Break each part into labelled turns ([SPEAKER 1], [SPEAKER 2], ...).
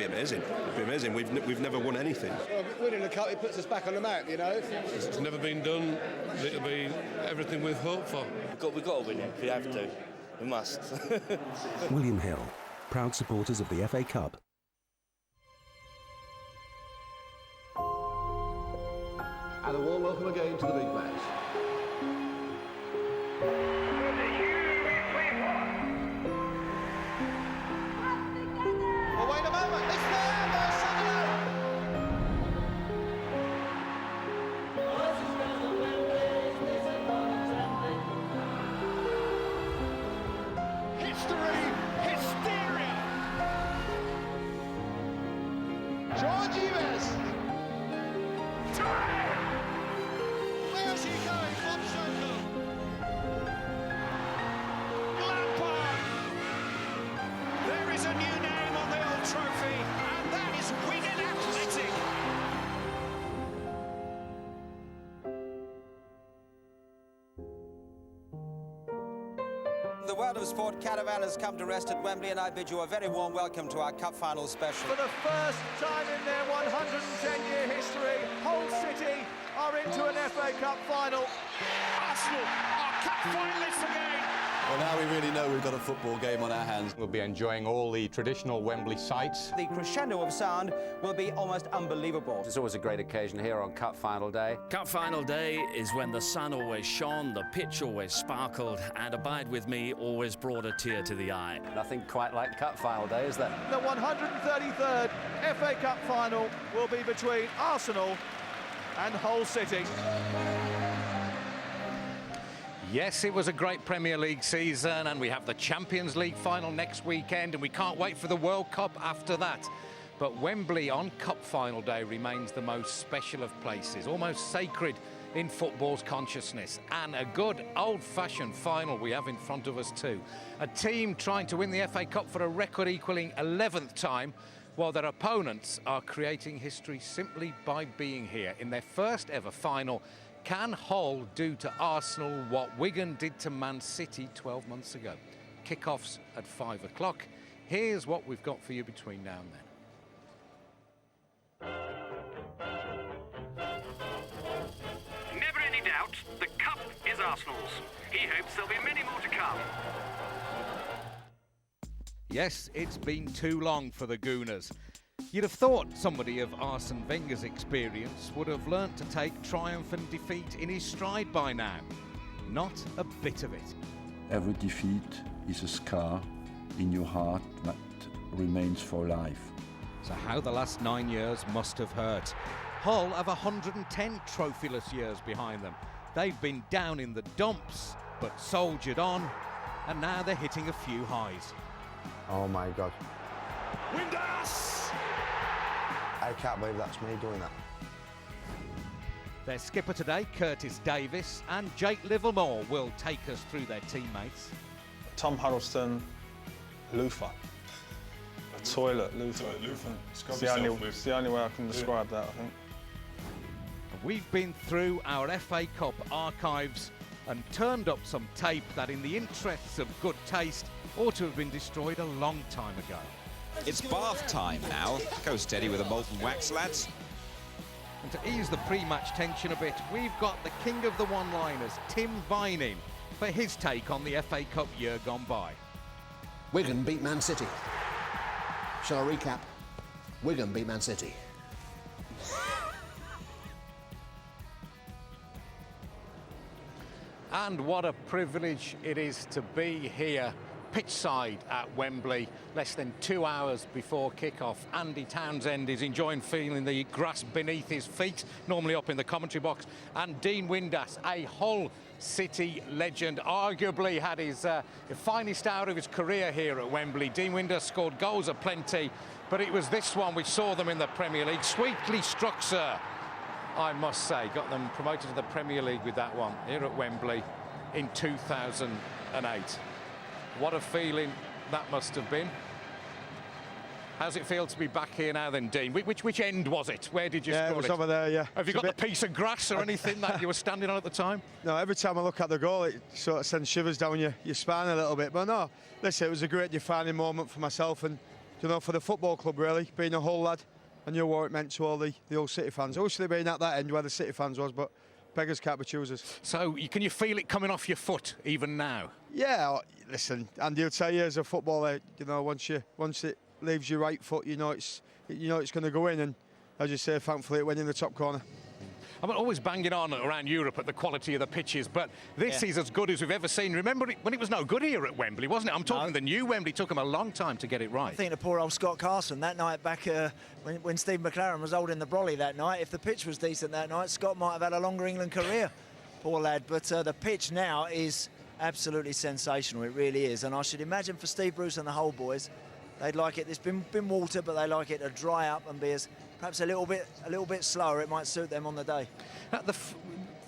[SPEAKER 1] be amazing. It'd be amazing. We've never won anything.
[SPEAKER 2] Well, winning the cup, it puts us back on the map, you know.
[SPEAKER 3] It's never been done. It'll be everything we've hoped for.
[SPEAKER 4] We've got to win it. We have to. We must.
[SPEAKER 5] William Hill, proud supporters of the FA Cup.
[SPEAKER 6] And a warm welcome again to the big match.
[SPEAKER 2] Well, wait a moment, it's there, Marcelo! History, hysteria! George Eves! Where's he going? Bob Soko! Lampard! There is a new name on the old trophy, and that is Wigan Athletic!
[SPEAKER 7] The world of sport caravan has come to rest at Wembley, and I bid you a very warm welcome to our Cup Final special.
[SPEAKER 2] For the first time in their 110-year history, Hull City are into an FA Cup final. Arsenal are Cup finalists again!
[SPEAKER 8] Well, now we really know we've got a football game on our hands.
[SPEAKER 9] We'll be enjoying all the traditional Wembley sights.
[SPEAKER 7] The crescendo of sound will be almost unbelievable.
[SPEAKER 10] It's always a great occasion here on Cup Final Day.
[SPEAKER 11] Cup Final Day is when the sun always shone, the pitch always sparkled, and abide with me, always brought a tear to the eye.
[SPEAKER 10] Nothing quite like Cup Final Day, is there?
[SPEAKER 2] The 133rd FA Cup final will be between Arsenal and Hull City.
[SPEAKER 9] Yes, it was a great Premier League season, and we have the Champions League final next weekend, and we can't wait for the World Cup after that. But Wembley on Cup Final Day remains the most special of places, almost sacred in football's consciousness. And a good old-fashioned final we have in front of us too. A team trying to win the FA Cup for a record-equalling 11th time, while their opponents are creating history simply by being here. In their first ever final, can Hull do to Arsenal what Wigan did to Man City 12 months ago? Kickoffs at 5 o'clock. Here's what we've got for you between now and then.
[SPEAKER 12] Never any doubt, the cup is Arsenal's. He hopes there'll be many more to come.
[SPEAKER 9] Yes, it's been too long for the Gooners. You'd have thought somebody of Arsene Wenger's experience would have learnt to take triumph and defeat in his stride by now. Not a bit of it.
[SPEAKER 13] Every defeat is a scar in your heart that remains for life.
[SPEAKER 9] So how the last 9 years must have hurt. Hull have 110 trophyless years behind them. They've been down in the dumps, but soldiered on, and now they're hitting a few highs.
[SPEAKER 14] Oh my God.
[SPEAKER 2] Windass!
[SPEAKER 14] I can't believe that's me doing that.
[SPEAKER 9] Their skipper today, Curtis Davis, and Jake Livermore will take us through their teammates.
[SPEAKER 15] Tom Huddleston, loofah. A toilet loofah. It's the only way I can describe that, I think.
[SPEAKER 9] We've been through our FA Cup archives and turned up some tape that, in the interests of good taste, ought to have been destroyed a long time ago.
[SPEAKER 16] It's bath time now. Go steady with the molten wax, lads.
[SPEAKER 9] And to ease the pre-match tension a bit, we've got the king of the one-liners, Tim Vining, for his take on the FA Cup year gone by.
[SPEAKER 6] Wigan beat Man City. Shall I recap? Wigan beat Man City.
[SPEAKER 9] And what a privilege it is to be here, pitchside at Wembley, less than 2 hours before kick-off. Andy Townsend is enjoying feeling the grass beneath his feet, normally up in the commentary box. And Dean Windass, a Hull City legend, arguably had his finest hour of his career here at Wembley. Dean Windass scored goals aplenty, but it was this one we saw them in the Premier League. Sweetly struck, sir, I must say. Got them promoted to the Premier League with that one here at Wembley in 2008. What a feeling that must have been. How's it feel to be back here now then, Dean? Which end was it? Where did you score it?
[SPEAKER 2] Yeah, it was over there, yeah.
[SPEAKER 9] Have you got the piece of grass or anything that you were standing on at the time?
[SPEAKER 2] No, every time I look at the goal, it sort of sends shivers down your spine a little bit. But no, listen, it was a great defining moment for myself, and
[SPEAKER 17] you know, for the football club really, being a Hull lad, I knew what it meant to all the Hull City fans. I wish they'd been at that end where the City fans was, but beggars can't be choosers.
[SPEAKER 9] So can you feel it coming off your foot even now?
[SPEAKER 17] Yeah, listen, Andy will tell you as a footballer, you know, once it leaves your right foot, you know it's going to go in, and as you say, thankfully it went in the top corner.
[SPEAKER 9] I'm always banging on around Europe at the quality of the pitches, but this is as good as we've ever seen. Remember when it was no good here at Wembley, wasn't it? I'm talking the new Wembley. Took them a long time to get it right.
[SPEAKER 18] I think the poor old Scott Carson that night back when Steve McLaren was holding the brolly that night, if the pitch was decent that night, Scott might have had a longer England career. Poor lad. But the pitch now is absolutely sensational. It really is. And I should imagine for Steve Bruce and the Hull boys, they'd like it. There's been water, but they like it to dry up and be as perhaps a little bit slower. It might suit them on the day.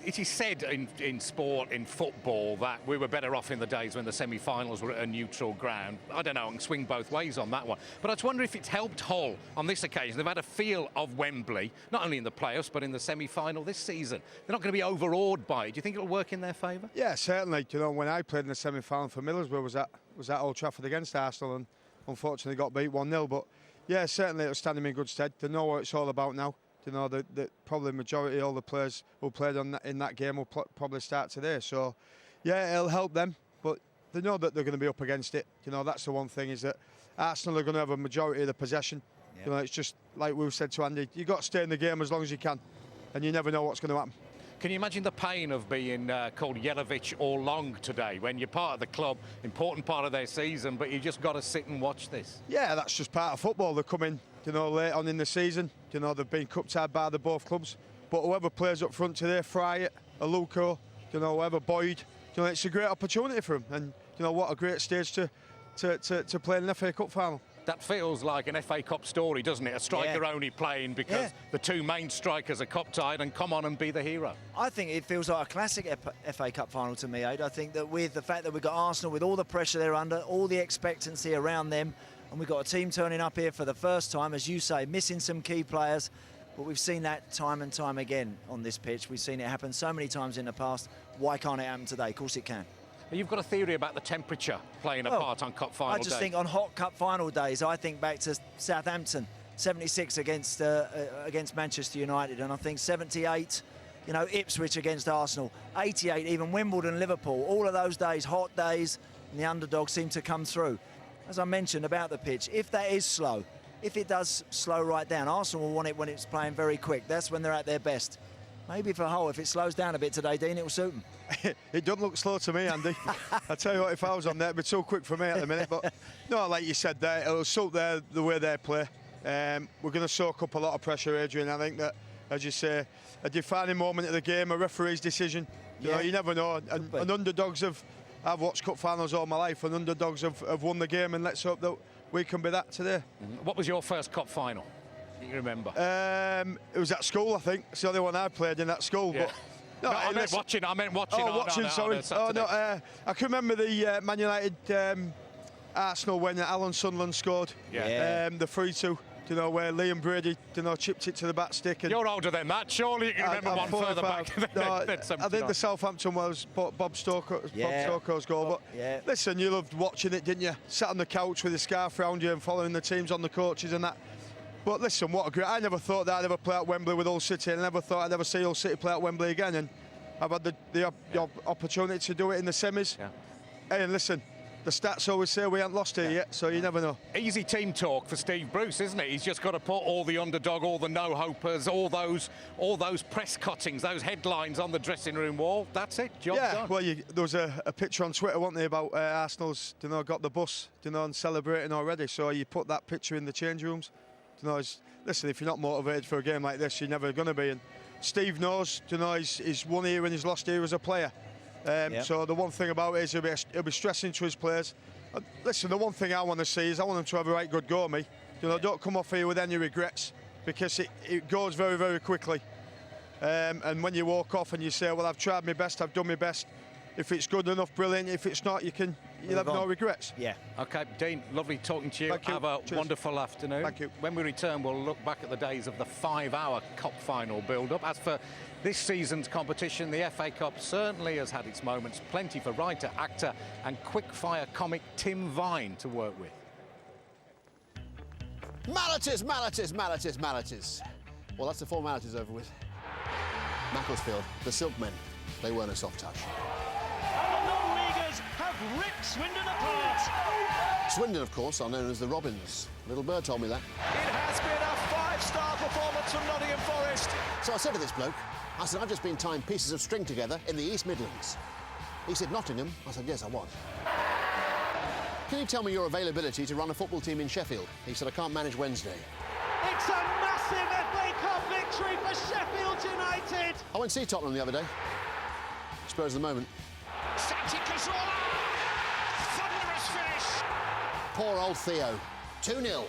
[SPEAKER 9] It is said in sport, in football, that we were better off in the days when the semi-finals were at a neutral ground. I don't know, I can swing both ways on that one. But I just wonder if it's helped Hull on this occasion. They've had a feel of Wembley, not only in the playoffs, but in the semi-final this season. They're not going to be overawed by it. Do you think it'll work in their favour?
[SPEAKER 17] Yeah, certainly. You know, when I played in the semi-final for Middlesbrough, was at Old Trafford against Arsenal, and unfortunately got beat 1-0. But yeah, certainly it'll stand them in good stead. They know what it's all about now. You know, the probably majority of all the players who played in that game will probably start today. So, yeah, it'll help them. But they know that they're going to be up against it. You know, that's the one thing, is that Arsenal are going to have a majority of the possession. Yep. You know, it's just like we've said to Andy, you've got to stay in the game as long as you can, and you never know what's going to happen.
[SPEAKER 9] Can you imagine the pain of being called Yelovich or Long today, when you're part of the club, important part of their season, but you just got to sit and watch this?
[SPEAKER 17] Yeah, that's just part of football. They come in, you know, late on in the season. You know, they've been cup tied by the both clubs. But whoever plays up front today, Fryatt, Aluko, you know, whoever, Boyd, you know, it's a great opportunity for them. And, you know, what a great stage to play in an FA Cup final.
[SPEAKER 9] That feels like an FA Cup story, doesn't it? A striker only playing because the two main strikers are cup tied, and come on and be the hero.
[SPEAKER 18] I think it feels like a classic FA Cup final to me, Aid. I think that with the fact that we've got Arsenal, with all the pressure they're under, all the expectancy around them, and we've got a team turning up here for the first time, as you say, missing some key players, but we've seen that time and time again on this pitch. We've seen it happen so many times in the past. Why can't it happen today? Of course it can.
[SPEAKER 9] You've got a theory about the temperature playing a part on Cup final days.
[SPEAKER 18] I just think on hot Cup final days, I think back to Southampton, 76 against Manchester United, and I think 78, you know, Ipswich against Arsenal, 88, even Wimbledon, Liverpool. All of those days, hot days, and the underdogs seem to come through. As I mentioned about the pitch, if that is slow, if it does slow right down, Arsenal will want it when it's playing very quick. That's when they're at their best. Maybe for Hull, if it slows down a bit today, Dean, it will suit them.
[SPEAKER 17] It doesn't look slow to me, Andy. I tell you what, if I was on there, it'd be too quick for me at the minute. But no, like you said there, it'll suit the way they play. We're going to soak up a lot of pressure, Adrian. I think that, as you say, a defining moment of the game, a referee's decision. You know, you never know. And underdogs I've watched cup finals all my life, and underdogs have won the game, and let's hope that we can be that today.
[SPEAKER 9] What was your first cup final? Do you remember?
[SPEAKER 17] It was at school, I think. It's the only one I played in at school.
[SPEAKER 9] Yeah.
[SPEAKER 17] But no,
[SPEAKER 9] I meant watching.
[SPEAKER 17] Oh, watching, sorry. I can remember the Man United Arsenal when Alan Sunderland scored the 3-2. You know, where Liam Brady, you know, chipped it to the back stick. And
[SPEAKER 9] you're older than that. Surely you can remember one further back.
[SPEAKER 17] I think the Southampton was Bob Stokoe's goal. But listen, you loved watching it, didn't you? Sat on the couch with a scarf around you and following the teams on the coaches and that. But listen, what a great... I never thought that I'd ever play at Wembley with Hull City. I never thought I'd ever see Hull City play at Wembley again. And I've had the opportunity to do it in the semis. Yeah. Hey, and listen, the stats always say we haven't lost here yet, so you never know.
[SPEAKER 9] Easy team talk for Steve Bruce, isn't it? He's just got to put all the underdog, all the no-hopers, all those press cuttings, those headlines on the dressing room wall. That's it, job done.
[SPEAKER 17] Well, there was a picture on Twitter, wasn't there, about Arsenal's, you know, got the bus, you know, and celebrating already. So you put that picture in the change rooms. You know, listen, if you're not motivated for a game like this, you're never going to be. And Steve knows, you know, he's won here and he's lost here as a player. So the one thing about it is he'll be stressing to his players. Listen, the one thing I want to see is I want them to have a right good go at me. You know, don't come off here with any regrets, because it goes very, very quickly. And when you walk off and you say, well, I've tried my best, I've done my best. If it's good enough, brilliant. If it's not, you'll have no regrets.
[SPEAKER 18] Yeah.
[SPEAKER 9] OK, Dean, lovely talking to you.
[SPEAKER 17] Thank you.
[SPEAKER 9] Have a wonderful afternoon.
[SPEAKER 17] Thank you.
[SPEAKER 9] When we return, we'll look back at the days of the 5-hour cup final build-up. As for this season's competition, the FA Cup certainly has had its moments. Plenty for writer, actor and quick-fire comic Tim Vine to work with.
[SPEAKER 6] Malletes. Well, that's the formalities over with. Macclesfield, the Silkmen, they weren't a soft touch.
[SPEAKER 2] And the non-leaguers have ripped Swindon apart.
[SPEAKER 6] Swindon, of course, are known as the Robins. Little Bird told me that.
[SPEAKER 2] It has been a five-star performance from Nottingham Forest.
[SPEAKER 6] So I said to this bloke, I said, I've just been tying pieces of string together in the East Midlands. He said, Nottingham? I said, yes, I was. Can you tell me your availability to run a football team in Sheffield? He said, I can't manage Wednesday.
[SPEAKER 2] It's a massive FA Cup victory for Sheffield United.
[SPEAKER 6] I went to see Tottenham the other day. Spurs at the moment.
[SPEAKER 2] Santi Cazorla! Thunderous finish!
[SPEAKER 6] Poor old Theo. 2-0.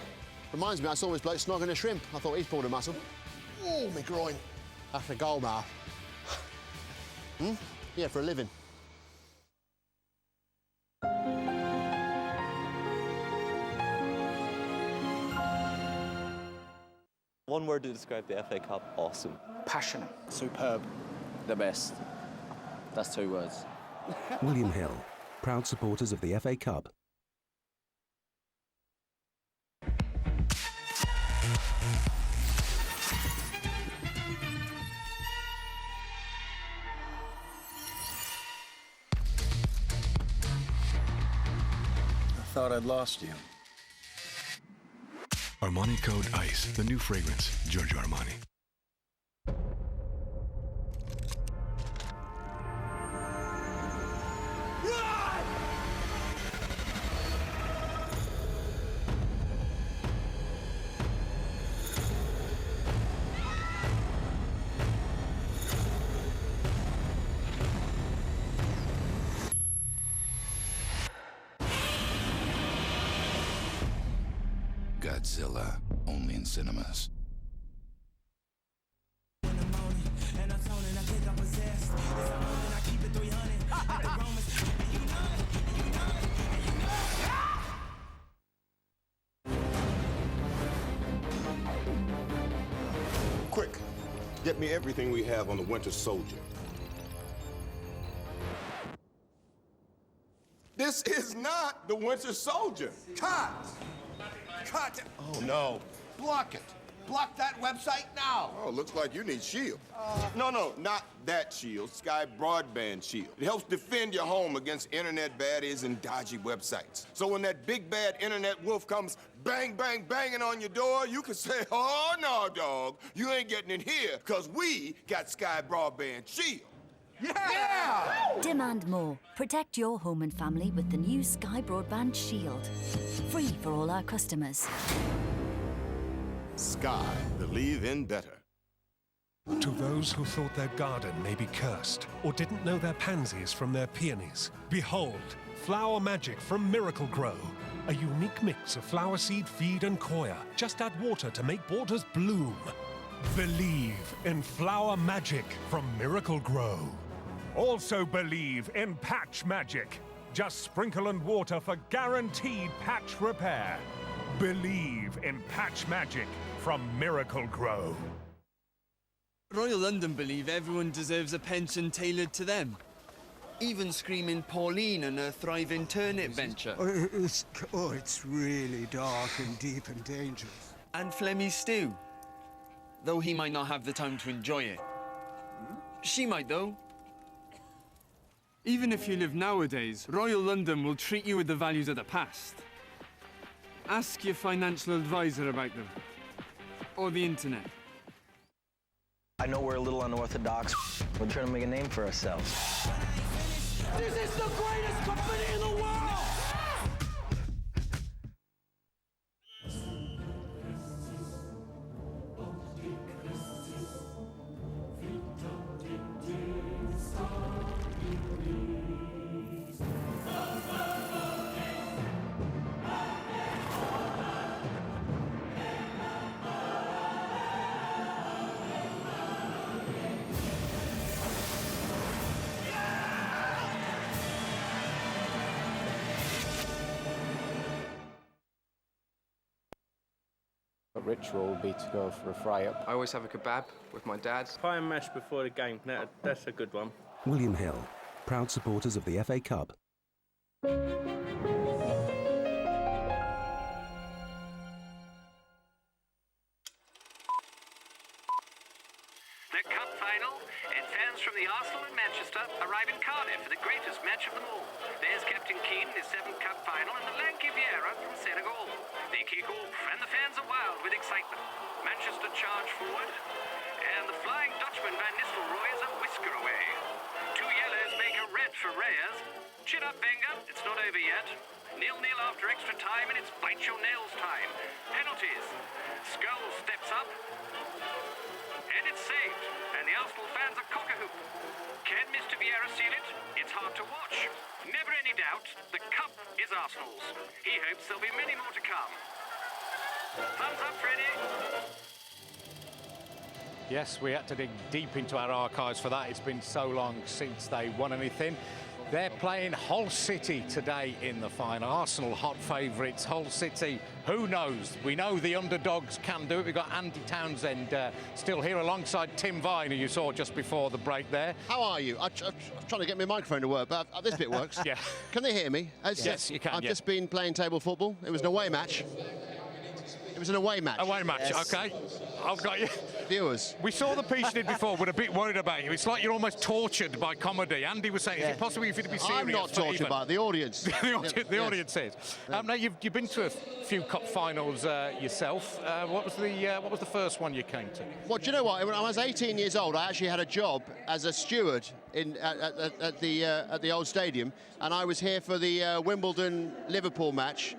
[SPEAKER 6] Reminds me, I saw this bloke snogging a shrimp. I thought he's pulled a muscle. Oh, my groin. After a goal, Mark. Yeah, for a living.
[SPEAKER 19] One word to describe the FA Cup: awesome.
[SPEAKER 20] Passionate. Superb.
[SPEAKER 10] The best. That's 2 words.
[SPEAKER 5] William Hill, proud supporters of the FA Cup.
[SPEAKER 20] I thought I'd lost you.
[SPEAKER 21] Armani Code Ice, the new fragrance, Giorgio Armani.
[SPEAKER 22] Godzilla, only in cinemas.
[SPEAKER 23] Quick, get me everything we have on the Winter Soldier. This is not the Winter Soldier.
[SPEAKER 24] Cut! Cut! Oh, no. Block it. Block that website now.
[SPEAKER 23] Oh, looks like you need Shield. No, not that Shield. Sky Broadband Shield. It helps defend your home against internet baddies and dodgy websites. So when that big bad internet wolf comes bang, bang, banging on your door, you can say, oh, no, dog, you ain't getting in here, because we got Sky Broadband Shield. Yeah!
[SPEAKER 25] Demand more. Protect your home and family with the new Sky Broadband Shield. Free for all our customers.
[SPEAKER 23] Sky, believe in better.
[SPEAKER 21] To those who thought their garden may be cursed, or didn't know their pansies from their peonies, behold, Flower Magic from Miracle Grow. A unique mix of flower seed, feed, and coir. Just add water to make borders bloom. Believe in Flower Magic from Miracle Grow. Also believe in Patch Magic. Just sprinkle and water for guaranteed patch repair. Believe in Patch Magic from Miracle Grow.
[SPEAKER 26] Royal London believe everyone deserves a pension tailored to them. Even screaming Pauline and her thriving turnip venture.
[SPEAKER 27] It's really dark and deep and dangerous.
[SPEAKER 26] And Flemmy Stew. Though he might not have the time to enjoy it. She might, though.
[SPEAKER 28] Even if you live nowadays, Royal London will treat you with the values of the past. Ask your financial advisor about them. Or the internet.
[SPEAKER 29] I know we're a little unorthodox. We're trying to make a name for ourselves.
[SPEAKER 2] This is the greatest company in the world!
[SPEAKER 10] Ritual would be to go for a fry-up.
[SPEAKER 30] I always have a kebab with my dad. Pie and mash before the game, that's a good one.
[SPEAKER 5] William Hill, proud supporters of the FA Cup.
[SPEAKER 1] Fans from the Arsenal and Manchester arrive in Cardiff for the greatest match of them all. There's Captain Keane in his 7th Cup final and the lanky Vieira from Senegal. They kick off and the fans are wild with excitement. Manchester charge forward and the Flying Dutchman Van Nistelrooy is a whisker away. 2 yellows make a red for Reyes. Chin up, Wenger, it's not over yet. 0-0 after extra time and it's bite your nails time. Penalties. Scholes steps up. And it's saved. And the Arsenal fans are cock-a-hoop. Can Mr. Vieira seal it? It's hard to watch. Never any doubt, the cup is Arsenal's. He hopes there'll be many more to come. Thumbs up, Freddie.
[SPEAKER 9] Yes, we had to dig deep into our archives for that. It's been so long since they won anything. They're playing Hull City today in the final. Arsenal hot favourites. Hull City, who knows? We know the underdogs can do it. We've got Andy Townsend still here alongside Tim Vine, who you saw just before the break there.
[SPEAKER 6] How are you? I'm trying to get my microphone to work, but this bit works.
[SPEAKER 9] Yeah.
[SPEAKER 6] Can they hear me?
[SPEAKER 9] Yes, you can.
[SPEAKER 6] I've just been playing table football. It was an away match. It was an away match.
[SPEAKER 9] Away match,
[SPEAKER 6] yes.
[SPEAKER 9] OK. I've got you.
[SPEAKER 6] Viewers.
[SPEAKER 9] We saw the piece you did before. We're a bit worried about you. It's like you're almost tortured by comedy. Andy was saying, is it possible for you to be serious?
[SPEAKER 6] I'm not tortured by it, the audience.
[SPEAKER 9] the audience is. Now, you've been to a few cup finals yourself. What was the first one you came to?
[SPEAKER 6] Well, do you know what? When I was 18 years old, I actually had a job as a steward at the old stadium, and I was here for the Wimbledon-Liverpool match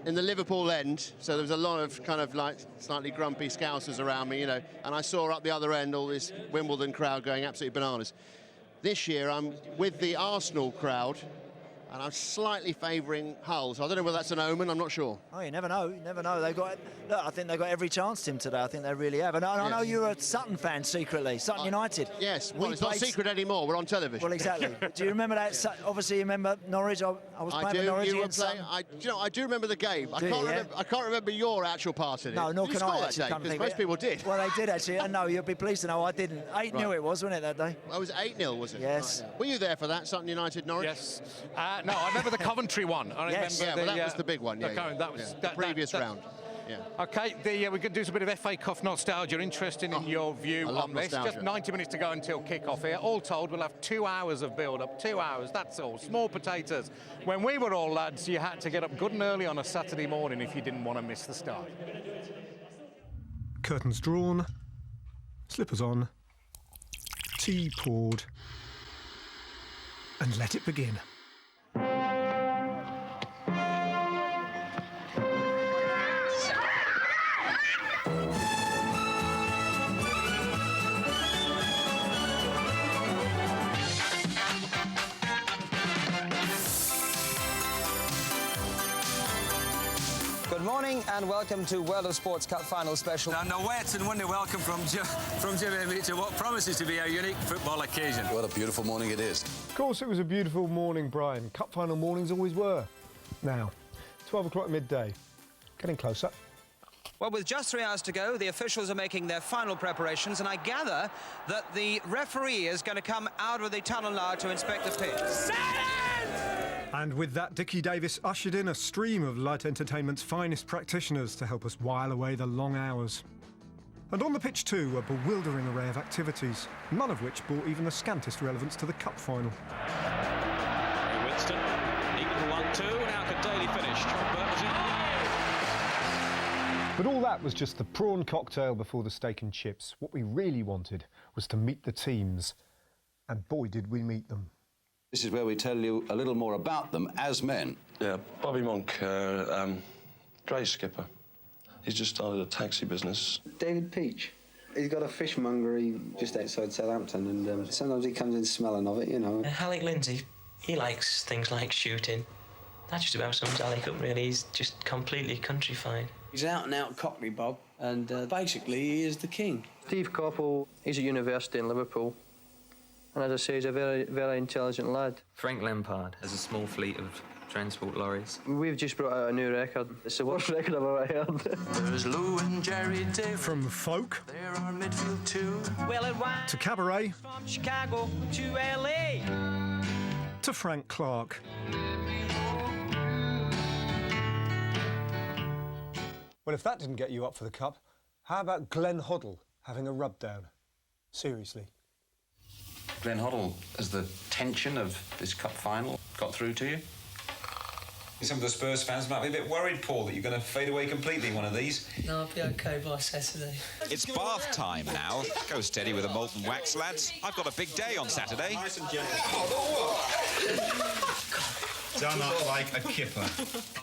[SPEAKER 6] in the Liverpool end, so there was a lot of kind of like slightly grumpy Scousers around me, you know, and I saw up the other end all this Wimbledon crowd going absolutely bananas. This year I'm with the Arsenal crowd, and I'm slightly favouring Hull, so I don't know whether that's an omen, I'm not sure.
[SPEAKER 18] Oh, you never know, you never know. Look, I think they've got every chance, Tim, today. I think they really have. And I know you're a Sutton fan secretly, Sutton United.
[SPEAKER 6] Yes, well, it's not secret anymore, we're on television.
[SPEAKER 18] Well, exactly. Do you remember that? Obviously, you remember Norwich? I was playing for Norwich against Sutton.
[SPEAKER 6] I do remember the game. I can't remember your actual part in it.
[SPEAKER 18] No, nor can I, actually.
[SPEAKER 6] Because most people did.
[SPEAKER 18] Well, they did, actually. And no, you'll be pleased to know I didn't. 8-0 it was, wasn't it, that day?
[SPEAKER 6] It was 8-0, was it?
[SPEAKER 18] Yes.
[SPEAKER 6] Right. Were you there for that, Sutton United, Norwich?
[SPEAKER 9] Yes. No, I remember the Coventry one. I
[SPEAKER 6] yes.
[SPEAKER 9] remember
[SPEAKER 6] that was the big one. Yeah,
[SPEAKER 9] that was
[SPEAKER 6] the previous round. Yeah.
[SPEAKER 9] OK, we could do some bit of FA Cup nostalgia. Interested in your view on this.
[SPEAKER 6] Nostalgia.
[SPEAKER 9] Just 90 minutes to go until kick-off here. All told, we'll have 2 hours of build-up. 2 hours, that's all. Small potatoes. When we were all lads, you had to get up good and early on a Saturday morning if you didn't want to miss the start.
[SPEAKER 21] Curtains drawn, slippers on, tea poured, and let it begin.
[SPEAKER 3] Good morning and welcome to World of Sports Cup Final Special.
[SPEAKER 4] And a wet and windy welcome from Jimmy to what promises to be a unique football occasion.
[SPEAKER 22] What a beautiful morning it is.
[SPEAKER 7] Of course it was a beautiful morning, Brian. Cup final mornings always were. Now, 12 o'clock midday. Getting closer.
[SPEAKER 3] Well, with just 3 hours to go, the officials are making their final preparations, and I gather that the referee is going to come out of the tunnel now to inspect the pitch.
[SPEAKER 7] And with that, Dickie Davis ushered in a stream of light entertainment's finest practitioners to help us while away the long hours. And on the pitch too, a bewildering array of activities, none of which bore even the scantest relevance to the cup final.
[SPEAKER 8] Winston, equal to 1-2, now could Daly finish.
[SPEAKER 7] But all that was just the prawn cocktail before the steak and chips. What we really wanted was to meet the teams. And boy, did we meet them.
[SPEAKER 22] This is where we tell you a little more about them as men.
[SPEAKER 11] Yeah, Bobby Monk, dray skipper. He's just started a taxi business.
[SPEAKER 12] David Peach. He's got a fishmongery just outside Southampton, and sometimes he comes in smelling of it, you know.
[SPEAKER 13] Alec Lindsay, he likes things like shooting. That just about sums Alec up, really. He's just completely countrified.
[SPEAKER 12] He's out-and-out Cockney Bob, and basically he is the king.
[SPEAKER 13] Steve Coppell, he's at university in Liverpool. And as I say, he's a very, very intelligent lad.
[SPEAKER 14] Frank Lampard has a small fleet of transport lorries.
[SPEAKER 13] We've just brought out a new record. It's the worst record I've ever heard.
[SPEAKER 8] There's Lou and Jerry David.
[SPEAKER 7] From folk
[SPEAKER 8] There are midfield too.
[SPEAKER 13] Well, and wine
[SPEAKER 7] to cabaret
[SPEAKER 13] from Chicago to LA.
[SPEAKER 7] to Frank Clark. Well, if that didn't get you up for the cup, how about Glenn Hoddle having a rub down? Seriously.
[SPEAKER 15] Glenn Hoddle, has the tension of this cup final got through to you?
[SPEAKER 4] Some of the Spurs fans might be a bit worried, Paul, that you're going to fade away completely in one of these.
[SPEAKER 13] No, I'll be okay by Saturday.
[SPEAKER 16] It's bath time now. Go steady with a molten wax, lads. I've got a big day on Saturday.
[SPEAKER 4] Nice and gentle. Done up like a kipper.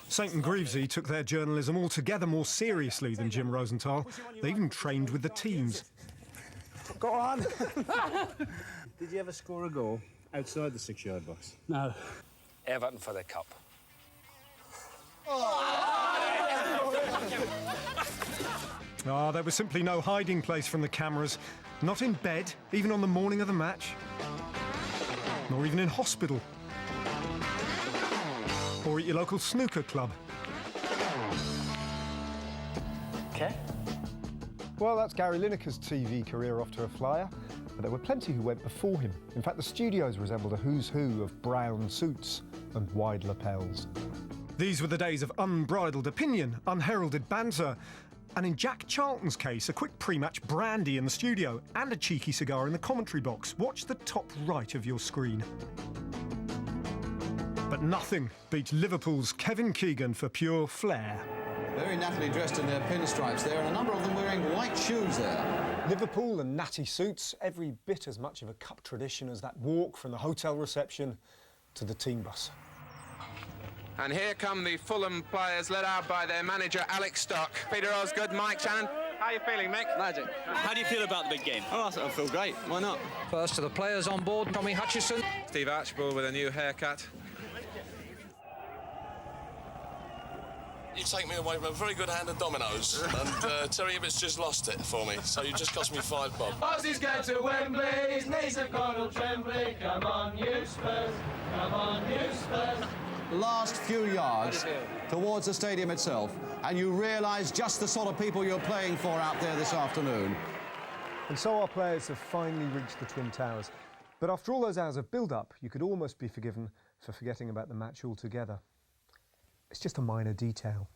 [SPEAKER 7] Saint and Greavesy took their journalism altogether more seriously than Jim Rosenthal. They even trained with the teams.
[SPEAKER 17] Go on! Did you ever score a goal outside the 6-yard box? No.
[SPEAKER 15] Everton for the cup.
[SPEAKER 7] There was simply no hiding place from the cameras. Not in bed, even on the morning of the match. Nor even in hospital. Or at your local snooker club.
[SPEAKER 17] Okay.
[SPEAKER 19] Well, that's Gary Lineker's TV career off to a flyer, but there were plenty who went before him. In fact, the studios resembled a who's who of brown suits and wide lapels.
[SPEAKER 7] These were the days of unbridled opinion, unheralded banter, and in Jack Charlton's case, a quick pre-match brandy in the studio and a cheeky cigar in the commentary box. Watch the top right of your screen. But nothing beats Liverpool's Kevin Keegan for pure flair.
[SPEAKER 22] Very nattily dressed in their pinstripes there, and a number of them wearing white shoes there.
[SPEAKER 19] Liverpool and natty suits, every bit as much of a cup tradition as that walk from the hotel reception to the team bus.
[SPEAKER 20] And here come the Fulham players, led out by their manager, Alex Stock. Peter Osgood, Mike Shannon. How are you feeling, Mick?
[SPEAKER 23] Magic. How do you feel about the big game? Oh, I feel great. Why not?
[SPEAKER 3] First to the players on board, Tommy Hutchison.
[SPEAKER 20] Steve Archibald with a new haircut.
[SPEAKER 11] You take me away from a very good hand of dominoes, and Terry Ibbott's just lost it for me, so you just cost me £5 bob.
[SPEAKER 2] Ozzy's going to Wembley, his knees have gone all trembly. Come on, you Spurs, come on, you Spurs.
[SPEAKER 22] Last few yards towards the stadium itself, and you realise just the sort of people you're playing for out there this afternoon.
[SPEAKER 19] And so our players have finally reached the Twin Towers. But after all those hours of build-up, you could almost be forgiven for forgetting about the match altogether. It's just a minor detail.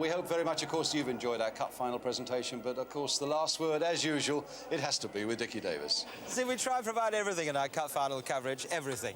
[SPEAKER 22] We hope very much, of course, you've enjoyed our cup final presentation, but of course the last word, as usual, it has to be with Dickie Davis.
[SPEAKER 3] See, we try and provide everything in our cup final coverage, everything.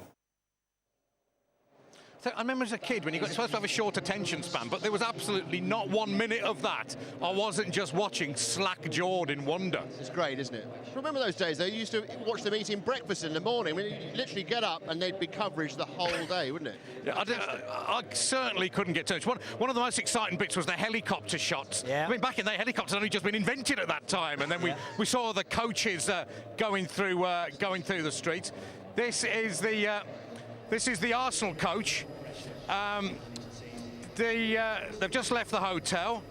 [SPEAKER 9] So I remember as a kid when you got supposed to have a short attention span, but there was absolutely not 1 minute of that. I wasn't just watching slack-jawed in wonder.
[SPEAKER 6] It's great, isn't it? Remember those days, though? You used to watch them eating breakfast in the morning. I mean, you'd literally get up and they'd be coverage the whole day, wouldn't it?
[SPEAKER 9] Yeah, I certainly couldn't get touched. One of the most exciting bits was the helicopter shots.
[SPEAKER 18] Yeah.
[SPEAKER 9] I mean, back in the day, helicopters had only just been invented at that time, and then we saw the coaches going through the streets. This is the Arsenal coach. They've just left the hotel.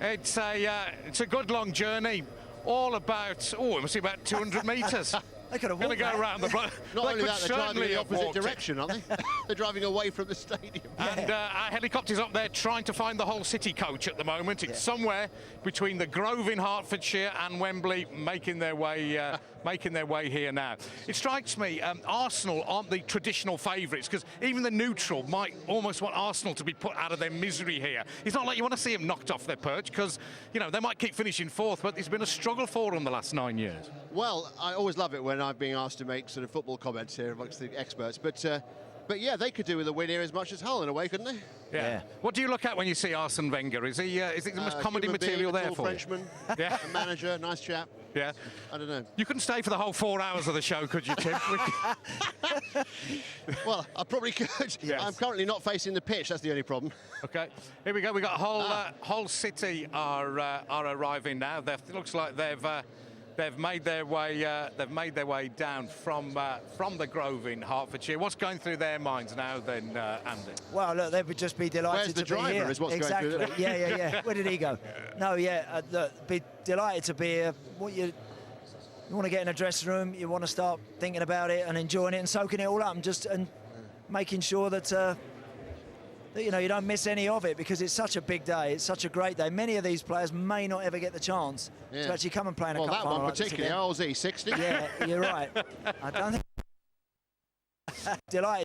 [SPEAKER 9] It's a good long journey, all about it must be about 200 metres.
[SPEAKER 18] They could have
[SPEAKER 9] walked. Going to go around the block.
[SPEAKER 6] Not only that, they're driving in the opposite direction, aren't they? They're driving away from the stadium.
[SPEAKER 9] And our helicopter's up there trying to find the whole city coach at the moment. It's somewhere between the Grove in Hertfordshire and Wembley, making their way here now. It strikes me, Arsenal aren't the traditional favourites, because even the neutral might almost want Arsenal to be put out of their misery here. It's not like you want to see them knocked off their perch, because, you know, they might keep finishing fourth, but it's been a struggle for them the last 9 years.
[SPEAKER 6] Well, I always love it when I'm being asked to make sort of football comments here amongst the experts, but yeah, they could do with a win here as much as Hull in a way, couldn't they?
[SPEAKER 9] Yeah. What do you look at when you see Arsene Wenger? Is it the most comedy material there for
[SPEAKER 6] Frenchman,
[SPEAKER 9] yeah.
[SPEAKER 6] A manager, nice chap.
[SPEAKER 9] Yeah.
[SPEAKER 6] I don't know.
[SPEAKER 9] You couldn't stay for the whole 4 hours of the show, could you, Tim?
[SPEAKER 6] Well, I probably could.
[SPEAKER 9] Yes.
[SPEAKER 6] I'm currently not facing the pitch. That's the only problem.
[SPEAKER 9] Okay. Here we go. We got Hull City are arriving now. It looks like they've made their way down from the Grove in Hertfordshire. What's going through their minds now, then, Andy?
[SPEAKER 18] Well, look, they would just be delighted
[SPEAKER 6] Where's the
[SPEAKER 18] to be
[SPEAKER 6] driver
[SPEAKER 18] here.
[SPEAKER 6] is what's
[SPEAKER 18] exactly.
[SPEAKER 6] going through
[SPEAKER 18] Yeah. Where did he go? No, look, be delighted to be here. You want to get in a dressing room, you want to start thinking about it and enjoying it and soaking it all up, and making sure that you know, you don't miss any of it, because it's such a big day, it's such a great day. Many of these players may not ever get the chance to actually come and play in a cup
[SPEAKER 6] that
[SPEAKER 18] final
[SPEAKER 6] one
[SPEAKER 18] like this
[SPEAKER 6] particularly,
[SPEAKER 18] again.
[SPEAKER 6] how old is he, 60?
[SPEAKER 18] Yeah, you're right. I don't think... Delighted.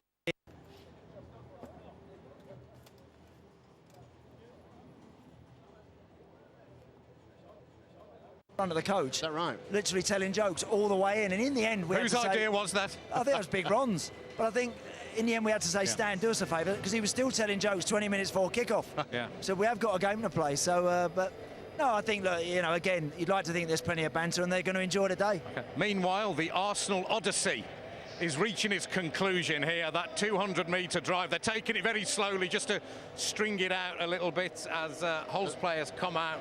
[SPEAKER 18] front of the coach.
[SPEAKER 6] Is that right?
[SPEAKER 18] Literally telling jokes all the way in, and in the end, we
[SPEAKER 9] Whose
[SPEAKER 18] had to
[SPEAKER 9] idea
[SPEAKER 18] say,
[SPEAKER 9] was that?
[SPEAKER 18] I think it was Big Ron's, but I think in the end we had to say, Stan, do us a favour, because he was still telling jokes 20 minutes before kick-off.
[SPEAKER 9] Yeah.
[SPEAKER 18] So we have got a game to play. So, but no, I think, look, you know, again, you'd like to think there's plenty of banter, and they're going to enjoy the day.
[SPEAKER 9] Okay. Meanwhile, the Arsenal Odyssey is reaching its conclusion here. That 200-metre drive, they're taking it very slowly just to string it out a little bit as Hull's players come out,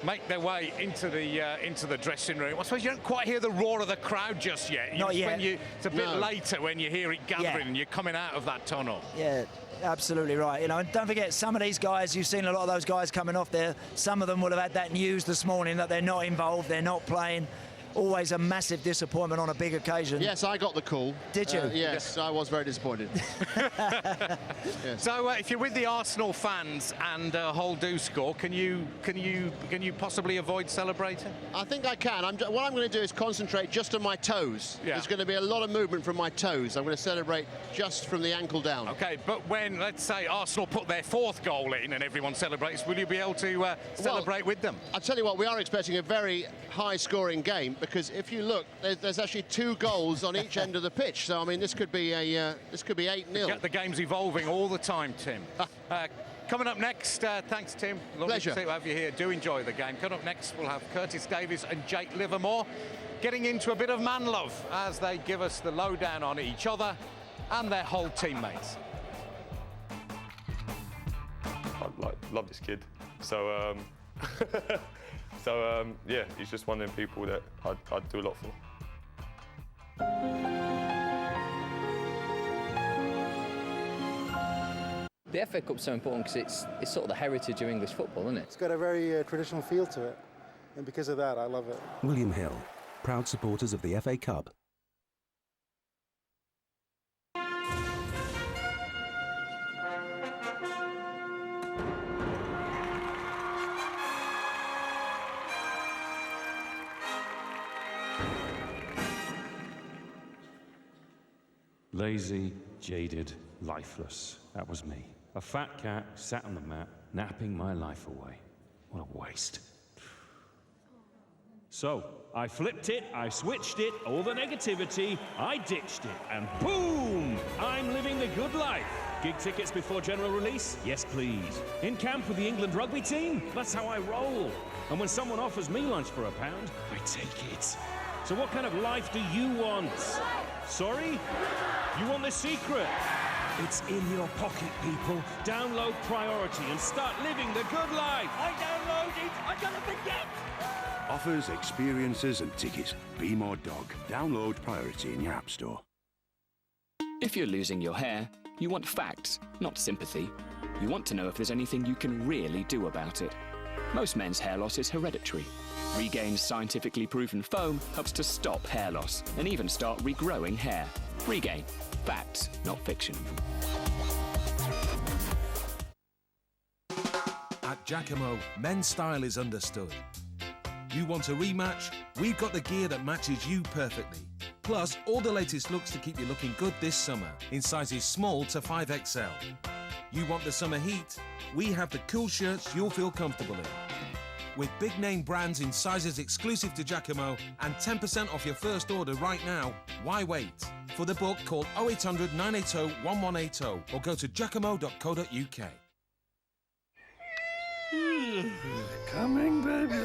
[SPEAKER 9] make their way into the dressing room. I suppose you don't quite hear the roar of the crowd just yet.
[SPEAKER 18] Not yet.
[SPEAKER 9] It's a bit later when you hear it gathering and you're coming out of that tunnel.
[SPEAKER 18] Yeah, absolutely right. You know, and don't forget, some of these guys, you've seen a lot of those guys coming off there. Some of them will have had that news this morning that they're not involved, they're not playing. Always a massive disappointment on a big occasion.
[SPEAKER 6] Yes, I got the call.
[SPEAKER 18] Did you?
[SPEAKER 6] Yes, I was very disappointed. Yes.
[SPEAKER 9] So if you're with the Arsenal fans and Hull do score, can you possibly avoid celebrating?
[SPEAKER 6] I think I can. What I'm going to do is concentrate just on my toes.
[SPEAKER 9] Yeah.
[SPEAKER 6] There's going to be a lot of movement from my toes. I'm going to celebrate just from the ankle down.
[SPEAKER 9] Okay, but when, let's say, Arsenal put their 4th goal in and everyone celebrates, will you be able to celebrate with them?
[SPEAKER 6] I'll tell you what, we are expecting a very high-scoring game, because if you look, there's actually 2 goals on each end of the pitch. So I mean, this could be 8-0.
[SPEAKER 9] The game's evolving all the time, Tim. Coming up next, thanks, Tim. Lovely
[SPEAKER 6] Pleasure.
[SPEAKER 9] to have you here. Do enjoy the game. Coming up next, we'll have Curtis Davies and Jake Livermore getting into a bit of man love as they give us the lowdown on each other and their Hull teammates.
[SPEAKER 1] I love this kid. So, yeah, he's just one of them people that I'd do a lot for.
[SPEAKER 5] The FA Cup's so important because it's sort of the heritage of English football, isn't it?
[SPEAKER 10] It's got a very traditional feel to it, and because of that, I love it.
[SPEAKER 24] William Hill, proud supporters of the FA Cup.
[SPEAKER 25] Lazy, jaded, lifeless. That was me. A fat cat sat on the mat, napping my life away. What a waste. So, I flipped it, I switched it, all the negativity, I ditched it, and boom! I'm living the good life. Gig tickets before general release? Yes, please. In camp with the England rugby team? That's how I roll. And when someone offers me lunch for £1, I take it. So what kind of life do you want? Sorry? You want the secret? It's in your pocket, people. Download Priority and start living the good life. I downloaded. I'm gonna forget.
[SPEAKER 26] Offers, experiences and tickets. Be more dog. Download Priority in your app store.
[SPEAKER 27] If you're losing your hair, you want facts, not sympathy. You want to know if there's anything you can really do about it. Most men's hair loss is hereditary. Regain's scientifically proven foam helps to stop hair loss and even start regrowing hair. Regain. Facts, not fiction.
[SPEAKER 28] At Giacomo, men's style is understood. You want a rematch? We've got the gear that matches you perfectly. Plus, all the latest looks to keep you looking good this summer in sizes small to 5XL. You want the summer heat? We have the cool shirts you'll feel comfortable in. With big name brands in sizes exclusive to Giacomo and 10% off your first order right now, why wait? For the book, call 0800 980 1180 or go to giacomo.co.uk.
[SPEAKER 26] Coming, baby.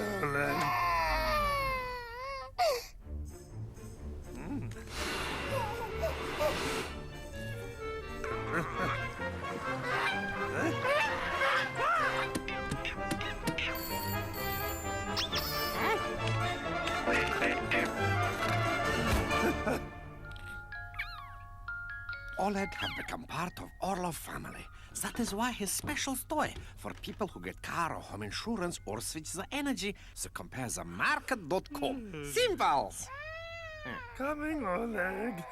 [SPEAKER 29] Oleg have become part of Orlov family. That is why his special toy for people who get car or home insurance or switch the energy, so compare the market.com. Simples!
[SPEAKER 26] Coming, Oleg.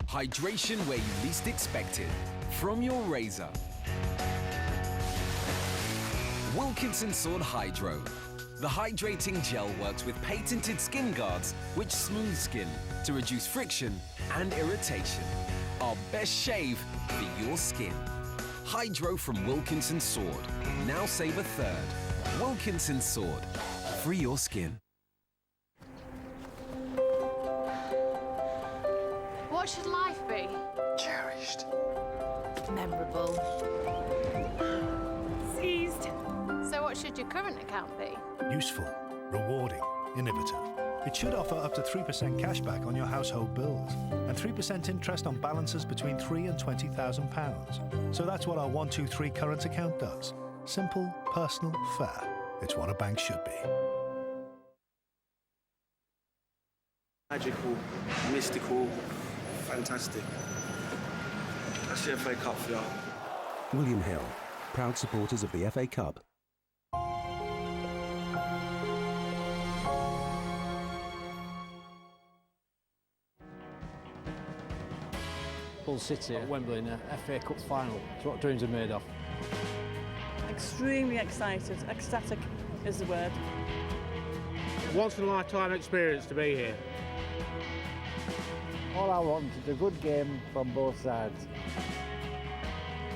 [SPEAKER 30] Hydration where you least expect it. From your razor. Wilkinson Sword Hydro. The hydrating gel works with patented skin guards, which smooth skin to reduce friction and irritation. Our best shave for your skin. Hydro from Wilkinson Sword. Now save a third. Wilkinson Sword. Free your skin.
[SPEAKER 4] What should life be?
[SPEAKER 7] Cherished.
[SPEAKER 4] Memorable. Seized. So what should your current account be?
[SPEAKER 8] Useful, rewarding, innovative. It should offer up to 3% cashback on your household bills and 3% interest on balances between £3,000 and £20,000. So that's what our 123 current account does. Simple, personal, fair. It's what a bank should be.
[SPEAKER 12] Magical, mystical, fantastic. That's the FA Cup for you.
[SPEAKER 24] William Hill, proud supporters of the FA Cup.
[SPEAKER 13] Hull City at Wembley in the FA Cup final. It's what dreams are made of.
[SPEAKER 14] Extremely excited. Ecstatic is the word.
[SPEAKER 15] Once in a lifetime experience to be here.
[SPEAKER 16] All I want is a good game from both sides.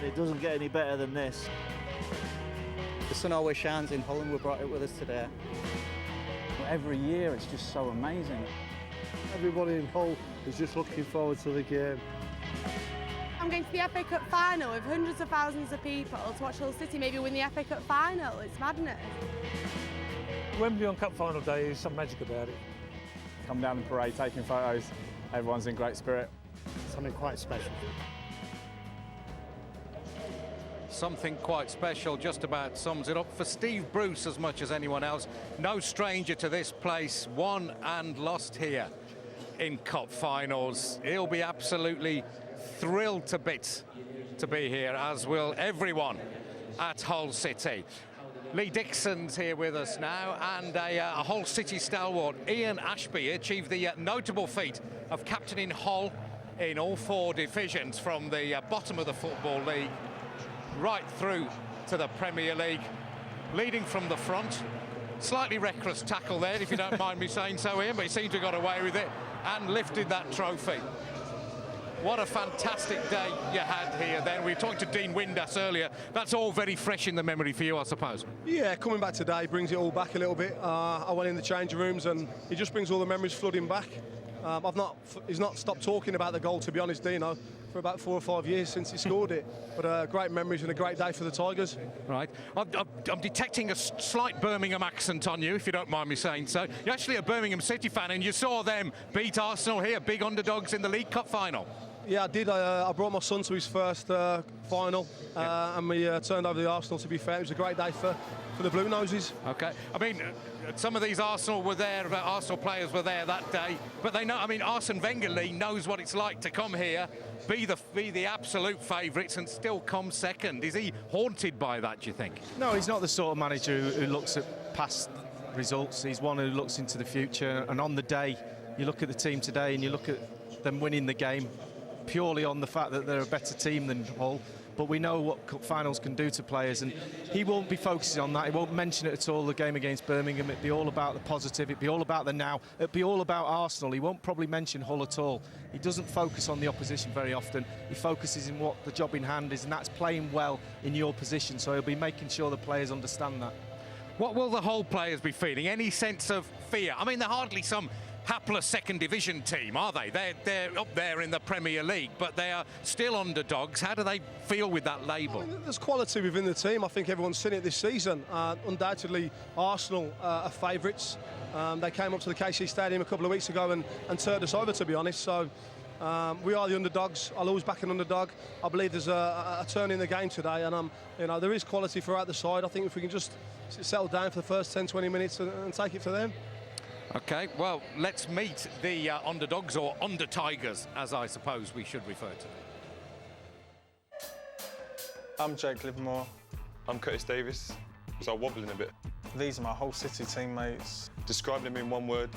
[SPEAKER 17] It doesn't get any better than this.
[SPEAKER 21] The sun always shines in Hull and we brought it with us today.
[SPEAKER 13] Every year it's just so amazing.
[SPEAKER 17] Everybody in Hull is just looking forward to the game.
[SPEAKER 4] I'm going to the FA Cup final with hundreds of thousands of people to watch Hull City maybe win the FA Cup final. It's madness.
[SPEAKER 15] Wembley on Cup final day is some magic about it.
[SPEAKER 13] Come down the parade, taking photos. Everyone's in great spirit.
[SPEAKER 17] Something quite special.
[SPEAKER 9] Something quite special just about sums it up for Steve Bruce as much as anyone else. No stranger to this place, won and lost here in Cup finals. He'll be absolutely thrilled to bits to be here, as will everyone at Hull City. Lee Dixon's here with us now, and a Hull City stalwart, Ian Ashby, achieved the notable feat of captaining Hull in all 4 divisions, from the bottom of the Football League right through to the Premier League, leading from the front. Slightly reckless tackle there, if you don't mind me saying so, Ian, but he seemed to have got away with it and lifted that trophy. What a fantastic day you had here then. We were talking to Dean Windass earlier. That's all very fresh in the memory for you, I suppose.
[SPEAKER 31] Yeah, coming back today brings it all back a little bit. I went in the changing rooms and it just brings all the memories flooding back. He's not stopped talking about the goal, to be honest, Dino, for about 4 or 5 years since he scored it. But great memories and a great day for the Tigers.
[SPEAKER 9] Right. I'm detecting a slight Birmingham accent on you, if you don't mind me saying so. You're actually a Birmingham City fan, and you saw them beat Arsenal here, big underdogs in the League Cup final.
[SPEAKER 31] Yeah, I did. I brought my son to his first final, and we turned over the Arsenal, to be fair. It was a great day for the Blue Noses.
[SPEAKER 9] OK. I mean, some of these Arsenal players were there that day, but they know, I mean, Arsene Wenger, Lee, knows what it's like to come here, be the absolute favourites and still come second. Is he haunted by that, do you think?
[SPEAKER 32] No, he's not the sort of manager who looks at past results. He's one who looks into the future, and on the day, you look at the team today and you look at them winning the game purely on the fact that they're a better team than Hull, but we know what cup finals can do to players, and he won't be focusing on that. He won't mention it at all, the game against Birmingham. It'd be all about the positive, it'd be all about the now, it'd be all about Arsenal. He won't probably mention Hull at all. He doesn't focus on the opposition very often. He focuses in what the job in hand is, and that's playing well in your position, so he'll be making sure the players understand that.
[SPEAKER 9] What will the Hull players be feeling? Any sense of fear? I mean, they're hardly some hapless second division team, are they? They're up there in the Premier League, but they are still underdogs. How do they feel with that label?
[SPEAKER 31] I mean, there's quality within the team. I think everyone's seen it this season. Undoubtedly, Arsenal are favourites. They came up to the KC Stadium a couple of weeks ago and turned us over, to be honest. So we are the underdogs. I'll always back an underdog. I believe there's a turn in the game today, and there is quality throughout the side. I think if we can just settle down for the first 10-20 minutes and take it to them.
[SPEAKER 9] OK, well, let's meet the underdogs, or under-tigers, as I suppose we should refer to them.
[SPEAKER 33] I'm Jake Livermore.
[SPEAKER 1] I'm Curtis Davis. So I'm wobbling a bit.
[SPEAKER 33] These are my Hull City teammates.
[SPEAKER 1] Describe them in one word.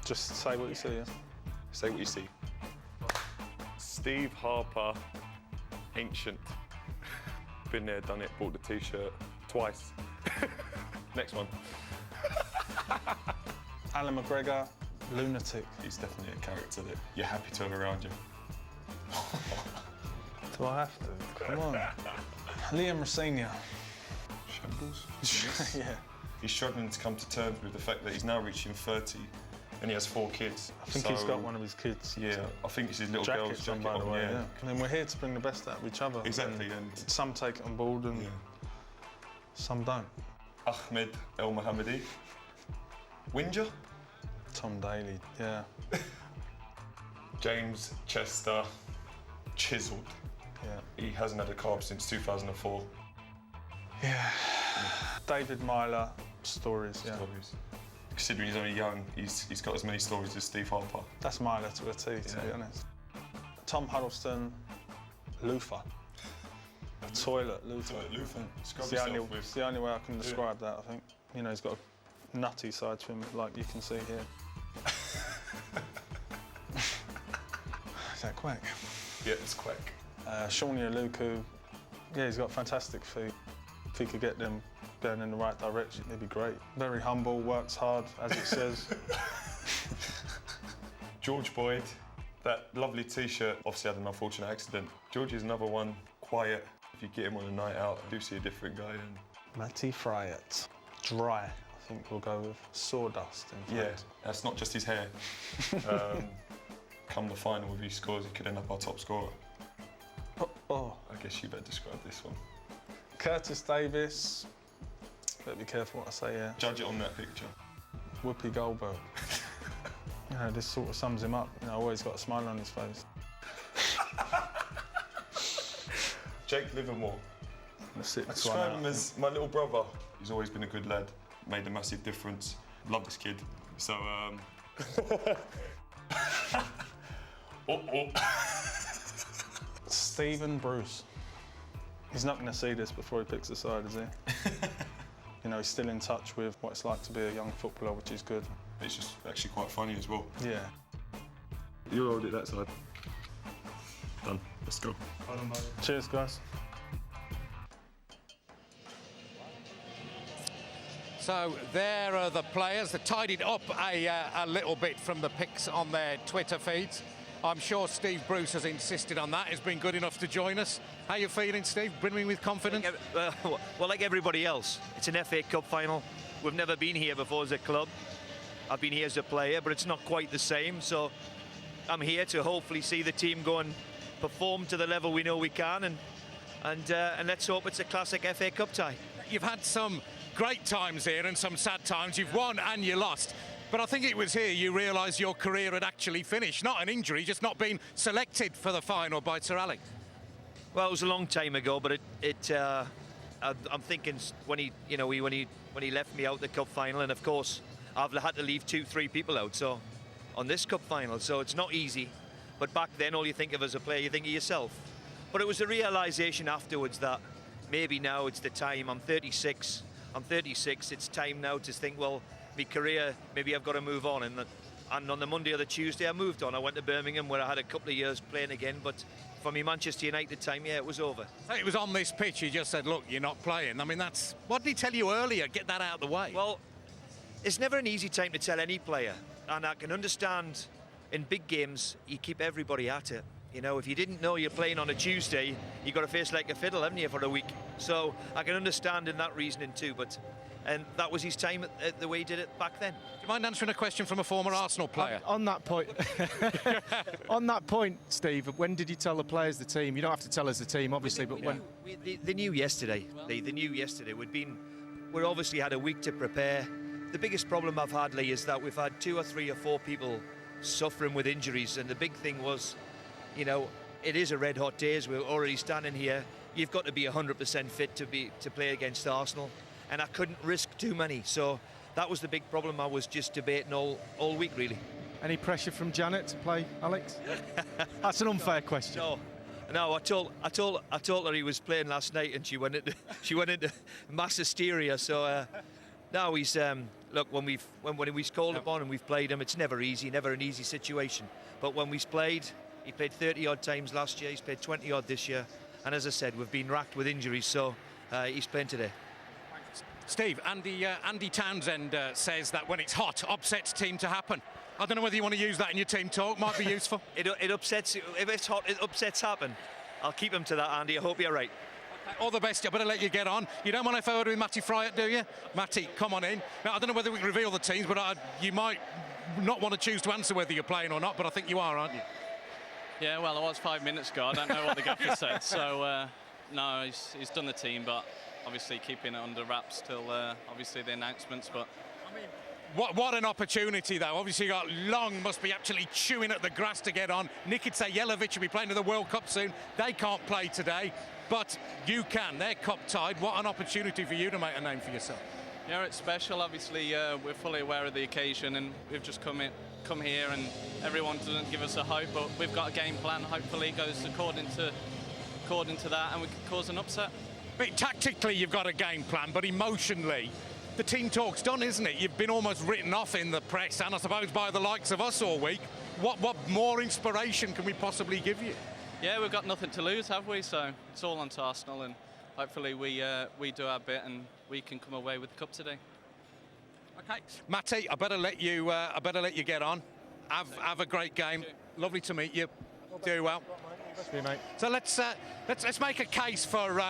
[SPEAKER 33] Just say what you see.
[SPEAKER 1] Say what you see. Steve Harper, ancient. Been there, done it, bought the T-shirt twice. Next one.
[SPEAKER 33] Alan McGregor, lunatic.
[SPEAKER 1] He's definitely a character that you're happy to have around you.
[SPEAKER 33] Do I have to? Come on. Liam Rossini.
[SPEAKER 1] Shambles?
[SPEAKER 33] Yeah.
[SPEAKER 1] He's struggling to come to terms with the fact that he's now reaching 30 and he has 4 kids.
[SPEAKER 33] I think he's got one of his kids.
[SPEAKER 1] Yeah, I think it's his little girl's jacket
[SPEAKER 33] by the
[SPEAKER 1] on,
[SPEAKER 33] way,
[SPEAKER 1] yeah.
[SPEAKER 33] And then we're here to bring the best out of each other.
[SPEAKER 1] Exactly, and
[SPEAKER 33] some take it on board and some don't.
[SPEAKER 1] Ahmed El Mohammadi. Winger?
[SPEAKER 33] Tom Daly, yeah.
[SPEAKER 1] James Chester Chiseled.
[SPEAKER 33] Yeah.
[SPEAKER 1] He hasn't had a carb since 2004.
[SPEAKER 33] Yeah. David Myler, stories, yeah.
[SPEAKER 1] Considering he's only young, he's got as many stories as Steve Harper.
[SPEAKER 33] That's Myler to a T, to be honest. Tom Huddleston, loofah. A toilet loofah. It's the only way I can describe that, I think. You know, he's got a nutty side to him, like you can see here. Is that quack?
[SPEAKER 1] Yeah, it's quack.
[SPEAKER 33] Shawnee Aluku, yeah, he's got fantastic feet. If he could get them going in the right direction, it'd be great. Very humble, works hard, as it says.
[SPEAKER 1] George Boyd, that lovely T-shirt, obviously had an unfortunate accident. George is another one, quiet. If you get him on a night out, I do see a different guy.
[SPEAKER 33] Matty Fryatt, dry, I think we'll go with sawdust. In fact.
[SPEAKER 1] That's not just his hair. Come the final, if he scores, he could end up our top scorer.
[SPEAKER 33] Oh.
[SPEAKER 1] I guess you better describe this one.
[SPEAKER 33] Curtis Davis, better be careful what I say here.
[SPEAKER 1] Judge it on that picture.
[SPEAKER 33] Whoopi Goldberg. You know, this sort of sums him up. You know, always got a smile on his face.
[SPEAKER 1] Jake Livermore. I
[SPEAKER 33] describe
[SPEAKER 1] him as my little brother. He's always been a good lad, made a massive difference. Love this kid. So,
[SPEAKER 33] Stephen Bruce. He's not going to see this before he picks a side, is he? You know, he's still in touch with what it's like to be a young footballer, which is good.
[SPEAKER 1] It's just actually quite funny as well.
[SPEAKER 33] Yeah.
[SPEAKER 1] You're already that side. Done. Let's go.
[SPEAKER 33] Cheers, guys.
[SPEAKER 9] So there are the players that tidied up a little bit from the pics on their Twitter feeds. I'm sure Steve Bruce has insisted on that. He's been good enough to join us. How are you feeling, Steve? Brimming with confidence?
[SPEAKER 2] Well, like everybody else, it's an FA Cup final. We've never been here before as a club. I've been here as a player, but it's not quite the same. So I'm here to hopefully see the team go and perform to the level we know we can, and let's hope it's a classic FA Cup tie.
[SPEAKER 9] You've had some great times here and some sad times. You've won and you lost. But I think it was here you realised your career had actually finished. Not an injury, just not being selected for the final by Sir Alex.
[SPEAKER 2] Well, it was a long time ago, but I'm thinking when he left me out the cup final, and of course I've had to leave 2-3 people out. So on this cup final, so it's not easy. But back then, all you think of as a player, you think of yourself. But it was a realisation afterwards that maybe now it's the time. I'm 36. It's time now to think, well, my career, maybe I've got to move on. And on the Monday or the Tuesday, I moved on. I went to Birmingham, where I had a couple of years playing again. But for me Manchester United time, yeah, it was over.
[SPEAKER 9] It was on this pitch, he just said, look, you're not playing. I mean, what did he tell you earlier? Get that out of the way.
[SPEAKER 2] Well, it's never an easy time to tell any player. And I can understand in big games, you keep everybody at it. You know, if you didn't know you're playing on a Tuesday, you've got to face like a fiddle, haven't you, for a week? So I can understand in that reasoning too, and that was his time the way he did it back then.
[SPEAKER 9] Do you mind answering a question from a former Arsenal player?
[SPEAKER 32] On that point, on that point, Steve, when did you tell the players, the team? You don't have to tell us the team, obviously, but when?
[SPEAKER 2] They knew yesterday. They knew yesterday. We obviously had a week to prepare. The biggest problem I've had, Lee, is that we've had 2 or 3 or 4 people suffering with injuries, and the big thing was, you know, it is a red-hot day as we're already standing here. You've got to be 100% fit to play against Arsenal, and I couldn't risk too many. So that was the big problem I was just debating all week, really.
[SPEAKER 32] Any pressure from Janet to play, Alex? That's an unfair question.
[SPEAKER 2] No. I told her he was playing last night, and she went into mass hysteria. So now he's look, when we've called upon and we've played him, it's never easy, never an easy situation. But when we've played, he played 30-odd times last year. He's played 20-odd this year. And as I said, we've been racked with injuries, so he's playing today.
[SPEAKER 9] Steve, Andy Townsend says that when it's hot, upsets team to happen. I don't know whether you want to use that in your team talk. Might be useful.
[SPEAKER 2] It upsets. If it's hot, it upsets happen. I'll keep him to that, Andy. I hope you're right.
[SPEAKER 9] All the best. I better let you get on. You don't want to forward with Matty Fryatt, do you? Matty, come on in. Now, I don't know whether we can reveal the teams, but you might not want to choose to answer whether you're playing or not, but I think you are, aren't you?
[SPEAKER 3] Yeah, well, I was 5 minutes ago. I don't know what the gaffer said. So, no, he's done the team, but obviously keeping it under wraps till obviously the announcements. But
[SPEAKER 9] What an opportunity, though. Obviously, you got Long must be actually chewing at the grass to get on. Nikica Jelavic will be playing in the World Cup soon. They can't play today, but you can. They're cup tied. What an opportunity for you to make a name for yourself.
[SPEAKER 3] Yeah, it's special. Obviously, we're fully aware of the occasion, and we've just come here, and everyone doesn't give us a hope, but we've got a game plan. Hopefully, it goes according to that, and we can cause an upset.
[SPEAKER 9] But tactically, you've got a game plan, but emotionally, the team talk's done, isn't it? You've been almost written off in the press, and I suppose by the likes of us all week. What more inspiration can we possibly give you?
[SPEAKER 3] Yeah, we've got nothing to lose, have we? So it's all on to Arsenal, and hopefully we do our bit and we can come away with the cup today.
[SPEAKER 9] Okay, Matty, I better let you get on. Have a great game. Lovely to meet you. Do well.
[SPEAKER 32] See you, mate.
[SPEAKER 9] So let's make a case for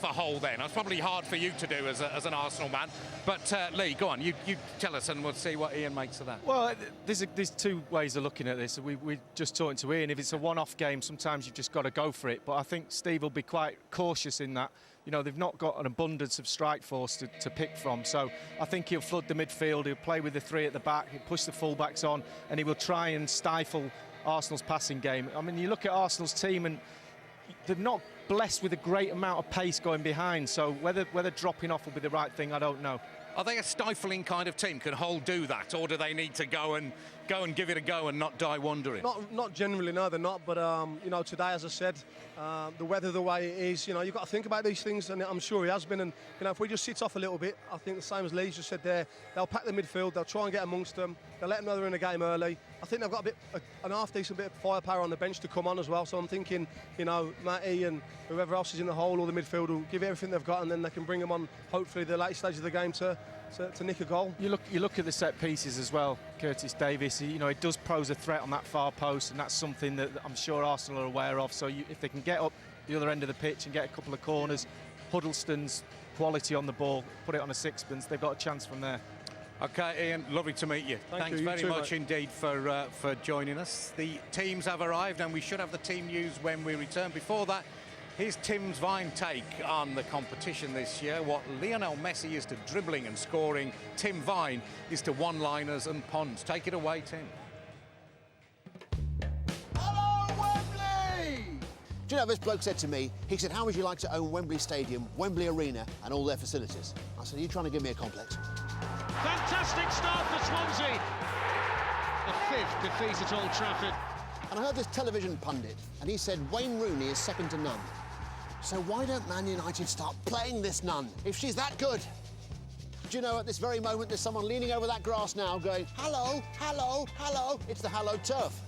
[SPEAKER 9] Hull then. It's probably hard for you to do as an Arsenal man, but Lee, go on. You tell us, and we'll see what Ian makes of that.
[SPEAKER 32] Well, there's two ways of looking at this. We're just talking to Ian. If it's a one-off game, sometimes you've just got to go for it. But I think Steve will be quite cautious in that. You know, they've not got an abundance of strike force to pick from. So I think he'll flood the midfield. He'll play with the three at the back. He'll push the full-backs on, and he will try and stifle Arsenal's passing game. I mean, you look at Arsenal's team, and they're not blessed with a great amount of pace going behind. So whether dropping off will be the right thing, I don't know.
[SPEAKER 9] Are they a stifling kind of team? Can Hull do that, or do they need to go and give it a go and not die wondering?
[SPEAKER 31] Not generally, no, they're not. But you know, today, as I said, the weather the way it is, you know, you've got to think about these things, and I'm sure he has been. And you know, if we just sit off a little bit, I think the same as Lee just said there, they'll pack the midfield, they'll try and get amongst them, they'll let them know they're in the game early. I think they've got an half-decent bit of firepower on the bench to come on as well. So I'm thinking, you know, Matty and whoever else is in the hole or the midfield will give everything they've got, and then they can bring them on, hopefully, the late stage of the game to nick a goal.
[SPEAKER 32] You look at the set pieces as well. Curtis Davis, you know, it does pose a threat on that far post, and that's something that I'm sure Arsenal are aware of. So if they can get up the other end of the pitch and get a couple of corners, Huddleston's quality on the ball, put it on a sixpence, they've got a chance from there.
[SPEAKER 9] Okay, Ian, lovely to meet you. Thanks very much indeed for joining us. The teams have arrived, and we should have the team news when we return. Before that, here's Tim's Vine take on the competition this year. What Lionel Messi is to dribbling and scoring, Tim Vine is to one-liners and ponds. Take it away, Tim.
[SPEAKER 5] Do you know, this bloke said to me, he said, how would you like to own Wembley Stadium, Wembley Arena and all their facilities? I said, are you trying to give me a complex?
[SPEAKER 6] Fantastic start for Swansea. The fifth defeat at Old Trafford.
[SPEAKER 5] And I heard this television pundit, and he said Wayne Rooney is second to none. So why don't Man United start playing this nun, if she's that good? Do you know, at this very moment, there's someone leaning over that grass now going, hello, hello, hello. It's the hallowed turf.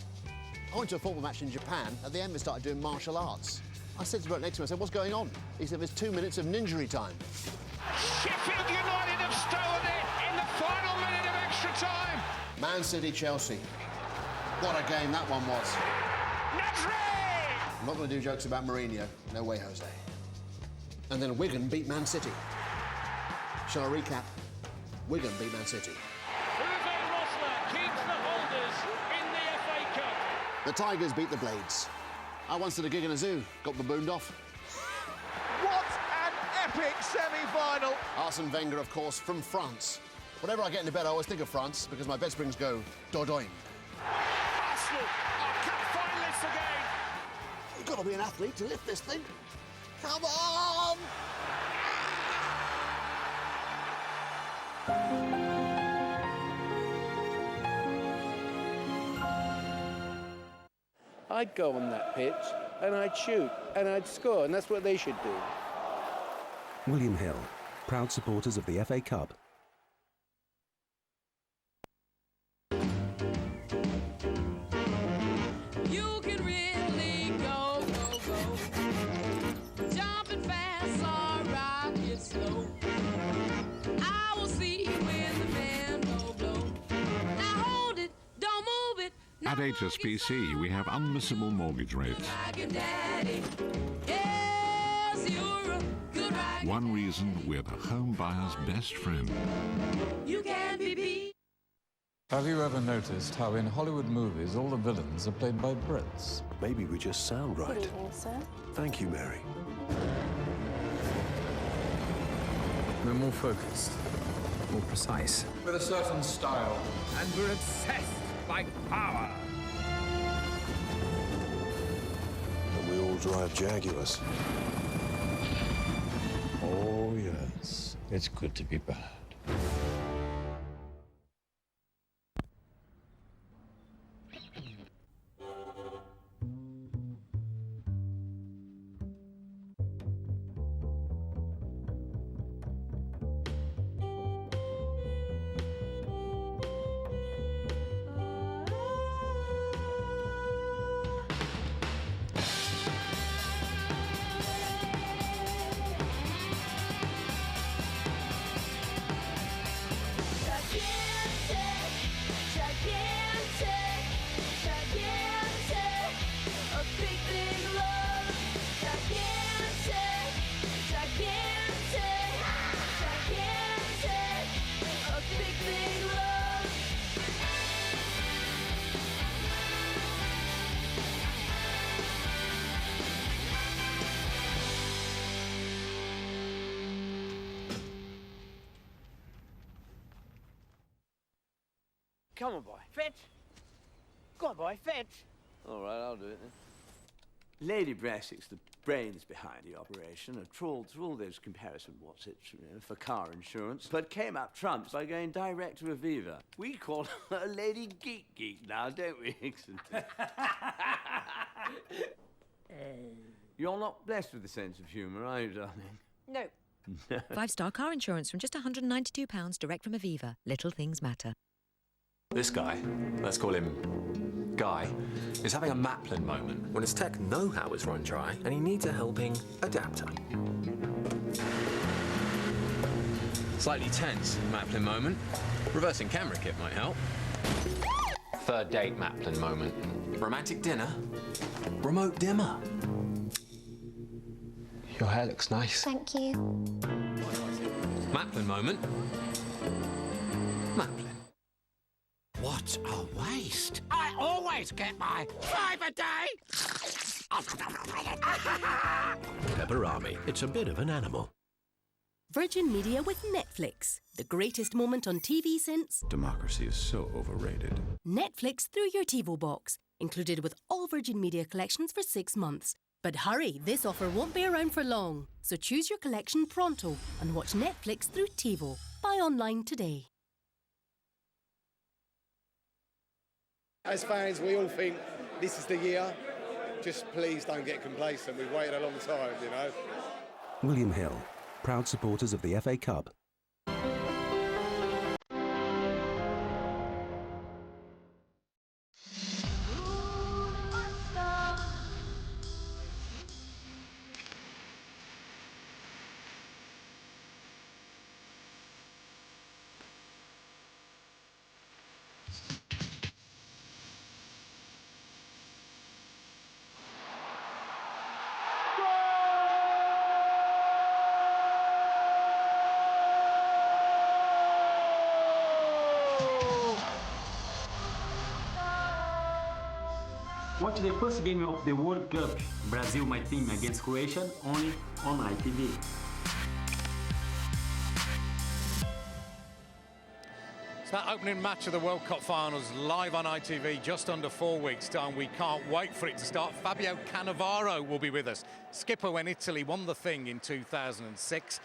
[SPEAKER 5] I went to a football match in Japan. At the end, they started doing martial arts. I said to the bloke next to me, I said, what's going on? He said, there's 2 minutes of ninjury time.
[SPEAKER 6] Sheffield United have stolen it in the final minute of extra time.
[SPEAKER 5] Man City, Chelsea. What a game that one was. I'm not going to do jokes about Mourinho. No way, Jose. And then Wigan beat Man City. Shall I recap? Wigan beat Man City. The Tigers beat the Blades. I once did a gig in a zoo, got babooned off.
[SPEAKER 6] What an epic semi-final!
[SPEAKER 5] Arsene Wenger, of course, from France. Whenever I get into bed, I always think of France because my bed springs go Dordogne.
[SPEAKER 6] Arsenal are cup finalists again!
[SPEAKER 5] You've got to be an athlete to lift this thing. Come on!
[SPEAKER 16] I'd go on that pitch and I'd shoot and I'd score, and that's what they should do.
[SPEAKER 24] William Hill, proud supporters of the FA Cup.
[SPEAKER 7] You can really go, go, go. Jumping fast or rocket slow. I will see when the man blow. Now hold it, don't move it.
[SPEAKER 10] At HSBC, we have unmissable mortgage rates.
[SPEAKER 7] Like a daddy. Yes,
[SPEAKER 10] One reason we're the home buyer's best friend.
[SPEAKER 7] You can be beat.
[SPEAKER 11] Have you ever noticed how in Hollywood movies all the villains are played by Brits?
[SPEAKER 24] Maybe we just sound right.
[SPEAKER 18] Good evening, sir.
[SPEAKER 24] Thank you, Mary.
[SPEAKER 11] We're more focused, more precise. With a certain style.
[SPEAKER 19] And we're obsessed by power.
[SPEAKER 24] And we all drive Jaguars.
[SPEAKER 11] Oh, yes. It's good to be bad.
[SPEAKER 20] Come on, boy. Fetch. Go on, boy. Fetch.
[SPEAKER 22] All right, I'll do it then. Lady Brassick's the brains behind the operation. I trawled through all those comparison what's-its, for car insurance, but came up trumps by going direct to Aviva. We call her a Lady Geek now, don't we, Hickson? You're not blessed with a sense of humour, are you, darling?
[SPEAKER 23] No.
[SPEAKER 25] 5-star car insurance from just £192 direct from Aviva. Little things matter.
[SPEAKER 26] This guy, let's call him Guy, is having a Maplin moment when his tech know-how is run dry and he needs a helping adapter. Slightly tense Maplin moment. Reversing camera kit might help. Third date Maplin moment. Romantic dinner. Remote dimmer. Your hair looks nice.
[SPEAKER 18] Thank you.
[SPEAKER 26] Maplin moment. Maplin.
[SPEAKER 27] What a waste! I always get my 5 a day!
[SPEAKER 24] Pepperami. It's a bit of an animal.
[SPEAKER 28] Virgin Media with Netflix. The greatest moment on TV since...
[SPEAKER 24] Democracy is so overrated.
[SPEAKER 28] Netflix through your TiVo box. Included with all Virgin Media collections for 6 months. But hurry, this offer won't be around for long. So choose your collection pronto and watch Netflix through TiVo. Buy online today.
[SPEAKER 29] As fans, we all think this is the year. Just please don't get complacent. We've waited a long time, you know.
[SPEAKER 24] William Hill, proud supporters of the FA Cup.
[SPEAKER 30] Watch the first game of the World Cup, Brazil, my team, against Croatia, only on ITV.
[SPEAKER 9] It's that opening match of the World Cup finals live on ITV just under 4 weeks' time. We can't wait for it to start. Fabio Cannavaro will be with us. Skipper when Italy won the thing in 2006.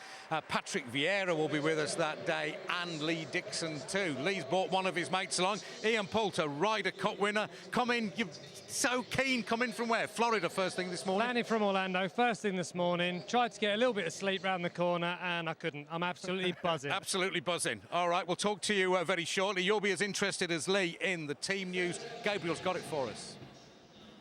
[SPEAKER 9] Patrick Vieira will be with us that day, and Lee Dixon too. Lee's brought one of his mates along. Ian Poulter, Ryder Cup winner. Come in, you're so keen. Come in from where? Florida first thing this morning?
[SPEAKER 15] Landing from Orlando first thing this morning. Tried to get a little bit of sleep round the corner and I couldn't. I'm absolutely buzzing.
[SPEAKER 9] Absolutely buzzing. All right, we'll talk to you very shortly. You'll be as interested as Lee in the team news. Gabriel's got it for us.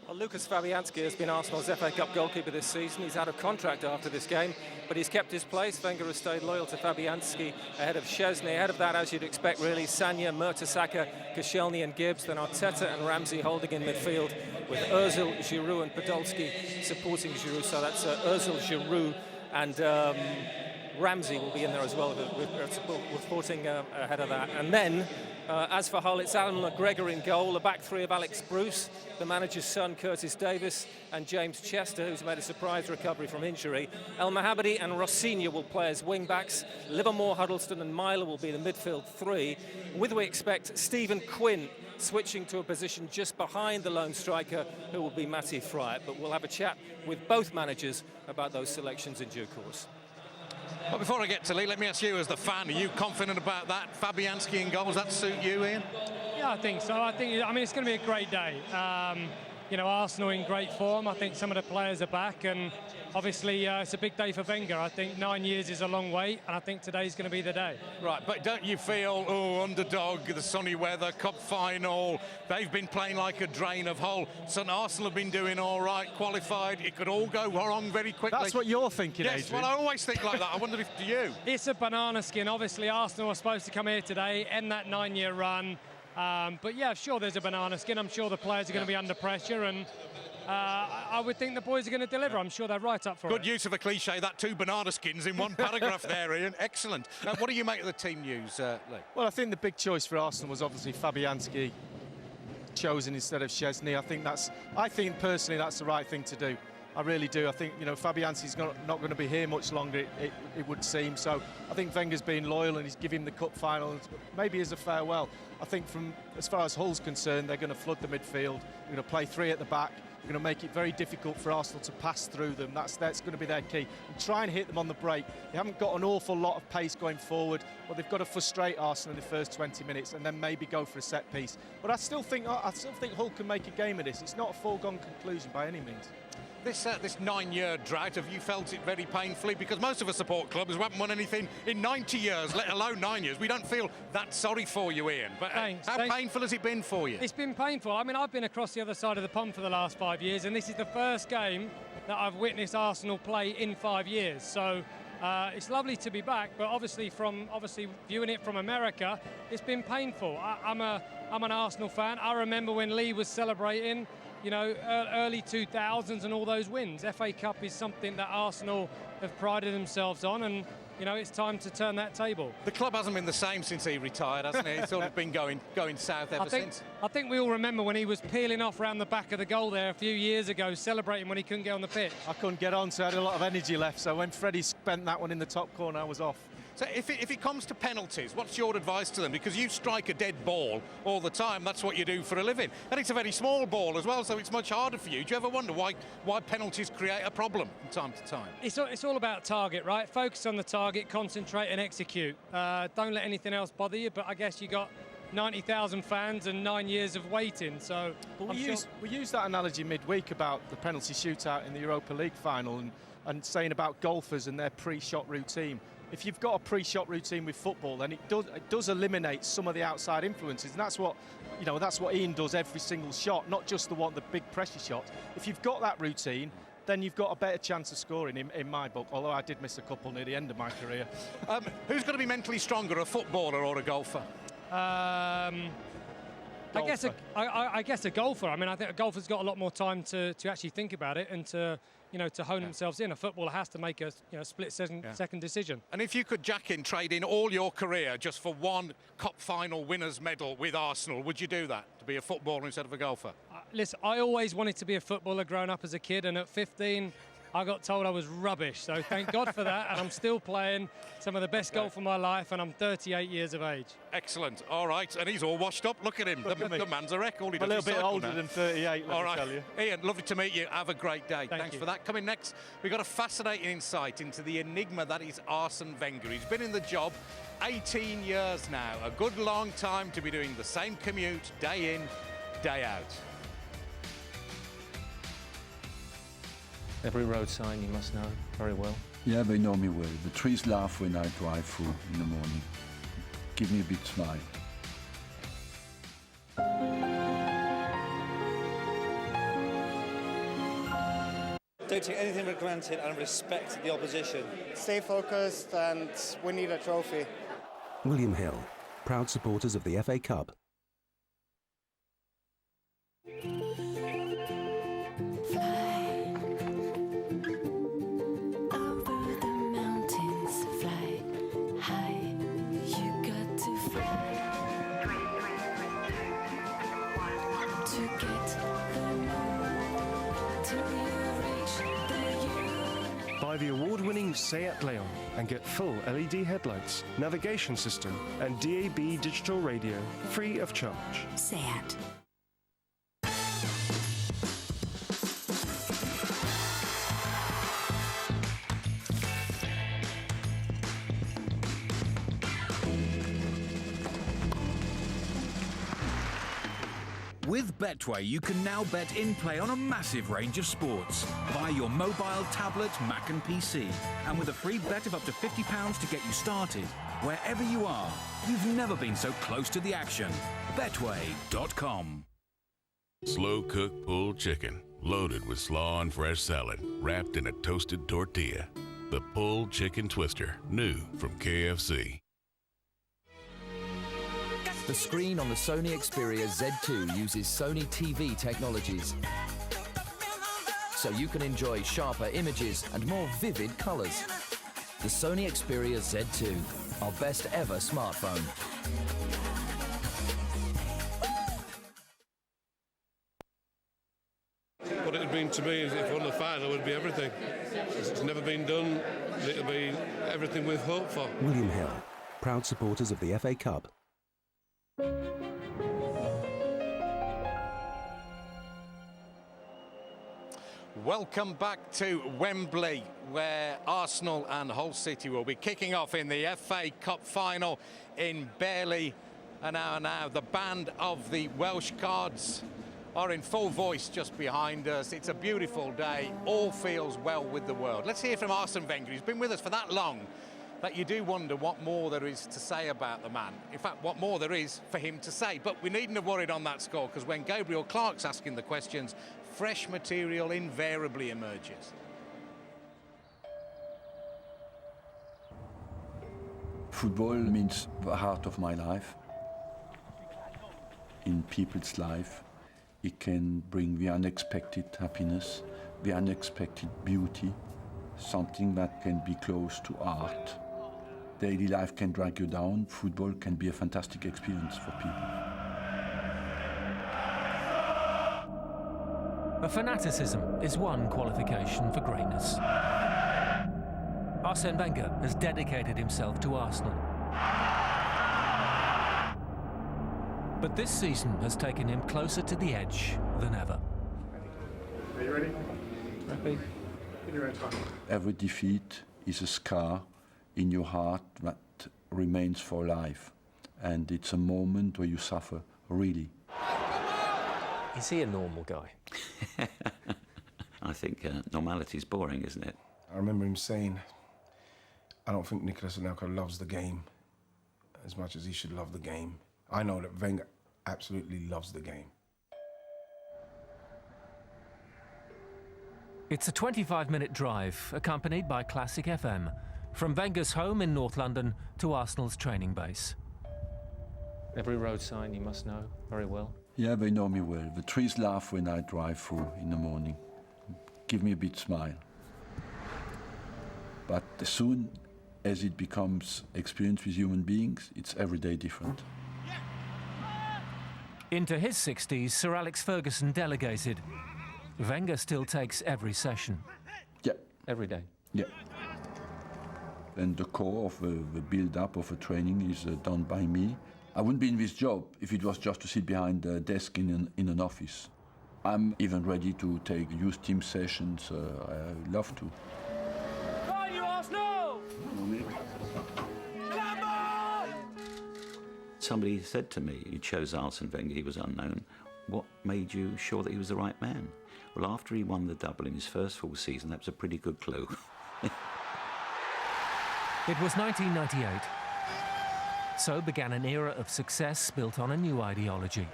[SPEAKER 34] Well, Lucas Fabianski has been Arsenal's FA Cup goalkeeper this season. He's out of contract after this game, but he's kept his place. Wenger has stayed loyal to Fabianski ahead of Szczesny. Ahead of that, as you'd expect, really, Sanya, Mertesacker, Koscielny and Gibbs. Then Arteta and Ramsey holding in midfield with Ozil, Giroud and Podolski supporting Giroud. So that's Ozil, Giroud, and Ramsey will be in there as well, reporting ahead of that. And then, as for Hull, it's Alan McGregor in goal, the back three of Alex Bruce, the manager's son Curtis Davis, and James Chester, who's made a surprise recovery from injury. El Mahabadi and Rossignol will play as wing-backs. Livermore, Huddleston and Myler will be the midfield three, with we expect Stephen Quinn switching to a position just behind the lone striker, who will be Matty Fryatt. But we'll have a chat with both managers about those selections in due course.
[SPEAKER 9] But before I get to Lee, let me ask you as the fan, are you confident about that? Fabianski in goals, that suit you, Ian?
[SPEAKER 15] Yeah, I think so. I mean, it's going to be a great day. You know, Arsenal in great form. I think some of the players are back, and obviously it's a big day for Wenger. I think 9 years is a long wait, and I think today's going to be the day.
[SPEAKER 9] Right, but don't you feel, underdog, the sunny weather, cup final, they've been playing like a drain of Hull. So Arsenal have been doing all right, qualified, it could all go wrong very quickly.
[SPEAKER 32] That's what you're thinking,
[SPEAKER 9] yes,
[SPEAKER 32] Adrian.
[SPEAKER 9] Well, I always think like that. I wonder if do you?
[SPEAKER 15] It's a banana skin. Obviously, Arsenal are supposed to come here today, end that 9-year run. But yeah, sure, there's a banana skin. I'm sure the players are going to be under pressure, and I would think the boys are going to deliver. I'm sure they're right up for it.
[SPEAKER 9] Good use of a cliche, that 2 banana skins in one paragraph there, Ian. Excellent. What do you make of the team news, Lee?
[SPEAKER 32] Well, I think the big choice for Arsenal was obviously Fabianski chosen instead of Szczesny. I think personally that's the right thing to do. I really do. I think, you know, Fabianski's not going to be here much longer, it would seem. So I think Wenger's been loyal and he's giving him the cup final, maybe as a farewell. I think from as far as Hull's concerned, they're going to flood the midfield. They're going to play 3 at the back. They're going to make it very difficult for Arsenal to pass through them. That's going to be their key. And try and hit them on the break. They haven't got an awful lot of pace going forward, but they've got to frustrate Arsenal in the first 20 minutes and then maybe go for a set piece. But I still think Hull can make a game of this. It's not a foregone conclusion by any means.
[SPEAKER 9] This 9-year drought, have you felt it very painfully? Because most of us support clubs who haven't won anything in 90 years, let alone 9 years. We don't feel that sorry for you, Ian. But how painful has it been for you?
[SPEAKER 15] It's been painful. I mean, I've been across the other side of the pond for the last 5 years, and this is the first game that I've witnessed Arsenal play in 5 years. So it's lovely to be back, but obviously viewing it from America, it's been painful. I'm an Arsenal fan. I remember when Lee was celebrating, you know, early 2000s and all those wins. FA Cup is something that Arsenal have prided themselves on, and, you know, it's time to turn that table.
[SPEAKER 9] The club hasn't been the same since he retired, hasn't it? It's sort of been going south ever since.
[SPEAKER 15] I think we all remember when he was peeling off around the back of the goal there a few years ago, celebrating when he couldn't get on the pitch.
[SPEAKER 32] I couldn't get on, so I had a lot of energy left. So when Freddie spent that one in the top corner, I was off.
[SPEAKER 9] So if it comes to penalties, what's your advice to them? Because you strike a dead ball all the time. That's what you do for a living. And it's a very small ball as well, so it's much harder for you. Do you ever wonder why penalties create a problem from time to time?
[SPEAKER 15] It's all about target, right? Focus on the target, concentrate and execute. Don't let anything else bother you, but I guess you got 90,000 fans and 9 years of waiting, so...
[SPEAKER 32] But we used that analogy midweek about the penalty shootout in the Europa League final and saying about golfers and their pre-shot routine. If you've got a pre-shot routine with football, then it does eliminate some of the outside influences, and that's what Ian does every single shot, not just the big pressure shot. If you've got that routine, then you've got a better chance of scoring in my book, although I did miss a couple near the end of my career.
[SPEAKER 9] Who's going to be mentally stronger, a footballer or a golfer?
[SPEAKER 15] I guess a golfer. I mean, I think a golfer's got a lot more time to actually think about it and to hone themselves in. A footballer has to make a split-second decision.
[SPEAKER 9] And if you could, trade in all your career just for one cup final winners medal with Arsenal, would you do that, to be a footballer instead of a golfer?
[SPEAKER 15] Listen, I always wanted to be a footballer growing up as a kid, and at 15 I got told I was rubbish, so thank God for that, and I'm still playing some of the best golf of my life, and I'm 38 years of age.
[SPEAKER 9] Excellent. All right, and he's all washed up. Look at him. The man's a wreck. All he does
[SPEAKER 32] a little bit older than 38, let me tell you.
[SPEAKER 9] Ian, lovely to meet you. Have a great day. Thanks for that. Coming next, we've got a fascinating insight into the enigma that is Arsene Wenger. He's been in the job 18 years now. A good long time to be doing the same commute day in, day out.
[SPEAKER 34] Every road sign you must know very well.
[SPEAKER 1] Yeah, they know me well. The trees laugh when I drive through in the morning. Give me a big smile.
[SPEAKER 2] Don't take anything for granted and respect the opposition.
[SPEAKER 3] Stay focused, and we need a trophy.
[SPEAKER 24] William Hill, proud supporters of the FA Cup.
[SPEAKER 4] Fly over the Buy the award-winning SEAT Leon and get full LED headlights, navigation system and DAB digital radio free of charge.
[SPEAKER 28] SEAT.
[SPEAKER 5] With Betway, you can now bet in-play on a massive range of sports via your mobile, tablet, Mac and PC. And with a free bet of up to £50 to get you started, wherever you are, you've never been so close to the action. Betway.com.
[SPEAKER 6] Slow-cooked pulled chicken, loaded with slaw and fresh salad, wrapped in a toasted tortilla. The pulled chicken twister, new from KFC.
[SPEAKER 8] The screen on the Sony Xperia Z2 uses Sony TV technologies, so you can enjoy sharper images and more vivid colours. The Sony Xperia Z2, our best ever smartphone.
[SPEAKER 12] What it would mean to me is if we won the final, it would be everything. It's never been done, it'll be everything we've hoped for.
[SPEAKER 24] William Hill, proud supporters of the FA Cup.
[SPEAKER 9] Welcome back to Wembley, where Arsenal and Hull City will be kicking off in the FA Cup final in barely an hour now. The band of the Welsh Cards are in full voice just behind us. It's a beautiful day. All feels well with the world. Let's hear from Arsene Wenger. He's been with us for that long that you do wonder what more there is to say about the man. In fact, what more there is for him to say. But we needn't have worried on that score, because when Gabriel Clark's asking the questions, fresh material invariably emerges.
[SPEAKER 1] Football means the heart of my life. In people's life, it can bring the unexpected happiness, the unexpected beauty, something that can be close to art. Daily life can drag you down. Football can be a fantastic experience for people.
[SPEAKER 13] A fanaticism is one qualification for greatness. Arsene Wenger has dedicated himself to Arsenal. But this season has taken him closer to the edge than ever.
[SPEAKER 29] Are you ready?
[SPEAKER 34] Happy?
[SPEAKER 1] Every defeat is a scar in your heart that remains for life. And it's a moment where you suffer, really.
[SPEAKER 14] Is he a normal guy?
[SPEAKER 16] I think normality is boring, isn't it?
[SPEAKER 29] I remember him saying, I don't think Nicolas Anelka loves the game as much as he should love the game. I know that Wenger absolutely loves the game.
[SPEAKER 13] It's a 25-minute drive, accompanied by Classic FM, from Wenger's home in North London to Arsenal's training base.
[SPEAKER 34] Every road sign you must know very well.
[SPEAKER 1] Yeah, they know me well. The trees laugh when I drive through in the morning. Give me a big smile. But as soon as it becomes experience with human beings, it's every day different.
[SPEAKER 13] Into his 60s, Sir Alex Ferguson delegated. Wenger still takes every session.
[SPEAKER 1] Yeah.
[SPEAKER 34] Every day?
[SPEAKER 1] Yeah. And the core of the build-up of a training is done by me. I wouldn't be in this job if it was just to sit behind a desk in an office. I'm even ready to take youth team sessions. I love to.
[SPEAKER 7] Come on, you Arsenal!
[SPEAKER 16] Somebody said to me, you chose Arsene Wenger, he was unknown. What made you sure that he was the right man? Well, after he won the double in his first full season, that was a pretty good clue.
[SPEAKER 13] It was 1998. So began an era of success built on a new ideology.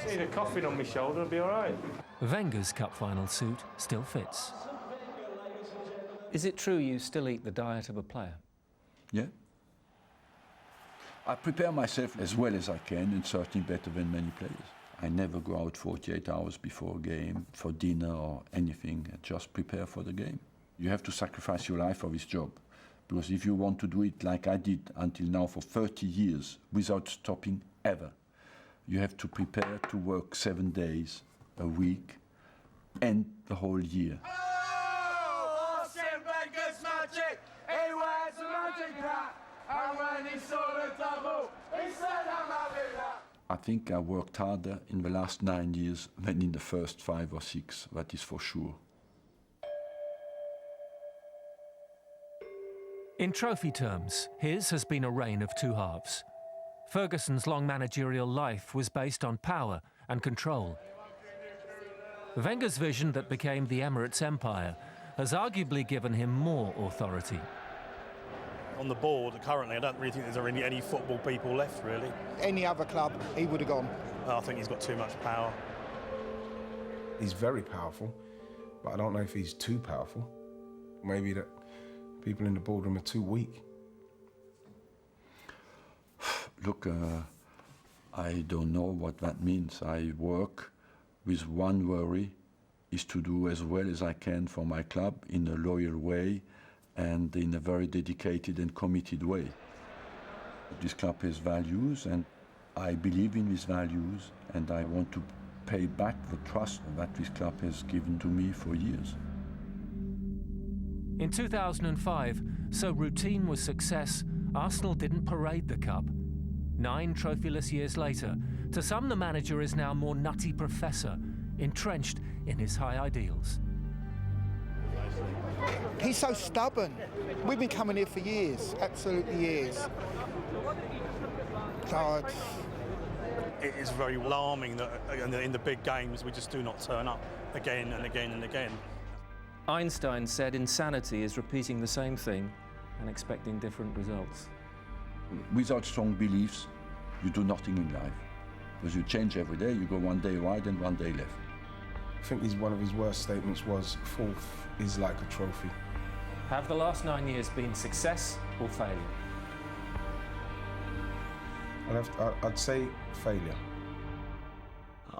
[SPEAKER 34] Need a coffin on my shoulder, it'll be all right.
[SPEAKER 13] Wenger's cup final suit still fits.
[SPEAKER 34] Is it true you still eat the diet of a player?
[SPEAKER 1] Yeah. I prepare myself as well as I can, and certainly better than many players. I never go out 48 hours before a game for dinner or anything. I just prepare for the game. You have to sacrifice your life for this job. Because if you want to do it like I did until now for 30 years, without stopping ever, you have to prepare to work 7 days a week, and the whole year. I think I worked harder in the last 9 years than in the first 5 or 6, that is for sure.
[SPEAKER 13] In trophy terms, his has been a reign of two halves. Ferguson's long managerial life was based on power and control. Wenger's vision that became the Emirates Empire has arguably given him more authority.
[SPEAKER 10] On the board, currently, I don't really think there's any football people left, really.
[SPEAKER 3] Any other club, he would have gone.
[SPEAKER 10] I think he's got too much power.
[SPEAKER 29] He's very powerful, but I don't know if he's too powerful. Maybe that people in the boardroom are too weak.
[SPEAKER 1] Look, I don't know what that means. I work with one worry, is to do as well as I can for my club in a loyal way and in a very dedicated and committed way. This club has values, and I believe in these values, and I want to pay back the trust that this club has given to me for years.
[SPEAKER 13] In 2005, so routine was success, Arsenal didn't parade the cup. 9 trophyless years later, to some the manager is now more nutty professor, entrenched in his high ideals.
[SPEAKER 3] He's so stubborn. We've been coming here for years, absolutely years. God.
[SPEAKER 10] It is very alarming that in the big games we just do not turn up again and again and again.
[SPEAKER 14] Einstein said insanity is repeating the same thing and expecting different results.
[SPEAKER 1] Without strong beliefs, you do nothing in life. Because you change every day, you go one day right and one day left.
[SPEAKER 29] I think one of his worst statements was, fourth is like a trophy.
[SPEAKER 14] Have the last 9 years been success or failure?
[SPEAKER 29] I'd say failure.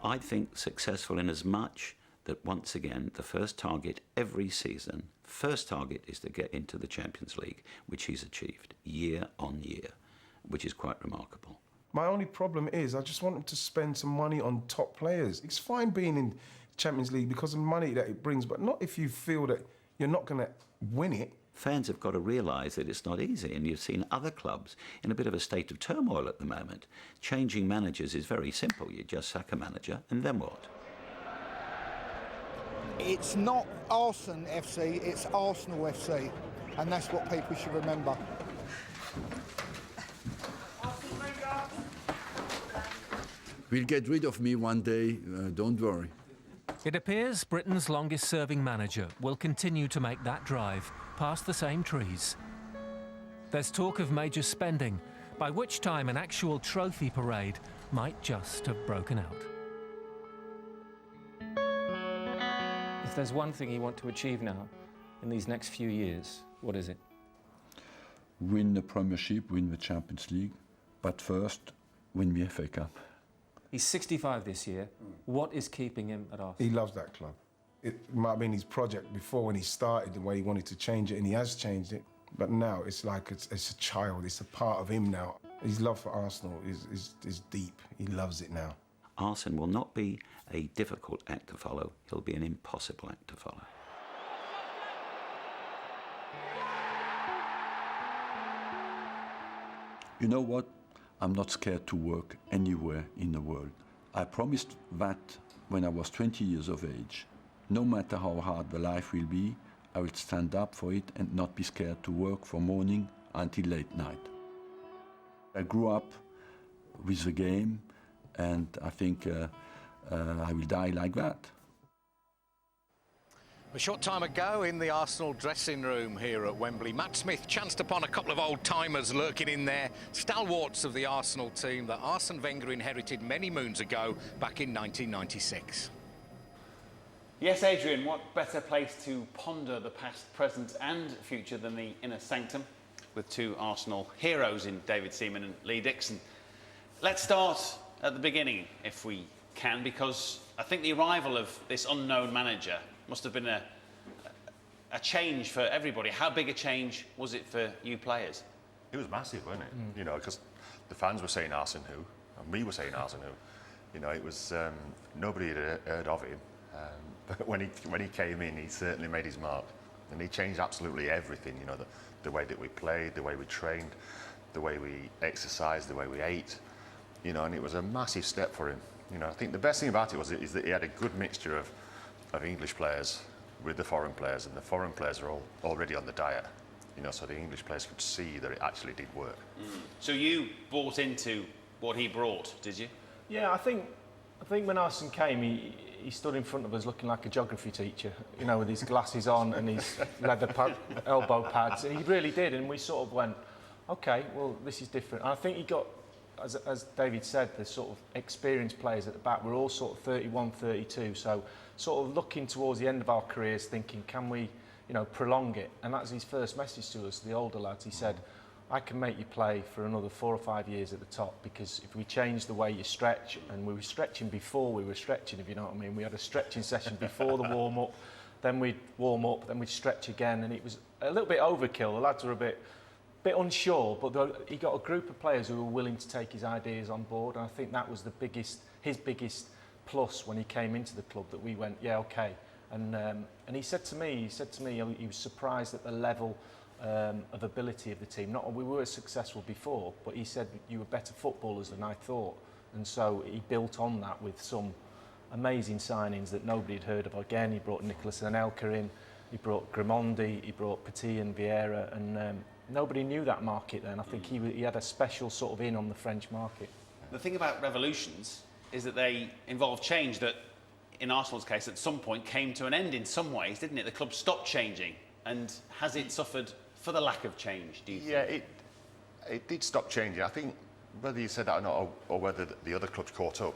[SPEAKER 16] I think successful in as much that, once again, the first target every season, first target is to get into the Champions League, which he's achieved year on year, which is quite remarkable.
[SPEAKER 29] My only problem is I just want him to spend some money on top players. It's fine being in Champions League because of the money that it brings, but not if you feel that you're not going to win it.
[SPEAKER 16] Fans have got to realise that it's not easy, and you've seen other clubs in a bit of a state of turmoil at the moment. Changing managers is very simple. You just sack a manager, and then what?
[SPEAKER 3] It's not Arsenal FC, it's Arsenal FC, and that's what people should remember.
[SPEAKER 1] We'll get rid of me one day, don't worry.
[SPEAKER 13] It appears Britain's longest-serving manager will continue to make that drive past the same trees. There's talk of major spending, by which time an actual trophy parade might just have broken out.
[SPEAKER 14] If there's one thing you want to achieve now, in these next few years, what is it?
[SPEAKER 1] Win the Premiership, win the Champions League, but first, win the FA Cup.
[SPEAKER 14] He's 65 this year. What is keeping him at Arsenal?
[SPEAKER 29] He loves that club. It might have been his project before when he started, the way he wanted to change it, and he has changed it. But now it's like it's a child, it's a part of him now. His love for Arsenal is deep. He loves it now.
[SPEAKER 16] Arsene will not be a difficult act to follow. He'll be an impossible act to follow.
[SPEAKER 1] You know what? I'm not scared to work anywhere in the world. I promised that when I was 20 years of age. No matter how hard the life will be, I will stand up for it and not be scared to work from morning until late night. I grew up with the game, and I think I will die like that.
[SPEAKER 9] A short time ago in the Arsenal dressing room here at Wembley, Matt Smith chanced upon a couple of old-timers lurking in there, stalwarts of the Arsenal team that Arsene Wenger inherited many moons ago, back in 1996.
[SPEAKER 11] Yes, Adrian, what better place to ponder the past, present and future than the inner sanctum, with two Arsenal heroes in David Seaman and Lee Dixon. Let's start at the beginning, if we can, because I think the arrival of this unknown manager must have been a change for everybody. How big a change was it for you players?
[SPEAKER 17] It was massive, wasn't it? You know, because the fans were saying Arsene who, and we were saying Arsene who. You know, it was nobody had heard of him. But when he came in, he certainly made his mark, and he changed absolutely everything. You know, the way that we played, the way we trained, the way we exercised, the way we ate. You know, and it was a massive step for him. You know, I think the best thing about it is that he had a good mixture of English players with the foreign players, and the foreign players are all already on the diet. You know, so the English players could see that it actually did work.
[SPEAKER 11] So you bought into what he brought, did you?
[SPEAKER 15] Yeah, I think when Arsene came, he stood in front of us looking like a geography teacher, you know, with his glasses on and his leather elbow pads. And he really did, and we sort of went, OK, well, this is different. And I think he got, as David said, the sort of experienced players at the back were all sort of 31, 32, so sort of looking towards the end of our careers, thinking, can we, you know, prolong it? And that's his first message to us, the older lads. He said, I can make you play for another 4 or 5 years at the top, because if we change the way you stretch, and we were stretching before we were stretching, if you know what I mean. We had a stretching session before the warm-up, then we'd warm up, then we'd stretch again, and it was a little bit overkill. The lads were a bit unsure, but he got a group of players who were willing to take his ideas on board, and I think that was his biggest plus when he came into the club, that we went, yeah, okay. And he said to me, he was surprised at the level of ability of the team. Not we were successful before, but he said you were better footballers than I thought. And so he built on that with some amazing signings that nobody had heard of. Again, he brought Nicolas Anelka in, he brought Grimondi, he brought Petit and Vieira, and nobody knew that market then. I think he had a special sort of in on the French market.
[SPEAKER 11] The thing about revolutions is that they involve change that, in Arsenal's case, at some point came to an end in some ways, didn't it? The club stopped changing, and has it suffered for the lack of change, do you think?
[SPEAKER 17] Yeah, it did stop changing. I think whether you said that or not, or whether the other clubs caught up,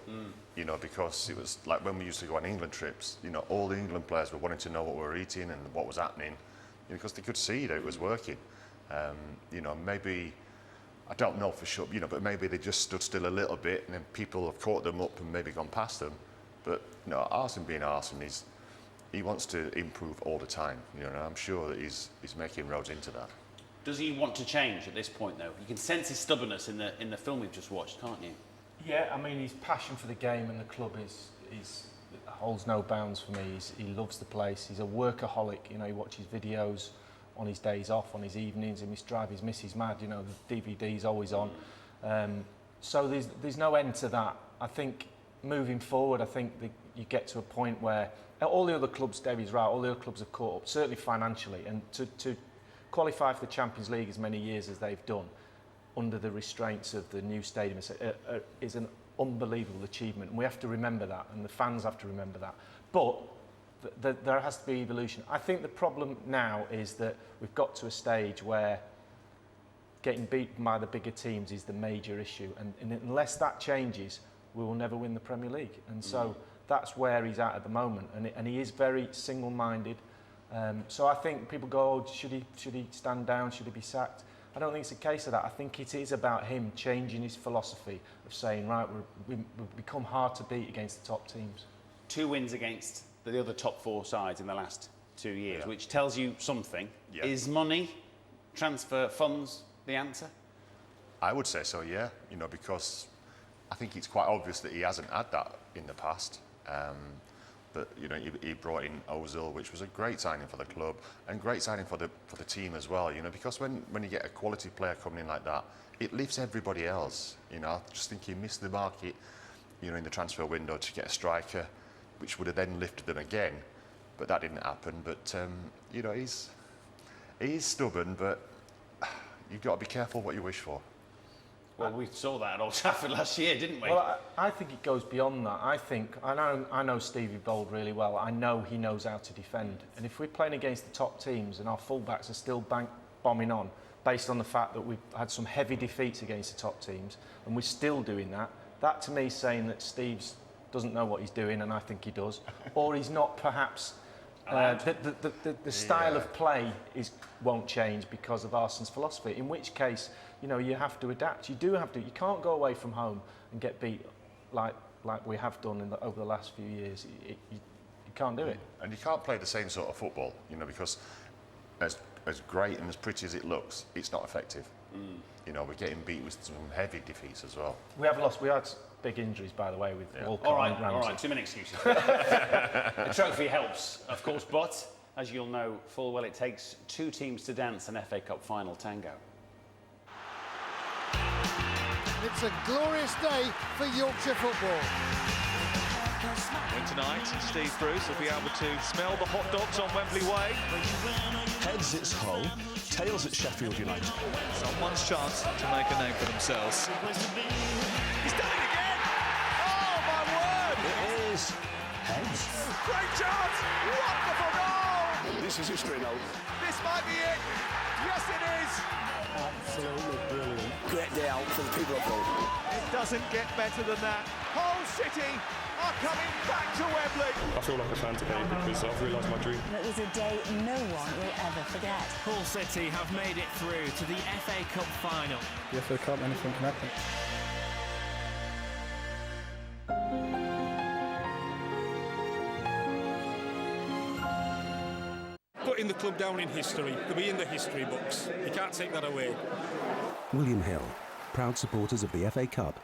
[SPEAKER 17] you know, because it was like when we used to go on England trips, you know, all the England players were wanting to know what we were eating and what was happening, because they could see that it was working. You know, maybe, I don't know for sure, you know, but maybe they just stood still a little bit, and then people have caught them up and maybe gone past them. But, you know, Arsene being Arsene, he wants to improve all the time, you know, and I'm sure that he's making roads into that.
[SPEAKER 11] Does he want to change at this point, though? You can sense his stubbornness in the film we've just watched, can't you?
[SPEAKER 15] Yeah, I mean, his passion for the game and the club holds no bounds for me. He loves the place. He's a workaholic. You know, he watches videos on his days off, on his evenings. He must drive his missus mad. You know, the DVD's always on. So there's no end to that. I think moving forward, I think that you get to a point where all the other clubs, David's right, all the other clubs have caught up, certainly financially, and to qualify for the Champions League as many years as they've done under the restraints of the new stadium is an unbelievable achievement, and we have to remember that, and the fans have to remember that. But there has to be evolution. I think the problem now is that we've got to a stage where getting beaten by the bigger teams is the major issue, and unless that changes, we will never win the Premier League. And so that's where he's at the moment, and he is very single-minded. So I think people go, oh, should he stand down, should he be sacked? I don't think it's a case of that. I think it is about him changing his philosophy of saying, right, we've become hard to beat against the top teams.
[SPEAKER 11] 2 wins against the other top 4 sides in the last 2 years, which tells you something.
[SPEAKER 17] Yeah.
[SPEAKER 11] Is money, transfer funds, the answer?
[SPEAKER 17] I would say so, yeah. You know, because I think it's quite obvious that he hasn't had that in the past. But you know, he brought in Ozil, which was a great signing for the club and great signing for the team as well. You know, because when you get a quality player coming in like that, it lifts everybody else. You know, I just think he missed the market, you know, in the transfer window to get a striker, which would have then lifted them again. But that didn't happen. But you know, he's stubborn, but you've got to be careful what you wish for.
[SPEAKER 11] Well, we saw that at Old Trafford last year, didn't we?
[SPEAKER 15] Well, I think it goes beyond that. I know Stevie Bold really well. I know he knows how to defend. And if we're playing against the top teams and our fullbacks are still bombing on, based on the fact that we've had some heavy defeats against the top teams, and we're still doing that, that to me is saying that Steve's doesn't know what he's doing, and I think he does, or he's not perhaps. The style of play won't change because of Arsene's philosophy. In which case, you know, you have to adapt. You do have to. You can't go away from home and get beat like we have done over the last few years. You can't do it.
[SPEAKER 17] And you can't play the same sort of football, you know, because as great and as pretty as it looks, it's not effective. You know, we're getting beat with some heavy defeats as well.
[SPEAKER 15] We have lost. We had big injuries, by the way, with Walcott
[SPEAKER 11] All
[SPEAKER 15] and Ramsey.
[SPEAKER 11] right, too many excuses. The trophy helps, of course, but as you'll know full well, it takes two teams to dance an FA Cup final tango.
[SPEAKER 3] It's a glorious day for Yorkshire football.
[SPEAKER 2] And tonight, Steve Bruce will be able to smell the hot dogs on Wembley Way.
[SPEAKER 18] Heads, it's Hull. Tails, it's Sheffield United.
[SPEAKER 2] Someone's chance to make a name for themselves. He's done it again! Oh, my word!
[SPEAKER 18] It is heads.
[SPEAKER 2] Great chance! Wonderful goal!
[SPEAKER 18] This is history now.
[SPEAKER 2] This might be it. Yes, it is.
[SPEAKER 18] Absolutely brilliant. Great day out for the people of Hull.
[SPEAKER 2] It doesn't get better than that. Hull City are coming back to Wembley.
[SPEAKER 10] I feel like a fan today because I've realised my dream.
[SPEAKER 19] It was a day no one will ever forget.
[SPEAKER 20] Hull City have made it through to the FA Cup final.
[SPEAKER 10] The FA Cup, anything can happen.
[SPEAKER 21] Putting the club down in history, to be in the history books. You can't take that away.
[SPEAKER 24] William Hill, proud supporters of the FA Cup.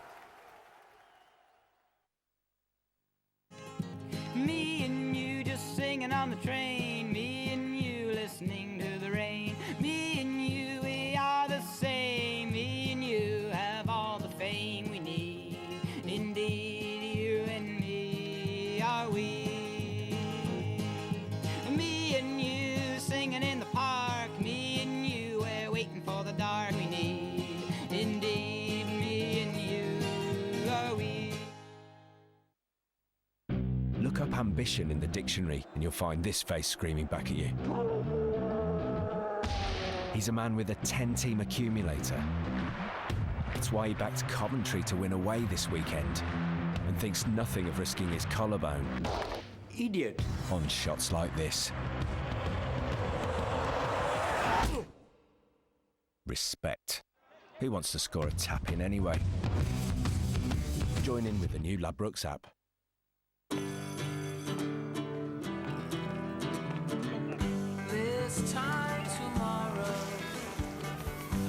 [SPEAKER 22] Me and you just singing on the train. Me and you listening to the rain. Me and you, we are the same. Me and you have all the fame we need. Indeed, you and me are we. Me and you singing in the park. Me and you, we're waiting for the dark we need. Indeed, me and you are we.
[SPEAKER 23] Look up ambition in the dictionary and you'll find this face screaming back at you. He's a man with a 10-team accumulator. That's why he backed Coventry to win away this weekend and thinks nothing of risking his collarbone. Idiot. On shots like this. Respect. Who wants to score a tap-in anyway? Join in with the new Ladbrokes app.
[SPEAKER 22] This time tomorrow,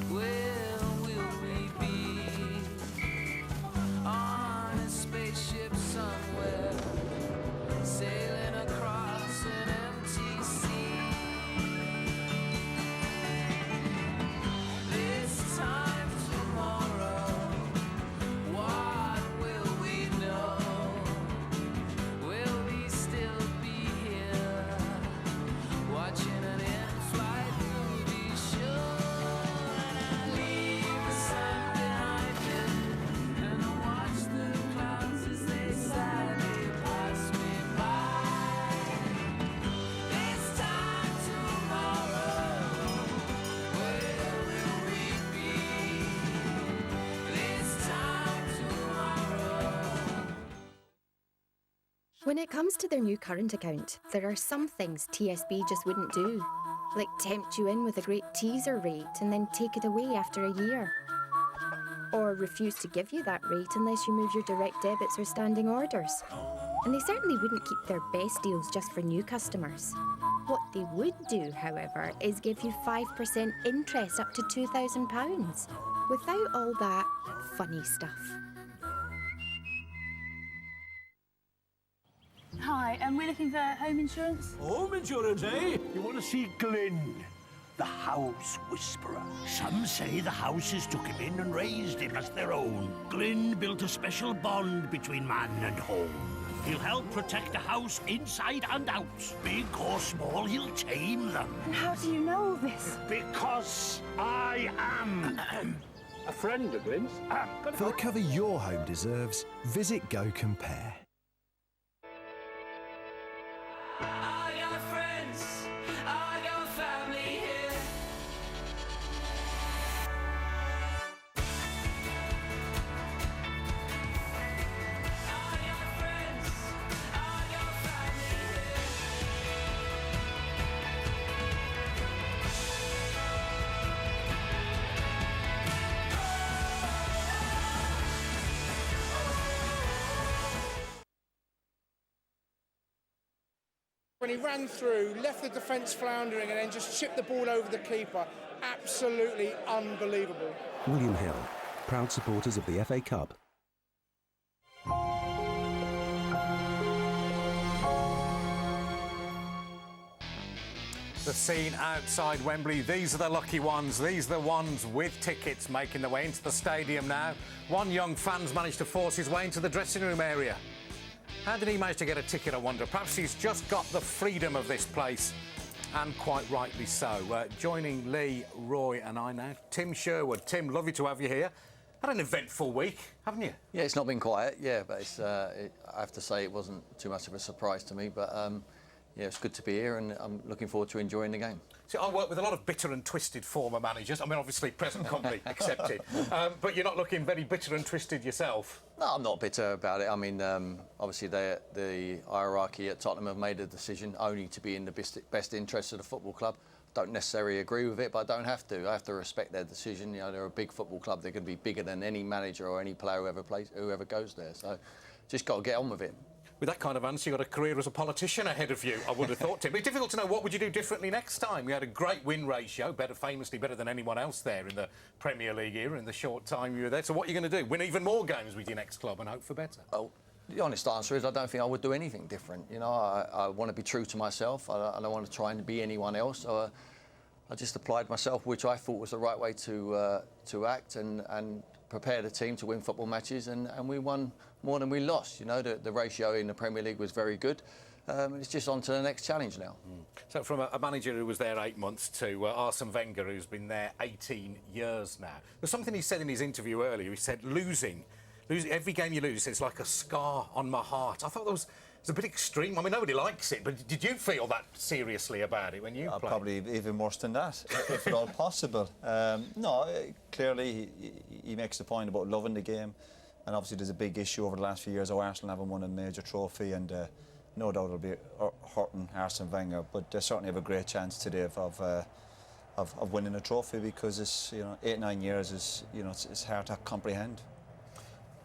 [SPEAKER 22] where will we be? On a spaceship somewhere, sailing across an empty sea. This time tomorrow, what will we know? Will we still be here? Watching an in-flight movie show, and I leave the sun behind me, and I watch the clouds as they sadly pass me by. This time tomorrow, where will we be? This time tomorrow.
[SPEAKER 25] When it comes to their new current account, there are some things TSB just wouldn't do. Like tempt you in with a great teaser rate and then take it away after a year. Or refuse to give you that rate unless you move your direct debits or standing orders. And they certainly wouldn't keep their best deals just for new customers. What they would do, however, is give you 5% interest up to £2,000, without all that funny stuff.
[SPEAKER 19] Hi, we're looking for home insurance.
[SPEAKER 26] Home insurance, eh? You want to see Glyn, the house whisperer. Some say the houses took him in and raised him as their own. Glyn built a special bond between man and home. He'll help protect the house inside and out. Big or small, he'll tame them.
[SPEAKER 19] And how do you know all this?
[SPEAKER 26] Because I am a friend of Glyn's.
[SPEAKER 27] For the cover your home deserves, visit Go Compare.
[SPEAKER 22] I got friends, I got family here. I got friends, I got family here.
[SPEAKER 3] When he ran through, left the defence floundering and then just chipped the ball over the keeper. Absolutely unbelievable.
[SPEAKER 24] William Hill, proud supporters of the FA Cup.
[SPEAKER 9] The scene outside Wembley, these are the lucky ones. These are the ones with tickets making their way into the stadium now. One young fan's managed to force his way into the dressing room area. How did he manage to get a ticket, I wonder? Perhaps he's just got the freedom of this place, and quite rightly so. Joining Lee, Roy and I now, Tim Sherwood. Tim, lovely to have you here. Had an eventful week, haven't you?
[SPEAKER 4] Yeah, it's not been quiet, yeah, but it's, I have to say it wasn't too much of a surprise to me, but yeah, it's good to be here and I'm looking forward to enjoying the game.
[SPEAKER 9] See, I work with a lot of bitter and twisted former managers. I mean, obviously, present company accepted. But you're not looking very bitter and twisted yourself.
[SPEAKER 4] No, I'm not bitter about it. I mean, obviously, the hierarchy at Tottenham have made a decision only to be in the best interests of the football club. Don't necessarily agree with it, but I don't have to. I have to respect their decision. You know, they're a big football club. They're going to be bigger than any manager or any player whoever goes there. So, just got to get on with it.
[SPEAKER 9] With that kind of answer, you've got a career as a politician ahead of you, I would have thought, Tim. It's difficult to know what would you do differently next time. You had a great win ratio, famously better than anyone else there in the Premier League era in the short time you were there. So what are you going to do? Win even more games with your next club and hope for better?
[SPEAKER 4] Oh, the honest answer is I don't think I would do anything different. You know, I want to be true to myself. I don't want to try and be anyone else. I just applied myself, which I thought was the right way to act and prepare the team to win football matches, and we won more than we lost. You know, the ratio in the Premier League was very good. It's just on to the next challenge now.
[SPEAKER 9] So from a manager who was there 8 months to Arsene Wenger, who's been there 18 years now. There's something he said in his interview earlier. He said, losing every game you lose, it's like a scar on my heart. I thought that was a bit extreme. I mean, nobody likes it, but did you feel that seriously about it when you played?
[SPEAKER 5] Probably even worse than that, if at all possible. No, clearly he makes the point about loving the game, and obviously there's a big issue over the last few years of Arsenal haven't won a major trophy, and no doubt it'll be hurting Arsene Wenger, but they certainly have a great chance today of winning a trophy, because it's 8-9 years is it's hard to comprehend.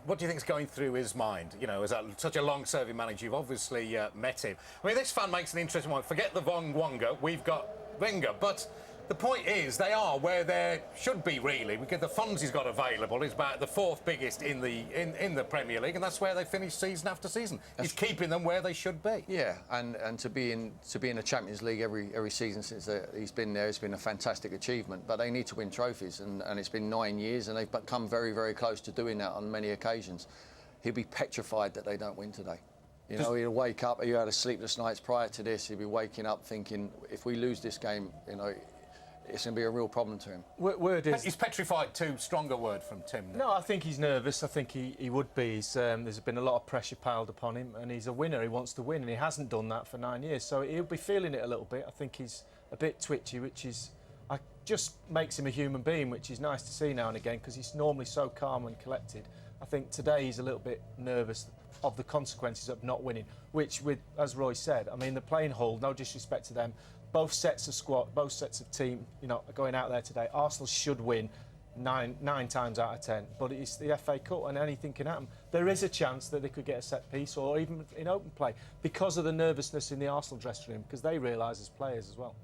[SPEAKER 9] What do you think is going through his mind? You know, as such a long-serving manager, you've obviously met him. I mean, this fan makes an interesting one. Forget the Von Wonga, we've got Wenger. But the point is, they are where they should be, really, because the funds he's got available is about the fourth biggest in the Premier League, and that's where they finish season after season. He's keeping them where they should be.
[SPEAKER 4] Yeah, and to be in the Champions League every season since he's been there, it's been a fantastic achievement. But they need to win trophies, and it's been 9 years, and they've come very, very close to doing that on many occasions. He'll be petrified that they don't win today. You know, he'll wake up. He had a sleepless nights prior to this. He'll be waking up thinking, if we lose this game, you know, it's going to be a real problem to him.
[SPEAKER 15] Word is...
[SPEAKER 9] He's petrified too, stronger word from Tim.
[SPEAKER 15] No, I think he's nervous. I think he would be. There's been a lot of pressure piled upon him, and he's a winner. He wants to win, and he hasn't done that for 9 years. So he'll be feeling it a little bit. I think he's a bit twitchy, which just makes him a human being, which is nice to see now and again, because he's normally so calm and collected. I think today he's a little bit nervous of the consequences of not winning, which, as Roy said, I mean, the playing Hull, no disrespect to them, both sets of squad, both sets of team, you know, going out there today. Arsenal should win nine times out of 10, but it's the FA Cup and anything can happen. There is a chance that they could get a set piece or even in open play because of the nervousness in the Arsenal dressing room, because they realise as players as well.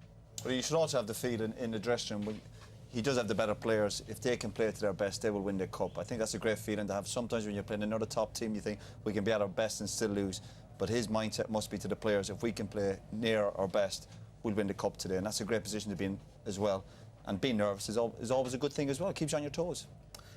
[SPEAKER 5] But you should also have the feeling in the dressing room. He does have the better players. If they can play to their best, they will win the cup. I think that's a great feeling to have. Sometimes when you're playing another top team, you think we can be at our best and still lose. But his mindset must be to the players, if we can play near our best, we'll win the cup today, and that's a great position to be in as well. And being nervous is always a good thing as well. It keeps you on your toes.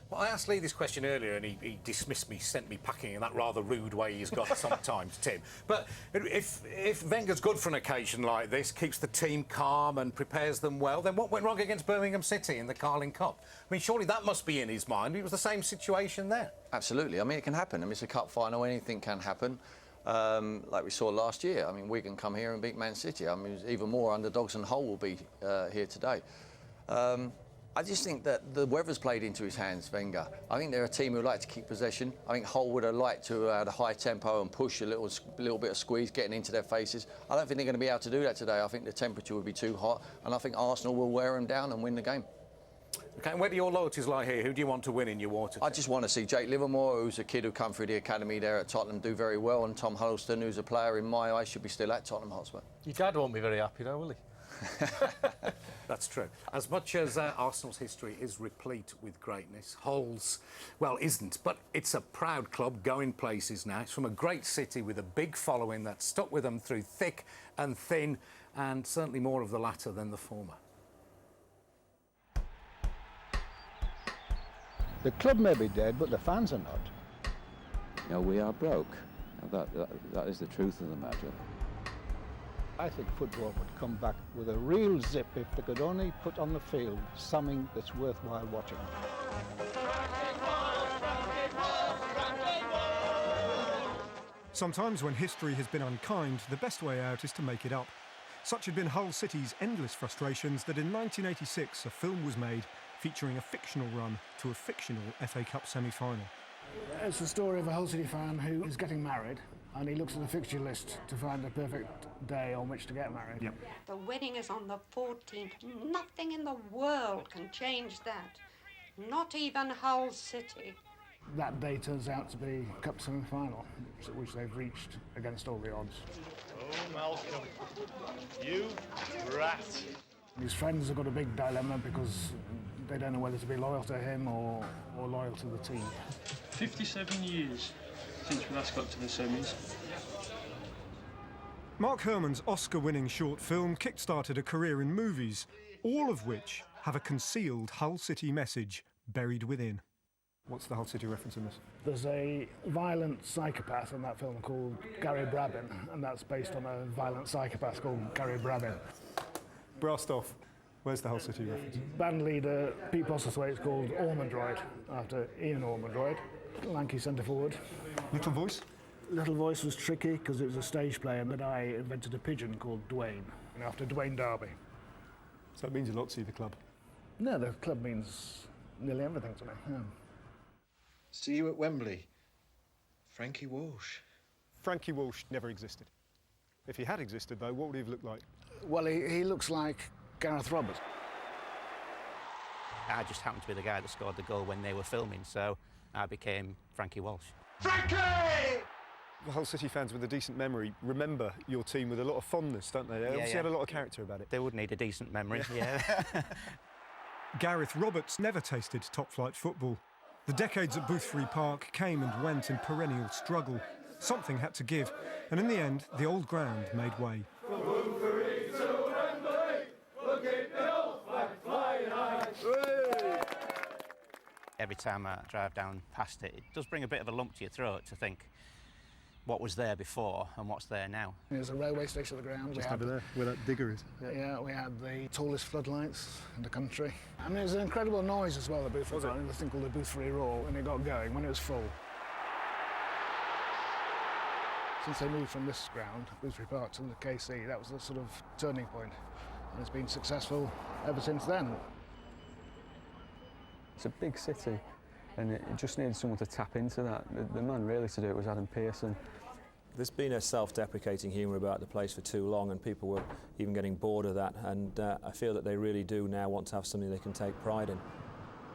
[SPEAKER 9] Well, I asked Lee this question earlier, and he dismissed me, sent me packing in that rather rude way he's got sometimes, Tim. But if Wenger's good for an occasion like this, keeps the team calm and prepares them well, then what went wrong against Birmingham City in the Carling Cup? I mean, surely that must be in his mind. It was the same situation there.
[SPEAKER 4] Absolutely. I mean, it can happen. I mean, it's a cup final. Anything can happen. Like we saw last year. I mean, Wigan come here and beat Man City. I mean, even more underdogs than Hull will be here today. I just think that the weather's played into his hands, Wenger. I think they're a team who like to keep possession. I think Hull would have liked to have a high tempo and push a little bit of squeeze, getting into their faces. I don't think they're going to be able to do that today. I think the temperature would be too hot, and I think Arsenal will wear them down and win the game.
[SPEAKER 9] OK, and where do your loyalties lie here? Who do you want to win in your water?
[SPEAKER 4] I just want to see Jake Livermore, who's a kid who come through the academy there at Tottenham, do very well, and Tom Huddleston, who's a player in my eyes should be still at Tottenham Hotspur.
[SPEAKER 15] Your dad won't be very happy though, will he?
[SPEAKER 9] That's true. As much as Arsenal's history is replete with greatness, Hull's, well, isn't, but it's a proud club going places now. It's from a great city with a big following that stuck with them through thick and thin, and certainly more of the latter than the former.
[SPEAKER 6] The club may be dead, but the fans are not.
[SPEAKER 7] You know, we are broke. That is the truth of the matter.
[SPEAKER 6] I think football would come back with a real zip if they could only put on the field something that's worthwhile watching.
[SPEAKER 8] Sometimes when history has been unkind, the best way out is to make it up. Such had been Hull City's endless frustrations that in 1986 a film was made featuring a fictional run to a fictional FA Cup semi-final.
[SPEAKER 12] It's the story of a Hull City fan who is getting married and he looks at the fixture list to find the perfect day on which to get married.
[SPEAKER 8] Yep.
[SPEAKER 13] The wedding is on the 14th. Nothing in the world can change that. Not even Hull City.
[SPEAKER 12] That day turns out to be Cup semi-final, which they've reached against all the odds.
[SPEAKER 14] Oh, Malcolm, you brat.
[SPEAKER 12] His friends have got a big dilemma because they don't know whether to be loyal to him or loyal to the team.
[SPEAKER 14] 57 years since we last got to the semis.
[SPEAKER 8] Mark Herman's Oscar-winning short film kick-started a career in movies, all of which have a concealed Hull City message buried within. What's the Hull City reference in this?
[SPEAKER 12] There's a violent psychopath in that film called Gary Brabin, and that's based on a violent psychopath called Gary Brabin.
[SPEAKER 8] Brassed off. Where's the Hull City reference?
[SPEAKER 12] Band leader Pete Postlethwaite's called Ormondroyd, after Ian Ormondroyd, lanky centre forward.
[SPEAKER 8] Little Voice?
[SPEAKER 12] Little Voice was tricky because it was a stage play and that I invented a pigeon called Dwayne, after Dwayne Darby.
[SPEAKER 8] So that means a lot to you, the club?
[SPEAKER 12] No, the club means nearly everything to me. Yeah.
[SPEAKER 16] See you at Wembley. Frankie Walsh.
[SPEAKER 8] Frankie Walsh never existed. If he had existed, though, what would he have looked like?
[SPEAKER 12] Well, he looks like Gareth Roberts.
[SPEAKER 28] I just happened to be the guy that scored the goal when they were filming, so I became Frankie Walsh.
[SPEAKER 16] Frankie!
[SPEAKER 8] The Hull City fans with a decent memory remember your team with a lot of fondness, don't they? They obviously had a lot of character about it.
[SPEAKER 28] They would need a decent memory, yeah.
[SPEAKER 8] Gareth Roberts never tasted top-flight football. The decades at Boothbury Park came and went in perennial struggle. Something had to give, and in the end, the old ground made way.
[SPEAKER 28] Every time I drive down past it, it does bring a bit of a lump to your throat to think what was there before and what's there now.
[SPEAKER 12] There's a railway station at the ground.
[SPEAKER 8] Just over there, where that digger is.
[SPEAKER 12] Yeah, we had the tallest floodlights in the country. I mean, it was an incredible noise as well, the Boothbury Park. There's a thing called the Boothbury Roar, when it got going, when it was full. Since they moved from this ground, Boothbury Park, to the KC, that was the sort of turning point. And it's been successful ever since then.
[SPEAKER 29] It's a big city, and it just needed someone to tap into that. The man really to do it was Adam Pearson.
[SPEAKER 30] There's been a self-deprecating humour about the place for too long, and people were even getting bored of that, and I feel that they really do now want to have something they can take pride in.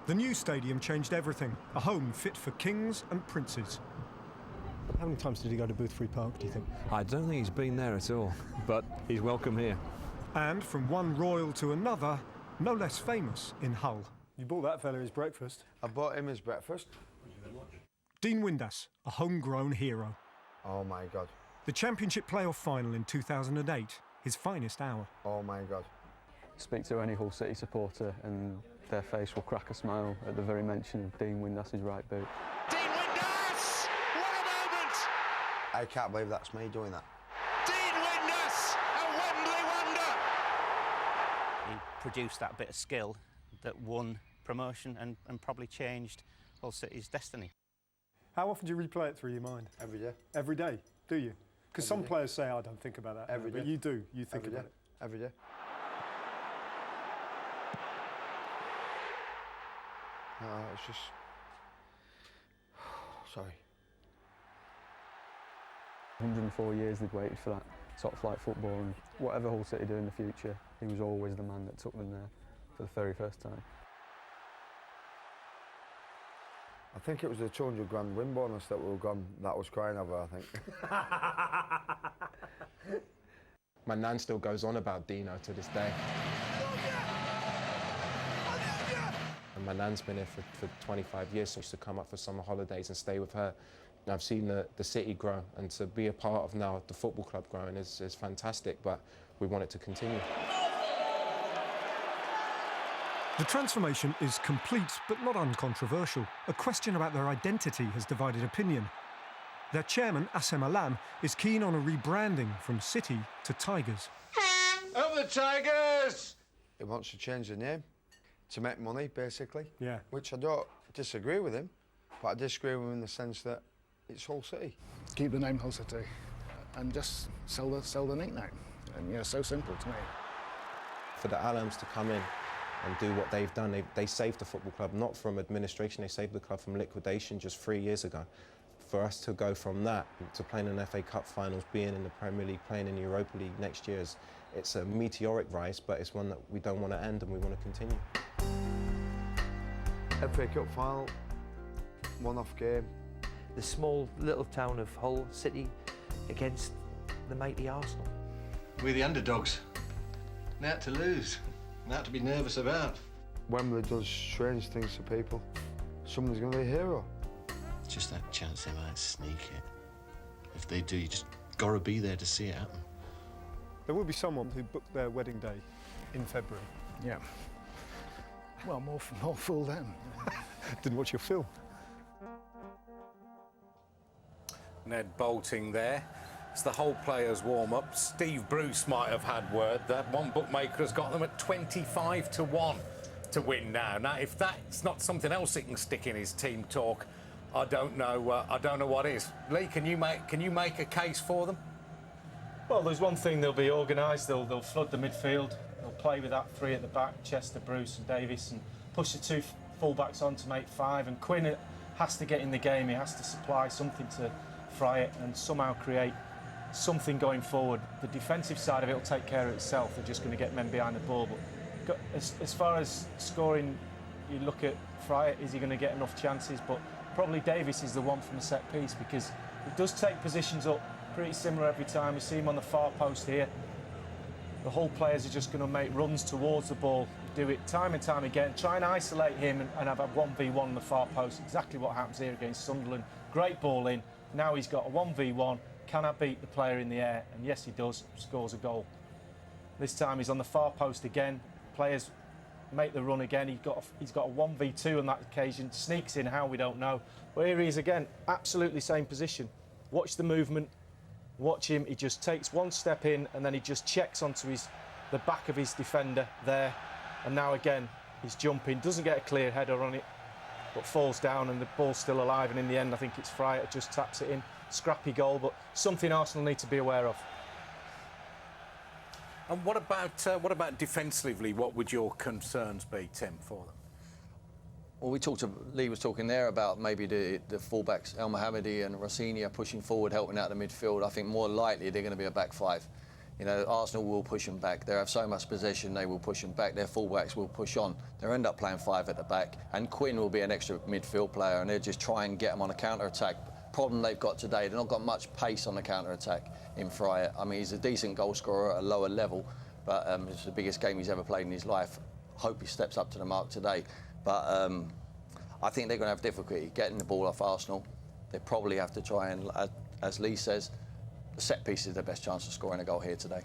[SPEAKER 8] The new stadium changed everything, a home fit for kings and princes. How many times did he go to Boothbury Park, do you think?
[SPEAKER 31] I don't think he's been there at all, but he's welcome here.
[SPEAKER 8] And from one royal to another, no less famous in Hull. You bought that fella his breakfast.
[SPEAKER 16] I bought him his breakfast.
[SPEAKER 8] Dean Windass, a homegrown hero.
[SPEAKER 16] Oh my God.
[SPEAKER 8] The Championship playoff final in 2008, his finest hour.
[SPEAKER 16] Oh my God.
[SPEAKER 29] Speak to any Hull City supporter and their face will crack a smile at the very mention of Dean Windass's right boot.
[SPEAKER 2] Dean Windass! What a moment!
[SPEAKER 16] I can't believe that's me doing that.
[SPEAKER 2] Dean Windass! A Wembley wonder!
[SPEAKER 28] He produced that bit of skill that won promotion and probably changed Hull City's destiny.
[SPEAKER 8] How often do you replay it through your mind?
[SPEAKER 16] Every day.
[SPEAKER 8] Every day, do you? Because some players say, I don't think about that.
[SPEAKER 16] Every day.
[SPEAKER 8] But you do, you think about it.
[SPEAKER 16] Every day. It's just... Sorry.
[SPEAKER 29] 104 years they'd waited for that top flight football, and whatever Hull City do in the future, he was always the man that took them there for the very first time.
[SPEAKER 16] I think it was the 200 grand win bonus that we were gone, that was crying over, I think.
[SPEAKER 1] My nan still goes on about Dino to this day. And my nan's been here for 25 years, so I used to come up for summer holidays and stay with her. And I've seen the city grow, and to be a part of now the football club growing is fantastic, but we want it to continue.
[SPEAKER 8] The transformation is complete but not uncontroversial. A question about their identity has divided opinion. Their chairman, Assem Alam, is keen on a rebranding from City to Tigers.
[SPEAKER 10] Up the Tigers!
[SPEAKER 16] He wants to change the name to make money, basically.
[SPEAKER 8] Yeah.
[SPEAKER 16] Which I don't disagree with him, but I disagree with him in the sense that it's Hull City.
[SPEAKER 12] Keep the name Hull City and just sell the nickname. And, you know, so simple to me.
[SPEAKER 1] For the Alams to come in and do what they've done, they saved the football club, not from administration, they saved the club from liquidation just 3 years ago. For us to go from that to playing in FA Cup finals, being in the Premier League, playing in the Europa League next year, it's a meteoric rise, but it's one that we don't want to end and we want to continue.
[SPEAKER 16] FA Cup final, one-off game.
[SPEAKER 11] The small little town of Hull City against the mighty Arsenal.
[SPEAKER 10] We're the underdogs. Not to lose, not to be nervous about.
[SPEAKER 16] Wembley does strange things to people. Someone's going to be a hero.
[SPEAKER 10] Just that chance they might sneak it. If they do, you just gotta be there to see it happen.
[SPEAKER 8] There will be someone who booked their wedding day in February.
[SPEAKER 12] Yeah. Well, more fool them.
[SPEAKER 8] Didn't watch your film.
[SPEAKER 9] Ned bolting there. It's the whole players' warm-up. Steve Bruce might have had word that one bookmaker has got them at 25 to 1 to win now. Now, if that's not something else he can stick in his team talk, I don't know what is. Lee, can you make a case for them?
[SPEAKER 15] Well, there's one thing, they'll be organised, they'll flood the midfield, they'll play with that three at the back, Chester, Bruce and Davis, and push the two full-backs on to make five, and Quinn has to get in the game, he has to supply something to Fry it and somehow create something going forward. The defensive side of it will take care of itself, they're just going to get men behind the ball, but as far as scoring, you look at Fry, is he going to get enough chances? But probably Davis is the one from the set piece, because he does take positions up pretty similar every time. We see him on the far post here. The Hull players are just going to make runs towards the ball, do it time and time again, try and isolate him and have a 1v1 on the far post. Exactly what happens here against Sunderland. Great ball in. Now he's got a 1v1. Can I beat the player in the air? And yes, he does. Scores a goal. This time he's on the far post again. Players make the run again. He's got a 1v2 on that occasion. Sneaks in how, we don't know. But here he is again, absolutely same position. Watch the movement. Watch him. He just takes one step in and then he just checks onto the back of his defender there. And now again, he's jumping. Doesn't get a clear header on it, but falls down and the ball's still alive. And in the end, I think it's Fry that just taps it in. Scrappy goal, but something Arsenal need to be aware of.
[SPEAKER 9] And what about defensively? What would your concerns be, Tim, for them?
[SPEAKER 4] Well, Lee was talking there about maybe the fullbacks, El Mohammadi and Rossignol pushing forward, helping out the midfield. I think more likely they're going to be a back five. You know, Arsenal will push them back. They have so much possession, they will push them back. Their fullbacks will push on. They'll end up playing five at the back. And Quinn will be an extra midfield player, and they'll just try and get them on a counter-attack. Problem they've got today, they've not got much pace on the counter-attack in Fryer. I mean, he's a decent goal scorer at a lower level, but it's the biggest game he's ever played in his life. Hope he steps up to the mark today. But I think they're going to have difficulty getting the ball off Arsenal. They probably have to try and, as Lee says, the set piece is their best chance of scoring a goal here today.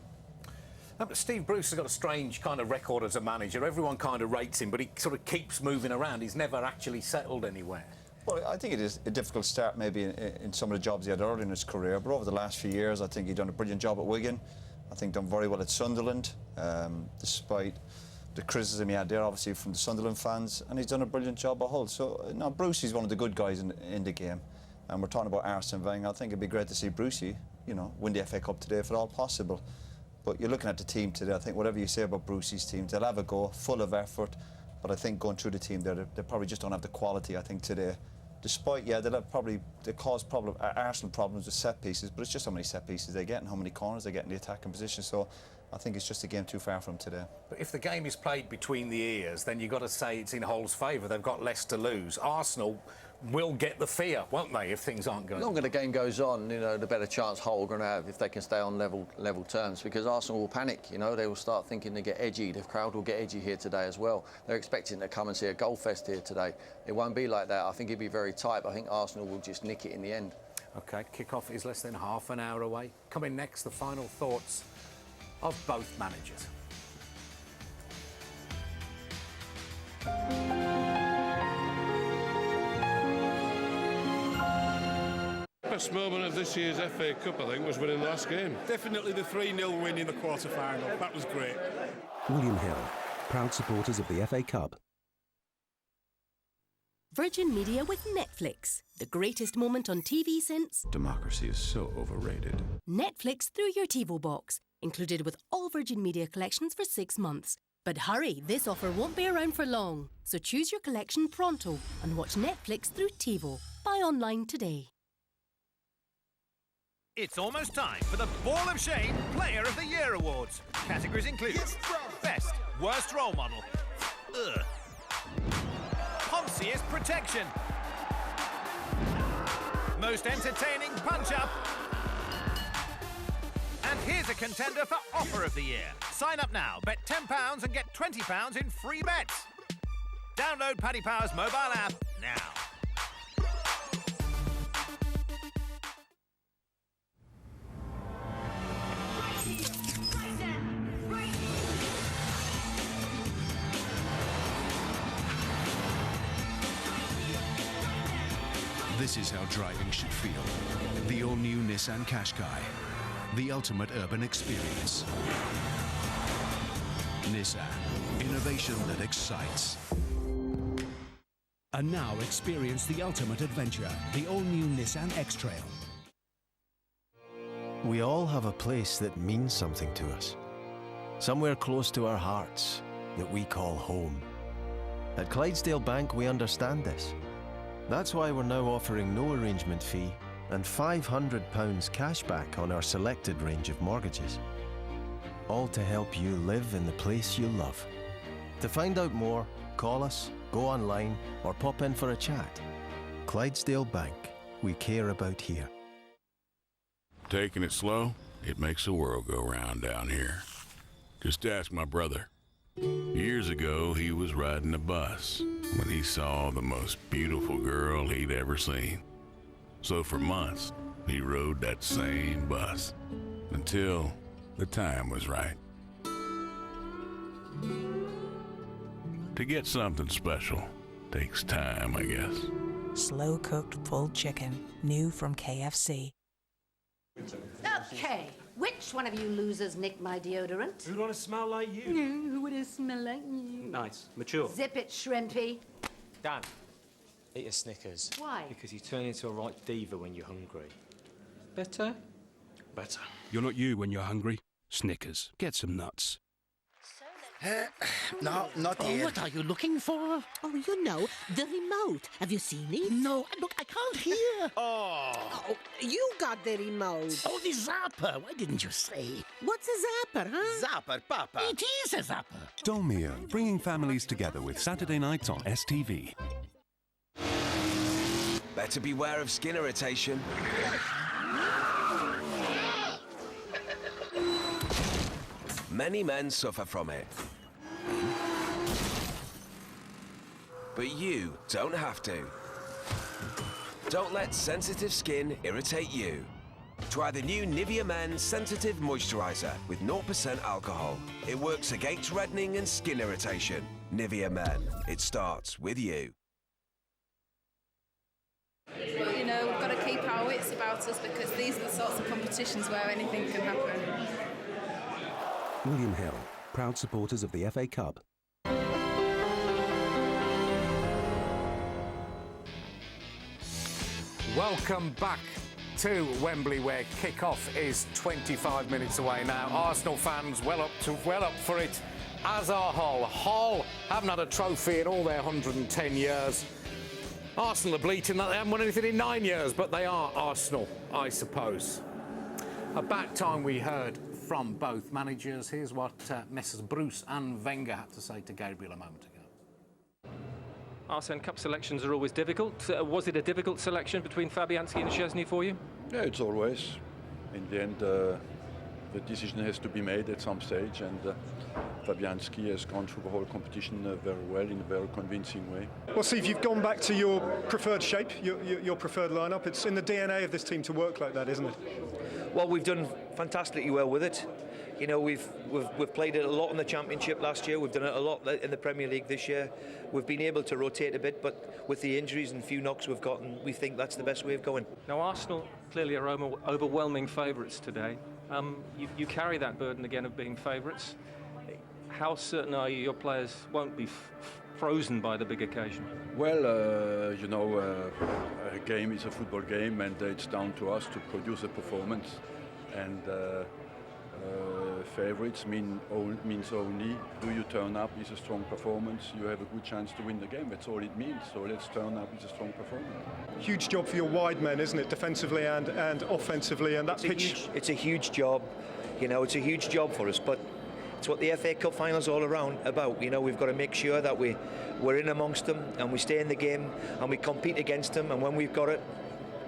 [SPEAKER 9] Steve Bruce has got a strange kind of record as a manager. Everyone kind of rates him, but he sort of keeps moving around. He's never actually settled anywhere.
[SPEAKER 5] Well, I think it is a difficult start maybe in some of the jobs he had early in his career, but over the last few years I think he's done a brilliant job at Wigan. I think done very well at Sunderland, despite the criticism he had there obviously from the Sunderland fans, and he's done a brilliant job at Hull. So now Brucey's one of the good guys in the game, and we're talking about Arsene Wenger. I think it'd be great to see Brucey, you know, win the FA Cup today if at all possible. But you're looking at the team today, I think whatever you say about Brucey's team, they'll have a go, full of effort, but I think going through the team there, they probably just don't have the quality, I think, today. Despite, yeah, they cause Arsenal problems with set pieces, but it's just how many set pieces they get and how many corners they get in the attacking position. So I think it's just a game too far from today.
[SPEAKER 9] But if the game is played between the ears, then you've got to say it's in Hull's favour. They've got less to lose. Arsenal will get the fear, won't they, if things aren't going?
[SPEAKER 4] The longer the game goes on, you know, the better chance Hull are going to have if they can stay on level terms, because Arsenal will panic, you know, they will start thinking they get edgy. The crowd will get edgy here today as well. They're expecting to come and see a goal fest here today. It won't be like that. I think it'll be very tight, but I think Arsenal will just nick it in the end.
[SPEAKER 9] OK, kick-off is less than half an hour away. Coming next, the final thoughts of both managers.
[SPEAKER 3] Best moment of this year's FA Cup, I think, was winning the last game.
[SPEAKER 17] Definitely the 3-0 win in the quarter-final. That was great.
[SPEAKER 24] William Hill, proud supporters of the FA Cup.
[SPEAKER 18] Virgin Media with Netflix. The greatest moment on TV since...
[SPEAKER 19] Democracy is so overrated.
[SPEAKER 18] Netflix through your TiVo box. Included with all Virgin Media collections for 6 months. But hurry, this offer won't be around for long. So choose your collection pronto and watch Netflix through TiVo. Buy online today.
[SPEAKER 20] It's almost time for the Ball of Shame Player of the Year Awards. Categories include Best Worst Role Model, Ponziest Protection, Most Entertaining Punch-Up, and here's a contender for Offer of the Year. Sign up now, bet £10 and get £20 in free bets. Download Paddy Power's mobile app now.
[SPEAKER 21] This is how driving should feel. The all-new Nissan Qashqai. The ultimate urban experience. Nissan. Innovation that excites.
[SPEAKER 24] And now experience the ultimate adventure. The all-new Nissan X-Trail.
[SPEAKER 22] We all have a place that means something to us. Somewhere close to our hearts that we call home. At Clydesdale Bank, we understand this. That's why we're now offering no arrangement fee and £500 cash back on our selected range of mortgages. All to help you live in the place you love. To find out more, call us, go online, or pop in for a chat. Clydesdale Bank, we care about here.
[SPEAKER 23] Taking it slow, it makes the world go round down here. Just ask my brother. Years ago, he was riding a bus when he saw the most beautiful girl he'd ever seen. So for months, he rode that same bus until the time was right. To get something special takes time, I guess.
[SPEAKER 21] Slow-cooked pulled chicken, new from KFC.
[SPEAKER 13] Okay, which one of you losers nicked my deodorant?
[SPEAKER 22] Who'd want to smell like you?
[SPEAKER 13] Who would smell like you?
[SPEAKER 22] Nice, mature.
[SPEAKER 13] Zip it, Shrimpy.
[SPEAKER 22] Dan, eat a Snickers.
[SPEAKER 13] Why?
[SPEAKER 22] Because you turn into a right diva when you're hungry. Better? Better.
[SPEAKER 19] You're not you when you're hungry. Snickers. Get some nuts.
[SPEAKER 23] No, not here.
[SPEAKER 24] What are you looking for? Oh, you know, the remote. Have you seen it? No, look, I can't hear.
[SPEAKER 23] Oh,
[SPEAKER 24] You got the remote. Oh, the zapper. Why didn't you say? What's a zapper, huh?
[SPEAKER 23] Zapper, Papa.
[SPEAKER 24] It is a zapper. Dolmio, bringing families together with Saturday nights on STV.
[SPEAKER 25] Better beware of skin irritation. Many men suffer from it. But you don't have to. Don't let sensitive skin irritate you. Try the new Nivea Men Sensitive Moisturiser with 0% alcohol. It works against reddening and skin irritation. Nivea Men. It starts with you.
[SPEAKER 26] You know, we've got to keep our wits about us because these are the sorts of competitions where anything can happen.
[SPEAKER 24] William Hill, proud supporters of the FA Cup.
[SPEAKER 9] Welcome back to Wembley, where kick-off is 25 minutes away now. Arsenal fans well up for it, as are Hull. Hull haven't had a trophy in all their 110 years. Arsenal are bleating that they haven't won anything in 9 years, but they are Arsenal, I suppose. About time we heard from both managers. Here's what Messrs Bruce and Wenger had to say to Gabriel a moment ago.
[SPEAKER 1] Arsene, Cup selections are always difficult. Was it a difficult selection between Fabianski and Szczesny for you?
[SPEAKER 2] Yeah, it's always. In the end, the decision has to be made at some stage, and Fabianski has gone through the whole competition very well, in a very convincing way.
[SPEAKER 8] Well, Steve, you've gone back to your preferred shape, your preferred lineup. It's in the DNA of this team to work like that, isn't it?
[SPEAKER 6] Well, we've done fantastically well with it. You know, we've played it a lot in the Championship last year. We've done it a lot in the Premier League this year. We've been able to rotate a bit, but with the injuries and few knocks we've gotten, we think that's the best way of going.
[SPEAKER 1] Now, Arsenal clearly are overwhelming favourites today. You carry that burden again of being favourites. How certain are you your players won't be frozen by the big occasion?
[SPEAKER 2] Well, you know, a game is a football game, and it's down to us to produce a performance. And favourites means only, do you turn up is a strong performance, you have a good chance to win the game. That's all it means. So let's turn up is a strong performance. Huge
[SPEAKER 8] job for your wide men, isn't it, defensively and offensively, and that
[SPEAKER 6] it's a huge job. You know, it's a huge job for us, but it's what the FA Cup final's all about. You know, we've got to make sure that we're in amongst them and we stay in the game and we compete against them, and when we've got it,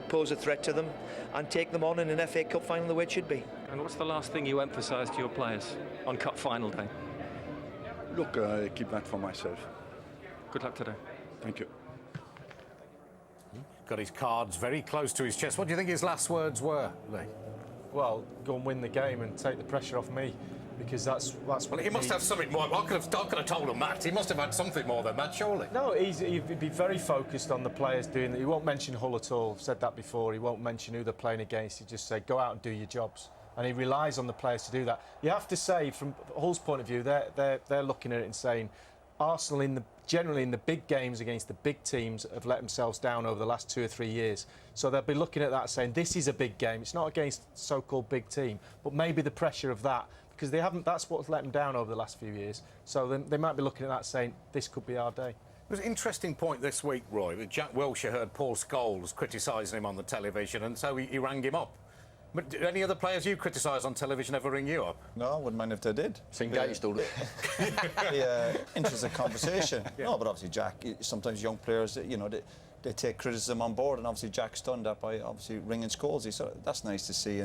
[SPEAKER 6] pose a threat to them and take them on in an FA Cup final the way it should be.
[SPEAKER 1] And what's the last thing you emphasise to your players on Cup final day?
[SPEAKER 2] Look, I keep that for myself.
[SPEAKER 1] Good luck today.
[SPEAKER 2] Thank you.
[SPEAKER 9] Got his cards very close to his chest. What do you think his last words were, Lee?
[SPEAKER 15] Well, go and win the game and take the pressure off me, because that's what
[SPEAKER 9] he must have something more. I could have told him that. He must have had something more than that, surely.
[SPEAKER 15] No, he'd be very focused on the players doing that. He won't mention Hull at all. I've said that before. He won't mention who they're playing against. He just said, go out and do your jobs. And he relies on the players to do that. You have to say, from Hull's point of view, they're looking at it and saying, Arsenal generally in the big games against the big teams have let themselves down over the last 2 or 3 years. So they'll be looking at that saying, this is a big game. It's not against so-called big team, but maybe the pressure of that, because they haven't. That's what's let them down over the last few years. So they might be looking at that saying, this could be our day.
[SPEAKER 9] It was an interesting point this week, Roy, that Jack Wilshere heard Paul Scholes criticising him on the television, and so he rang him up. But do any other players you criticise on television ever ring you up?
[SPEAKER 5] No, I wouldn't mind if they did.
[SPEAKER 4] It's engaged all the
[SPEAKER 5] interesting conversation. Yeah. No, but obviously, Jack, sometimes young players, you know, they take criticism on board, and obviously Jack's done that by obviously ringing Scholes. So that's nice to see.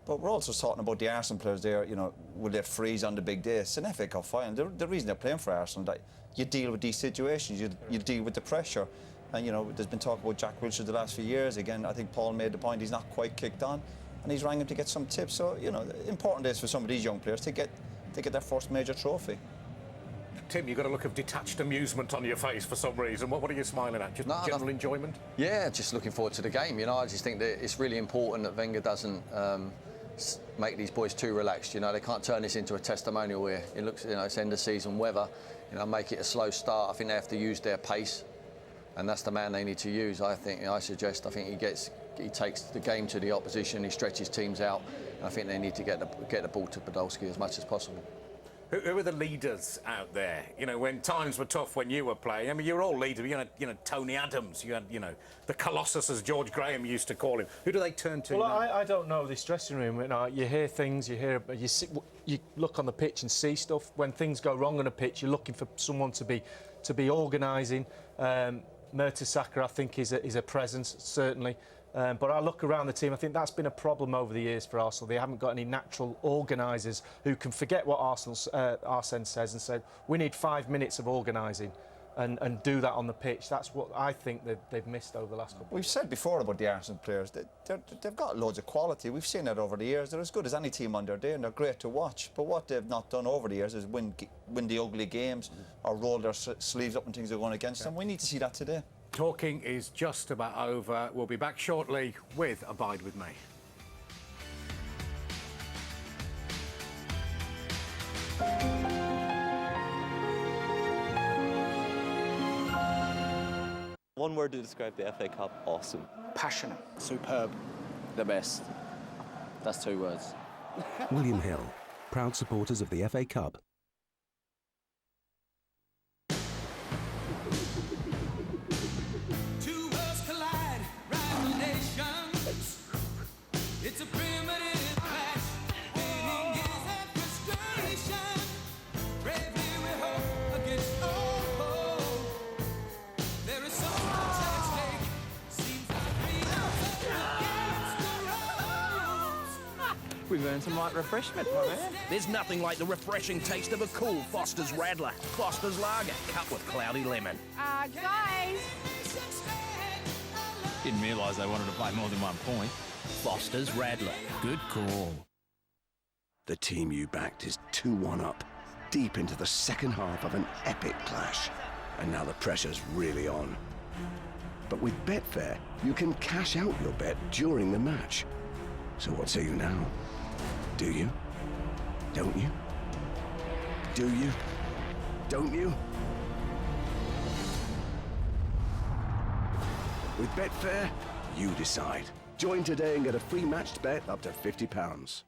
[SPEAKER 5] But we're also talking about the Arsenal players there, you know, will they freeze on the big day? It's an FA Cup final. The reason they're playing for Arsenal, that you deal with these situations, you deal with the pressure. And, you know, there's been talk about Jack Wilshere the last few years. Again, I think Paul made the point, he's not quite kicked on. And he's rang him to get some tips. So, you know, important is for some of these young players to get their first major trophy.
[SPEAKER 9] Tim, you've got a look of detached amusement on your face for some reason. What are you smiling at? Just general enjoyment?
[SPEAKER 4] Yeah, just looking forward to the game. You know, I just think that it's really important that Wenger doesn't make these boys too relaxed. You know, they can't turn this into a testimonial where it looks, you know, it's end of season weather. You know, make it a slow start. I think they have to use their pace, and that's the man they need to use. I think he takes the game to the opposition. He stretches teams out, and I think they need to get the ball to Podolski as much as possible.
[SPEAKER 9] Who are the leaders out there? You know, when times were tough when you were playing, I mean, you're all leaders. You know, Tony Adams, you had, you know, the Colossus, as George Graham used to call him. Who do they turn to?
[SPEAKER 15] Well, I don't know this dressing room. You know, you hear things, you look on the pitch and see stuff. When things go wrong on a pitch, you're looking for someone to be organising. Mertesacker, I think, is a presence, certainly. But I look around the team, I think that's been a problem over the years for Arsenal. They haven't got any natural organisers who can forget what Arsene says and say, we need 5 minutes of organising and do that on the pitch. That's what I think they've missed over the last couple of years.
[SPEAKER 5] We've said before about the Arsenal players, they've got loads of quality. We've seen that over the years. They're as good as any team on their day, and they're great to watch. But what they've not done over the years is win the ugly games or roll their sleeves up when things are going against them. We need to see that today.
[SPEAKER 9] Talking is just about over. We'll be back shortly with Abide With Me.
[SPEAKER 7] One word to describe the FA Cup: awesome.
[SPEAKER 12] Passionate. Superb.
[SPEAKER 7] The best. That's 2 words.
[SPEAKER 21] William Hill, proud supporters of the FA Cup.
[SPEAKER 11] It's a primitive clash, winning
[SPEAKER 3] been going some light refreshment, my man.
[SPEAKER 10] There's nothing like the refreshing taste of a cool Foster's Radler. Foster's Lager, cut with cloudy lemon.
[SPEAKER 11] Guys!
[SPEAKER 3] Didn't realise they wanted to play more than 1 point.
[SPEAKER 10] Foster's Radler, good call.
[SPEAKER 14] The team you backed is 2-1 up, deep into the second half of an epic clash. And now the pressure's really on. But with Betfair, you can cash out your bet during the match. So what say you now? Do you? Don't you? Do you? Don't you? With Betfair, you decide. Join today and get a free matched bet up to £50.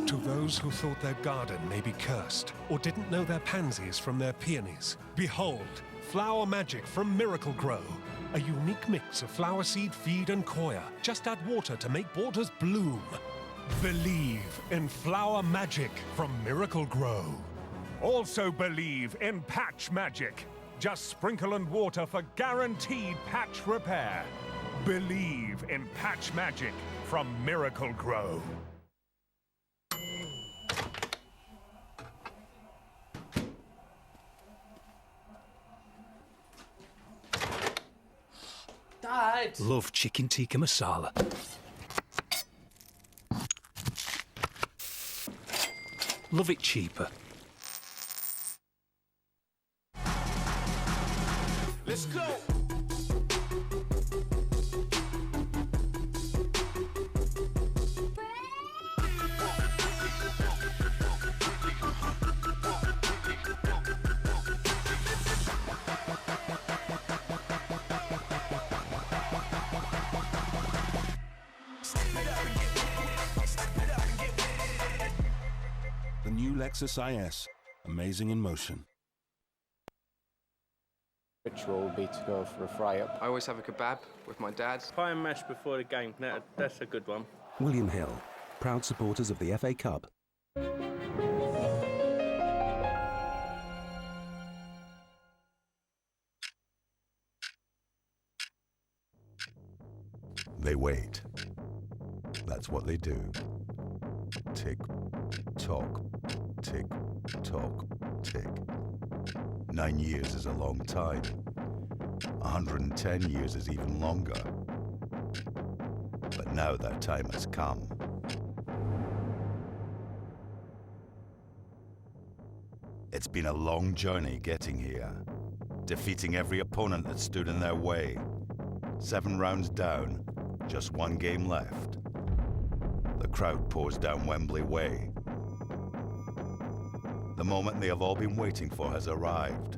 [SPEAKER 19] To those who thought their garden may be cursed, or didn't know their pansies from their peonies, behold, Flower Magic from Miracle Grow. A unique mix of flower seed, feed and coir. Just add water to make borders bloom. Believe in Flower Magic from Miracle Grow. Also believe in Patch Magic. Just sprinkle and water for guaranteed patch repair. Believe in Patch Magic from Miracle Grow.
[SPEAKER 3] Dad!
[SPEAKER 19] Love chicken tikka masala. Love it cheaper.
[SPEAKER 10] Let's go!
[SPEAKER 21] The new Lexus IS, amazing in motion.
[SPEAKER 15] Ritual would be to go for a fry-up.
[SPEAKER 16] I always have a kebab with my dad.
[SPEAKER 17] Pie and mash before the game, that's a good one.
[SPEAKER 21] William Hill, proud supporters of the FA Cup.
[SPEAKER 27] They wait. That's what they do. Tick, tock, tick, tock, tick. 9 years is a long time. 110 years is even longer. But now that time has come. It's been a long journey getting here, defeating every opponent that stood in their way. 7 rounds down, just 1 game left. The crowd pours down Wembley Way. The moment they have all been waiting for has arrived.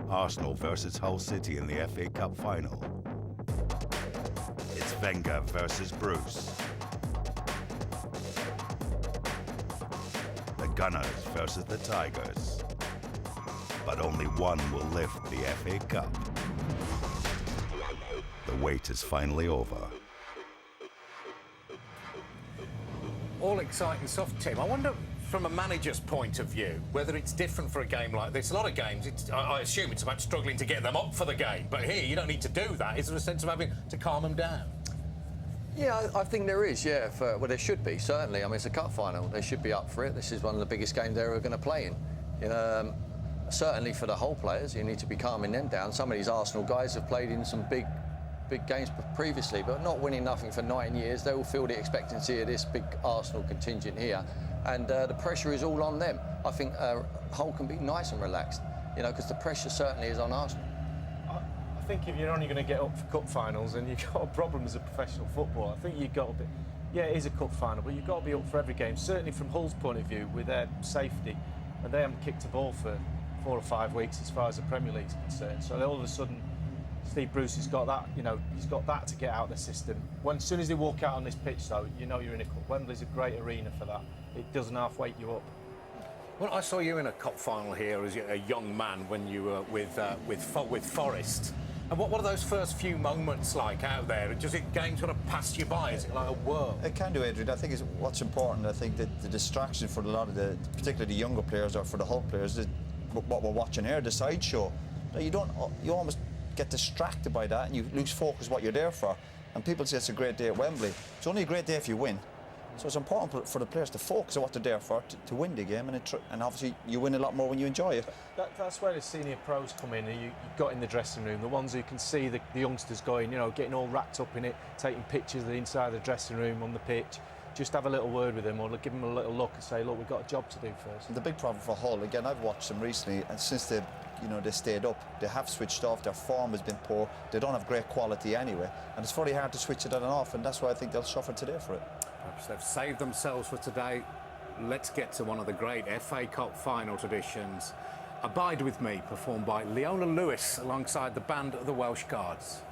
[SPEAKER 27] Arsenal versus Hull City in the FA Cup final. It's Wenger versus Bruce. The Gunners versus the Tigers. But only one will lift the FA Cup. The wait is finally over.
[SPEAKER 9] All exciting stuff, Tim. I wonder, from a manager's point of view, whether it's different for a game like this. A lot of games, I assume it's about struggling to get them up for the game. But here, you don't need to do that. Is there a sense of having to calm them down?
[SPEAKER 4] Yeah, I think there is, yeah. Well, there should be, certainly. I mean, it's a cup final. They should be up for it. This is one of the biggest games they're ever going to play in. Certainly for the whole players, you need to be calming them down. Some of these Arsenal guys have played in some big big games previously, but not winning nothing for 9 years. They will feel the expectancy of this big Arsenal contingent here, and the pressure is all on them. I think Hull can be nice and relaxed, you know, because the pressure certainly is on Arsenal.
[SPEAKER 15] I think if you're only going to get up for cup finals and you've got a problem as a professional footballer, I think you've got to be, yeah, it is a cup final, but you've got to be up for every game. Certainly from Hull's point of view, with their safety, and they haven't kicked a ball for 4 or 5 weeks as far as the Premier League's concerned. So all of a sudden, Steve Bruce has got that, you know, he's got that to get out of the system. As soon as they walk out on this pitch, though, you know you're in a cup. Wembley's a great arena for that. It doesn't half wake you up.
[SPEAKER 9] Well, I saw you in a cup final here as a young man when you were with Forest. And what are those first few moments like out there? Does it game sort of pass you by? Is it like a whirl?
[SPEAKER 5] It can do, Adrian. I think what's important. I think that the distraction for a lot of particularly the younger players or for the Hull players, is what we're watching here, the sideshow. You almost get distracted by that and you lose focus what you're there for. And people say it's a great day at Wembley. It's only a great day if you win. So it's important for the players to focus on what they're there for, to win the game, and obviously you win a lot more when you enjoy it.
[SPEAKER 15] That's where the senior pros come in, and you've got in the dressing room, the ones who can see the youngsters going, you know, getting all wrapped up in it, taking pictures of the inside of the dressing room on the pitch. Just have a little word with them or give them a little look and say, look, we've got a job to do first.
[SPEAKER 5] The big problem for Hull, again, I've watched them recently, and since they stayed up, they have switched off. Their form has been poor. They don't have great quality anyway, and it's very hard to switch it on and off, and that's why I think they'll suffer today for it.
[SPEAKER 9] Perhaps they've saved themselves for today. Let's get to one of the great FA Cup final traditions. Abide With Me, performed by Leona Lewis alongside the band of the Welsh Guards.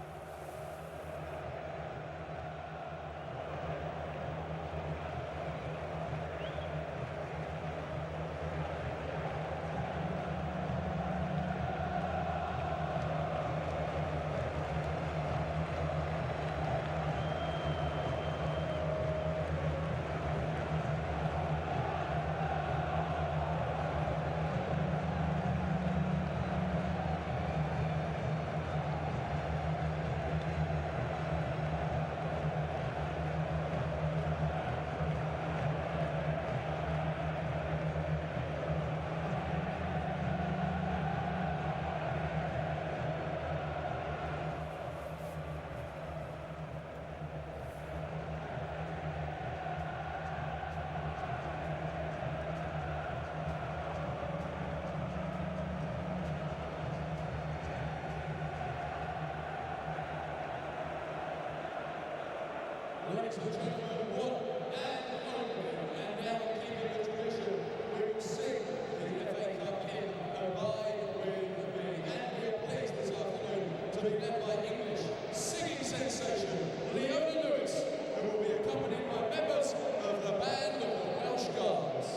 [SPEAKER 11] Ladies and gentlemen, one and only, and now keeping the tradition, we will sing the FA Cup hymn, Abide With Me. And we are pleased this afternoon to be led by English singing sensation, Leona Lewis, who will be accompanied by members of the band of the Welsh Guards.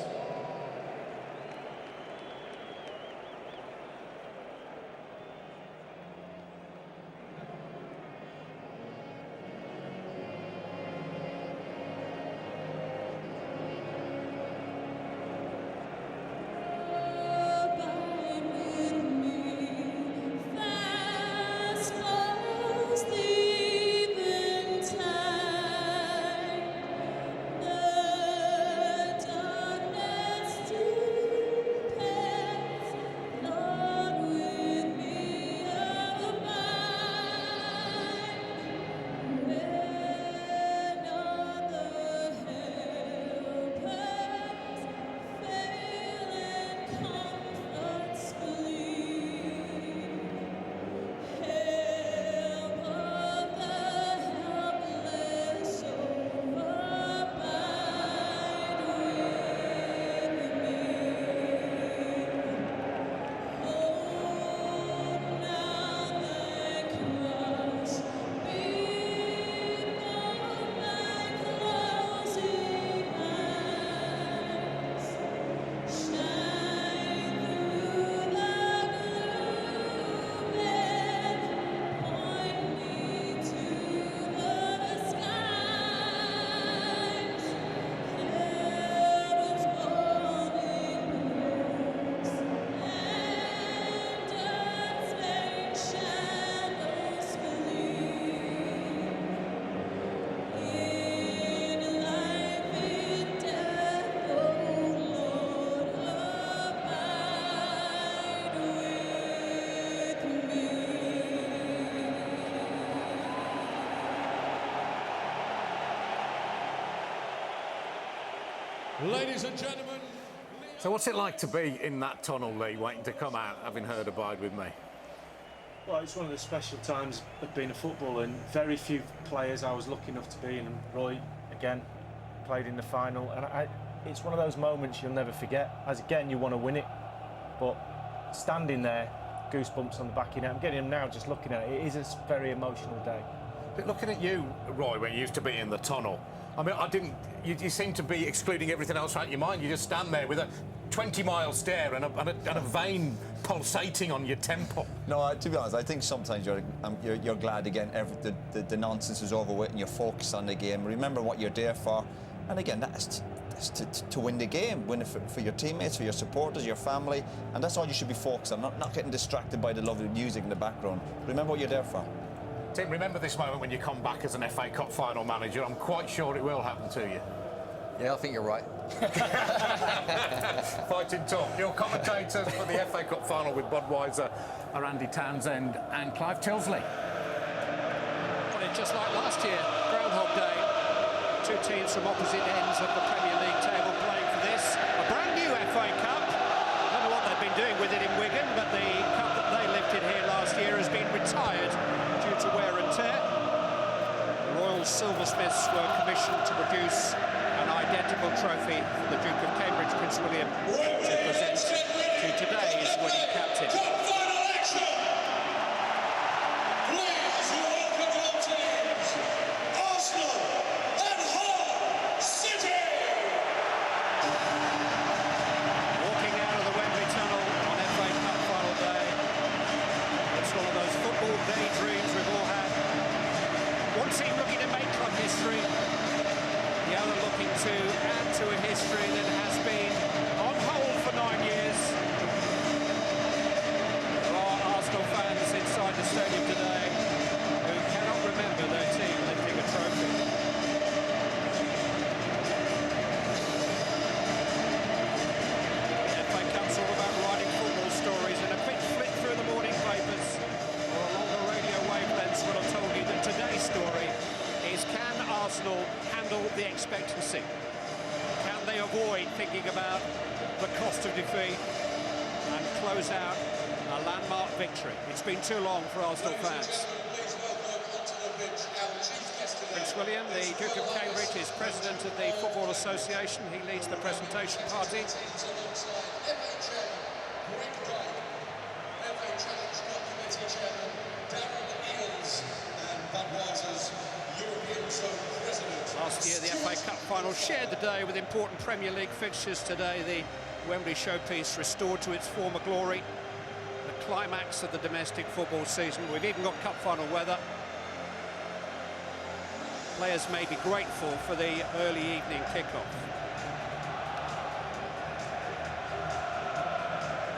[SPEAKER 13] Abide with me, fast
[SPEAKER 11] Ladies and gentlemen.
[SPEAKER 9] So what's it like to be in that tunnel, Lee, waiting to come out, having heard Abide With Me?
[SPEAKER 15] Well, it's one of the special times of being a footballer, and very few players I was lucky enough to be in. And Roy, again, played in the final, and it's one of those moments you'll never forget. As again, you want to win it, but standing there, goosebumps on the back of your neck. I'm getting them now just looking at it. It is a very emotional day.
[SPEAKER 9] But looking at you, Roy, when you used to be in the tunnel, I mean, you seem to be excluding everything else out of your mind. You just stand there with a 20-mile stare and a vein pulsating on your temple.
[SPEAKER 5] No, to be honest, I think sometimes you're glad again. The nonsense is over with, and you're focused on the game. Remember what you're there for, and again, that's to win the game, win it for your teammates, for your supporters, your family, and that's all you should be focused on. Not getting distracted by the lovely music in the background. Remember what you're there for.
[SPEAKER 9] Tim, remember this moment when you come back as an FA Cup final manager. I'm quite sure it will happen to you.
[SPEAKER 4] Yeah, I think you're right.
[SPEAKER 9] Fighting talk. Your commentators for the FA Cup final with Budweiser are Andy Townsend and Clive Tilsley.
[SPEAKER 13] Well, just like last year, Groundhog Day. Two teams from opposite ends of the Premier League table playing for this. A brand new FA Cup. I don't know what they've been doing with it in Wigan, but the cup that they lifted here last year has been retired due to wear and tear. The Royal Silversmiths were commissioned to produce an identical trophy for the Duke of Cambridge, Prince William, to present to today's winning captain. Daydreams we've all had. One team looking to make club history, the other looking to add to a history that has been on hold for 9 years. There are Arsenal fans inside the stadium today who cannot remember their team lifting a trophy. The FA Cup's all about writing football stories, and a quick flick through the morning papers will have told you that today's story is, can Arsenal handle the expectancy? Can they avoid thinking about the cost of defeat and close out a landmark victory? It's been too long for Arsenal fans. Prince William, the Duke of Cambridge, is president of the Football Association. He leads the presentation party. Last year, the FA Cup final shared the day with important Premier League fixtures. Today, the Wembley showpiece restored to its former glory. The climax of the domestic football season. We've even got cup final weather. Players may be grateful for the early evening kickoff.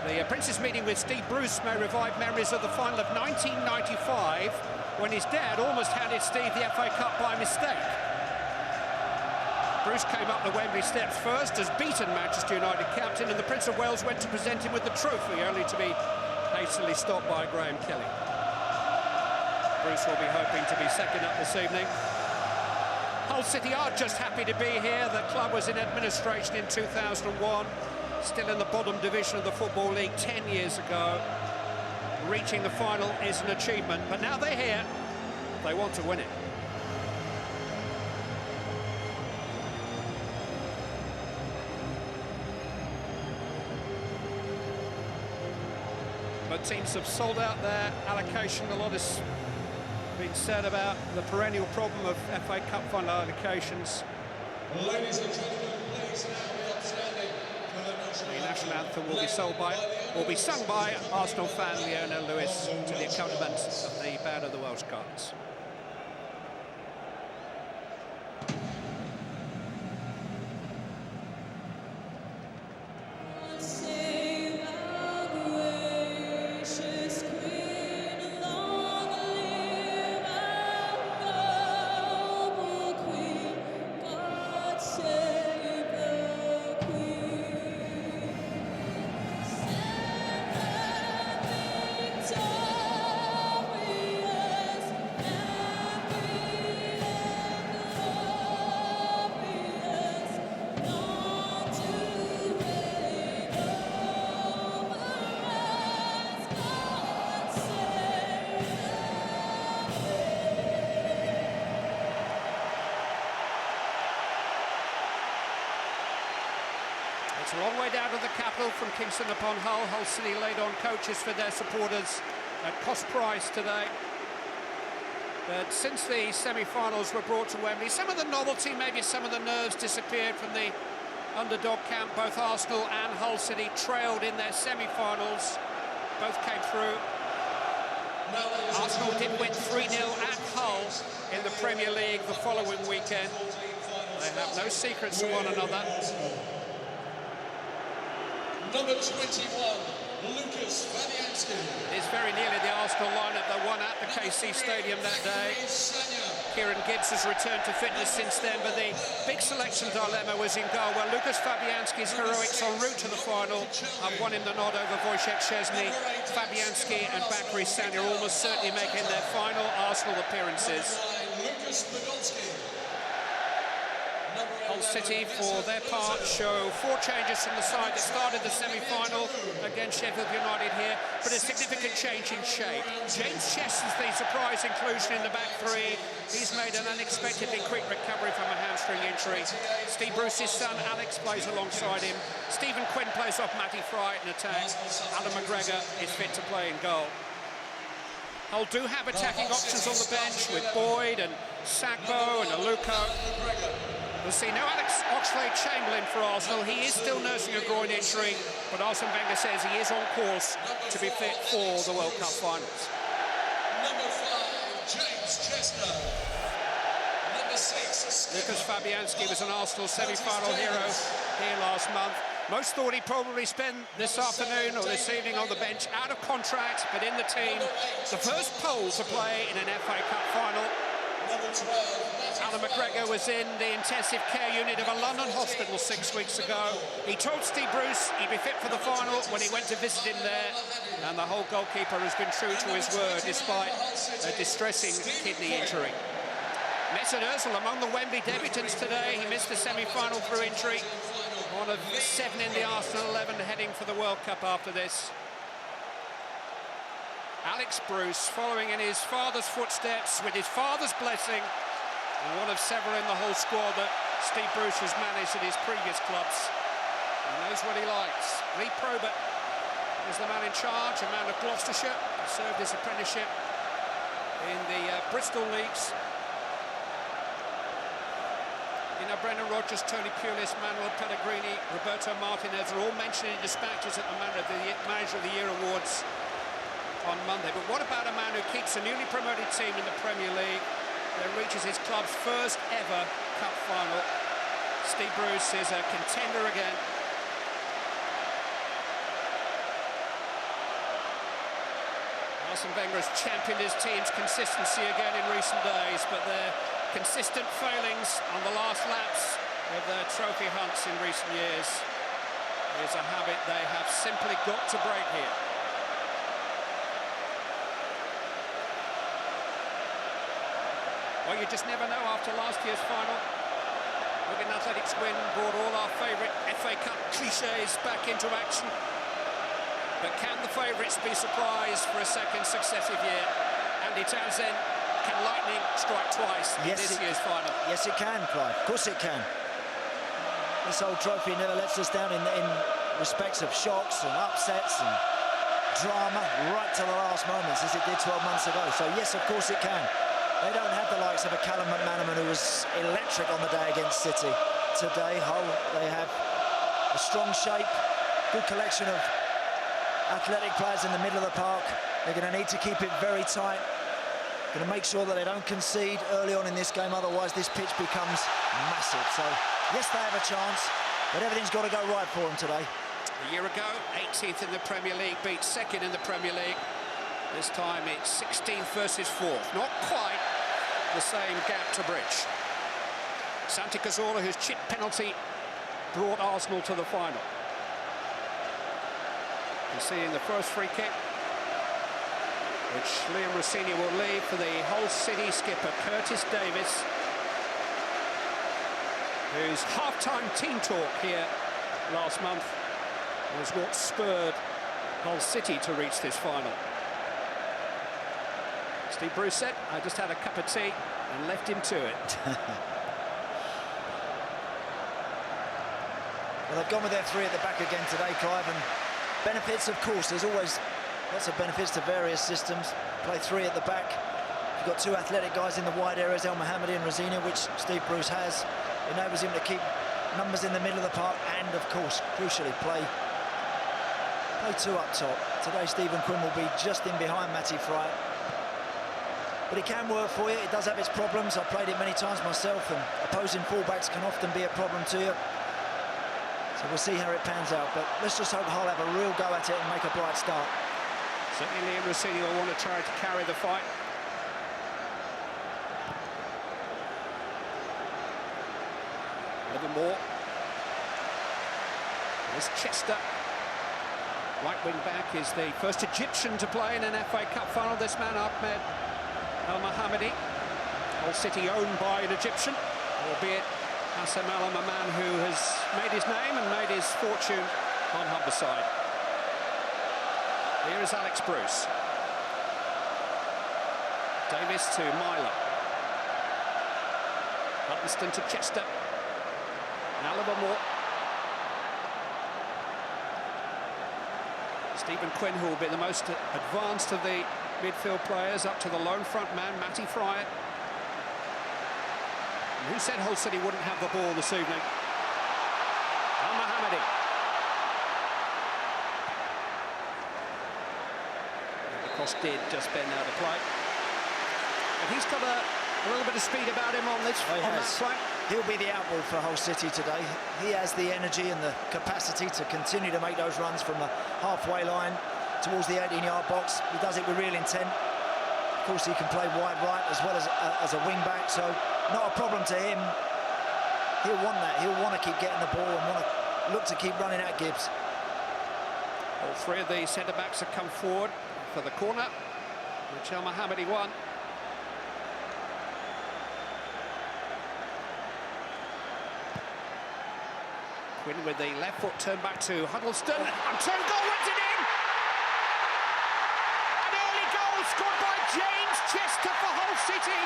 [SPEAKER 13] The Prince's meeting with Steve Bruce may revive memories of the final of 1995, when his dad almost handed Steve the FA Cup by mistake. Bruce came up the Wembley steps first as beaten Manchester United captain, and the Prince of Wales went to present him with the trophy, only to be hastily stopped by Graham Kelly. Bruce will be hoping to be second up this evening. Hull City are just happy to be here. The club was in administration in 2001, still in the bottom division of the Football League 10 years ago. Reaching the final is an achievement, but now they're here. They want to win it. But teams have sold out their allocation. A lot has been said about the perennial problem of FA Cup final allocations.
[SPEAKER 11] Ladies and gentlemen, please now be upstanding for the
[SPEAKER 13] national anthem will be sung by Arsenal fan Leona Lewis to the accompaniment of the Band of the Welsh Guards. a long way down to the capital from Kingston upon Hull. Hull City laid on coaches for their supporters at cost price today. But since the semi-finals were brought to Wembley, some of the novelty, maybe some of the nerves disappeared from the underdog camp. Both Arsenal and Hull City trailed in their semi-finals. Both came through. Arsenal did win 3-0 at Hull in the Premier League the following weekend. They have no secrets to one another.
[SPEAKER 11] Number 21, Lucas Fabianski.
[SPEAKER 13] It is very nearly the Arsenal lineup that won at the KC Stadium that day. Kieran Gibbs has returned to fitness since then, but the big selection dilemma was in goal, where Lucas Fabianski's heroics en route to the final have won him the nod over Wojciech Szczesny. Fabianski and Bakary Sagna are almost certainly making their final Arsenal appearances.
[SPEAKER 11] Lucas Podolski.
[SPEAKER 13] Hull City, for their part, show 4 changes from the side that started the semi-final against Sheffield United here, but a significant change in shape. James Cheston's the surprise inclusion in the back three. He's made an unexpectedly quick recovery from a hamstring injury. Steve Bruce's son, Alex, plays alongside him. Stephen Quinn plays off Matty Fry in attack. Alan McGregor is fit to play in goal. Hull do have attacking options on the bench with Boyd and Sakbo and Aluko. We'll see no Alex Oxlade-Chamberlain for Arsenal. He is still nursing a groin injury, but Arsene Wenger says he is on course to be fit for the World Cup finals.
[SPEAKER 11] Number 5, James Chester. Number 6,
[SPEAKER 13] Lucas Fabianski was an Arsenal semi-final hero here last month. Most thought he'd probably spend this afternoon or this evening on the bench, out of contract, but in the team. The first Pole to play in an FA Cup final. Alan McGregor was in the intensive care unit of a London hospital 6 weeks ago. He told Steve Bruce he'd be fit for the final when he went to visit him there, and the whole goalkeeper has been true to his word despite a distressing kidney injury. Mesut Ozil among the Wembley debutants today. He missed the semi-final through injury. One of 7 in the Arsenal 11 heading for the World Cup after this. Alex Bruce following in his father's footsteps with his father's blessing, and one of several in the whole squad that Steve Bruce has managed at his previous clubs. He knows what he likes. Lee Probert is the man in charge, a man of Gloucestershire, served his apprenticeship in the Bristol leagues. You know, Brendan Rodgers, Tony Pulis, Manuel Pellegrini, Roberto Martinez are all mentioned in dispatches at the Manager of the Year Awards on Monday. But what about a man who keeps a newly promoted team in the Premier League that reaches his club's first ever cup final? Steve Bruce is a contender again. Arsene Wenger has championed his team's consistency again in recent days, but their consistent failings on the last laps of their trophy hunts in recent years is a habit they have simply got to break here. Well, you just never know after last year's final. Wigan Athletics win brought all our favourite FA Cup cliches back into action. But can the favourites be surprised for a second successive year? Andy Townsend, can lightning strike twice in this year's final?
[SPEAKER 18] Yes, it can, Clive. Of course it can. This old trophy never lets us down in respects of shocks and upsets and drama right to the last moments, as it did 12 months ago. So, yes, of course it can. They don't have the likes of a Callum McManaman who was electric on the day against City. Today, Hull, they have a strong shape, good collection of athletic players in the middle of the park. They're going to need to keep it very tight. Going to make sure that they don't concede early on in this game, otherwise this pitch becomes massive. So, yes, they have a chance, but everything's got to go right for them today.
[SPEAKER 13] A year ago, 18th in the Premier League, beat 2nd in the Premier League. This time it's 16th versus 4th. Not quite the same gap to bridge. Santi Cazorla, whose chip penalty brought Arsenal to the final. You see in the first free kick, which Liam Rossini will leave for the Hull City skipper Curtis Davis, whose half-time team talk here last month was what spurred Hull City to reach this final. Steve Bruce said, I just had a cup of tea and left him to it.
[SPEAKER 18] Well, they've gone with their three at the back again today, Clive, and benefits, of course, there's always lots of benefits to various systems. Play three at the back. You've got two athletic guys in the wide areas, El Mohammadi and Rosina, which Steve Bruce has. Enables him to keep numbers in the middle of the park and, of course, crucially, play two up top. Today, Stephen Quinn will be just in behind Matty Fryatt. But it can work for you. It does have its problems. I've played it many times myself, and opposing fullbacks can often be a problem to you. So we'll see how it pans out. But let's just hope Hull have a real go at it and make a bright start.
[SPEAKER 13] Certainly Liam Rossini will want to try to carry the fight. Livermore. There's Chester. Right wing back is the first Egyptian to play in an FA Cup final. This man, Ahmed El Mohammadi. Hull City owned by an Egyptian, albeit Hassan Alam, a man who has made his name and made his fortune on Humberside. Here is Alex Bruce. Davis to Myler. Huddleston to Chester. Now Livermore. Stephen Quinn, who will be the most advanced of the midfield players, up to the lone front man, Matty Fryatt. Who said Hull City wouldn't have the ball this evening? El Mohammadi. The cross did just bend out of play. But he's got a little bit of speed about him on this on that flank.
[SPEAKER 18] He'll be the outball for Hull City today. He has the energy and the capacity to continue to make those runs from the halfway line towards the 18-yard box. He does it with real intent. Of course, he can play wide right as well as a wing back, so not a problem to him. He'll want that. He'll want to keep getting the ball and want to look to keep running at Gibbs.
[SPEAKER 13] All three of the centre-backs have come forward for the corner, which El Mohammadi won. Quinn with the left foot turned back to Huddleston. And turn goal went it in! An early goal scored by James Chester for Hull City.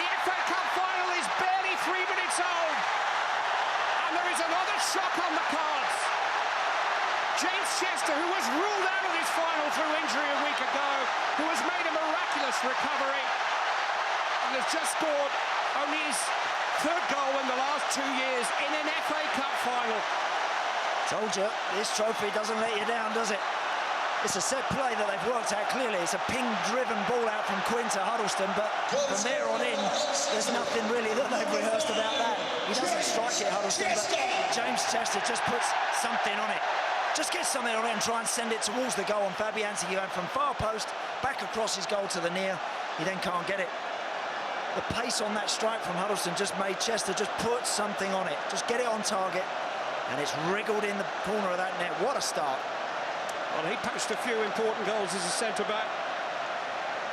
[SPEAKER 13] The FA Cup final is barely 3 minutes old. And there is another shock on the cards. James Chester, who was ruled out of his final through injury a week ago, who has made a miraculous recovery and has just scored only his third goal in the last 2 years in an FA Cup final.
[SPEAKER 18] Told you, this trophy doesn't let you down, does it? It's a set play that they've worked out clearly. It's a ping-driven ball out from Quinn to Huddleston, but from there on in, there's nothing really that they've rehearsed about that. He doesn't strike it, Huddleston, but James Chester just puts something on it. Just get something on it and try and send it towards the goal, and Fabianski going from far post, back across his goal to the near. He then can't get it. The pace on that strike from Huddleston just made Chester just put something on it. Just get it on target, and it's wriggled in the corner of that net. What a start.
[SPEAKER 13] Well, he poached a few important goals as a centre-back,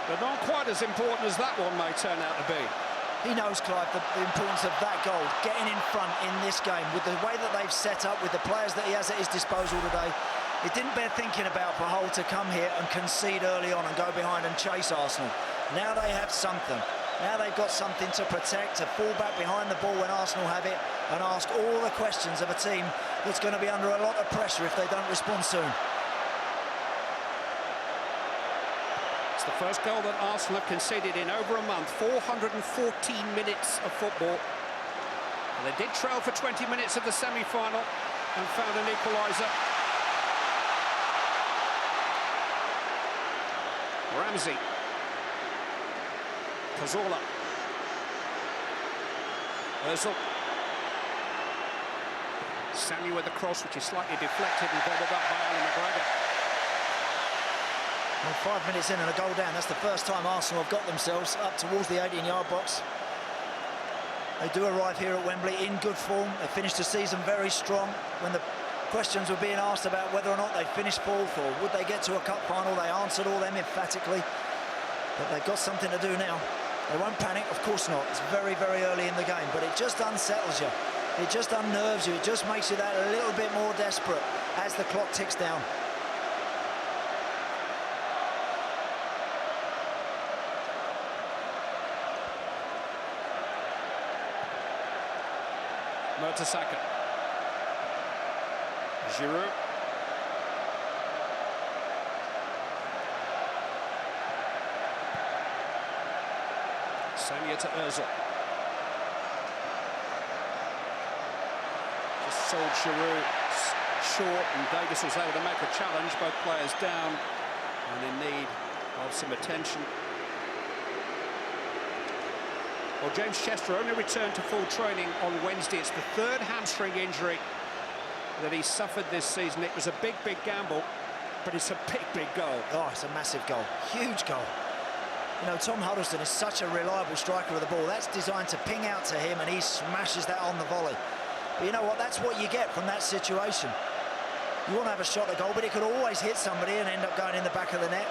[SPEAKER 13] but not quite as important as that one may turn out to be.
[SPEAKER 18] He knows, Clive, the importance of that goal, getting in front in this game. With the way that they've set up, with the players that he has at his disposal today, it didn't bear thinking about for Hull to come here and concede early on and go behind and chase Arsenal. Now they have something. Now they've got something to protect, to fall back behind the ball when Arsenal have it and ask all the questions of a team that's going to be under a lot of pressure if they don't respond soon.
[SPEAKER 13] It's the first goal that Arsenal have conceded in over a month, 414 minutes of football. And they did trail for 20 minutes of the semi-final and found an equaliser. Ramsey. Cazorla. Ozil. Samuel with the cross, which is slightly deflected and gobbled up by Alan McGregor.
[SPEAKER 18] Well, 5 minutes in and a goal down. That's the first time Arsenal have got themselves up towards the 18-yard box. They do arrive here at Wembley in good form. They finished the season very strong. When the questions were being asked about whether or not they'd finish fourth or would they get to a cup final, they answered all them emphatically. But they've got something to do now. They won't panic, of course not. It's very, very early in the game, but it just unsettles you. It just unnerves you. It just makes you that a little bit more desperate as the clock ticks down.
[SPEAKER 13] Mertesacker. Giroud. Samia to Ozil. Just sold Giroud short, and Davis was able to make a challenge. Both players down and in need of some attention. Well, James Chester only returned to full training on Wednesday. It's the third hamstring injury that he suffered this season. It was a big, big gamble, but it's a big, big goal.
[SPEAKER 18] Oh, it's a massive goal. Huge goal. You know, Tom Huddleston is such a reliable striker of the ball. That's designed to ping out to him, and he smashes that on the volley. But you know what? That's what you get from that situation. You want to have a shot at goal, but it could always hit somebody and end up going in the back of the net.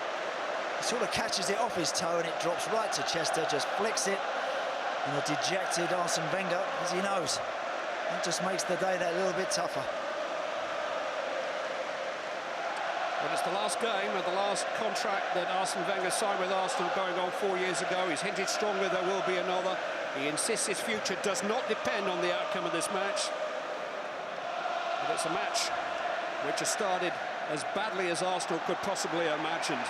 [SPEAKER 18] He sort of catches it off his toe, and it drops right to Chester, just flicks it. And a dejected Arsene Wenger, as he knows. That just makes the day that little bit tougher.
[SPEAKER 13] Well, it's the last game of the last contract that Arsene Wenger signed with Arsenal going on 4 years ago. He's hinted strongly there will be another. He insists his future does not depend on the outcome of this match. But it's a match which has started as badly as Arsenal could possibly have imagined.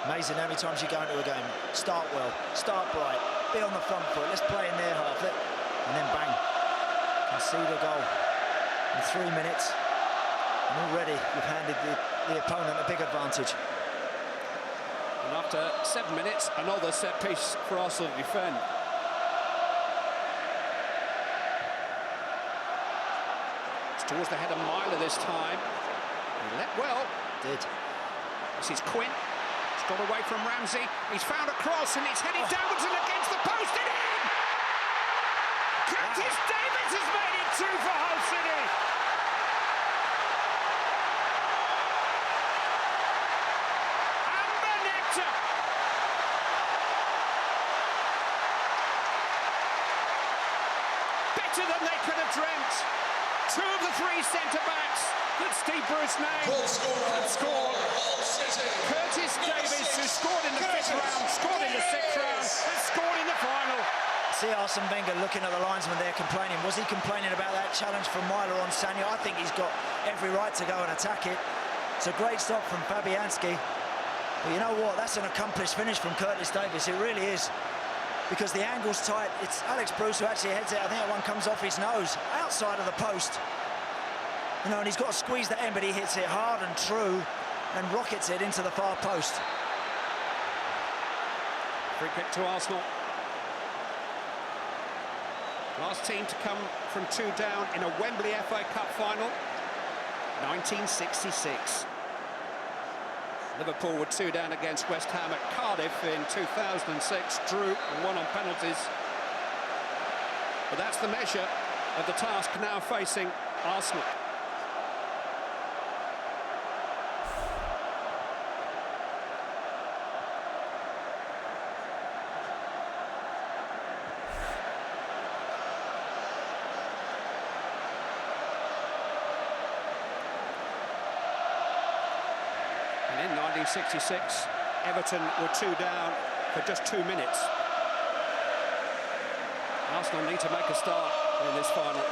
[SPEAKER 18] Amazing how many times you go into a game. Start well, start bright, be on the front foot, let's play in their half, and then bang, concede a goal in 3 minutes, and already you've handed the opponent a big advantage.
[SPEAKER 13] And after 7 minutes, another set piece for Arsenal to defend. It's towards the head of Myler this time. He let well.
[SPEAKER 18] Did.
[SPEAKER 13] This is Quinn. Got away from Ramsey. He's found a cross and it's headed downwards and against the post and in! Curtis Davis has made it 2 for Hull City. Amber Nectar. Better than they could have dreamt. 2 of the 3 centre-backs that Steve Bruce named have scored. Curtis Davis, who scored in the 5th round, scored in the 6th round, has scored in the final.
[SPEAKER 18] See Arsene Wenger looking at the linesman there complaining. Was he complaining about that challenge from Myler on Sanya? I think he's got every right to go and attack it. It's a great stop from Fabianski. But you know what? That's an accomplished finish from Curtis Davis. It really is. Because the angle's tight. It's Alex Bruce who actually heads it. I think that one comes off his nose, outside of the post. You know, and he's got to squeeze that end, but he hits it hard and true and rockets it into the far post.
[SPEAKER 13] Free kick to Arsenal. Last team to come from 2 down in a Wembley FA Cup final, 1966. Liverpool were 2 down against West Ham at Cardiff in 2006, drew and won on penalties. But that's the measure of the task now facing Arsenal. And in 1966, Everton were 2 down for just 2 minutes. Arsenal need to make a start in this final.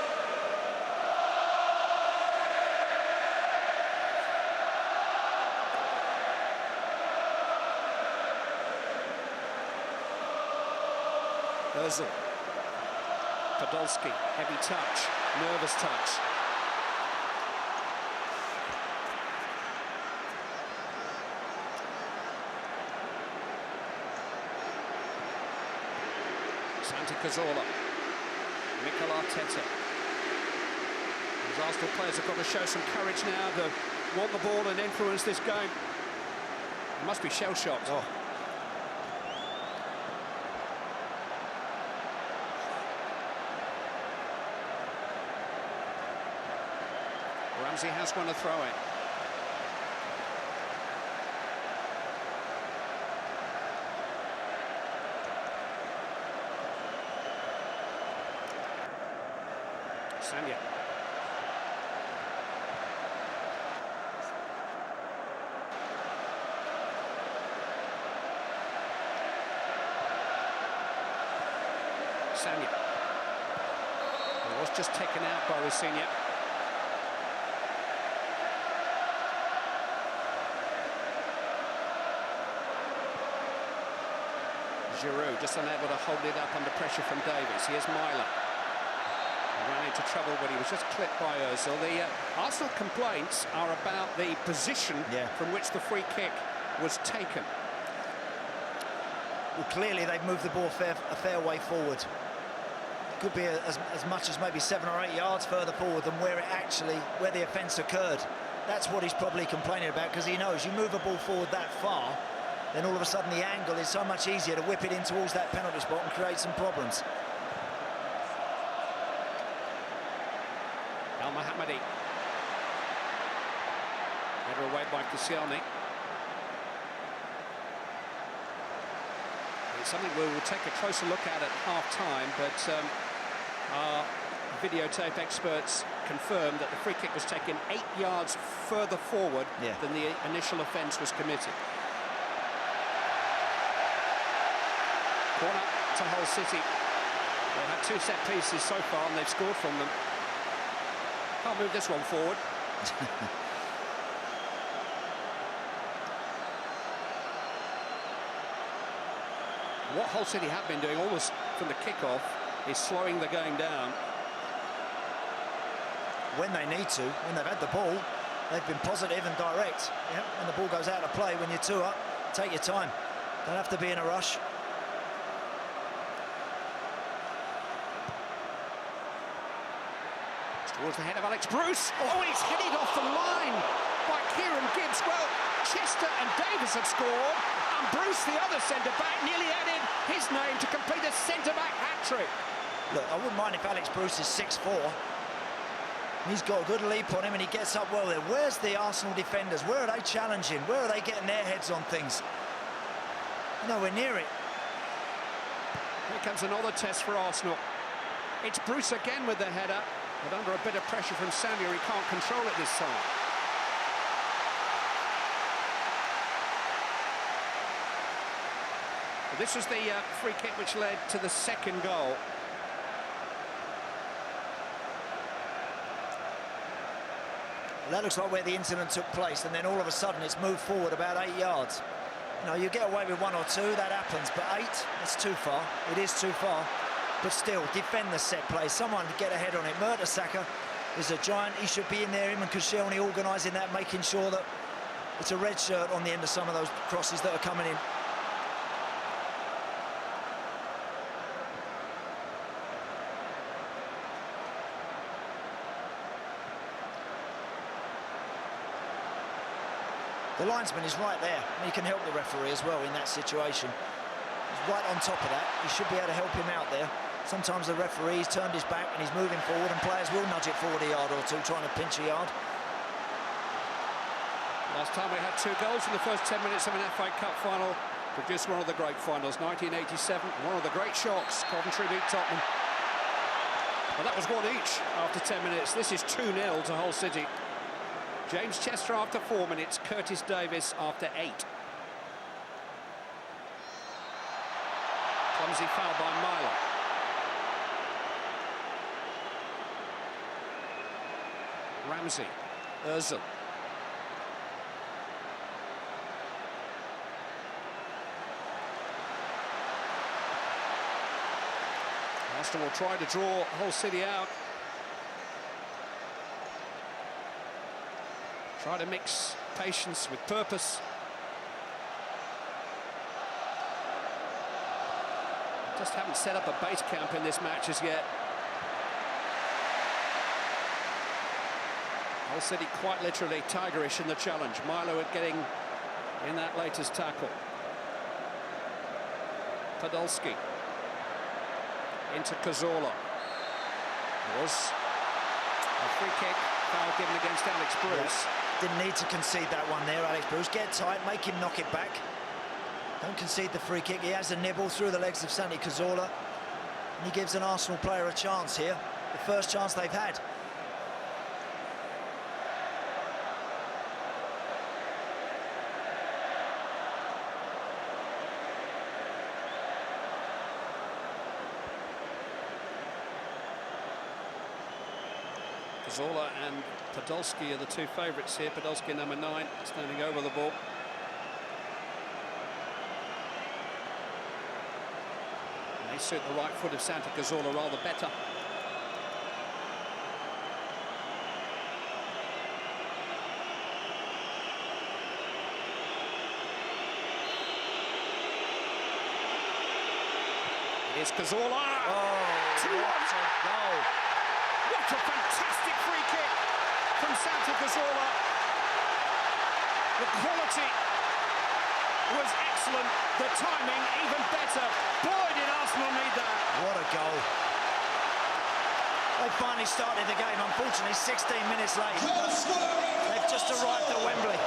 [SPEAKER 13] Ozil. Podolski, heavy touch, nervous touch. Santi Cazorla, Mikel Arteta. These Arsenal players have got to show some courage now to want the ball and influence this game. They must be shell-shocked.
[SPEAKER 18] Oh.
[SPEAKER 13] Ramsey has won a throw-in. Sanya. Sanya. He was just taken out by Rosinha. Giroud just unable to hold it up under pressure from Davies. Here's Myler. He ran into trouble when he was just clipped by Ozil. The Arsenal complaints are about the position from which the free kick was taken.
[SPEAKER 18] Well, clearly they've moved the ball a fair way forward. Could be as much as maybe 7 or 8 yards further forward than where the offence occurred. That's what he's probably complaining about, because he knows you move a ball forward that far, then all of a sudden the angle is so much easier to whip it in towards that penalty spot and create some problems.
[SPEAKER 13] El Mohammadi. Header away by Koscielny. It's something we will take a closer look at half-time, but our videotape experts confirmed that the free kick was taken 8 yards further forward than the initial offence was committed. Corner to Hull City. They've had 2 set pieces so far and they've scored from them. Can't move this one forward. What Hull City have been doing almost from the kick-off is slowing the game down.
[SPEAKER 18] When they need to, when they've had the ball, they've been positive and direct. When the ball goes out of play, when you're 2 up, take your time. Don't have to be in a rush.
[SPEAKER 13] Towards the head of Alex Bruce. Oh, he's hit it off the line by Kieran Gibbs. Well, Chester and Davis have scored, and Bruce, the other centre-back, nearly added his name to complete a centre-back hat-trick.
[SPEAKER 18] Look, I wouldn't mind if Alex Bruce is 6'4". He's got a good leap on him and he gets up well there. Where's the Arsenal defenders? Where are they challenging? Where are they getting their heads on things? Nowhere near it.
[SPEAKER 13] Here comes another test for Arsenal. It's Bruce again with the header, but under a bit of pressure from Sanya, he can't control it this time. Well, this was the free kick which led to the second goal.
[SPEAKER 18] That looks like where the incident took place, and then all of a sudden it's moved forward about 8 yards. You know, you get away with 1 or 2, that happens, but 8, that's too far. It is too far. But still, defend the set play. Someone get a head on it. Mertesacker is a giant. He should be in there. Him and Koscielny organising that, making sure that it's a red shirt on the end of some of those crosses that are coming in. The linesman is right there. He can help the referee as well in that situation. He's right on top of that. He should be able to help him out there. Sometimes the referee's turned his back and he's moving forward, and players will nudge it forward a yard or 2, trying to pinch a yard.
[SPEAKER 13] Last time we had 2 goals in the first 10 minutes of an FA Cup final. Produced one of the great finals, 1987. One of the great shocks. Coventry beat Tottenham. Well, that was 1 each after 10 minutes. This is 2-0 to Hull City. James Chester after 4 minutes, Curtis Davis after 8. Clumsy foul by Myler. Ramsey, Ozil. Arsenal will try to draw Hull City out. Try to mix patience with purpose. Just haven't set up a base camp in this match as yet. Hull City quite literally tigerish in the challenge. Milo getting in that latest tackle. Podolski into Cazorla. It was a free kick, foul given against Alex Bruce.
[SPEAKER 18] Didn't need to concede that one there, Alex Bruce. Get tight, make him knock it back. Don't concede the free kick. He has a nibble through the legs of Santi Cazorla. And he gives an Arsenal player a chance here. The first chance they've had.
[SPEAKER 13] Cazorla and Podolski are the two favourites here. Podolski, number 9, standing over the ball. And they suit the right foot of Santi Cazorla rather better. Here's Cazorla.
[SPEAKER 18] Oh,
[SPEAKER 13] 2-1.
[SPEAKER 18] what a goal.
[SPEAKER 13] What a fantastic free kick from Santi Cazorla. The quality was excellent. The timing even better. Boy, did Arsenal need that.
[SPEAKER 18] What a goal. They finally started the game, unfortunately 16 minutes late. They've just arrived at Wembley.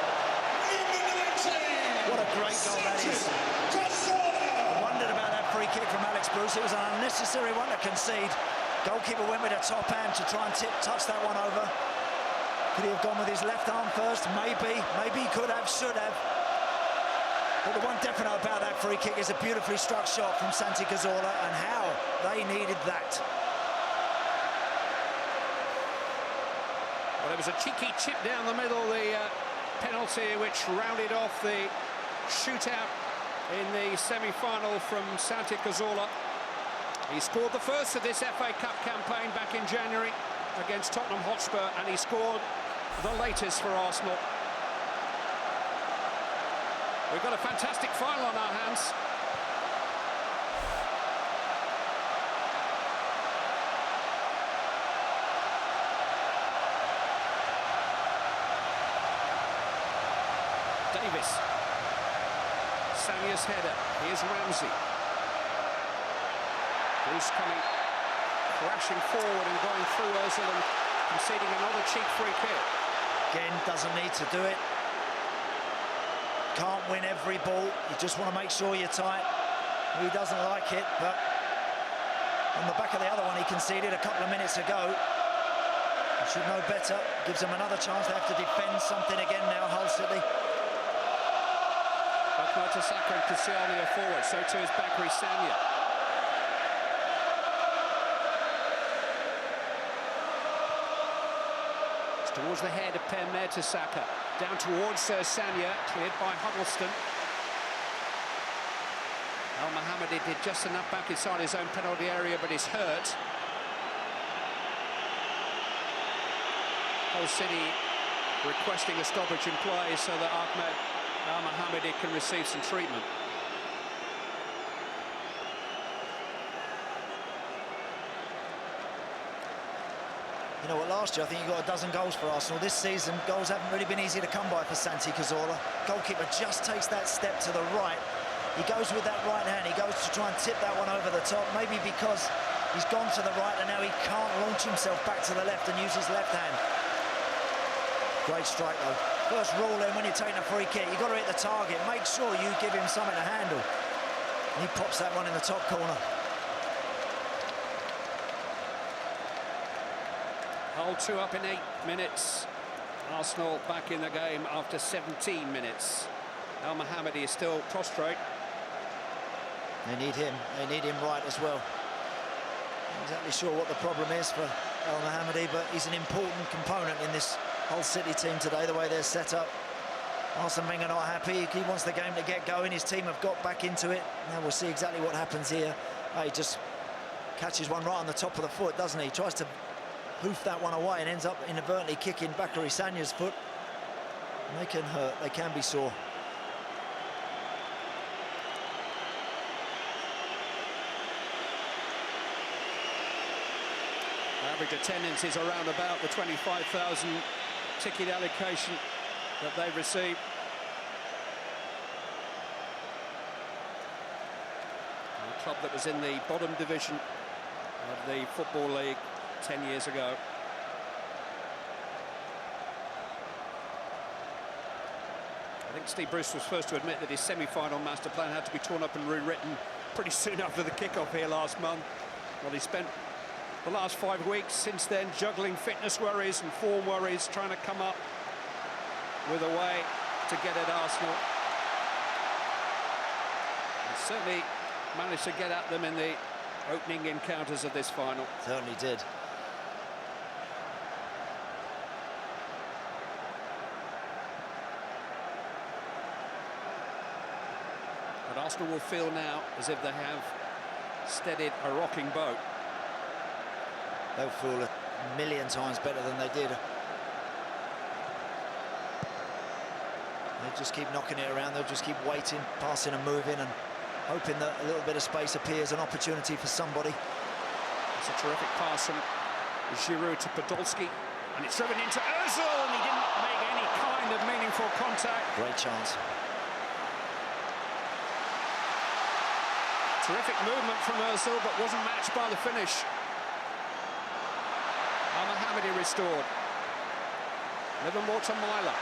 [SPEAKER 18] What a great goal that is. I wondered about that free kick from Alex Bruce. It was an unnecessary one to concede. Goalkeeper went with a top hand to try and touch that one over. Could he have gone with his left arm first? Maybe. Maybe he could have, should have. But the one definite about that free kick is a beautifully struck shot from Santi Cazorla, and how they needed that.
[SPEAKER 13] Well, it was a cheeky chip down the middle, the penalty which rounded off the shootout in the semi-final from Santi Cazorla. He scored the first of this FA Cup campaign back in January against Tottenham Hotspur, and he scored the latest for Arsenal. We've got a fantastic final on our hands. Davis. Sanya's header. Here's Ramsey. Bruce coming crashing forward and going through Ozil and conceding another cheap free kick.
[SPEAKER 18] Again, doesn't need to do it. Can't win every ball. You just want to make sure you're tight. He doesn't like it, but on the back of the other one he conceded a couple of minutes ago. He should know better. Gives them another chance. They have to defend something again now, Hull City.
[SPEAKER 13] Both Mertesacker and Koscielny are forward, so too is Bakary Sagna. It's towards the head of Per Mertesacker. Down towards Sagna, cleared by Huddleston. Al Mohammadi did just enough back inside his own penalty area, but he's hurt. Hull City requesting a stoppage in play so that Ahmed Al Mohammadi can receive some treatment.
[SPEAKER 18] You know what, last year I think he got a dozen goals for Arsenal. This season, goals haven't really been easy to come by for Santi Cazorla. Goalkeeper just takes that step to the right. He goes with that right hand. He goes to try and tip that one over the top, maybe because he's gone to the right and now he can't launch himself back to the left and use his left hand. Great strike, though. First rule then, when you're taking a free kick, you've got to hit the target. Make sure you give him something to handle. And he pops that one in the top corner.
[SPEAKER 13] Hull 2 up in 8 minutes. Arsenal back in the game after 17 minutes. Al Mohammadi is still prostrate.
[SPEAKER 18] They need him. They need him right as well. Not exactly sure what the problem is for Al Mohammadi, but he's an important component in this Hull City team today, the way they're set up. Arsene Wenger not happy. He wants the game to get going. His team have got back into it. Now we'll see exactly what happens here. He just catches one right on the top of the foot, doesn't he? He tries to hoof that one away and ends up inadvertently kicking Bakary Sagna's foot. And they can hurt. They can be sore.
[SPEAKER 13] Average attendance is around about the 25,000 ticket allocation that they've received. A club that was in the bottom division of the Football League 10 years ago. I think Steve Bruce was first to admit that his semi-final master plan had to be torn up and rewritten pretty soon after the kick-off here last month. Well, he spent the last 5 weeks since then juggling fitness worries and form worries, trying to come up with a way to get at Arsenal. And certainly managed to get at them in the opening encounters of this final.
[SPEAKER 18] Certainly did.
[SPEAKER 13] But Arsenal will feel now as if they have steadied a rocking boat.
[SPEAKER 18] They'll feel a million times better than they did. They'll just keep knocking it around. They'll just keep waiting, passing and moving, and hoping that a little bit of space appears, an opportunity for somebody.
[SPEAKER 13] It's a terrific pass from Giroud to Podolski, and it's driven into Ozil, and he didn't make any kind of meaningful contact.
[SPEAKER 18] Great chance.
[SPEAKER 13] Terrific movement from Ozil, but wasn't matched by the finish. Al-Mohammadi restored. Livermore to Myler.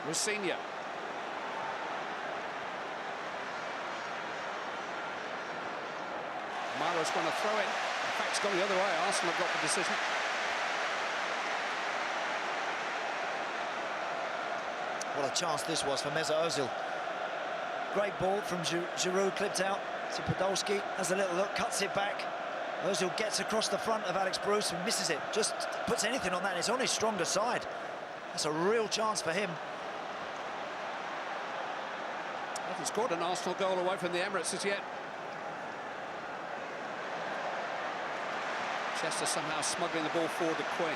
[SPEAKER 13] Rosinha. Myler's going to throw it. In fact, it's gone the other way. Arsenal have got the decision.
[SPEAKER 18] What a chance this was for Mesut Ozil. Great ball from Giroud, clipped out to Podolski. Has a little look, cuts it back. Ozil gets across the front of Alex Bruce and misses it. Just puts anything on that. It's on his stronger side. That's a real chance for him.
[SPEAKER 13] Hasn't scored an Arsenal goal away from the Emirates as yet. Chester somehow smuggling the ball forward to Quinn.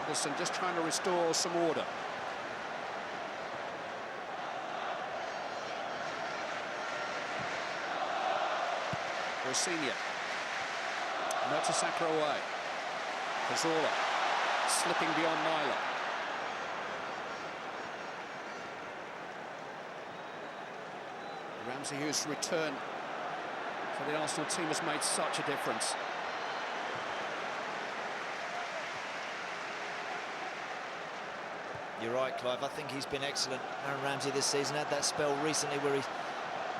[SPEAKER 13] Anderson just trying to restore some order. Rosinha. Mertesacker away. Cazorla slipping beyond Myler. Ramsey, whose return for the Arsenal team has made such a difference.
[SPEAKER 18] You're right, Clive. I think he's been excellent. Aaron Ramsey this season had that spell recently where he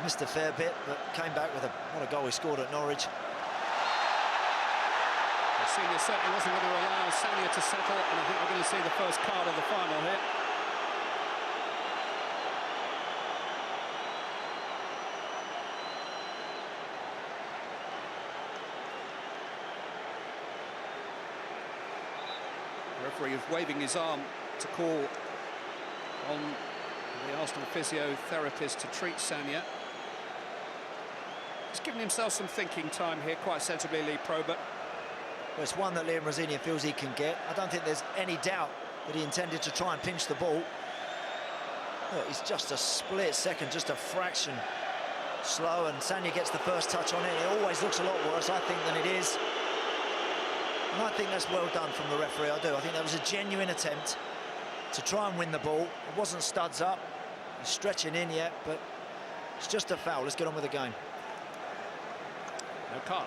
[SPEAKER 18] missed a fair bit, but came back with what a goal he scored at Norwich.
[SPEAKER 13] Senior certainly wasn't going to allow Sanya to settle, and I think we're going to see the first card of the final here. The referee is waving his arm to call on the Arsenal physiotherapist to treat Sanya. He's given himself some thinking time here, quite sensibly, Lee Probert.
[SPEAKER 18] Well, it's one that Liam Rosenior feels he can get. I don't think there's any doubt that he intended to try and pinch the ball. Look, it's just a split second, just a fraction slow, and Sanya gets the first touch on it. It always looks a lot worse, I think, than it is. And I think that's well done from the referee, I do. I think that was a genuine attempt to try and win the ball. It wasn't studs up, he's stretching in yet, but it's just a foul. Let's get on with the game.
[SPEAKER 13] No card.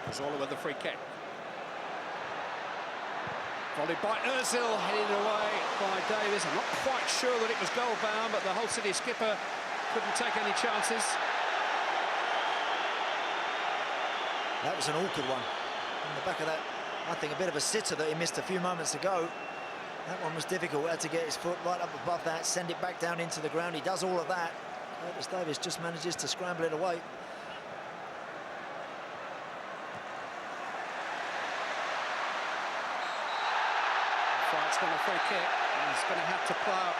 [SPEAKER 13] Cazorla with the free kick. Volleyed by Ozil, headed away by Davies. I'm not quite sure that it was goal bound, but the Hull City skipper couldn't take any chances.
[SPEAKER 18] That was an awkward one. On the back of that, I think a bit of a sitter that he missed a few moments ago. That one was difficult. Had to get his foot right up above that, send it back down into the ground. He does all of that. Curtis Davies just manages to scramble it away.
[SPEAKER 13] Fright's got a free kick, and he's going to have to plough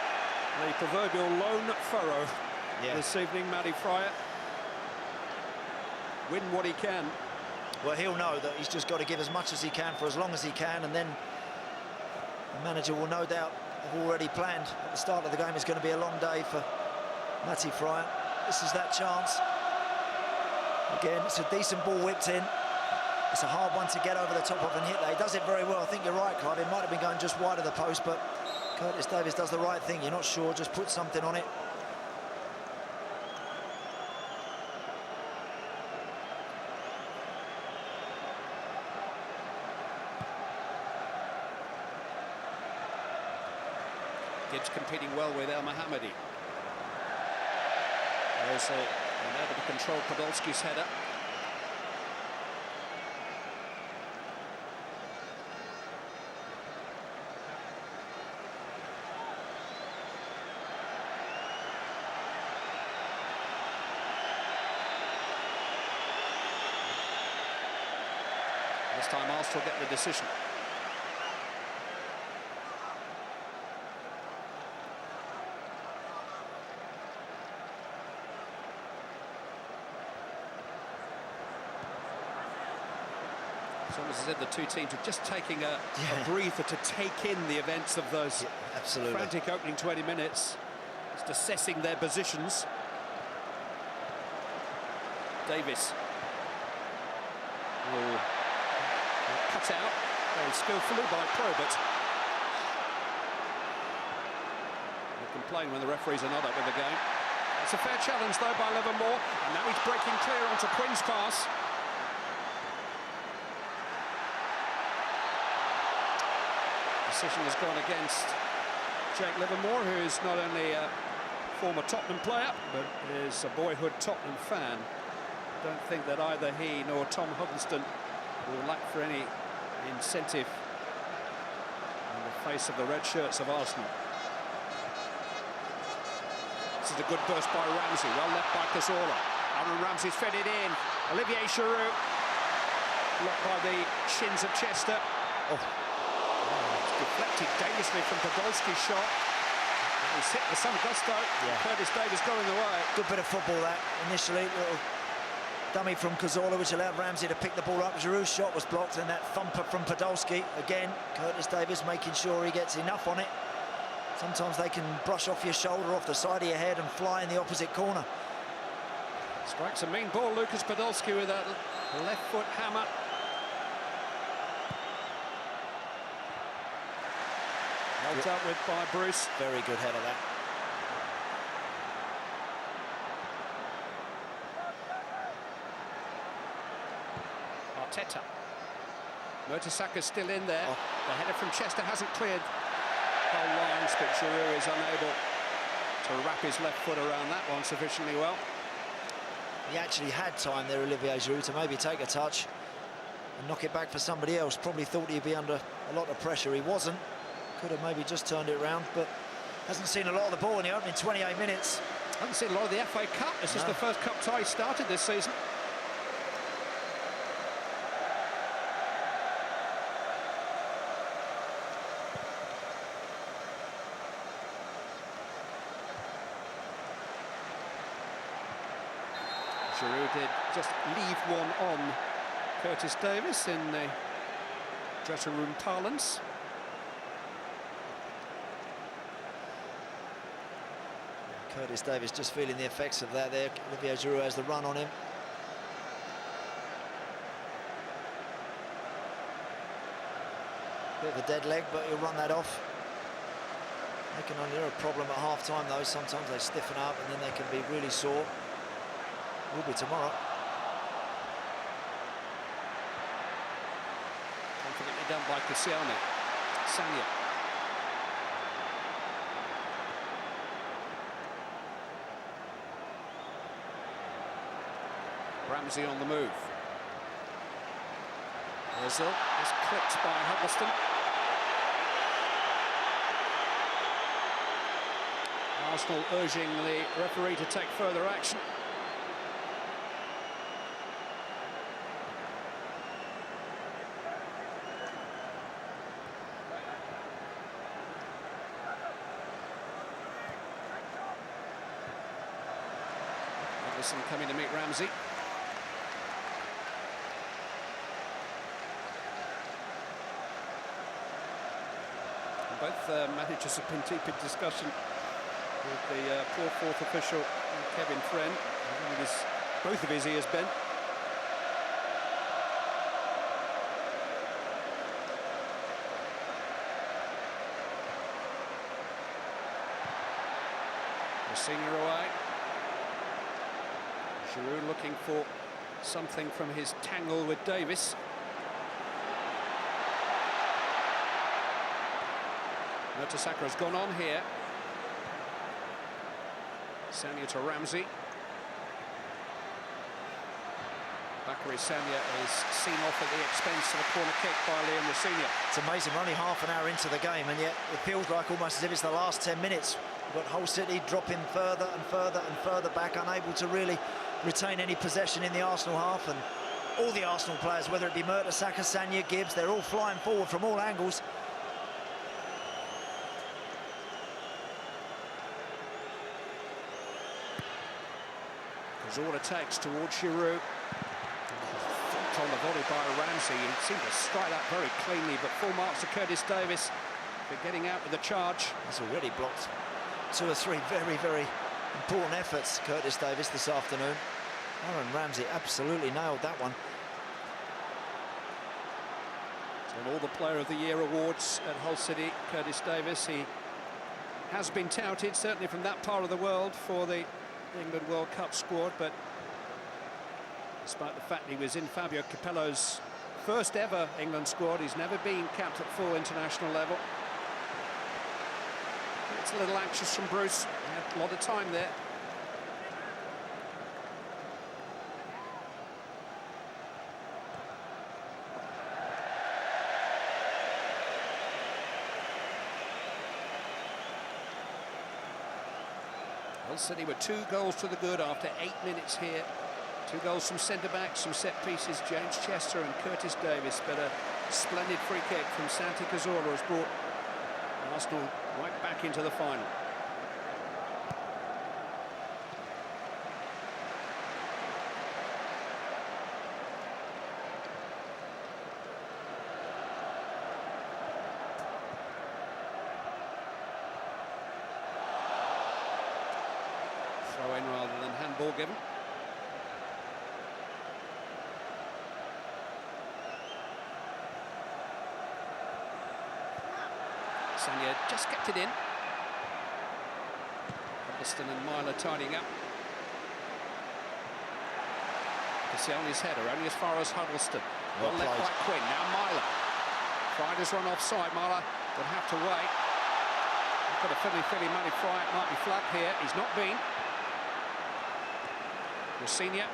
[SPEAKER 13] the proverbial lone furrow this evening, Matty Fryer. Win what he can.
[SPEAKER 18] Well, he'll know that he's just got to give as much as he can for as long as he can, and then the manager will no doubt have already planned at the start of the game. It's going to be a long day for Matty Fryer. This is that chance. Again, it's a decent ball whipped in. It's a hard one to get over the top of and hit that. He does it very well. I think you're right, Clive. It might have been going just wide of the post, but Curtis Davies does the right thing. You're not sure, just put something on it.
[SPEAKER 13] Gibbs competing well with Al-Mohammadi. There's unable to control Podolski's header. This time Arsenal get the decision. It's almost as if the two teams are just taking a breather to take in the events of those frantic opening 20 minutes. Just assessing their positions. Davis will cut out very skillfully by Probert. They complain when the referees are not up with the game. It's a fair challenge though by Livermore, and now he's breaking clear onto Quinn's pass. Decision has gone against Jake Livermore, who is not only a former Tottenham player, but is a boyhood Tottenham fan. I don't think that either he nor Tom Huddleston will lack for any incentive in the face of the red shirts of Arsenal. This is a good burst by Ramsey, well left by Cazorla. Aaron Ramsey's fed it in. Olivier Giroud, blocked by the shins of Chester. Deflected dangerously from Podolski's shot. He's hit with some gusto. Curtis Davis going the way.
[SPEAKER 18] Good bit of football that initially. Little dummy from Cazorla, which allowed Ramsey to pick the ball up. Giroud's shot was blocked, and that thumper from Podolski. Again, Curtis Davis making sure he gets enough on it. Sometimes they can brush off your shoulder, off the side of your head, and fly in the opposite corner.
[SPEAKER 13] Strikes a mean ball, Lucas Podolski, with that left foot hammer. Held up with by Bruce.
[SPEAKER 18] Very good header that.
[SPEAKER 13] Arteta. Mertesacker still in there. The header from Chester hasn't cleared goal lines, but Giroud is unable to wrap his left foot around that one sufficiently well.
[SPEAKER 18] He actually had time there, Olivier Giroud, to maybe take a touch and knock it back for somebody else. Probably thought he'd be under a lot of pressure. He wasn't. Could have maybe just turned it around, but hasn't seen a lot of the ball in the opening 28 minutes.
[SPEAKER 13] Hasn't seen a lot of the FA Cup. This is the first cup tie he started this season. Giroud did just leave one on Curtis Davis in the dressing room parlance.
[SPEAKER 18] Curtis Davis just feeling the effects of that there. Olivier Giroud has the run on him. Bit of a dead leg, but he'll run that off. They can only have a problem at half-time though. Sometimes they stiffen up and then they can be really sore. Will be tomorrow.
[SPEAKER 13] Confidently done by Koscielny. Sanya. Ramsey on the move. Ozil is clipped by Huddleston. Arsenal urging the referee to take further action. Huddleston coming to meet Ramsey. Both managers have been deep in discussion with the poor fourth official, Kevin Friend, with both of his ears bent. Senior away. Giroud looking for something from his tangle with Davis. Mertesacker has gone on here. Sanya to Ramsey. Bakary Sanya is seen off at the expense of a corner kick by Liam Rosenior.
[SPEAKER 18] It's amazing, we're only half an hour into the game, and yet it feels like almost as if it's the last 10 minutes. We've got Hull City dropping further and further and further back, unable to really retain any possession in the Arsenal half, and all the Arsenal players, whether it be Mertesacker, Sagna, Gibbs, they're all flying forward from all angles.
[SPEAKER 13] Cazorla takes towards Giroud. On the volley by Ramsey. He seemed to strike that very cleanly, but full marks to Curtis Davis for getting out with the charge.
[SPEAKER 18] He's already blocked 2 or 3 very, very important efforts, Curtis Davis, this afternoon. Aaron Ramsey absolutely nailed that one.
[SPEAKER 13] So all the Player of the Year awards at Hull City, Curtis Davis, he has been touted, certainly from that part of the world, for the England World Cup squad, but despite the fact he was in Fabio Capello's first ever England squad, he's never been capped at full international level. It's a little anxious from Bruce. He had a lot of time there. Hull City were 2 goals to the good after 8 minutes here. 2 goals from centre-backs, some set pieces, James Chester and Curtis Davis, but a splendid free kick from Santi Cazorla has brought Arsenal right back into the final. Throw in rather than handball given. Sagna just kept it in. Huddleston and Myler tidying up. Koscielny's header only as far as Huddleston. Well left by Quinn. Now Myler. Frida's run offside. Myler would have to wait. Got a Philly money fry. It might be flat here. He's not been. Rossignol.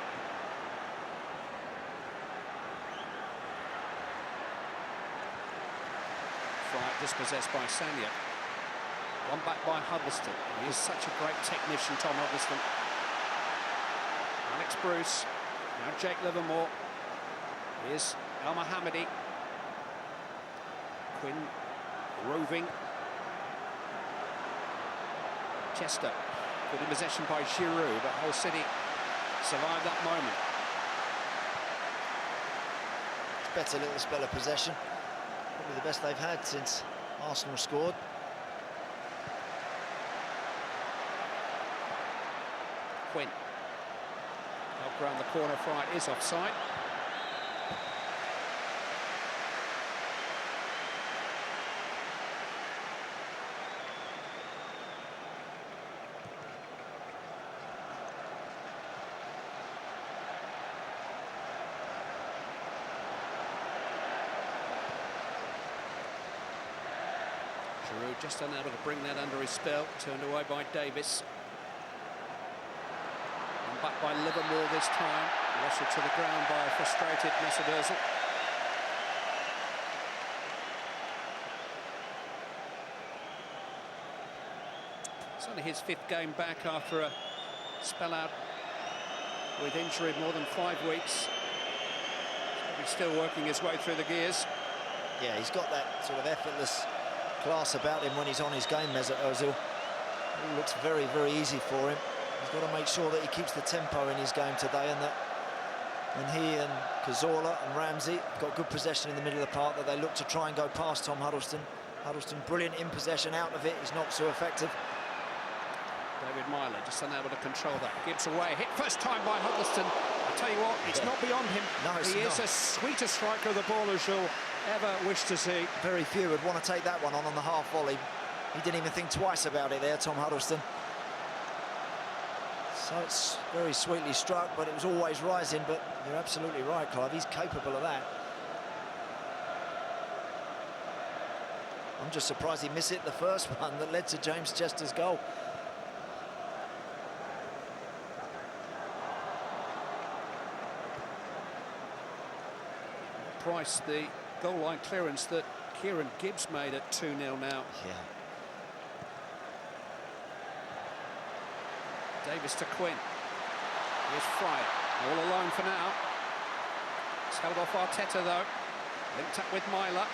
[SPEAKER 13] Dispossessed by Sagna. One back by Huddleston. He is such a great technician, Tom Huddleston. Alex Bruce. Now Jake Livermore. Here's El Mohammadi. Quinn roving. Chester. Good in possession by Giroud, but Hull City survived that moment.
[SPEAKER 18] It's better little spell of possession. Probably the best they've had since Arsenal scored.
[SPEAKER 13] Quinn. Up round the corner, Fry is offside. Giroud just unable to bring that under his spell, turned away by Davis. And back by Livermore this time, wrestled to the ground by a frustrated Mesut Ozil. It's only his 5th game back after a spell out with injury of more than 5 weeks. He's still working his way through the gears.
[SPEAKER 18] Yeah, he's got that sort of effortless class about him when he's on his game, Mesut Ozil. It looks very, very easy for him. He's got to make sure that he keeps the tempo in his game today, and that when he and Cazorla and Ramsey got good possession in the middle of the park, that they look to try and go past Tom Huddleston. Huddleston brilliant in possession, out of it, he's not so effective.
[SPEAKER 13] David Myler just unable to control that. Gibbs away, hit first time by Huddleston. I tell you what, it's not beyond him.
[SPEAKER 18] No,
[SPEAKER 13] he is as sweet a striker of the ball as you'll ever wish to see.
[SPEAKER 18] Very few would want to take that one on the half volley. He didn't even think twice about it there, Tom Huddleston. So it's very sweetly struck, but it was always rising. But you're absolutely right, Clive, he's capable of that. I'm just surprised he missed it the first one that led to James Chester's goal.
[SPEAKER 13] Price, the goal line clearance that Kieran Gibbs made at 2-0 now.
[SPEAKER 18] Yeah.
[SPEAKER 13] Davis to Quinn. Here's Fry, all alone for now. It's held off Arteta, though. Linked up with Myler.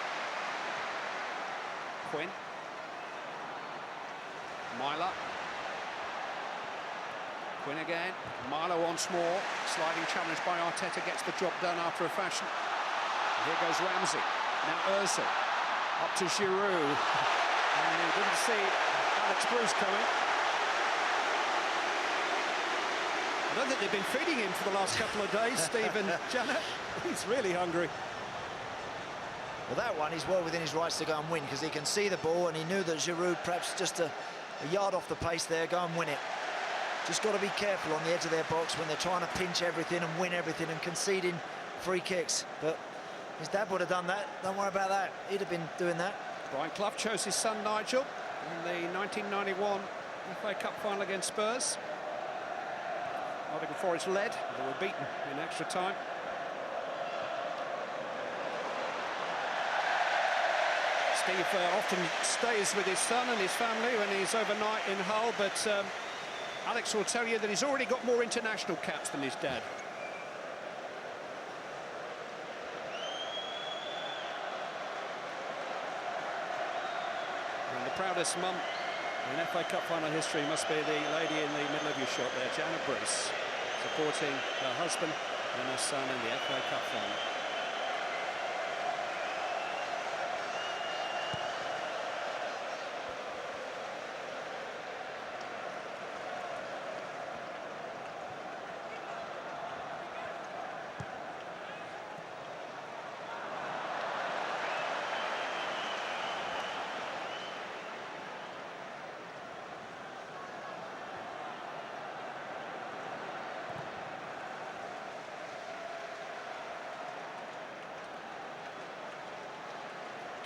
[SPEAKER 13] Quinn. Myler. Quinn again. Myler once more. Sliding challenge by Arteta gets the job done after a fashion. And here goes Ramsey. Now Ozil. Up to Giroud. And he didn't see Alex Bruce coming. I don't think they've been feeding him for the last couple of days, Steve and Janet. He's really hungry.
[SPEAKER 18] Well, that one, he's well within his rights to go and win, because he can see the ball, and he knew that Giroud, perhaps just a yard off the pace there, go and win it. Just got to be careful on the edge of their box when they're trying to pinch everything and win everything and conceding free kicks. But his dad would have done that. Don't worry about that. He'd have been doing that.
[SPEAKER 13] Brian Clough chose his son Nigel in the 1991 FA Cup final against Spurs. Nottingham Forest led, they were beaten in extra time. Steve often stays with his son and his family when he's overnight in Hull, but Alex will tell you that he's already got more international caps than his dad. And the proudest mum in FA Cup final history must be the lady in the middle of your shot there, Janet Bruce, supporting her husband and her son in the FA Cup final.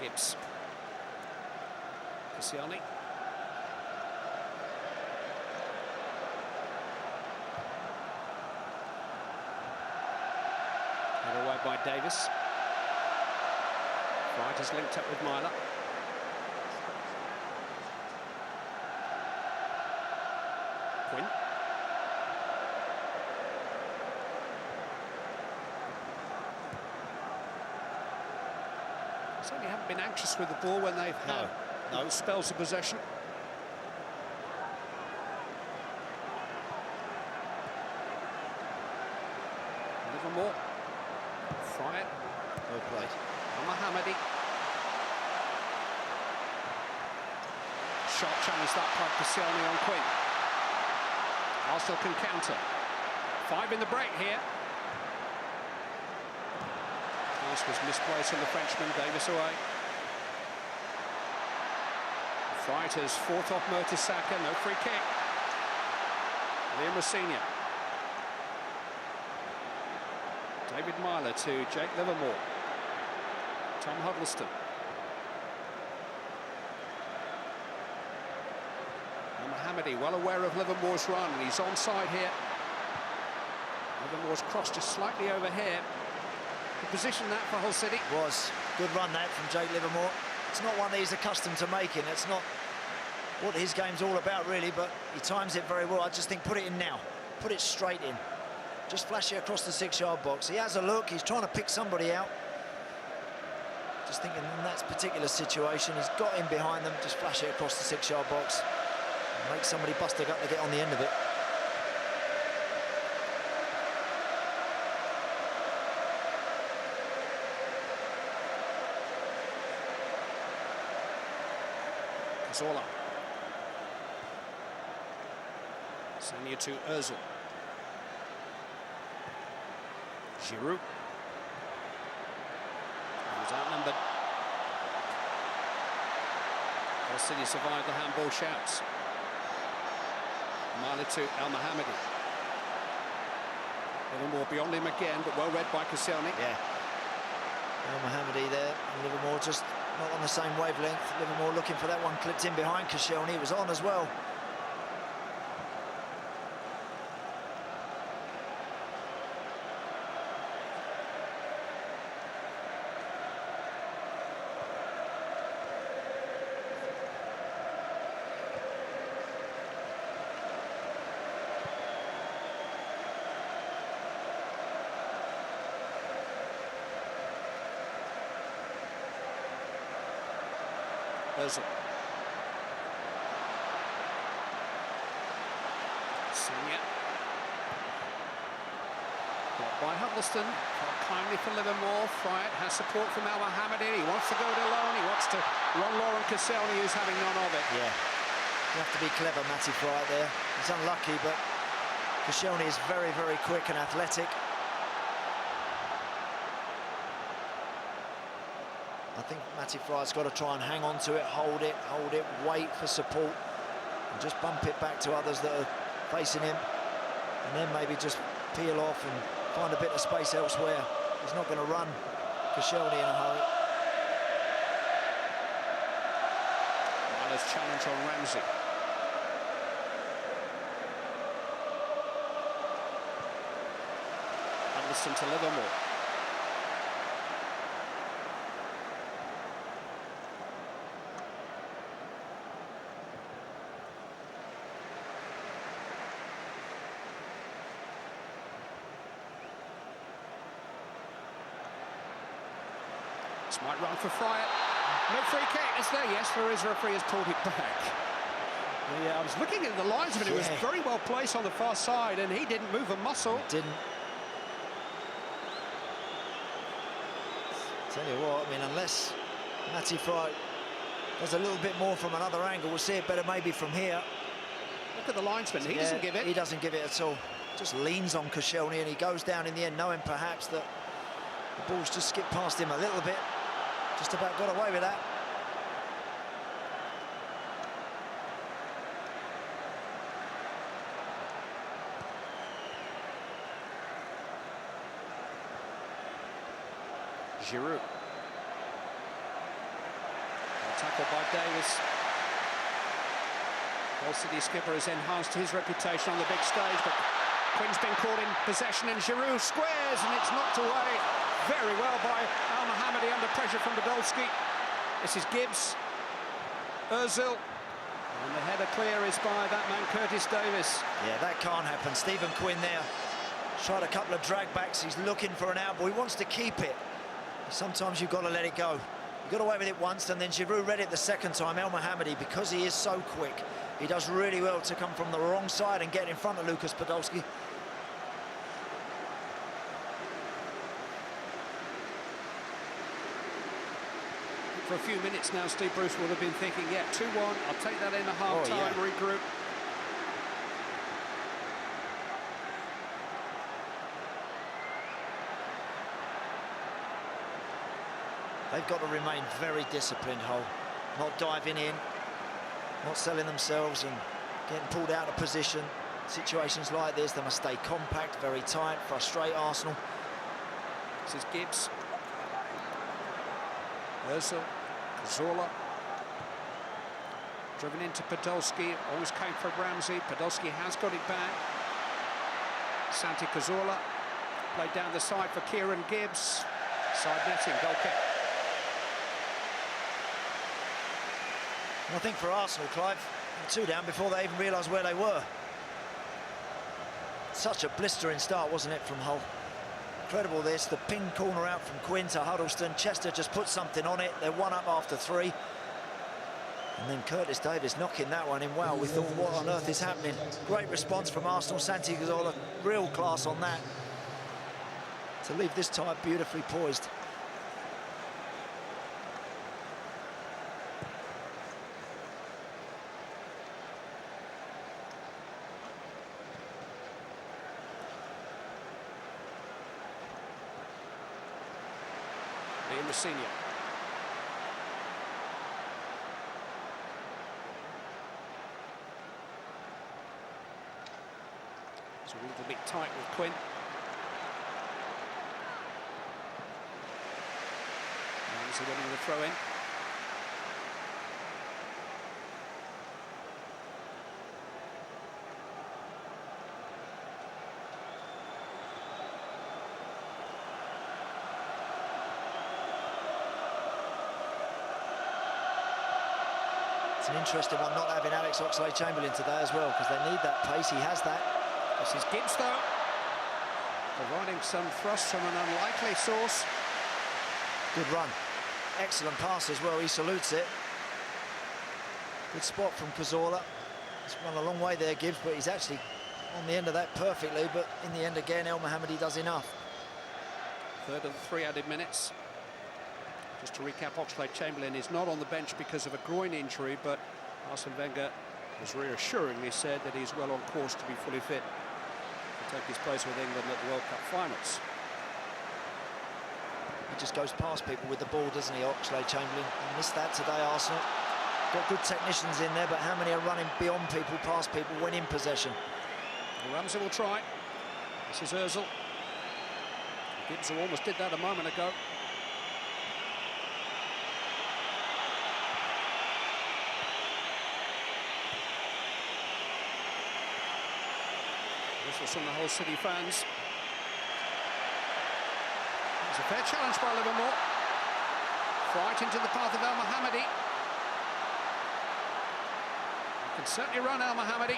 [SPEAKER 13] Gibbs. Cassiani. Headed away by Davis. Wright is linked up with Myler. Quinn. Certainly haven't been anxious with the ball when they've had no spells of possession. Livermore. Fry it.
[SPEAKER 18] Well played.
[SPEAKER 13] Mohammedi. Sharp challenge that by Cassiani on Quinn. Arsenal can counter. 5 in the break here. This was misplaced from the Frenchman, Davis away. Fighters fought off Mertesacker, no free kick. Liam Rossigna. David Myler to Jake Livermore. Tom Huddleston. Mohammedi, well aware of Livermore's run. He's onside here. Livermore's crossed just slightly over here. The position that for Hull City.
[SPEAKER 18] Was. Good run that from Jake Livermore. It's not one that he's accustomed to making. It's not what his game's all about, really, but he times it very well. I just think put it in now. Put it straight in. Just flash it across the 6-yard box. He has a look. He's trying to pick somebody out. Just thinking in that particular situation, he's got him behind them. Just flash it across the 6-yard box. Make somebody bust a gut to get on the end of it.
[SPEAKER 13] Zola. Sending it to Ozil. Giroud. He's outnumbered. Hull City survived the handball shouts. Myler to El Mohammedi. Livermore beyond him again, but well read by Cassiani.
[SPEAKER 18] Yeah. El Mohammedi there, and Livermore just not on the same wavelength. Livermore looking for that one, clipped in behind Koscielny. He was on as well.
[SPEAKER 13] Ozil. Senior. Blocked by Huddleston. Kindly for Livermore. Friat has support from Al Mohammadi. He wants to go it alone. He wants to run Laurent Koscielny, who's having none of it.
[SPEAKER 18] Yeah. You have to be clever, Matty Friat there. He's unlucky, but Koscielny is very, very quick and athletic. I think Matty Friat's got to try and hang on to it, hold it, wait for support, and just bump it back to others that are facing him, and then maybe just peel off and find a bit of space elsewhere. He's not going to run Koscielny in a hurry.
[SPEAKER 13] Miller's challenge on Ramsey. Huddleston to Livermore. This might run for Friat. No free kick, is there? Yes, there is. Referee has pulled it back. Yeah, I was looking at the linesman. He was very well placed on the far side, and he didn't move a muscle.
[SPEAKER 18] Didn't. Tell you what, I mean, unless Matty Friat does a little bit more from another angle, we'll see it better maybe from here.
[SPEAKER 13] Look at the linesman. He doesn't give it.
[SPEAKER 18] He doesn't give it at all. Just leans on Koscielny, and he goes down in the end, knowing perhaps that the ball's just skipped past him a little bit. Just about got away with that.
[SPEAKER 13] Giroud. Tackled by Davis. Hull City skipper has enhanced his reputation on the big stage, but Quinn's been caught in possession, and Giroud squares, and it's knocked away very well by Al Mohammadi under pressure from Podolski. This is Gibbs. Ozil. And the header clear is by that man, Curtis Davis.
[SPEAKER 18] Yeah, that can't happen. Stephen Quinn there. Tried a couple of drag backs. He's looking for an out, but he wants to keep it. Sometimes you've got to let it go. He got away with it once, and then Giroud read it the second time. El Mohammadi, because he is so quick, he does really well to come from the wrong side and get in front of Lucas Podolski.
[SPEAKER 13] For a few minutes now, Steve Bruce would have been thinking, yeah, 2-1, I'll take that in a half-time, regroup.
[SPEAKER 18] They've got to remain very disciplined, Hull. Not diving in, not selling themselves and getting pulled out of position. Situations like this, they must stay compact, very tight, frustrate Arsenal.
[SPEAKER 13] This is Gibbs. Ozil, Cazorla. Driven into Podolski, always came for Ramsey. Podolski has got it back. Santi Cazorla played down the side for Kieran Gibbs. Side netting, goal kick.
[SPEAKER 18] I think for Arsenal, Clive, 2 down before they even realised where they were. Such a blistering start, wasn't it, from Hull? Incredible this, the ping corner out from Quinn to Huddleston. Chester just put something on it. They're 1 up after 3. And then Curtis Davis knocking that one in. Wow, we thought, what on earth is happening? Great response from Arsenal. Santi Cazorla, real class on that. To leave this tie beautifully poised.
[SPEAKER 13] Senior. It's a little bit tight with Quinn. Ramsey winning the throw in.
[SPEAKER 18] It's an interesting one not having Alex Oxlade-Chamberlain today as well, because they need that pace. He has that.
[SPEAKER 13] This is Gibbs, though, providing some thrust from an unlikely source.
[SPEAKER 18] Good run. Excellent pass as well. He salutes it. Good spot from Cazorla. He's run a long way there, Gibbs, but he's actually on the end of that perfectly. But in the end, again, El Mohammadi does enough.
[SPEAKER 13] Third of the 3 added minutes. Just to recap, Oxlade-Chamberlain is not on the bench because of a groin injury, but Arsene Wenger has reassuringly said that he's well on course to be fully fit to take his place with England at the World Cup finals.
[SPEAKER 18] He just goes past people with the ball, doesn't he, Oxlade-Chamberlain? He missed that today, Arsenal. Got good technicians in there, but how many are running beyond people, past people when in possession?
[SPEAKER 13] Well, Ramsey will try. This is Ozil. Gibbs, who almost did that a moment ago. Whistles from the whole City fans. It's a fair challenge by Livermore. Right into the path of El Mohammadi. He can certainly run El Mohammadi.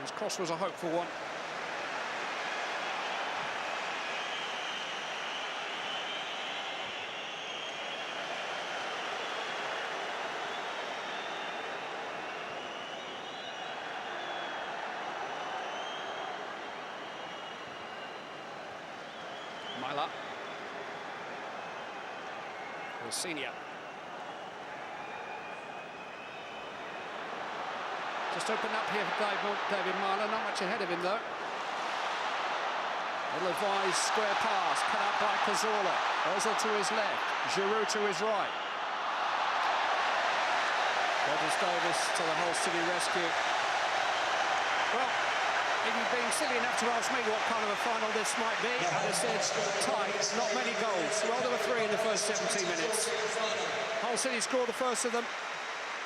[SPEAKER 13] His cross was a hopeful one. Myla. Senior. Just opened up here for David Myla, not much ahead of him though. Ill-advised square pass, cut out by Cazorla. Ozil to his left, Giroud to his right. Rogers Davis to the whole City rescue. Well, if you've been silly enough to ask me what kind of a final this might be, I'd have said tight, not many goals. Well, there were 3 in the first 17 minutes. Hull City scored the first of them.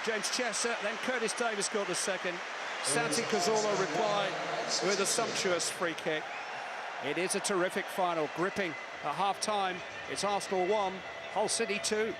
[SPEAKER 13] James Chester, then Curtis Davis scored the second. Santi Cazorla replied with a sumptuous free kick. It is a terrific final, gripping at half-time. It's Arsenal 1, Hull City 2.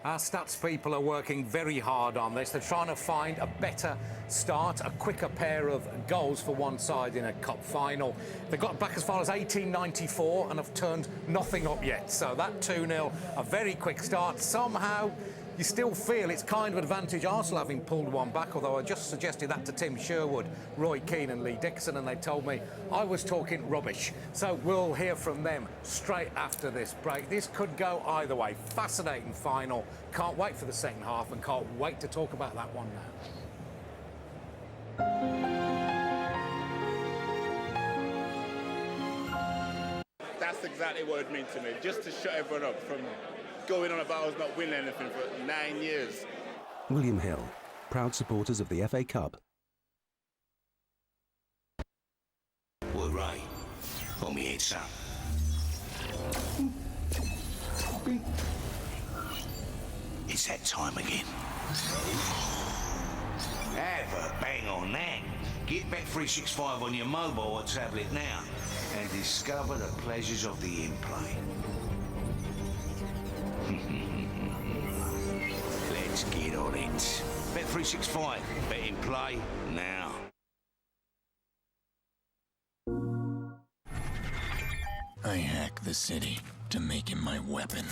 [SPEAKER 9] Our stats people are working very hard on this. They're trying to find a better start, a quicker pair of goals for one side in a cup final. They got back as far as 1894 and have turned nothing up yet. So that 2-0, a very quick start. Somehow, you still feel it's kind of advantage Arsenal having pulled one back, although I just suggested that to Tim Sherwood, Roy Keane and Lee Dixon, and they told me I was talking rubbish. So we'll hear from them straight after this break. This could go either way. Fascinating final. Can't wait for the second half and can't wait to talk about that one now.
[SPEAKER 8] That's exactly what it meant to me, just to shut everyone up from going on about us not winning anything for 9 years.
[SPEAKER 21] William Hill, proud supporters of the FA Cup.
[SPEAKER 20] Well, Ray, got me head, son. It's that time again. Have a bang on that. Get Bet365 on your mobile or tablet now and discover the pleasures of the in-play. Let's get on it. Bet365. Bet in play now.
[SPEAKER 22] I hack the city to make him my weapon.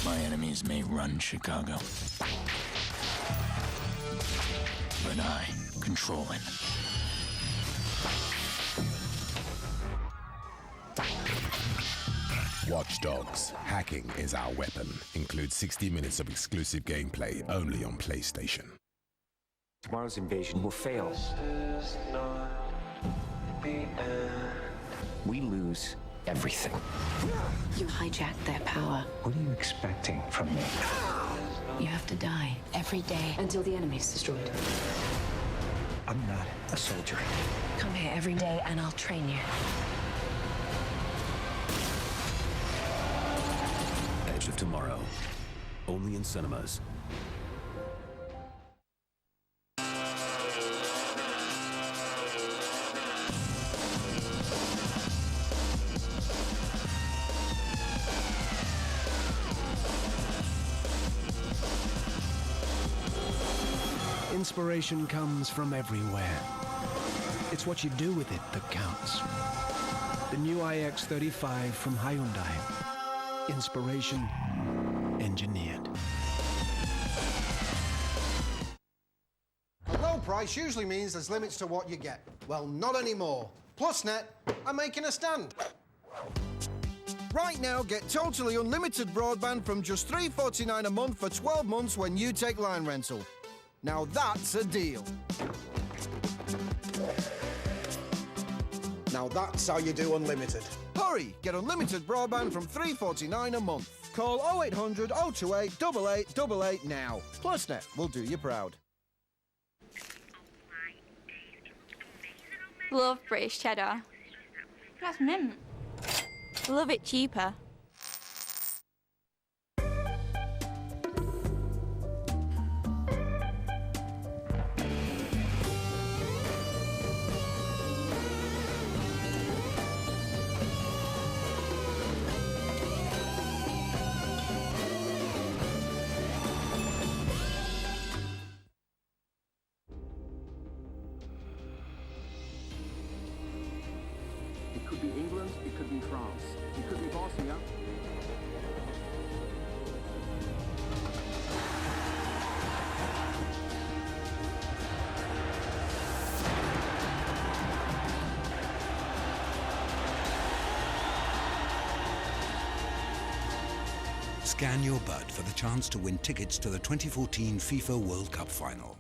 [SPEAKER 22] My enemies may run Chicago, but I control it.
[SPEAKER 23] Watch Dogs. Hacking is our weapon. Includes 60 minutes of exclusive gameplay only on PlayStation.
[SPEAKER 24] Tomorrow's invasion will fail. We lose everything.
[SPEAKER 25] You hijacked their power.
[SPEAKER 24] What are you expecting from me?
[SPEAKER 25] You have to die every day until the enemy's destroyed.
[SPEAKER 24] I'm not a soldier.
[SPEAKER 25] Come here every day and I'll train you.
[SPEAKER 21] Edge of Tomorrow. Only in cinemas.
[SPEAKER 19] Inspiration comes from everywhere. It's what you do with it that counts.
[SPEAKER 1] The new iX35 from Hyundai. Inspiration engineered.
[SPEAKER 2] A low price usually means there's limits to what you get. Well, not anymore. PlusNet are making a stand. Right now, get totally unlimited broadband from just $3.49 a month for 12 months when you take line rental. Now that's a deal. Now that's how you do unlimited. Hurry! Get unlimited broadband from $3.49 a month. Call 0800 028 8888 now. PlusNet will do you proud.
[SPEAKER 6] Love British cheddar. That's mint. Love it cheaper.
[SPEAKER 7] It could be England, it could be France, it could be Bosnia.
[SPEAKER 21] Scan your bud for the chance to win tickets to the 2014 FIFA World Cup final.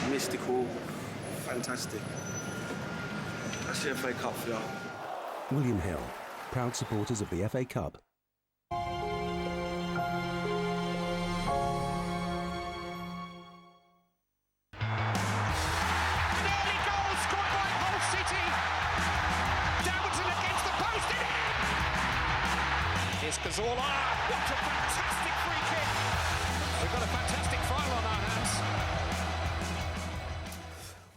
[SPEAKER 12] Mystical, fantastic. That's the FA Cup for you.
[SPEAKER 21] William Hill, proud supporters of the FA Cup.
[SPEAKER 13] Here's Cazorla. What a fantastic free kick. We've got a fantastic final on our hands.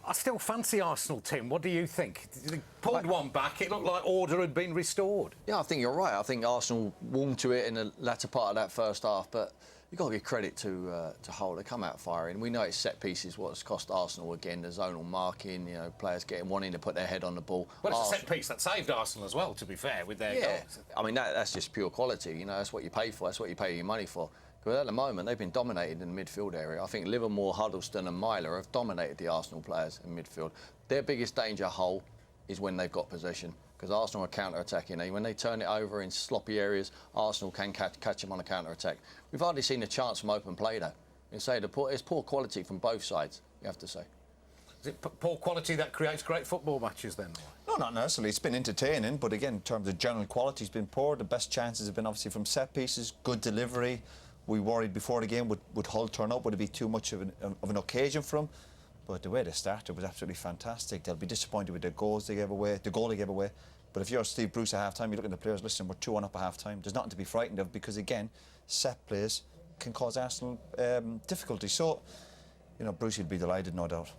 [SPEAKER 9] I still fancy Arsenal, Tim. What do you think? They pulled one back. It looked like order had been restored.
[SPEAKER 4] Yeah, I think you're right. I think Arsenal warmed to it in the latter part of that first half, but you've got to give credit to Hull. They come out firing. We know it's set pieces what's cost Arsenal again, the zonal marking, you know, players wanting to put their head on the ball.
[SPEAKER 9] Well, it's a set piece that saved Arsenal as well, to be fair, with their goals.
[SPEAKER 4] I mean, that's just pure quality. You know, that's what you pay for. That's what you pay your money for. Because at the moment, they've been dominated in the midfield area. I think Livermore, Huddleston and Myler have dominated the Arsenal players in midfield. Their biggest danger, Hull, is when they've got possession. Because Arsenal are counter-attacking. When they turn it over in sloppy areas, Arsenal can catch them on a counter-attack. We've hardly seen a chance from open play, though. You say it's poor quality from both sides, you have to say.
[SPEAKER 9] Is it poor quality that creates great football matches, then?
[SPEAKER 5] No, not necessarily. It's been entertaining, but again, in terms of general quality, it's been poor. The best chances have been obviously from set pieces, good delivery. We worried before the game, would Hull turn up? Would it be too much of an occasion for them? But the way they started was absolutely fantastic. They'll be disappointed with the goals they gave away, the goal they gave away. But if you're Steve Bruce at half-time, you look at the players, listen, we're 2-1 up at half-time. There's nothing to be frightened of because, again, set plays can cause Arsenal difficulty. So, you know, Bruce would be delighted, no doubt.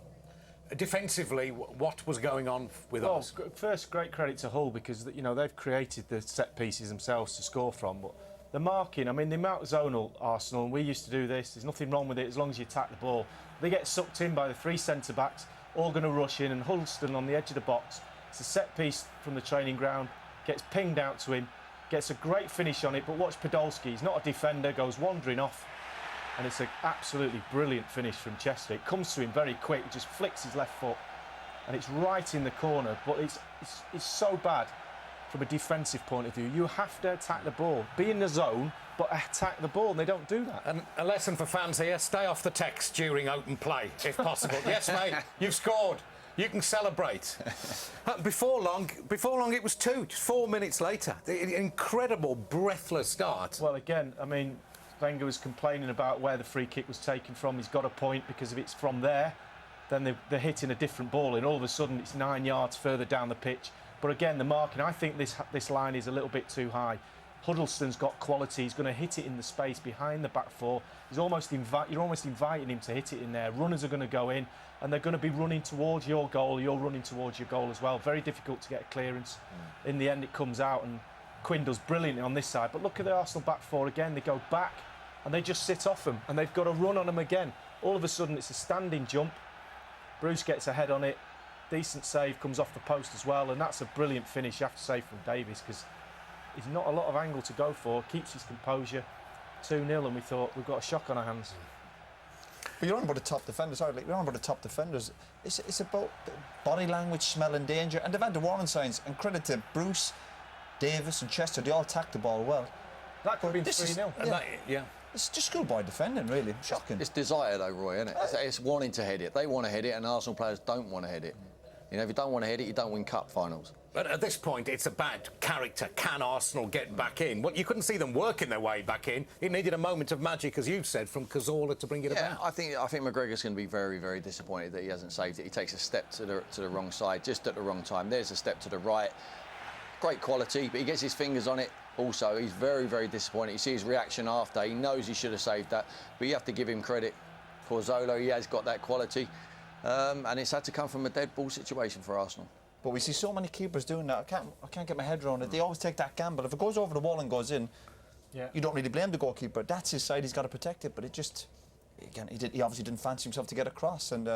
[SPEAKER 9] Defensively, what was going on with us?
[SPEAKER 15] First, great credit to Hull because, you know, they've created the set pieces themselves to score from. But the marking, I mean, the amount of zonal Arsenal, and we used to do this, there's nothing wrong with it as long as you attack the ball. They get sucked in by the three centre-backs, all going to rush in, and Huddleston on the edge of the box. It's a set piece from the training ground, gets pinged out to him, gets a great finish on it, but watch Podolski, he's not a defender, goes wandering off, and it's an absolutely brilliant finish from Chester. It comes to him very quick, he just flicks his left foot, and it's right in the corner, but it's so bad from a defensive point of view. You have to attack the ball, be in the zone, but attack the ball, and they don't do that.
[SPEAKER 9] And a lesson for fans here, stay off the text during open play, if possible. Yes, mate, you've scored. You can celebrate. Before long, it was 2, just 4 minutes later. The incredible, breathless start.
[SPEAKER 15] Well, again, I mean, Wenger was complaining about where the free kick was taken from. He's got a point because if it's from there, then they're hitting a different ball, and all of a sudden it's 9 yards further down the pitch. But again, the marking, I think this line is a little bit too high. Huddleston's got quality. He's going to hit it in the space behind the back four. You're almost inviting him to hit it in there. Runners are going to go in, and they're going to be running towards your goal. You're running towards your goal as well. Very difficult to get a clearance. In the end, it comes out, and Quinn does brilliantly on this side. But look at the Arsenal back four again. They go back, and they just sit off them, and they've got to run on them again. All of a sudden, it's a standing jump. Bruce gets a head on it. Decent save, comes off the post as well, and that's a brilliant finish, you have to say, from Davies, because he's not a lot of angle to go for, keeps his composure. 2-0, and we thought, we've got a shock on our hands.
[SPEAKER 5] But you're on about the top defenders, sorry, you're on about the top defenders. It's about body language, smelling danger, and they've had the warning signs, and credit to Bruce, Davis and Chester, they all tacked the ball well.
[SPEAKER 15] That could have been 3-0.
[SPEAKER 5] Yeah. It's just schoolboy defending, really. Shocking.
[SPEAKER 4] It's desire, though, Roy, isn't it? It's wanting to head it. They want to head it, and Arsenal players don't want to head it. You know, if you don't want to head it, you don't win cup finals.
[SPEAKER 9] But at this point, it's about character. Can Arsenal get back in? Well, you couldn't see them working their way back in. It needed a moment of magic, as you've said, from Cazorla to bring it about.
[SPEAKER 4] I think McGregor's going to be very, very disappointed that he hasn't saved it. He takes a step to the wrong side, just at the wrong time. There's a step to the right. Great quality, but he gets his fingers on it. Also, he's very, very disappointed. You see his reaction after. He knows he should have saved that, but you have to give him credit. Porzolo, he has got that quality, and it's had to come from a dead ball situation for Arsenal.
[SPEAKER 5] But we see so many keepers doing that. I can't get my head around it. They always take that gamble. If it goes over the wall and goes in, you don't really blame the goalkeeper. That's his side. He's got to protect it. But it just, again, he obviously didn't fancy himself to get across, and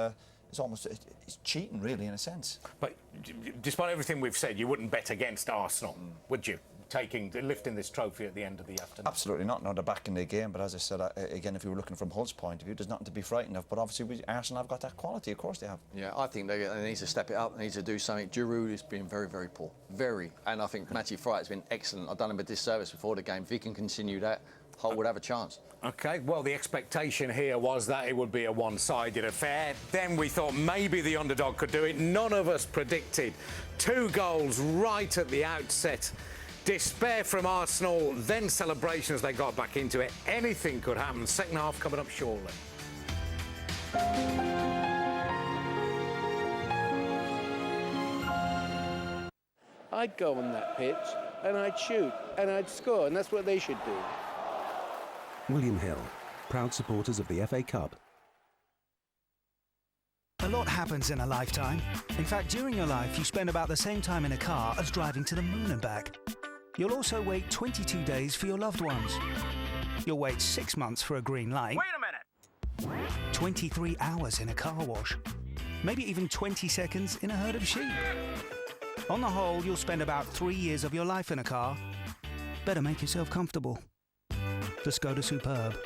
[SPEAKER 5] it's cheating, really, in a sense.
[SPEAKER 9] But despite everything we've said, you wouldn't bet against Arsenal, would you? Lifting this trophy at the end of the afternoon.
[SPEAKER 5] Absolutely not. No, they're back in the game. But as I said, again, if you were looking from Hull's point of view, there's nothing to be frightened of. But obviously, Arsenal have got that quality. Of course they have.
[SPEAKER 4] Yeah, I think they need to step it up. They need to do something. Giroud has been very, very poor. And I think Matty Frye has been excellent. I've done him a disservice before the game. If he can continue that, Hull would have a chance.
[SPEAKER 9] OK, well, the expectation here was that it would be a one-sided affair. Then we thought maybe the underdog could do it. None of us predicted 2 goals right at the outset. Despair from Arsenal, then celebration as they got back into it. Anything could happen. Second half coming up shortly.
[SPEAKER 3] I'd go on that pitch and I'd shoot and I'd score, and that's what they should do.
[SPEAKER 21] William Hill, proud supporters of the FA Cup.
[SPEAKER 10] A lot happens in a lifetime. In fact, during your life, you spend about the same time in a car as driving to the moon and back. You'll also wait 22 days for your loved ones. You'll wait 6 months for a green light.
[SPEAKER 14] Wait a minute!
[SPEAKER 10] 23 hours in a car wash. Maybe even 20 seconds in a herd of sheep. On the whole, you'll spend about 3 years of your life in a car. Better make yourself comfortable. The Skoda Superb.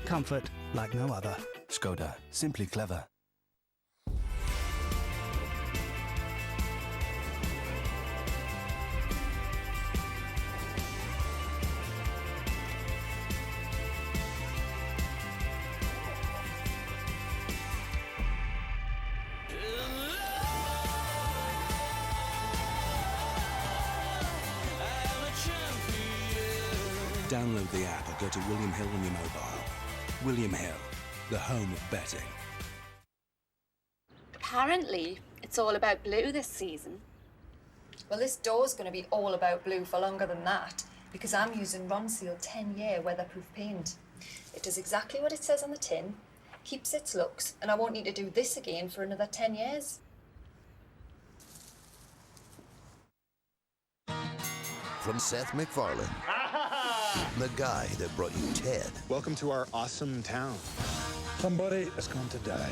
[SPEAKER 10] Comfort like no other.
[SPEAKER 21] Skoda, simply clever. Download the app or go to William Hill on your mobile. William Hill, the home of betting.
[SPEAKER 16] Apparently, it's all about blue this season.
[SPEAKER 17] Well, this door's going to be all about blue for longer than that, because I'm using Ronseal 10-year weatherproof paint. It does exactly what it says on the tin, keeps its looks, and I won't need to do this again for another 10 years.
[SPEAKER 26] From Seth MacFarlane, the guy that brought you Ted.
[SPEAKER 27] Welcome to our awesome town. Somebody is going to die.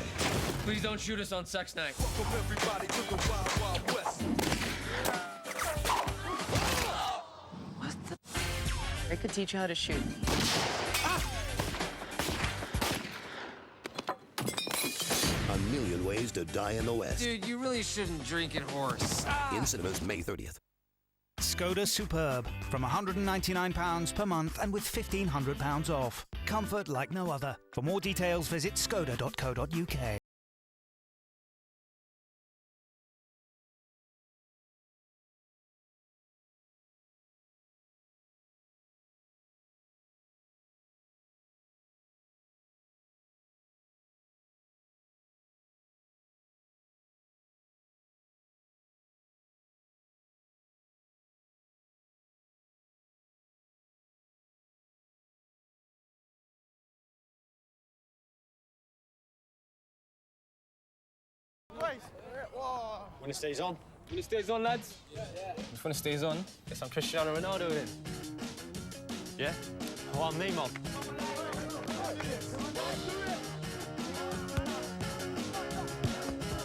[SPEAKER 28] Please don't shoot us on sex night.
[SPEAKER 29] Welcome everybody to the Wild Wild West.
[SPEAKER 28] What the? I could teach you how to shoot.
[SPEAKER 26] A Million Ways to Die in the West.
[SPEAKER 28] Dude, you really shouldn't drink and horse.
[SPEAKER 26] In cinemas May 30th.
[SPEAKER 10] Skoda Superb, from £199 per month and with £1,500 off. Comfort like no other. For more details, visit skoda.co.uk.
[SPEAKER 8] When it stays on. When it stays on, lads. Yeah. Just when it stays on, it's some Cristiano Ronaldo then. Yeah? Oh, I'm Neymar.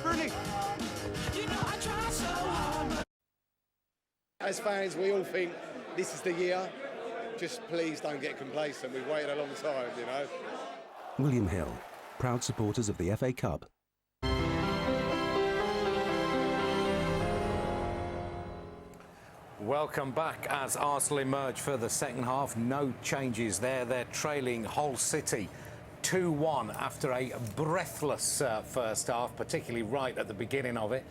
[SPEAKER 11] Rooney. You know I try so hard.
[SPEAKER 14] As fans, we all think this is the year. Just please don't get complacent. We've waited a long time, you know.
[SPEAKER 18] William Hill, proud supporters of the FA Cup.
[SPEAKER 9] Welcome back as Arsenal emerge for the second half. No changes there. They're trailing Hull City 2-1 after a breathless first half, particularly right at the beginning of it.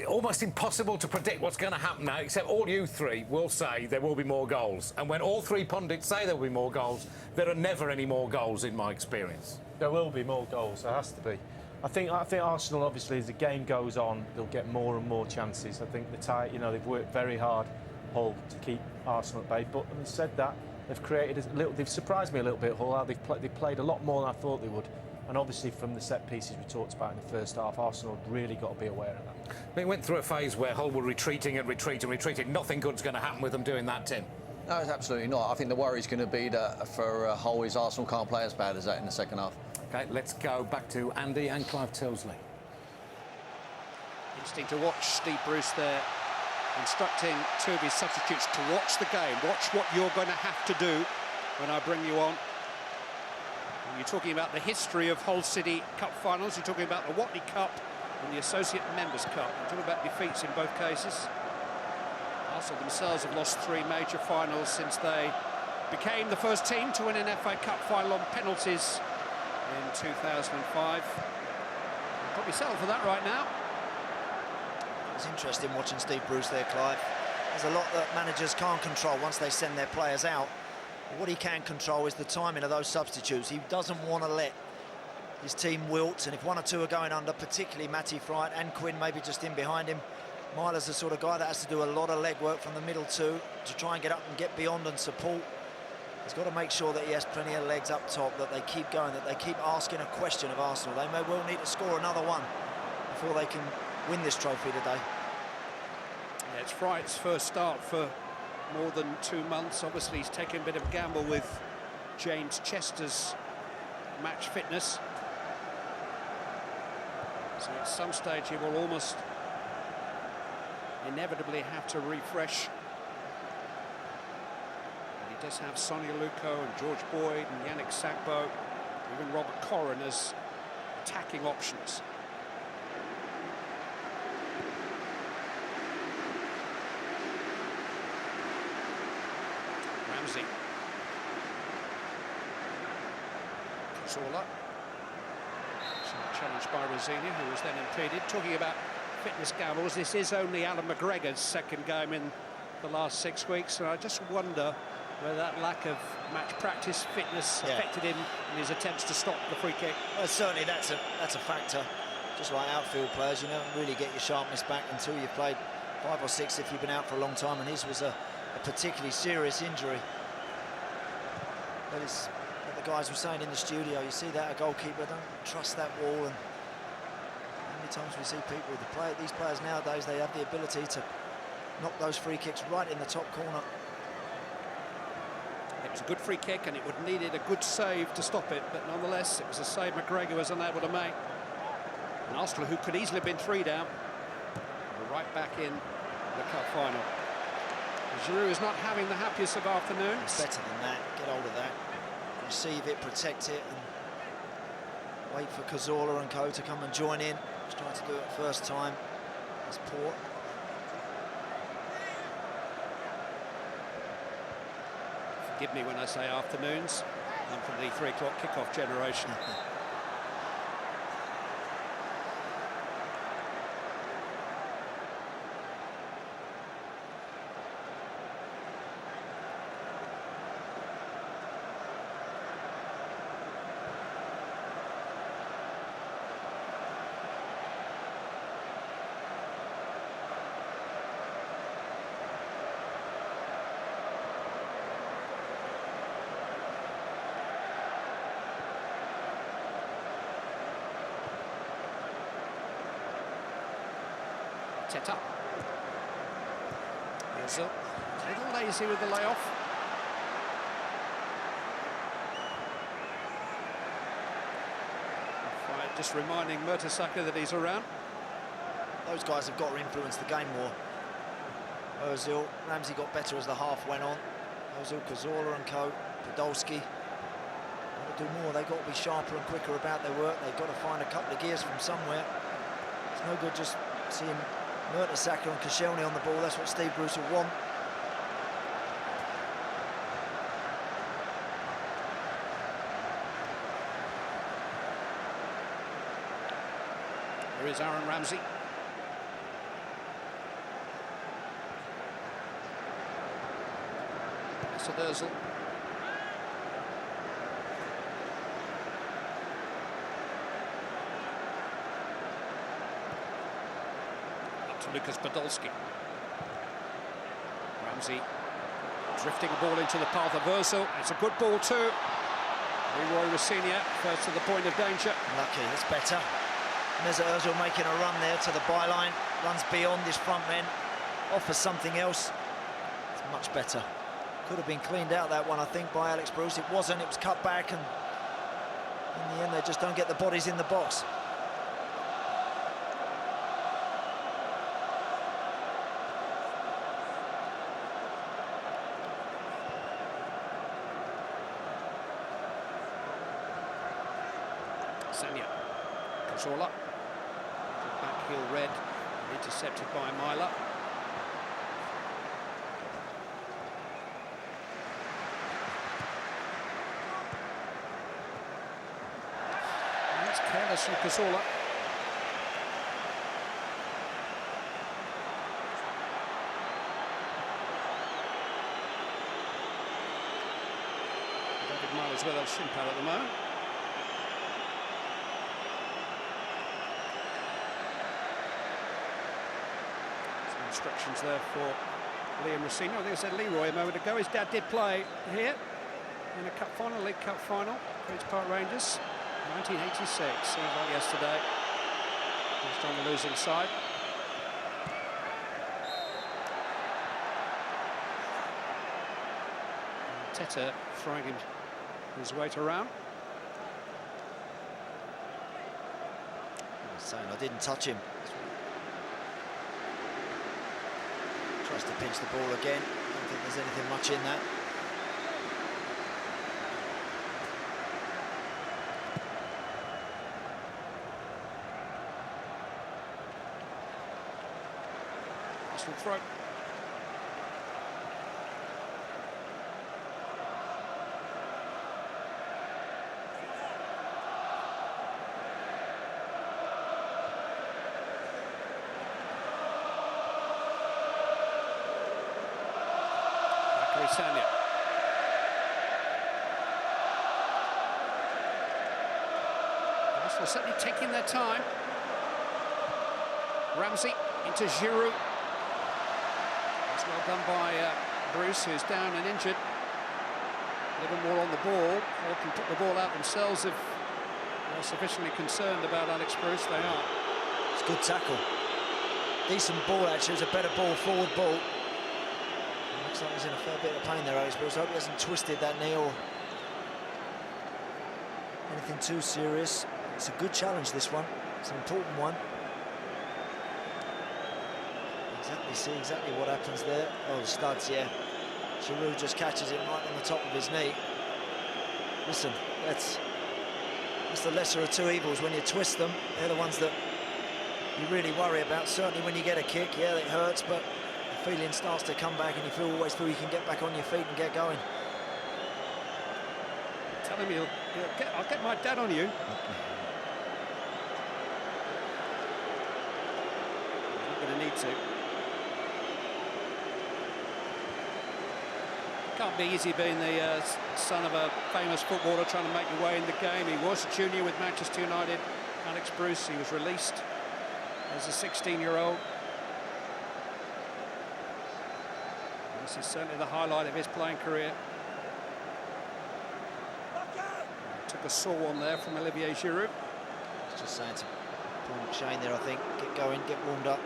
[SPEAKER 9] Almost impossible to predict what's going to happen now, except all you three will say there will be more goals. And when all three pundits say there will be more goals, there are never any more goals in my experience.
[SPEAKER 15] There will be more goals, there has to be. I think Arsenal, obviously, as the game goes on, they'll get more and more chances. I think they've worked very hard, Hull, to keep Arsenal at bay. But having said that, they've surprised me a little bit, Hull. How they've played a lot more than I thought they would. And obviously, from the set pieces we talked about in the first half, Arsenal really got to be aware of that.
[SPEAKER 9] They went through a phase where Hull were retreating and retreating and retreating. Nothing good's going to happen with them doing that, Tim.
[SPEAKER 4] No, it's absolutely not. I think the worry is going to be that for Hull is Arsenal can't play as bad as that in the second half.
[SPEAKER 9] OK, let's go back to Andy and Clive Tilsley.
[SPEAKER 13] Interesting to watch Steve Bruce there instructing two of his substitutes to watch the game. Watch what you're going to have to do when I bring you on. You're talking about the history of Hull City Cup finals. You're talking about the Watley Cup and the Associate Members Cup. You're talking about defeats in both cases. Arsenal themselves have lost 3 major finals since they became the first team to win an FA Cup final on penalties in 2005. You'll probably settle for that right now.
[SPEAKER 20] It's interesting watching Steve Bruce there, Clive. There's a lot that managers can't control once they send their players out. But what he can control is the timing of those substitutes. He doesn't want to let his team wilt, and if one or two are going under, particularly Matty Fright and Quinn maybe just in behind him, Myler's the sort of guy that has to do a lot of legwork from the middle two to try and get up and get beyond and support. He's got to make sure that he has plenty of legs up top, that they keep going, that they keep asking a question of Arsenal. They may well need to score another one before they can win this trophy today.
[SPEAKER 13] Yeah, it's Fright's first start for more than 2 months. Obviously, he's taken a bit of a gamble with James Chester's match fitness. So at some stage he will almost inevitably have to refresh. But he does have Sonny Luco and George Boyd and Yannick Sagbo, even Robert Corrin as attacking options. Ramsey. Cazorla. Challenged by Rosini, who was then impeded. Talking about fitness gambles, this is only Alan McGregor's second game in the last 6 weeks, and I just wonder whether that lack of match practice fitness affected him in his attempts to stop the free kick.
[SPEAKER 20] Well, certainly that's a factor. Just like outfield players, you don't really get your sharpness back until you've played 5 or 6 if you've been out for a long time, and his was a particularly serious injury. But it's what the guys were saying in the studio, you see that a goalkeeper don't trust that wall, and how many times we see people, these players nowadays, they have the ability to knock those free kicks right in the top corner.
[SPEAKER 13] It was a good free kick, and it would have needed a good save to stop it, but nonetheless it was a save McGregor was unable to make. And Arsenal, who could easily have been 3 down, are right back in the cup final. Giroud is not having the happiest of afternoons.
[SPEAKER 20] It's better than that. Get hold of that, receive it, protect it, and wait for Cazorla and co to come and join in. He's trying to do it first time. It's poor.
[SPEAKER 13] Forgive me when I say afternoons. I'm from the 3 o'clock kickoff generation. Arteta. Ozil, a little lazy with the layoff. Just reminding Mertesacker that he's around.
[SPEAKER 20] Those guys have got to influence the game more. Ozil, Ramsey got better as the half went on. Ozil, Cazorla and co, Podolski. Got to do more. They've got to be sharper and quicker about their work. They've got to find a couple of gears from somewhere. It's no good just seeing Mertesacker and Koscielny on the ball. That's what Steve Bruce will want.
[SPEAKER 13] There is Aaron Ramsey. Mesut Ozil. Up to Lucas Podolski. Ramsey drifting the ball into the path of Ozil. It's a good ball too. Leroy Rossignol first to the point of danger.
[SPEAKER 20] Lucky, that's better. Mesut Ozil making a run there to the byline, runs beyond his front men, offers something else. It's much better. Could have been cleaned out, that one, I think, by Alex Bruce. It wasn't, it was cut back, and in the end they just don't get the bodies in the box.
[SPEAKER 13] Sanya, Cazorla. Back heel red, intercepted by Myler. That's careless from Cazorla. David Myler's with a shin pad at the moment. Instructions there for Liam Rossignol. I think I said Leroy a moment ago. His dad did play here in a cup final, League Cup final, Queen's Park Rangers, 1986. Seems like yesterday. Just on the losing side. Teta throwing him his weight around.
[SPEAKER 20] I was saying I didn't touch him. Tries to pinch the ball again. I don't think there's anything much in that.
[SPEAKER 13] Arsenal throw. Sanya. Arsenal certainly taking their time. Ramsey into Giroud. That's well done by Bruce, who's down and injured. Livermore on the ball, or can put the ball out themselves if they're sufficiently concerned about Alex Bruce. They are.
[SPEAKER 20] It's a good tackle. Decent ball, actually. It was a better ball, forward ball. Looks like he's in a fair bit of pain there, Alex Bruce. I hope he hasn't twisted that knee or anything too serious. It's a good challenge, this one. It's an important one. See exactly what happens there. Oh, the studs, yeah. Giroud just catches it right on the top of his knee. Listen, that's the lesser of two evils. When you twist them, they're the ones that you really worry about. Certainly when you get a kick, yeah, it hurts, but the feeling starts to come back and you always feel you can get back on your feet and get going.
[SPEAKER 13] Telling me I'll get my dad on you. Not going to need to. Can't be easy being the son of a famous footballer trying to make your way in the game. He was a junior with Manchester United. Alex Bruce, he was released as a 16-year-old. This is certainly the highlight of his playing career. Took a sore one there from Olivier Giroud.
[SPEAKER 20] Just saying to Paul McShane there, I think, get going, get warmed up.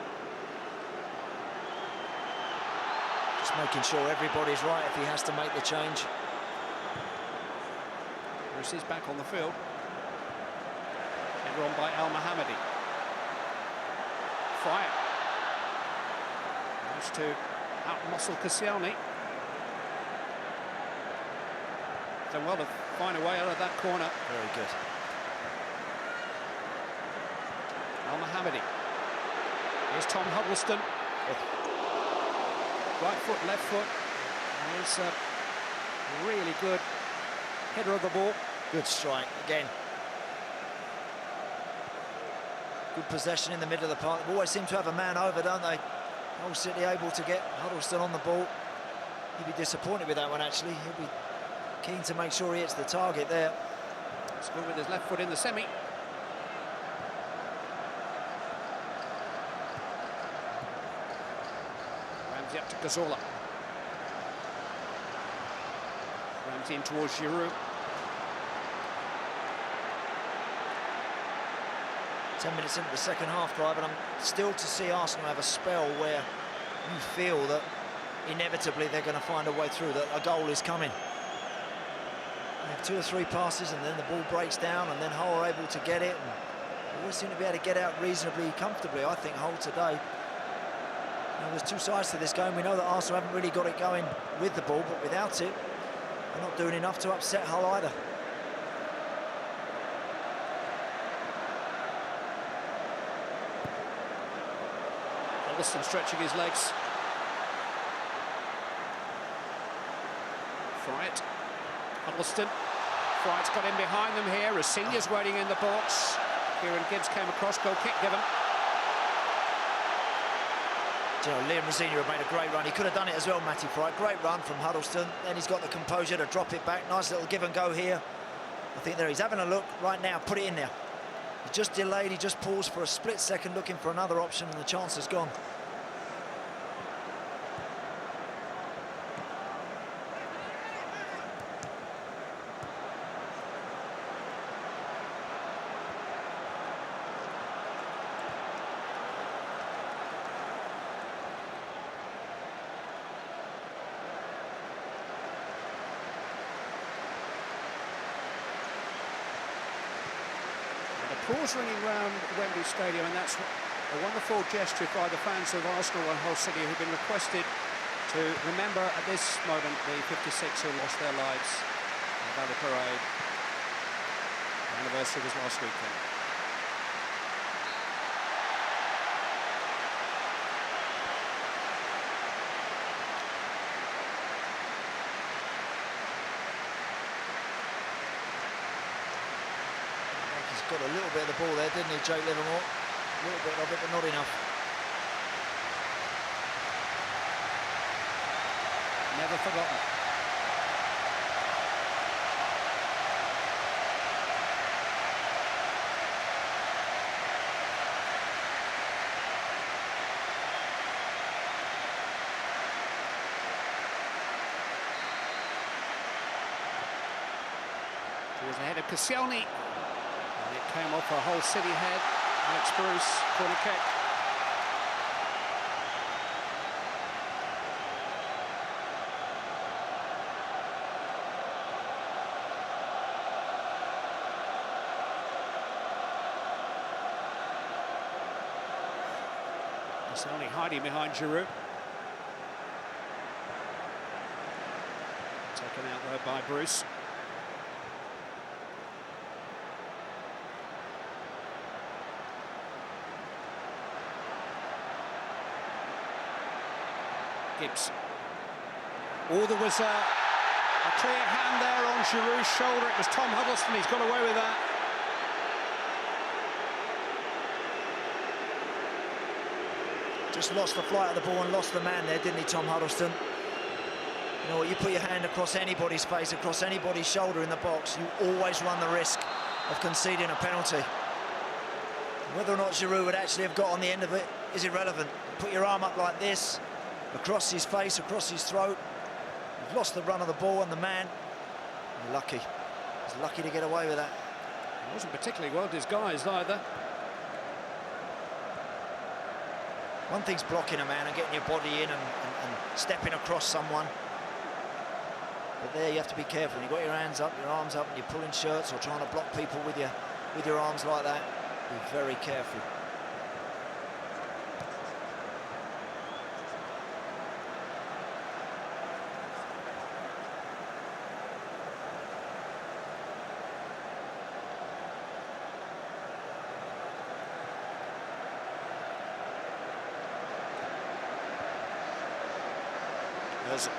[SPEAKER 20] Just making sure everybody's right if he has to make the change.
[SPEAKER 13] Bruce is back on the field. Header on by Al Mohammadi. Fire. Managed to out-muscle Koscielny. Done well to find a way out of that corner.
[SPEAKER 20] Very good.
[SPEAKER 13] Al Mohammadi. Here's Tom Huddleston. Right foot, left foot. Here's a really good header of the ball.
[SPEAKER 20] Good strike again. Good possession in the middle of the park. They always seem to have a man over, don't they? Hull City able to get Huddleston on the ball. He'd be disappointed with that one, actually. He'll be keen to make sure he hits the target there.
[SPEAKER 13] Scored with his left foot in the semi. Ramsey up to Cazorla. Ramsey in towards Giroud.
[SPEAKER 20] 10 minutes into the second half, Clive, and I'm still to see Arsenal have a spell where you feel that inevitably they're going to find a way through, that a goal is coming. They have 2 or 3 passes and then the ball breaks down and then Hull are able to get it. And they always seem to be able to get out reasonably comfortably, I think, Hull today. Now, there's 2 sides to this game. We know that Arsenal haven't really got it going with the ball, but without it, they're not doing enough to upset Hull either.
[SPEAKER 13] Huddleston stretching his legs. Fright. Huddleston. Fright's got in behind them here. Rosinia's waiting in the box. Kieran Gibbs came across, goal kick given.
[SPEAKER 20] You know, Liam Rosenia made a great run. He could have done it as well, Matty Fright. Great run from Huddleston. Then he's got the composure to drop it back. Nice little give and go here. I think there he's having a look right now. Put it in there. He just delayed. He just paused for a split second looking for another option and the chance has gone.
[SPEAKER 13] Applause ringing round Wembley Stadium, and that's a wonderful gesture by the fans of Arsenal and Hull City who've been requested to remember at this moment the 56 who lost their lives in Valley Parade. The anniversary was last weekend.
[SPEAKER 20] Got a little bit of the ball there, didn't he, Jake Livermore? A little bit of it, but not enough.
[SPEAKER 13] Never forgotten. Towards the head of Koscielny. Came off a Hull City head. Alex Bruce, corner kick. It's only hiding behind Giroud. Taken out there by Bruce. Gibbs. Oh, there was a clear hand there on Giroud's shoulder. It was Tom Huddleston. He's got away with that.
[SPEAKER 20] Just lost the flight of the ball and lost the man there, didn't he, Tom Huddleston? You know what, you put your hand across anybody's face, across anybody's shoulder in the box, you always run the risk of conceding a penalty. Whether or not Giroud would actually have got on the end of it is irrelevant. Put your arm up like this, across his face, across his throat. You've lost the run of the ball and the man. You're lucky. He's lucky to get away with that.
[SPEAKER 13] He wasn't particularly well disguised either.
[SPEAKER 20] One thing's blocking a man and getting your body in and stepping across someone. But there you have to be careful. You've got your hands up, your arms up, and you're pulling shirts or trying to block people with your arms like that. Be very careful.
[SPEAKER 13] Ozil.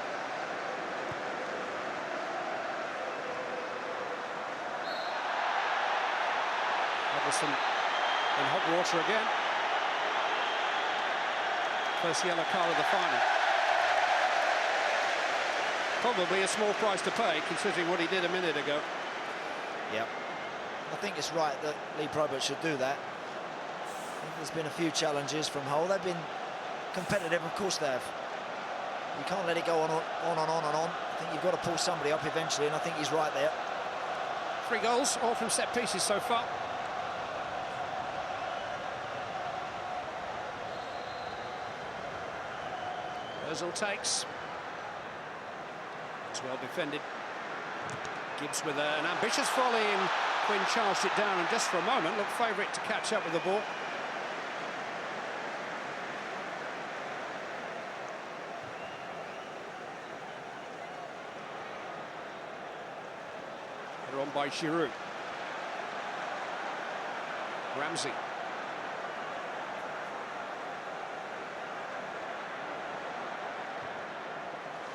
[SPEAKER 13] Robertson in hot water again. First yellow card of the final. Probably a small price to pay, considering what he did a minute ago.
[SPEAKER 20] Yep. I think it's right that Lee Probert should do that. I think there's been a few challenges from Hull. They've been competitive, of course they have. You can't let it go on and on. I think you've got to pull somebody up eventually, and I think he's right there.
[SPEAKER 13] 3 goals, all from set pieces so far. Ozil takes. It's well defended. Gibbs with an ambitious volley, and Quinn charged it down, and just for a moment looked favourite to catch up with the ball. They're on by Giroud. Ramsey.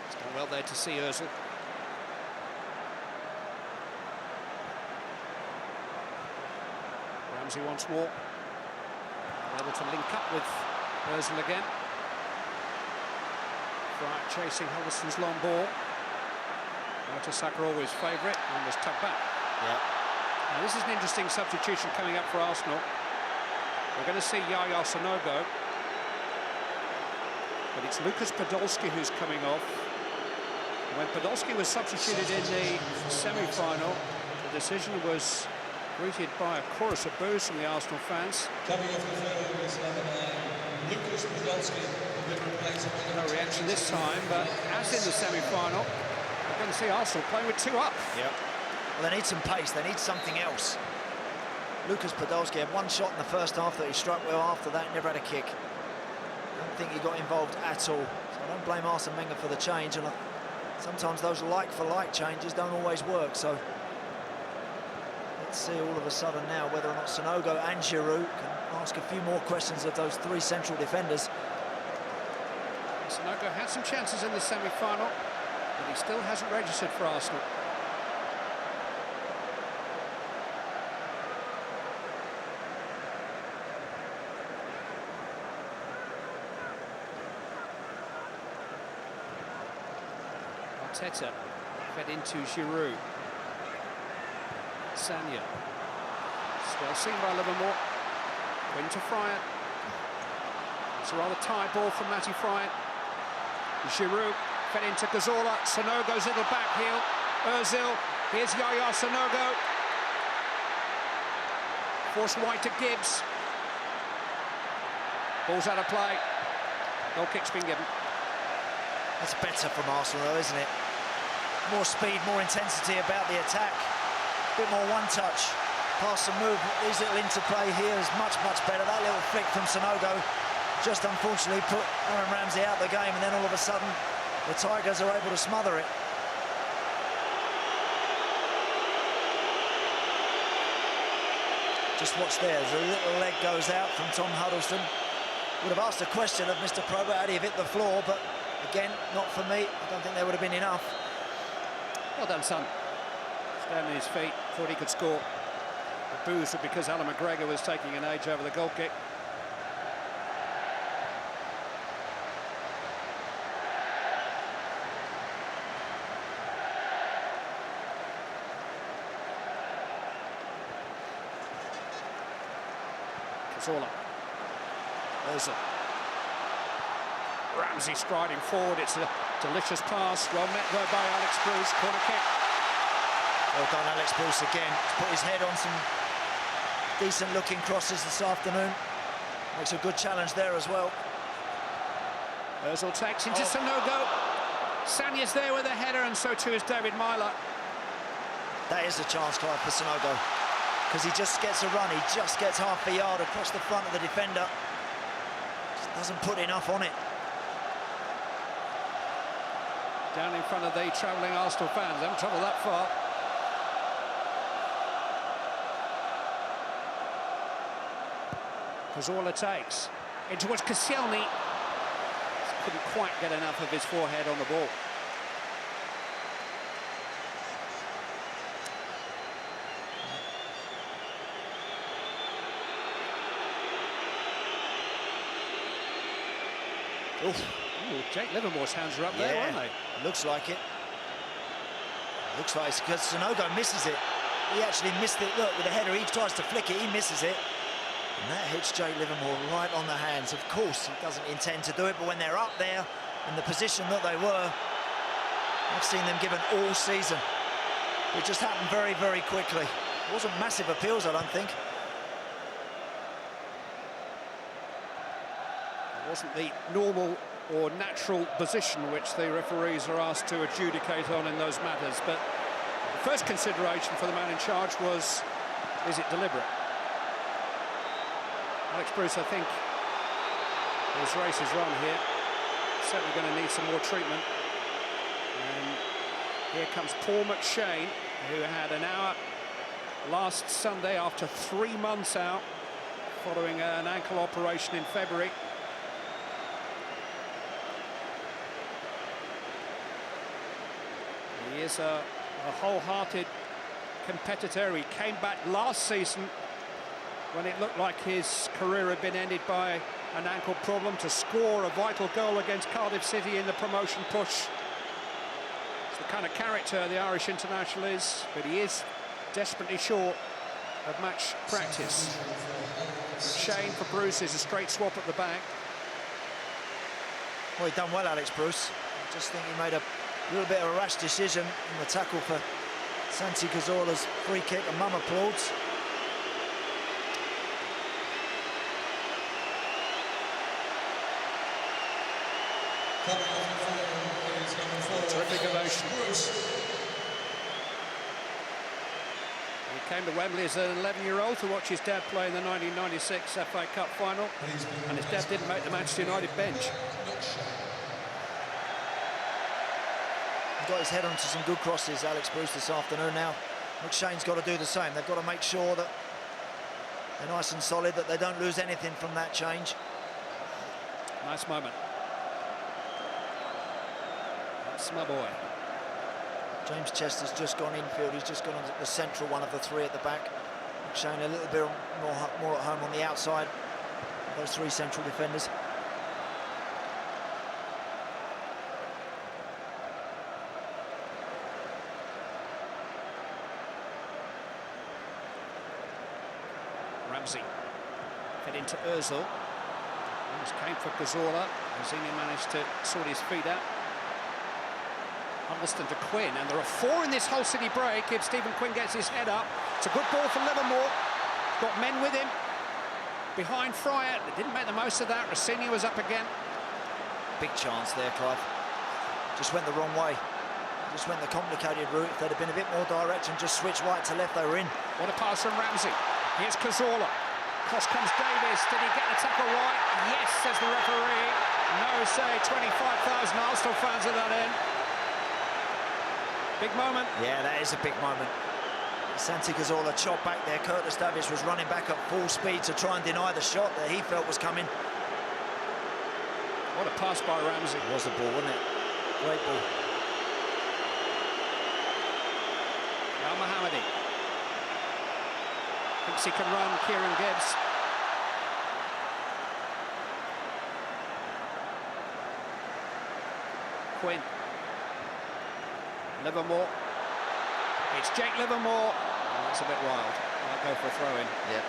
[SPEAKER 13] It's done well there to see Ozil. Ramsey once more. Able to link up with Ozil again. Bryant chasing Huddleston's long ball. Mertesacker always favourite, and was tucked back.
[SPEAKER 20] Yeah.
[SPEAKER 13] Now this is an interesting substitution coming up for Arsenal. We're going to see Yaya Sanogo, but it's Lucas Podolski who's coming off. When Podolski was substituted in the semi-final, the decision was greeted by a chorus of boos from the Arsenal fans.
[SPEAKER 1] Coming off the field is number 9, Lucas Podolski.
[SPEAKER 13] No reaction this time, but as in the semi-final, we're going to see Arsenal playing with 2 up.
[SPEAKER 20] Yep. Well, they need some pace. They need something else. Lucas Podolski had 1 shot in the first half that he struck well. After that, never had a kick. I don't think he got involved at all. So I don't blame Arsene Wenger for the change. And sometimes those like-for-like changes don't always work. So let's see all of a sudden now whether or not Sanogo and Giroud can ask a few more questions of those 3 central defenders.
[SPEAKER 13] Sanogo had some chances in the semi-final, but he still hasn't registered for Arsenal. Arteta fed into Giroud. Sanya. It's well seen by Livermore. Win to Bryant. It's a rather tight ball from Matty Bryant. Giroud fed into Cazorla. Sanogo's little back heel. Ozil. Here's Yaya Sanogo. Forced wide to Gibbs. Ball's out of play. Goal kick's been given.
[SPEAKER 20] That's better from Arsenal though, isn't it? More speed, more intensity about the attack. A bit more one-touch. Pass and move. These little interplay here is much, much better. That little flick from Sanogo just unfortunately put Aaron Ramsey out of the game, and then all of a sudden the Tigers are able to smother it. Just watch there, as a little leg goes out from Tom Huddleston. Would have asked a question of Mr. Probert, how do you hit the floor, but again, not for me. I don't think there would have been enough.
[SPEAKER 13] Well done, son. Standing on his feet, thought he could score. The boos were because Alan McGregor was taking an edge over the goal kick. Cazorla. Ozil. Ramsey striding forward. It's a delicious pass. Well met though by Alex Bruce. Corner kick.
[SPEAKER 20] Well done, Alex Bruce again. He's put his head on some decent looking crosses this afternoon. Makes a good challenge there as well.
[SPEAKER 13] Ozil takes into Sanogo. Sanya's there with a header, and so too is David Myler.
[SPEAKER 20] That is a chance, Clive, for Sanogo, because he just gets a run, he just gets half a yard across the front of the defender. Just doesn't put enough on it.
[SPEAKER 13] Down in front of the travelling Arsenal fans, they haven't travelled that far. Cazorla takes in towards Koscielny. Couldn't quite get enough of his forehead on the ball. Ooh, Jake Livermore's hands are up there, aren't they?
[SPEAKER 20] Looks like it. Looks like it's because Sanogo misses it. He actually missed it. Look, with the header, he tries to flick it, he misses it. And that hits Jake Livermore right on the hands. Of course, he doesn't intend to do it, but when they're up there in the position that they were, I've seen them given all season. It just happened very, very quickly. It wasn't massive appeals, I don't think.
[SPEAKER 13] It wasn't the normal or natural position which the referees are asked to adjudicate on in those matters, but the first consideration for the man in charge was, is it deliberate? Alex Bruce, I think his race is run here. Certainly going to need some more treatment. And here comes Paul McShane, who had an hour last Sunday after 3 months out following an ankle operation in February. He is a wholehearted competitor. He came back last season when it looked like his career had been ended by an ankle problem to score a vital goal against Cardiff City in the promotion push. It's the kind of character the Irish international is, but he is desperately short of match practice. Shane for Bruce is a straight swap at the back.
[SPEAKER 20] Well, he done well, Alex Bruce. I just think he made a little bit of a rash decision in the tackle for Santi Cazorla's free kick, and Mum applauds.
[SPEAKER 13] Terrific ovation. He came to Wembley as an 11-year-old to watch his dad play in the 1996 FA Cup final, and his dad didn't make the Manchester United bench.
[SPEAKER 20] He got his head onto some good crosses, Alex Bruce, this afternoon. Now McShane's got to do the same. They've got to make sure that they're nice and solid, that they don't lose anything from that change.
[SPEAKER 13] Nice moment. That's my boy.
[SPEAKER 20] James Chester's just gone infield. He's just gone on the central one of the three at the back. McShane a little bit more at home on the outside. Those three central defenders.
[SPEAKER 13] Ramsey fed into Ozil. This came for Cazorla. Rosini managed to sort his feet out. Huddleston to Quinn, and there are four in this Hull City break if Stephen Quinn gets his head up. It's a good ball for Livermore. Got men with him. Behind Fryer, they didn't make the most of that. Rosini was up again.
[SPEAKER 20] Big chance there, Clive. Just went the wrong way. Just went the complicated route. If they'd have been a bit more direct and just switched right to left, they were in.
[SPEAKER 13] What a pass from Ramsey. Here's Cazorla. Cross comes Davis. Did he get the tackle right? Yes, says the referee. No, say 25,000 Arsenal fans at that end. Big moment.
[SPEAKER 20] Yeah, that is a big moment. Santi Cazorla chopped back there. Curtis Davis was running back at full speed to try and deny the shot that he felt was coming.
[SPEAKER 13] What a pass by Ramsey.
[SPEAKER 20] It was a ball, wasn't it? Great ball.
[SPEAKER 13] Al Mohammadi. Thinks he can run, Kieran Gibbs. Quinn. Livermore. It's Jake Livermore. Oh, that's a bit wild. Might go for a throw-in.
[SPEAKER 20] Yeah.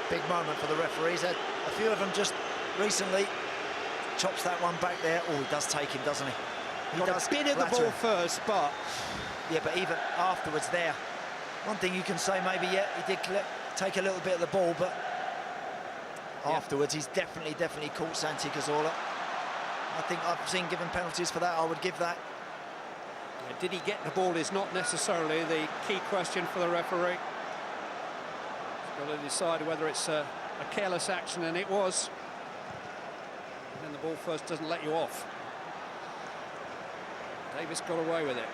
[SPEAKER 20] Big moment for the referees. A few of them just recently chops that one back there. Oh, he does take him, doesn't he? He
[SPEAKER 13] does spin at the ball first, but...
[SPEAKER 20] Yeah, but even afterwards there, one thing you can say maybe, yeah, he did take a little bit of the ball, but afterwards he's definitely caught Santi Cazorla. I think I've seen given penalties for that. I would give that.
[SPEAKER 13] Yeah, did he get the ball is not necessarily the key question for the referee. He's got to decide whether it's a careless action, and it was. And then the ball first doesn't let you off. Davis got away with it.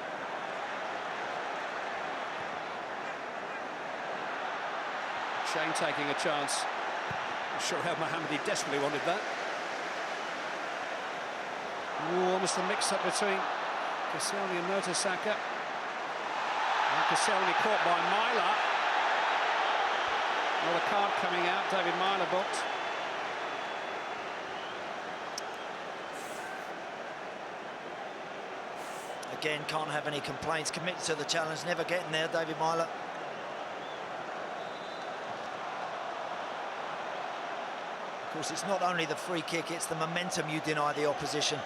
[SPEAKER 13] Shane taking a chance. I'm sure El Mohammadi desperately wanted that. Ooh, almost a mix-up between Koscielny and Mertesacker. And Koscielny caught by Myler. Another card coming out, David Myler booked.
[SPEAKER 20] Again, can't have any complaints. Committed to the challenge, never getting there, David Myler. Of course, it's not only the free kick, it's the momentum you deny the opposition.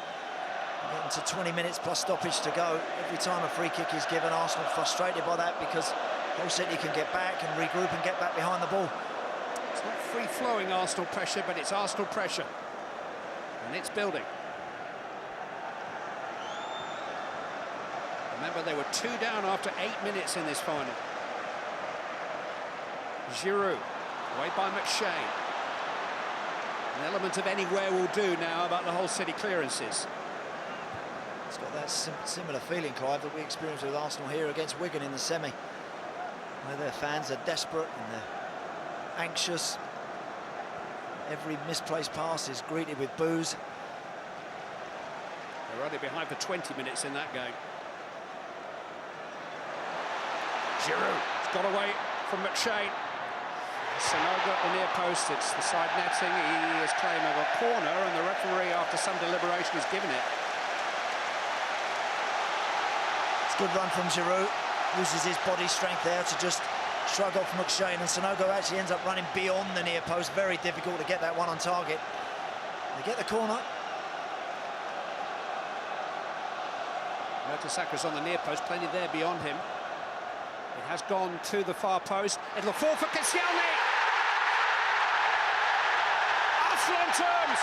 [SPEAKER 20] Getting to 20 minutes plus stoppage to go. Every time a free kick is given, Arsenal frustrated by that because Hull City can get back and regroup and get back behind the ball.
[SPEAKER 13] It's not free-flowing Arsenal pressure, but it's Arsenal pressure. And it's building. Remember, they were 2 down after 8 minutes in this final. Giroud, away by McShane. An element of anywhere will do now about the Hull City clearances.
[SPEAKER 20] It's got that similar feeling, Clive, that we experienced with Arsenal here against Wigan in the semi, where their fans are desperate and they're anxious. Every misplaced pass is greeted with boos.
[SPEAKER 13] They're only behind for 20 minutes in that game. Giroud's got away from McShane. Sanogo at the near post, it's the side netting. He has claim of a corner, and the referee, after some deliberation, has given it.
[SPEAKER 20] It's a good run from Giroud. Uses his body strength there to just shrug off McShane, and Sanogo actually ends up running beyond the near post. Very difficult to get that one on target. They get the corner.
[SPEAKER 13] Mertesacker's on the near post, plenty there beyond him. It has gone to the far post. It'll fall for Koscielny. Arsenal terms.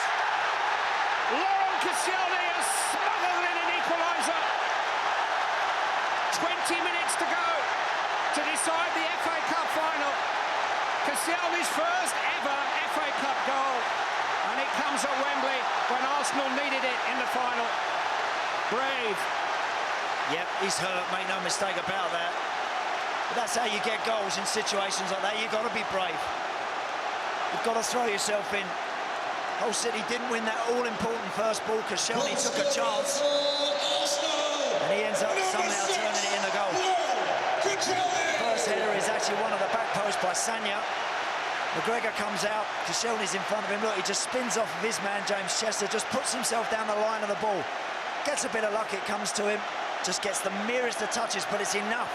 [SPEAKER 13] Laurent Koscielny has smuggled in an equaliser. 20 minutes to go to decide the FA Cup final. Koscielny's first ever FA Cup goal. And it comes at Wembley when Arsenal needed it in the final. Brave.
[SPEAKER 20] Yep, he's hurt, make no mistake about that. But that's how you get goals in situations like that. You've got to be brave. You've got to throw yourself in. Hull City didn't win that all-important first ball because Koscielny took a chance. And he ends up somehow turning it in the goal. First header is actually one of the back posts by Sagna. McGregor comes out, Koscielny's in front of him. Look, he just spins off of his man, James Chester, just puts himself down the line of the ball. Gets a bit of luck, it comes to him. Just gets the merest of touches, but it's enough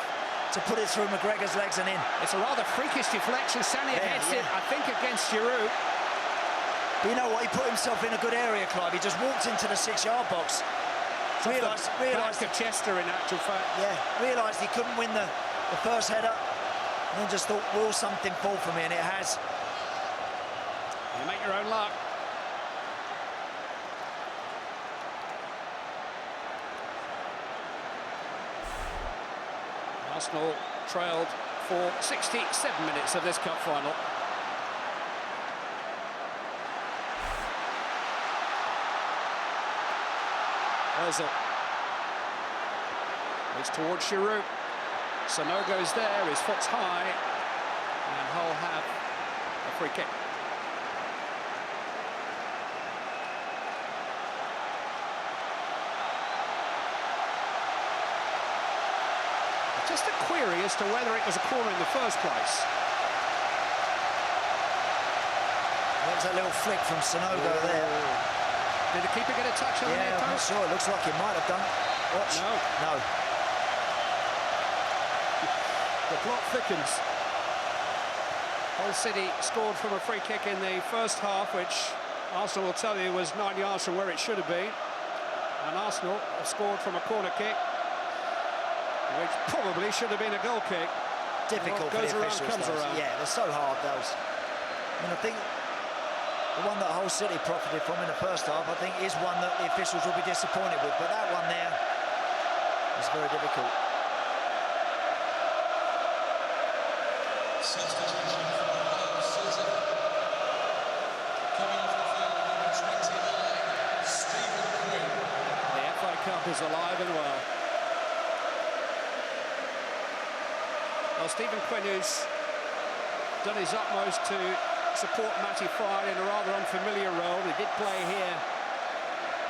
[SPEAKER 20] to put it through McGregor's legs and in.
[SPEAKER 13] It's a rather freakish deflection. Sagna heads it, I think, against Giroud.
[SPEAKER 20] But you know what? He put himself in a good area, Clive. He just walked into the 6-yard box. Realised
[SPEAKER 13] to Chester, in actual fact.
[SPEAKER 20] Yeah, realised he couldn't win the first header, and then just thought, will something fall for me? And it has.
[SPEAKER 13] You make your own luck. Arsenal trailed for 67 minutes of this cup final. Ozil. It's towards Giroud. Sanogo's there, his foot's high, and Hull have a free kick. Just a query as to whether it was a corner in the first place.
[SPEAKER 20] That was a little flick from Sanogo there.
[SPEAKER 13] Did the keeper get a touch on the near
[SPEAKER 20] I'm not
[SPEAKER 13] post?
[SPEAKER 20] sure. It looks like he might have done. Watch.
[SPEAKER 13] No. The plot thickens. Hull City scored from a free kick in the first half, which Arsenal will tell you was 9 yards from where it should have been. And Arsenal have scored from a corner kick, which probably should have been a goal kick.
[SPEAKER 20] Difficult
[SPEAKER 13] Goes
[SPEAKER 20] for the
[SPEAKER 13] around,
[SPEAKER 20] officials,
[SPEAKER 13] comes
[SPEAKER 20] those.
[SPEAKER 13] around.
[SPEAKER 20] Yeah, they're so hard, those. I mean, I think The one that Hull City profited from in the first half, I think, is one that the officials will be disappointed with. But that one there is very difficult.
[SPEAKER 1] Substitution for Hull City. Coming off the field, number 29, Stephen Quinn.
[SPEAKER 13] The FA Cup is alive and well. Well, Stephen Quinn, who's done his utmost to support Matty Fryer in a rather unfamiliar role. He did play here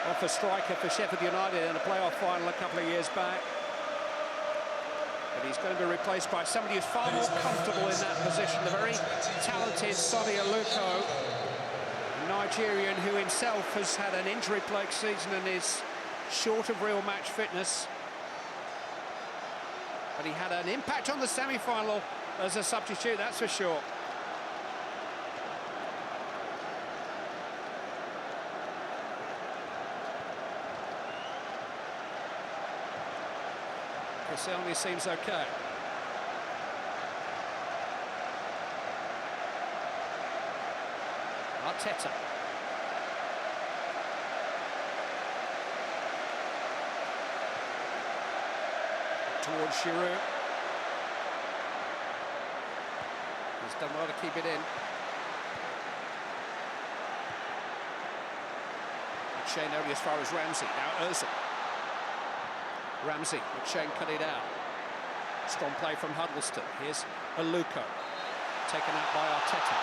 [SPEAKER 13] off a striker for Sheffield United in a playoff final a couple of years back. But he's going to be replaced by somebody who's far more comfortable in that position, the very talented Sonny Aluko, a Nigerian who himself has had an injury-plagued season and is short of real match fitness. But he had an impact on the semi-final as a substitute, that's for sure. Koscielny seems okay. Arteta. Towards Giroud. He's done well to keep it in. Shane only as far as Ramsey. Now Ozil. Ramsey, but Shane cut it out. Strong play from Huddleston. Here's Aluko. Taken out by Arteta.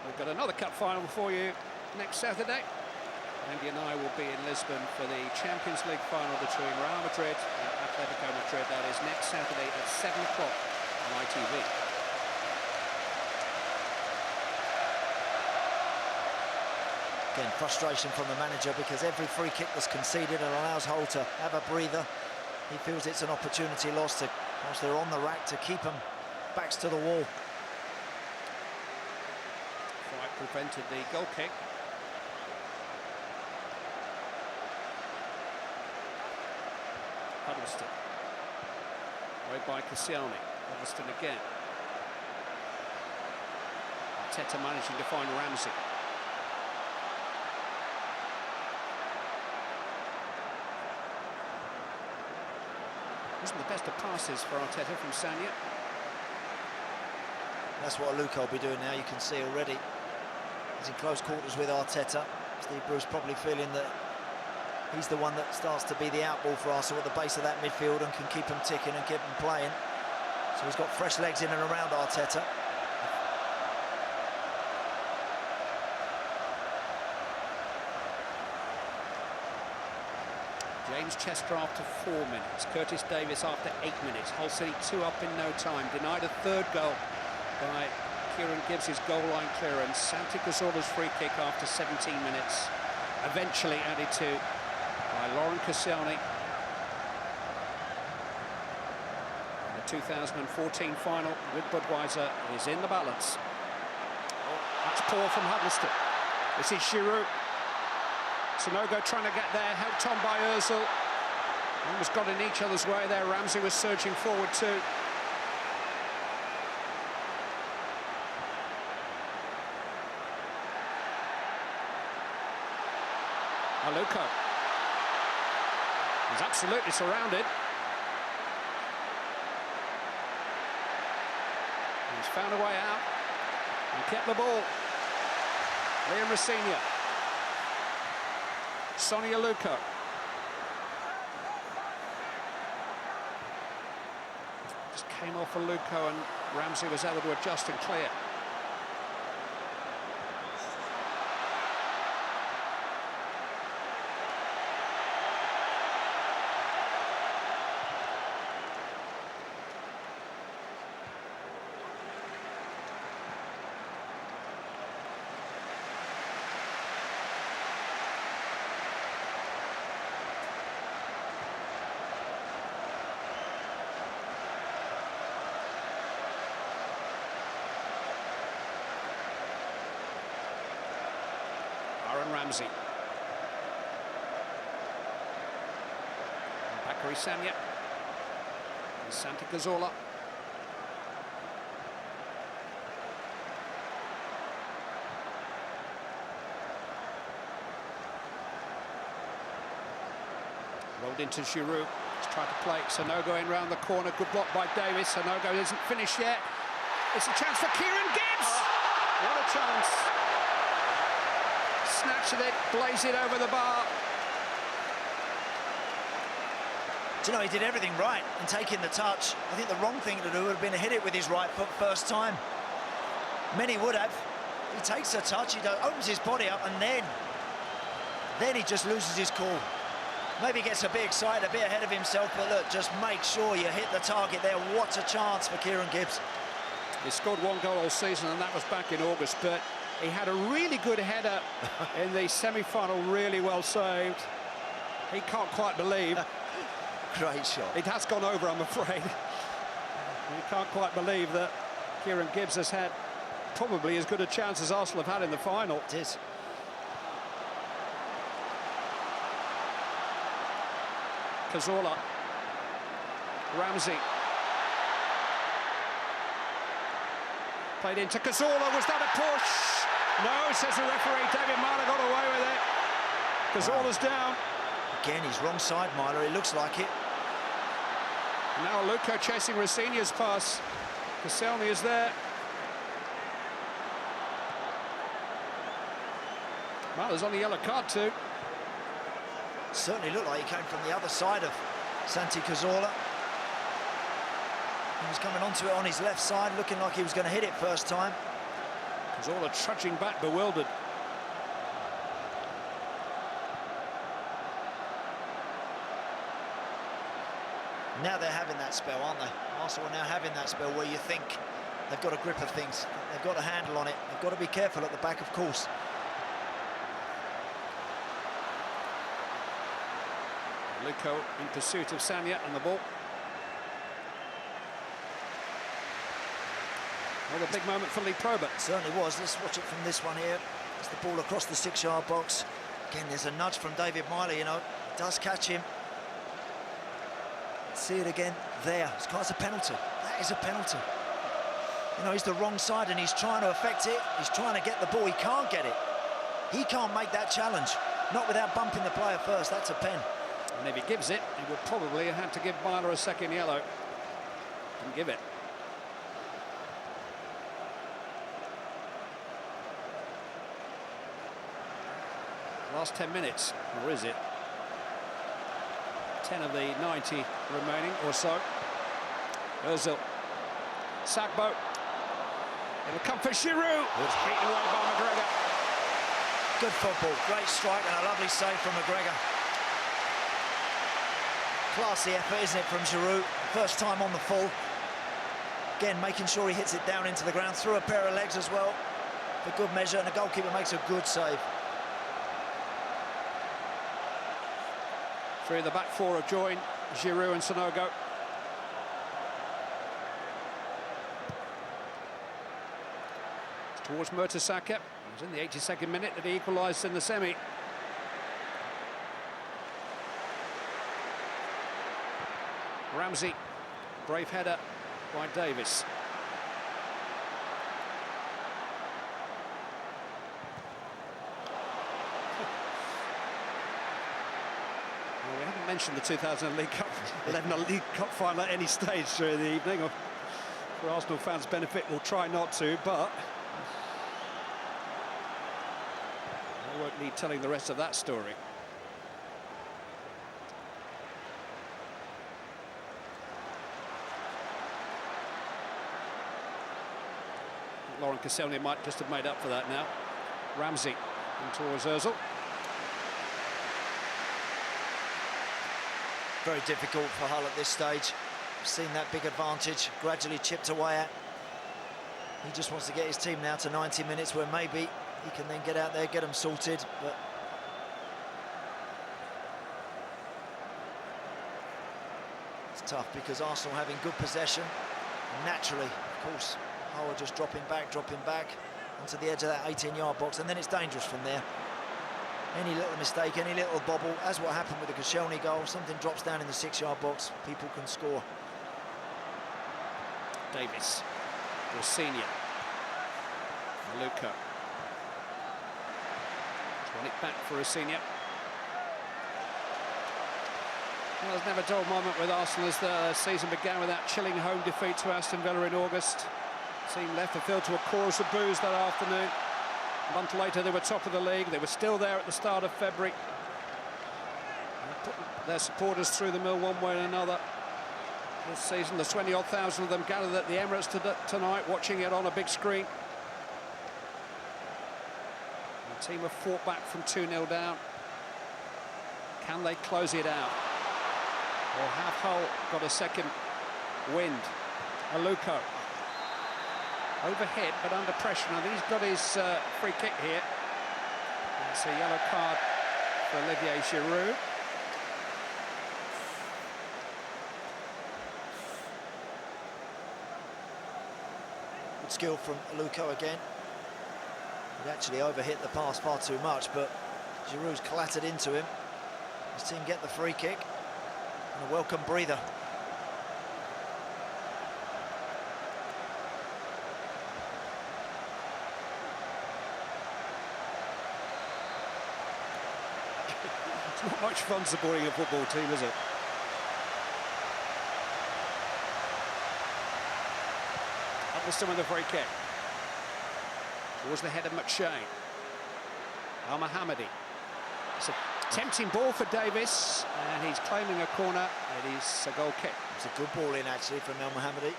[SPEAKER 13] We've got another cup final for you next Saturday. Andy and I will be in Lisbon for the Champions League final between Real Madrid and Atletico Madrid. That is next Saturday at 7 o'clock on ITV.
[SPEAKER 20] Again, frustration from the manager because every free kick that's conceded and allows Hull to have a breather. He feels it's an opportunity lost to, whilst they're on the rack, to keep them backs to the wall.
[SPEAKER 13] Fright prevented the goal kick. Huddleston. Away by Koscielny. Huddleston again. Arteta managing to find Ramsey. Isn't the best of passes for Arteta from Sanya.
[SPEAKER 20] That's what Aluko will be doing now, you can see already. He's in close quarters with Arteta. Steve Bruce probably feeling that he's the one that starts to be the outball for Arsenal at the base of that midfield and can keep them ticking and keep them playing. So he's got fresh legs in and around Arteta.
[SPEAKER 13] James Chester after 4 minutes. Curtis Davis after 8 minutes. Hull City 2 up in no time. Denied a third goal by Kieran Gibbs' goal line clearance. Santi Cazorla's free kick after 17 minutes. Eventually added to by Laurent Koscielny. The 2014 final with Budweiser is in the balance. Oh, that's poor from Huddleston. This is Giroud. Sonogo trying to get there, helped on by Ozil. Almost got in each other's way there. Ramsey was surging forward too. Aluko. He's absolutely surrounded. He's found a way out and kept the ball. Liam Rossigna. Sonny Aluko. Just came off Aluko and Ramsey was able to adjust and clear. Ramsey. Bakary Sagna. Santi Cazorla. Rolled into Giroud. He's tried to play Sanogo in round the corner. Good block by Davis. Sanogo isn't finished yet. It's a chance for Kieran Gibbs. What a chance. Snatched it, blazed it over the bar.
[SPEAKER 20] Do you know, he did everything right in taking the touch. I think the wrong thing to do would have been to hit it with his right foot first time. Many would have. He takes the touch, he opens his body up, and then he just loses his cool. Maybe gets a bit excited, a bit ahead of himself, but look, just make sure you hit the target there. What a chance for Kieran Gibbs.
[SPEAKER 13] He scored 1 goal all season, and that was back in August, but he had a really good header in the semi-final, really well saved. He can't quite believe.
[SPEAKER 20] Great shot.
[SPEAKER 13] It has gone over, I'm afraid. You can't quite believe that Kieran Gibbs has had probably as good a chance as Arsenal have had in the final.
[SPEAKER 20] It is.
[SPEAKER 13] Cazorla. Ramsey. Played into Cazorla. Was that a push? No, says the referee. David Marler got away with it. Cazorla's down.
[SPEAKER 20] Again, he's wrong side, Marler. It looks like it.
[SPEAKER 13] Now Luco chasing Rosinia's pass. Koscielny is there. Marler's on the yellow card too.
[SPEAKER 20] Certainly looked like he came from the other side of Santi Cazorla. He was coming onto it on his left side, looking like he was going to hit it first time.
[SPEAKER 13] Cazorla trudging back, bewildered.
[SPEAKER 20] Now they're having that spell, aren't they? Arsenal are now having that spell where you think they've got a grip of things, they've got a handle on it, they've got to be careful at the back, of course.
[SPEAKER 13] Luco in pursuit of Sanya and the ball. Well, a big moment for Lee Probert.
[SPEAKER 20] Certainly was. Let's watch it from this one here. It's the ball across the 6-yard box. Again, there's a nudge from David Miley, you know, does catch him. See it again there. It's a penalty. That is a penalty. You know, he's the wrong side and he's trying to affect it. He's trying to get the ball. He can't get it. He can't make that challenge. Not without bumping the player first. That's a pen.
[SPEAKER 13] And if he gives it, he would probably have had to give Myler a second yellow. Didn't give it. Last 10 minutes, or is it? 10 of the 90 remaining or so. Ozil. Sagbo. It'll come for Giroud. It's beaten away by McGregor.
[SPEAKER 20] Good football. Great strike and a lovely save from McGregor. Classy effort, isn't it, from Giroud? First time on the full. Again, making sure he hits it down into the ground through a pair of legs as well. For good measure, and the goalkeeper makes a good save.
[SPEAKER 13] Three of the back four have joined Giroud and Sanogo. Towards Mertesacker. It was in the 82nd minute that he equalised in the semi. Ramsey, brave header by Davis. Well, we haven't mentioned the 2011 League Cup final at any stage during the evening. For Arsenal fans' benefit, we'll try not to, but I won't need telling the rest of that story. Laurent Koscielny might just have made up for that now. Ramsey in towards Ozil.
[SPEAKER 20] Very difficult for Hull at this stage. We've seen that big advantage gradually chipped away at. He just wants to get his team now to 90 minutes where maybe he can then get out there, get them sorted. But it's tough because Arsenal having good possession. And naturally, of course, Hull are just dropping back onto the edge of that 18-yard box, and then it's dangerous from there. Any little mistake, any little bobble, as what happened with the Koscielny goal, something drops down in the 6-yard box, people can score.
[SPEAKER 13] Davis. Senior. Maluka. Run it back for a senior. Well, there's never a dull moment with Arsenal as the season began with that chilling home defeat to Aston Villa in August. The team left the field to a chorus of boos that afternoon. A month later, they were top of the league. They were still there at the start of February. They put their supporters through the mill one way or another. This season, the 20-odd thousand of them gathered at the Emirates tonight, watching it on a big screen. The team have fought back from 2-0 down. Can they close it out? Or have Hull got a second wind? Aluko. Overhead, but under pressure. Now, he's got his free kick here. It's a yellow card for Olivier Giroud.
[SPEAKER 20] Good skill from Aluko again. He actually overhit the pass far too much, but Giroud's clattered into him. His team get the free kick and a welcome breather.
[SPEAKER 13] It's not much fun supporting a football team, is it? Upperson with the free kick. Towards the head of McShane. Al-Mohammadi. It's a tempting ball for Davis, and he's claiming a corner. It is a goal kick.
[SPEAKER 20] It's a good ball in, actually, from Al-Mohammadi.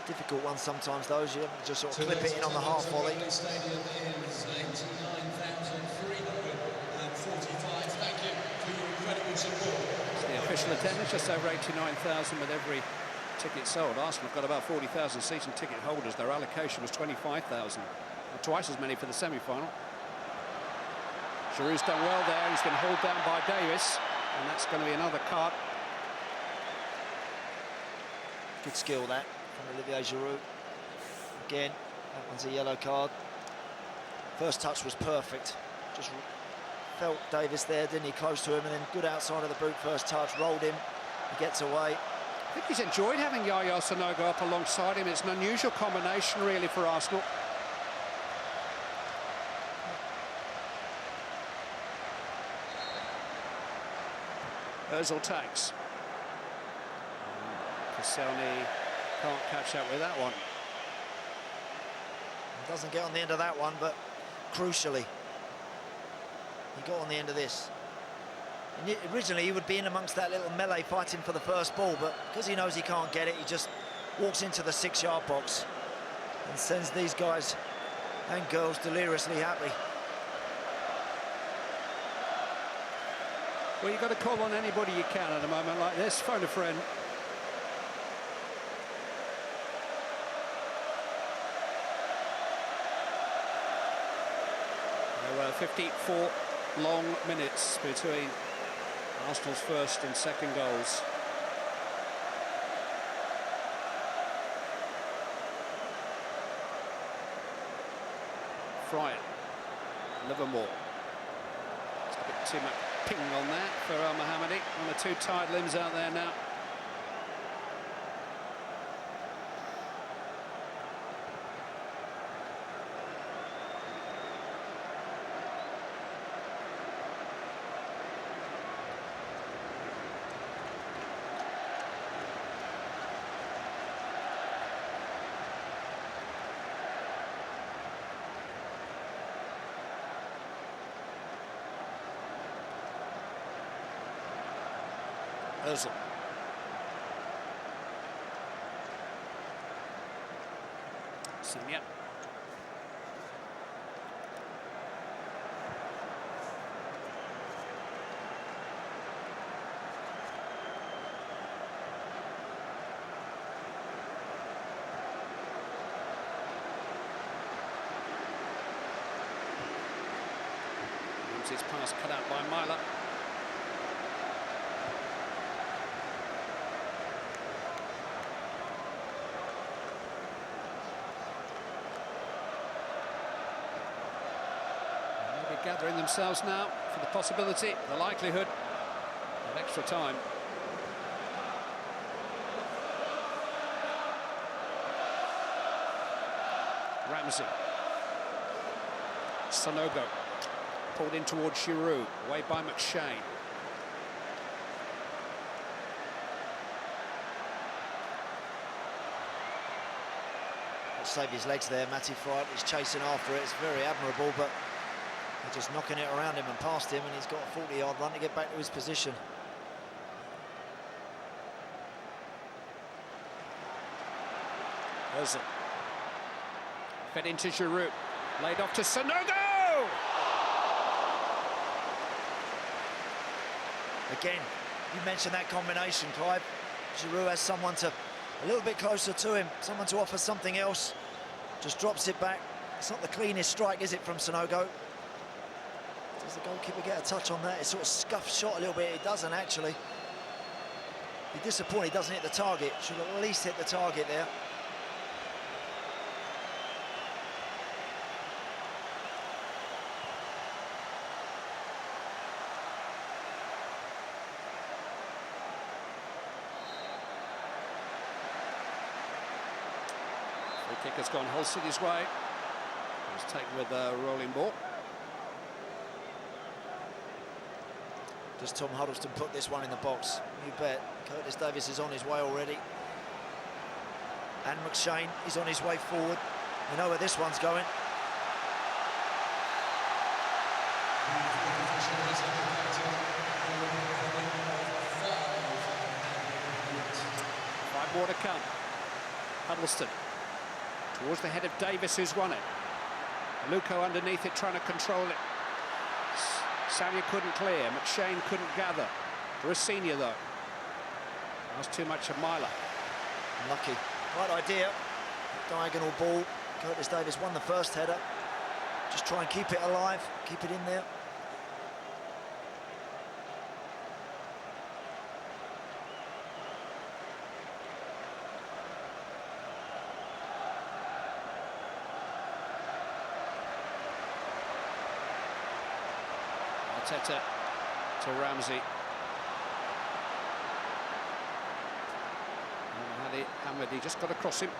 [SPEAKER 20] Difficult one sometimes, those. You have to just sort of clip it in on the half volley.
[SPEAKER 1] Stadium is 89,345. Thank you for your incredible support.
[SPEAKER 13] It's the official attendance, just over 89,000 with every ticket sold. Arsenal have got about 40,000 season ticket holders. Their allocation was 25,000. Twice as many for the semi-final. Giroud's done well there. He's been hauled down by Davis, and that's going to be another card.
[SPEAKER 20] Good skill, that, from Olivier Giroud. Again, that one's a yellow card. First touch was perfect. Just felt Davis there, didn't he? Close to him, and then good outside of the boot first touch. Rolled him. He gets away.
[SPEAKER 13] I think he's enjoyed having Yaya Sanogo up alongside him. It's an unusual combination, really, for Arsenal. Ozil takes. Koscielny can't catch up with that one.
[SPEAKER 20] Doesn't get on the end of that one, but crucially, he got on the end of this. Originally, he would be in amongst that little melee fighting for the first ball, but because he knows he can't get it, he just walks into the 6-yard box and sends these guys and girls deliriously happy.
[SPEAKER 13] Well, you've got to call on anybody you can at a moment like this. Phone a friend. There were 54 long minutes between Arsenal's first and second goals. Fryer, Livermore. It's a bit too much ping on that for Al-Mohammadi. One of two tired limbs out there now. Ozil. Senior. His pass cut out by Myler. Gathering themselves now for the possibility, the likelihood of extra time. Ramsey. Sanogo. Pulled in towards Giroud. Away by McShane.
[SPEAKER 20] Save his legs there. Matty Fright is chasing after it. It's very admirable, but they're just knocking it around him and past him, and he's got a 40-yard run to get back to his position.
[SPEAKER 13] Ozil. Fed into Giroud. Laid off to Sanogo!
[SPEAKER 20] Again, you mentioned that combination, Clive. Giroud has someone to a little bit closer to him, someone to offer something else. Just drops it back. It's not the cleanest strike, is it, from Sanogo? Does the goalkeeper get a touch on that? It's sort of scuffed shot a little bit. It doesn't, actually. Be disappointed he doesn't hit the target. Should at least hit the target there.
[SPEAKER 13] Free kick has gone Hull City's way. It was taken with a rolling ball.
[SPEAKER 20] Does Tom Huddleston put this one in the box? You bet. Curtis Davies is on his way already. And McShane is on his way forward. You know where this one's going.
[SPEAKER 13] Five more to come. Huddleston towards the head of Davis, who's won it. Luco underneath it, trying to control it. Savia couldn't clear. McShane couldn't gather. Rossignol, though. That was too much of Myler.
[SPEAKER 20] Lucky. Right idea. Diagonal ball. Curtis Davies won the first header. Just try and keep it alive. Keep it in there.
[SPEAKER 13] Arteta to Ramsey. And Hamadi just got across him.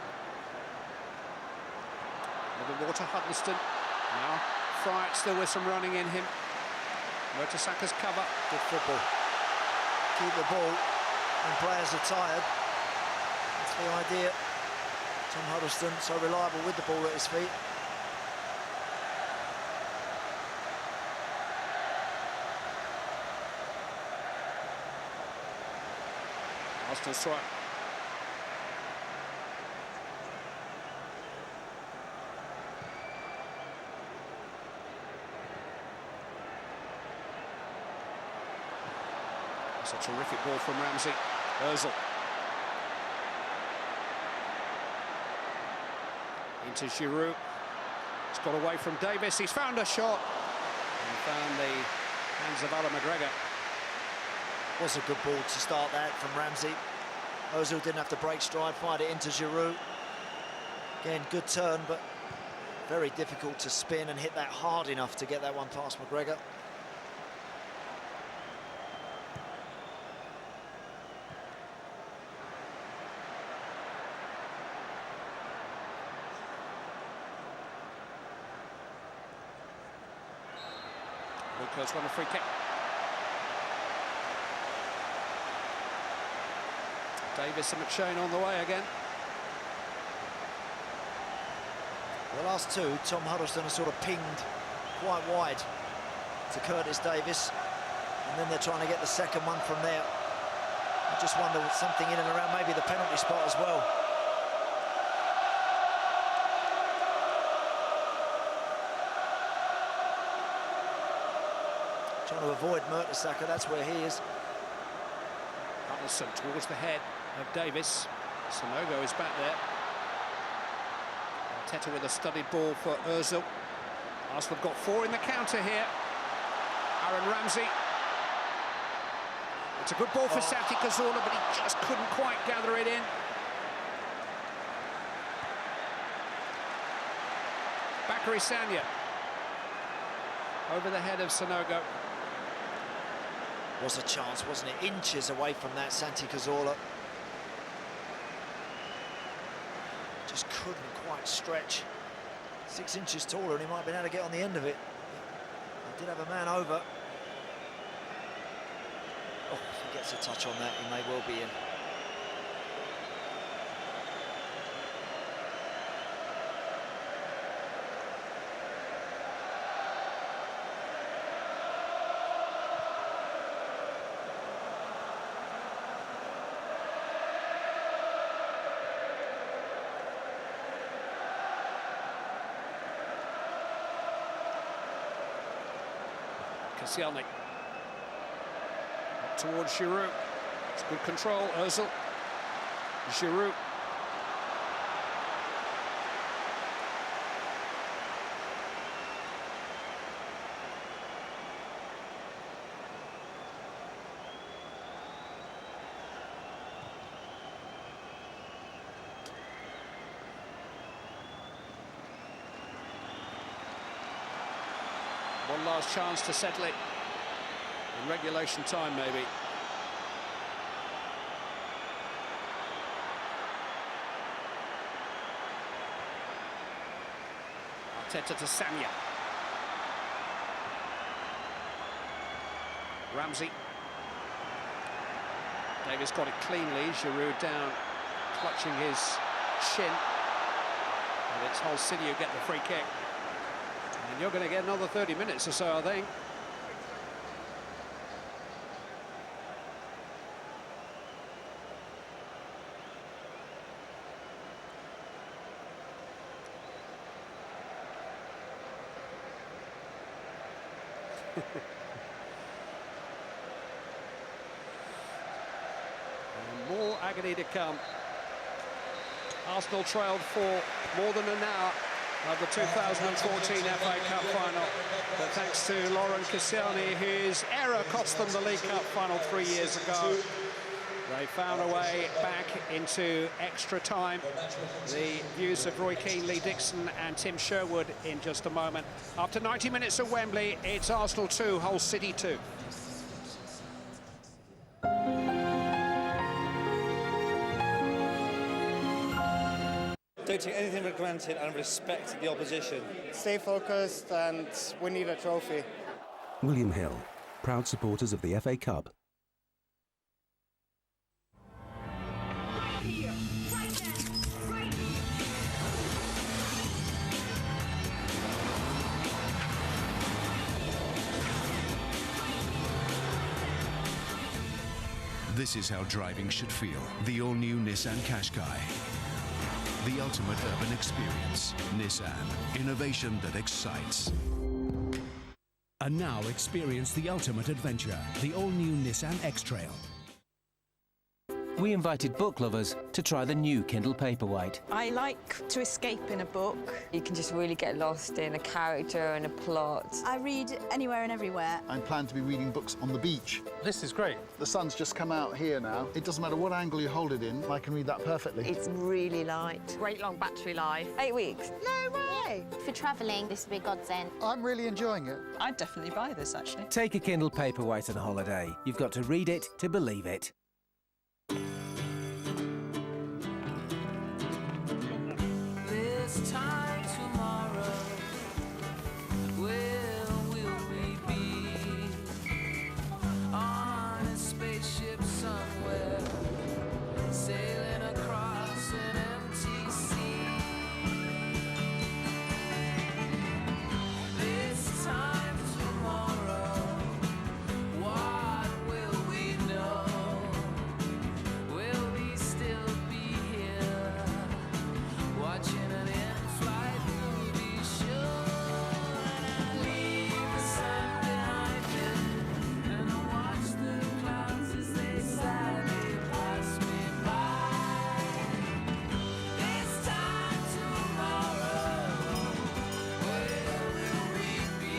[SPEAKER 13] Little more to Huddleston. Now Fright still with some running in him. Mertesackers cover.
[SPEAKER 20] Good football. Keep the ball when players are tired. That's the idea. Tom Huddleston so reliable with the ball at his feet.
[SPEAKER 13] Austin Swart. That's a terrific ball from Ramsey. Ozil. Into Giroud. He's got away from Davis. He's found a shot. And found the hands of Alan McGregor.
[SPEAKER 20] Was a good ball to start that from Ramsey. Ozil didn't have to break stride, fired it into Giroud. Again, good turn, but very difficult to spin and hit that hard enough to get that one past McGregor.
[SPEAKER 13] Luca's won a free kick. Davis and McShane on the way again.
[SPEAKER 20] The last two, Tom Huddleston has sort of pinged quite wide to Curtis Davis, and then they're trying to get the second one from there. I just wonder something in and around maybe the penalty spot as well. Trying to avoid Mertesacker, that's where he is.
[SPEAKER 13] Huddleston towards the head of Davis. Sanogo is back there. Arteta with a studied ball for Ozil. Arsenal got four in the counter here. Aaron Ramsey. It's a good ball for Santi Cazorla, but he just couldn't quite gather it in. Bakary Sagna. Over the head of Sanogo.
[SPEAKER 20] Was a chance, wasn't it? Inches away from that, Santi Cazorla. Just couldn't quite stretch. 6 inches taller, and he might have been able to get on the end of it. He did have a man over. Oh, if he gets a touch on that, he may well be in.
[SPEAKER 13] Koscielny. Up towards Giroud. It's good control, Ozil. Giroud. One last chance to settle it in regulation time, maybe. Arteta to Sanya. Ramsey. Davis got it cleanly. Giroud down, clutching his shin. And it's Hull City who get the free kick. And you're going to get another 30 minutes or so, I think. And more agony to come. Arsenal trailed for more than an hour of the 2014 FA Cup final, but thanks to Laurent Koscielny, his error cost them the League Cup final 3 years ago. They found a way back into extra time. The views of Roy Keane, Lee Dixon and Tim Sherwood in just a moment. After 90 minutes at Wembley, it's Arsenal 2, Hull City 2.
[SPEAKER 2] Don't take anything for granted and respect the opposition. Stay focused and we need a trophy.
[SPEAKER 18] William Hill, proud supporters of the FA Cup.
[SPEAKER 21] This is how driving should feel. The all-new Nissan Qashqai. The ultimate urban experience. Nissan. Innovation that excites.
[SPEAKER 6] And now experience the ultimate adventure. The all-new Nissan X-Trail.
[SPEAKER 7] We invited book lovers to try the new Kindle Paperwhite.
[SPEAKER 12] I like to escape in a book.
[SPEAKER 19] You can just really get lost in a character and a plot.
[SPEAKER 12] I read anywhere and everywhere.
[SPEAKER 22] I plan to be reading books on the beach.
[SPEAKER 12] This is great.
[SPEAKER 22] The sun's just come out here now. It doesn't matter what angle you hold it in, I can read that perfectly.
[SPEAKER 19] It's really light. Great long battery life. 8 weeks.
[SPEAKER 12] No way!
[SPEAKER 19] For travelling, this would be a godsend.
[SPEAKER 22] I'm really enjoying it.
[SPEAKER 12] I'd definitely buy this, actually.
[SPEAKER 7] Take a Kindle Paperwhite on holiday. You've got to read it to believe it.
[SPEAKER 11] This time tomorrow, where will we be? On a spaceship somewhere, sailing across an empty sea. This time tomorrow, what will we know? Will we still be here, watching an in-flight movie show? And I leave the sun behind me, and I watch the clouds as they sadly pass me by. This time tomorrow, where will we be?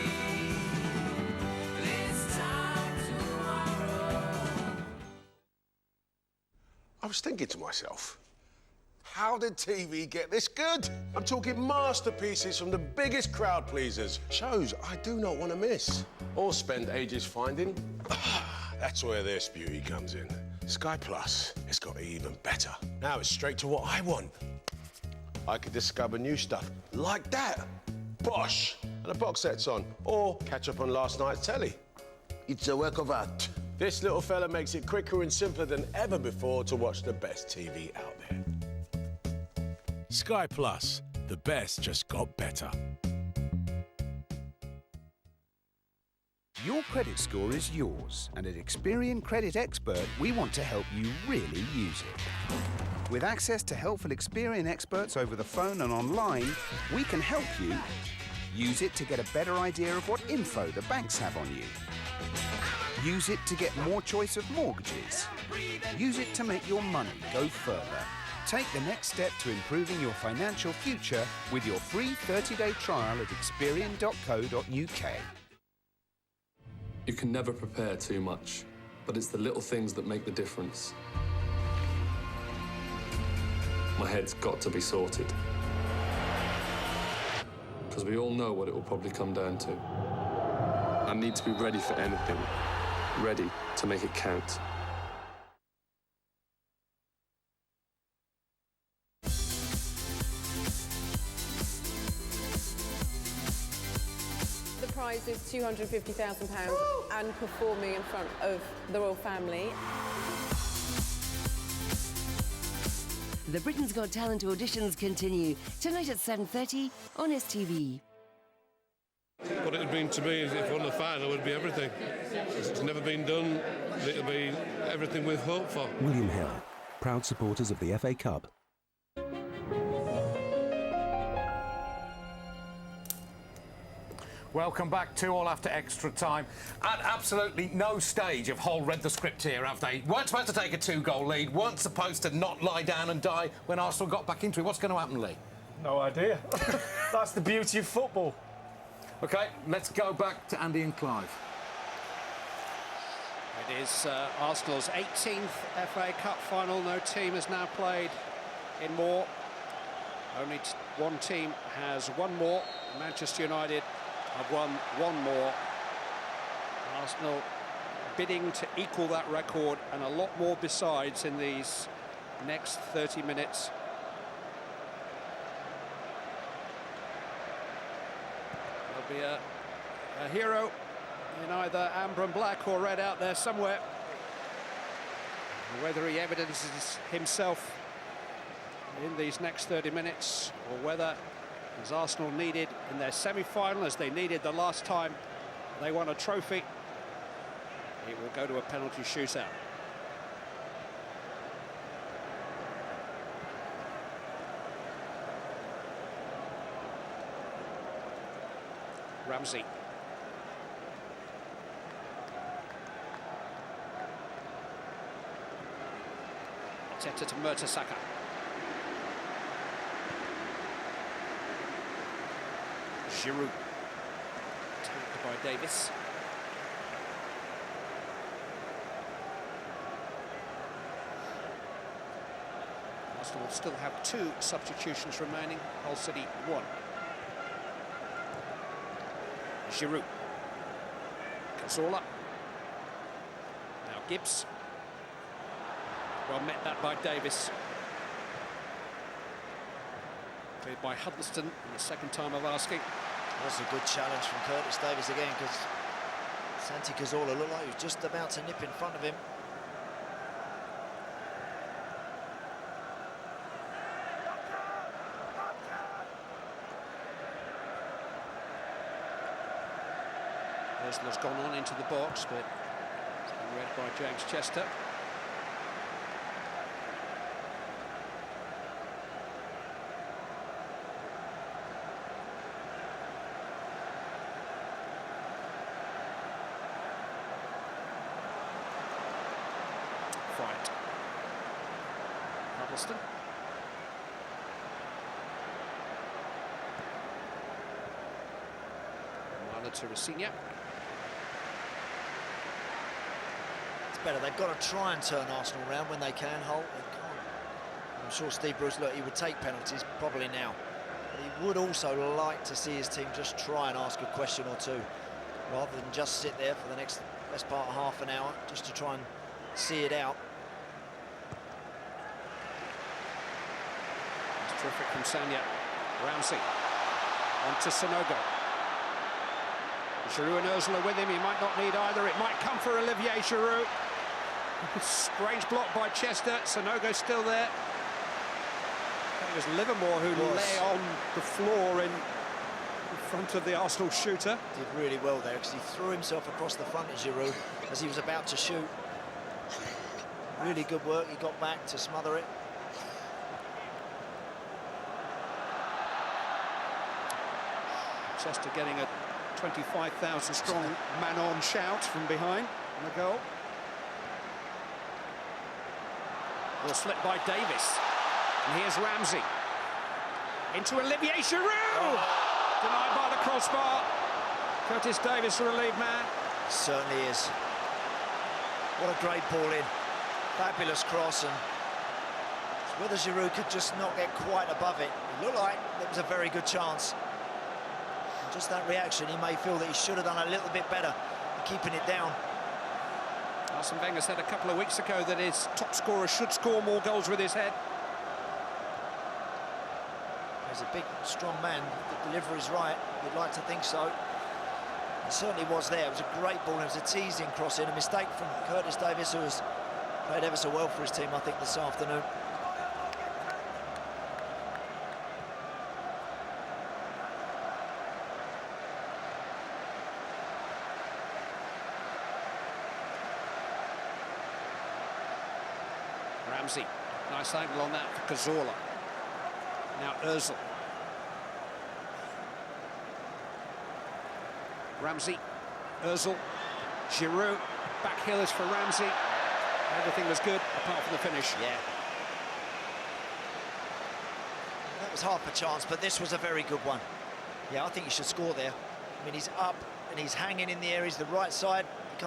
[SPEAKER 11] This time tomorrow.
[SPEAKER 23] I was thinking to myself, how did TV get this good? I'm talking masterpieces from the biggest crowd pleasers. Shows I do not want to miss. Or spend ages finding. That's where this beauty comes in. Sky Plus has got even better. Now it's straight to what I want. I could discover new stuff like that. Bosh! And the box set's on. Or catch up on last night's telly.
[SPEAKER 26] It's a work of art.
[SPEAKER 23] This little fella makes it quicker and simpler than ever before to watch the best TV out there.
[SPEAKER 3] Sky Plus, the best just got better.
[SPEAKER 10] Your credit score is yours, and at Experian Credit Expert, we want to help you really use it. With access to helpful Experian experts over the phone and online, we can help you use it to get a better idea of what info the banks have on you. Use it to get more choice of mortgages. Use it to make your money go further. Take the next step to improving your financial future with your free 30-day trial at experian.co.uk.
[SPEAKER 5] You can never prepare too much, but it's the little things that make the difference. My head's got to be sorted. Because we all know what it will probably come down to. I need to be ready for anything. Ready to make it count.
[SPEAKER 16] The prize is £250,000 and performing in front of the royal family.
[SPEAKER 17] The Britain's Got Talent auditions continue tonight at 7:30 on STV.
[SPEAKER 24] What it would mean to me is if won the final would be everything. It's never been done. It'll be everything we've hoped for.
[SPEAKER 18] William Hill, proud supporters of the FA Cup.
[SPEAKER 9] Welcome back to All After Extra Time. At absolutely no stage have Hull read the script here, have they? Weren't supposed to take a 2-goal lead, weren't supposed to not lie down and die when Arsenal got back into it. What's going to happen, Lee?
[SPEAKER 15] No idea. That's the beauty of football.
[SPEAKER 9] OK, let's go back to Andy and Clive.
[SPEAKER 13] It is Arsenal's 18th FA Cup final. No team has now played in more. Only one team has one more. Manchester United have won one more. Arsenal bidding to equal that record and a lot more besides in these next 30 minutes. There'll be a hero in either amber and black or red out there somewhere. Whether he evidences himself in these next 30 minutes or whether, as Arsenal needed in their semi-final, as they needed the last time they won a trophy, it will go to a penalty shootout. Ramsey. Teta to Mertesacker. Giroud. Tapped by Davis. Arsenal will still have 2 substitutions remaining. Hull City 1. Giroud. Cazorla. Now Gibbs. Well met that by Davis. Cleared by Huddleston in the second time of asking.
[SPEAKER 20] That's a good challenge from Curtis Davis again, because Santi Cazorla looked like he was just about to nip in front of him.
[SPEAKER 13] Leslie's gone on into the box, but it's been read by James Chester. Fight. Huddleston. Marlon to Racina.
[SPEAKER 20] Better. They've got to try and turn Arsenal around when they can. Hull, they can't. I'm sure Steve Bruce, look, he would take penalties probably now. But he would also like to see his team just try and ask a question or two, rather than just sit there for the next best part of half an hour, just to try and see it out.
[SPEAKER 13] Terrific from Sanya. Ramsey. On to Sonogo. Giroud and Ozil are with him. He might not need either. It might come for Olivier Giroud. Strange block by Chester. Sonogo's still there. It was Livermore who lay on the floor in front of the Arsenal shooter.
[SPEAKER 20] Did really well there because he threw himself across the front of Giroud as he was about to shoot. Really good work. He got back to smother it.
[SPEAKER 13] Chester getting a 25,000 strong man-on shout from behind on the goal. Well slipped by Davis. And here's Ramsey. Into Olivier Giroud! Denied by the crossbar. Curtis Davis, the relief man.
[SPEAKER 20] Certainly is. What a great ball in. Fabulous cross, and whether Giroud could just not get quite above it. It looked like it was a very good chance. And just that reaction, he may feel that he should have done a little bit better in keeping it down.
[SPEAKER 13] Arsene Wenger said a couple of weeks ago that his top scorer should score more goals with his head.
[SPEAKER 20] He's a big, strong man. The delivery's right. You'd like to think so. It certainly was there. It was a great ball. It was a teasing cross in. A mistake from Curtis Davis, who has played ever so well for his team, I think, this afternoon.
[SPEAKER 13] Ramsey, nice angle on that for Cazorla. Now Ozil. Ramsey, Ozil, Giroud, back heel is for Ramsey. Everything was good apart from the finish.
[SPEAKER 20] Yeah. That was half a chance, but this was a very good one. Yeah, I think he should score there. I mean, he's up and he's hanging in the air. He's the right side. He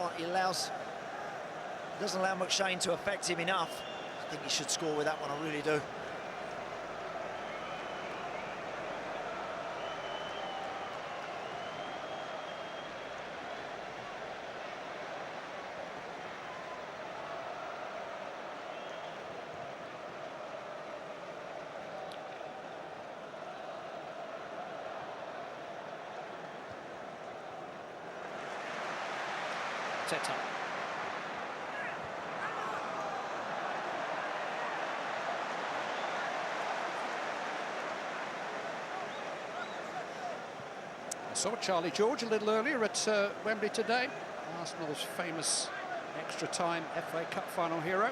[SPEAKER 20] doesn't allow McShane to affect him enough. I think he should score with that one, I really do.
[SPEAKER 13] Teta. I saw Charlie George a little earlier at Wembley today. Arsenal's famous extra time FA Cup final hero.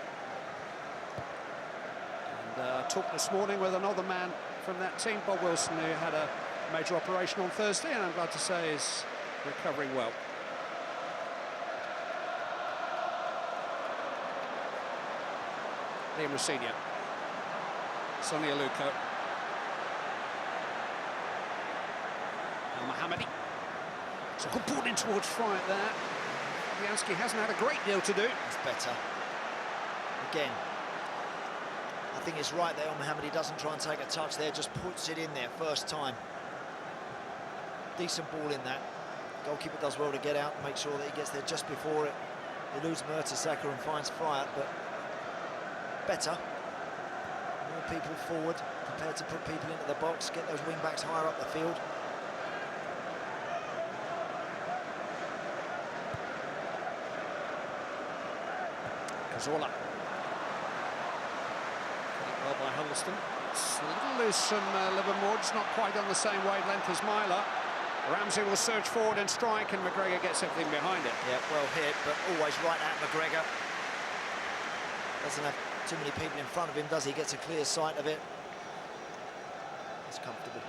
[SPEAKER 13] And talked this morning with another man from that team, Bob Wilson, who had a major operation on Thursday, and I'm glad to say is recovering well. Liam Rossignol, Sonny Aluko, and Mohammadi. It's a good ball in towards Friar there. Fabianski hasn't had a great deal to do.
[SPEAKER 20] It's better. Again, I think it's right there. Mohammadi doesn't try and take a touch there, just puts it in there first time. Decent ball in that. Goalkeeper does well to get out and make sure that he gets there just before it. He loses Mertesacker and finds Friar, but better. More people forward, prepared to put people into the box, get those wing-backs higher up the field.
[SPEAKER 13] Cazorla. Well by Huddleston. It's a little loose from Livermore, just not quite on the same wavelength as Myler. Ramsey will surge forward and strike, and McGregor gets everything behind it.
[SPEAKER 20] Yeah, well hit, but always right at McGregor. Doesn't have too many people in front of him, does he? Gets a clear sight of it. It's comfortable.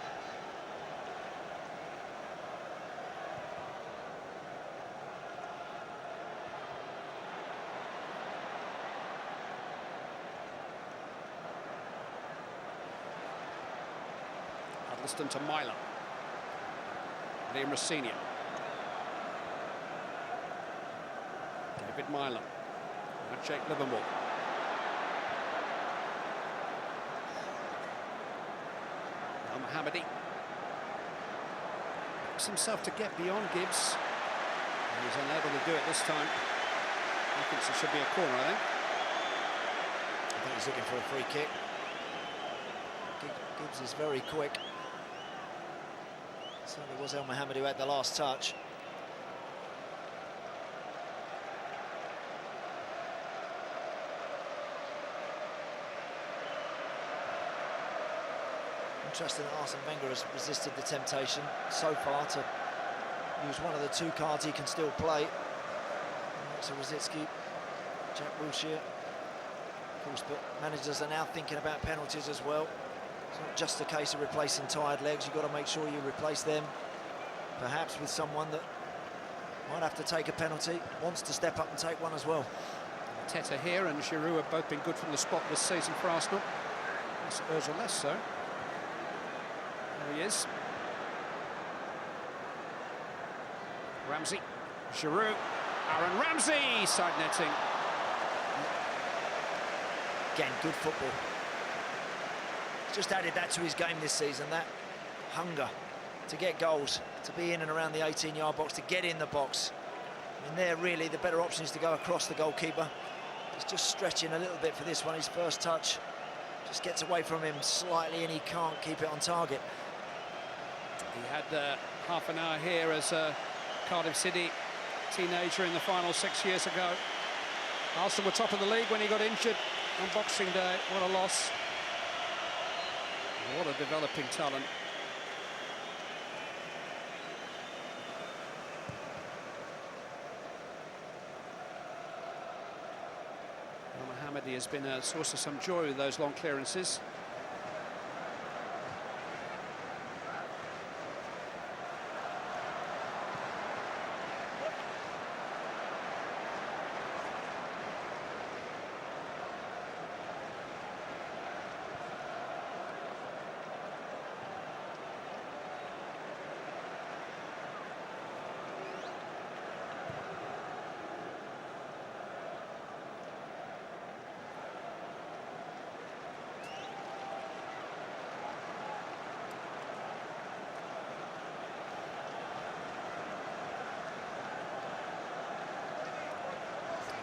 [SPEAKER 13] Huddleston to Myler. Liam Rossignol. David Myler. And Jake Livermore. Mohammadi picks himself to get beyond Gibbs. And he's unable to do it this time. He thinks it should be a corner, I think.
[SPEAKER 20] I think he's looking for a free kick. Gibbs is very quick. Certainly was El Mohammed who had the last touch. Interesting that Arsene Wenger has resisted the temptation so far to use one of the two cards he can still play. So Rosicki, Jack Wilshere. Of course, but managers are now thinking about penalties as well. It's not just a case of replacing tired legs. You've got to make sure you replace them, perhaps with someone that might have to take a penalty, wants to step up and take one as well.
[SPEAKER 13] Teta here and Giroud have both been good from the spot this season for Arsenal. That's Ozil less so. There he is. Ramsey, Giroud, Aaron Ramsey, side netting.
[SPEAKER 20] Again, good football. He's just added that to his game this season, that hunger to get goals, to be in and around the 18-yard box, to get in the box. And there, really, the better option is to go across the goalkeeper. He's just stretching a little bit for this one. His first touch just gets away from him slightly and he can't keep it on target.
[SPEAKER 13] He had half an hour here as a Cardiff City teenager in the final 6 years ago. Arsenal were top of the league when he got injured on Boxing Day. What a loss. What a developing talent. Mohamed has been a source of some joy with those long clearances.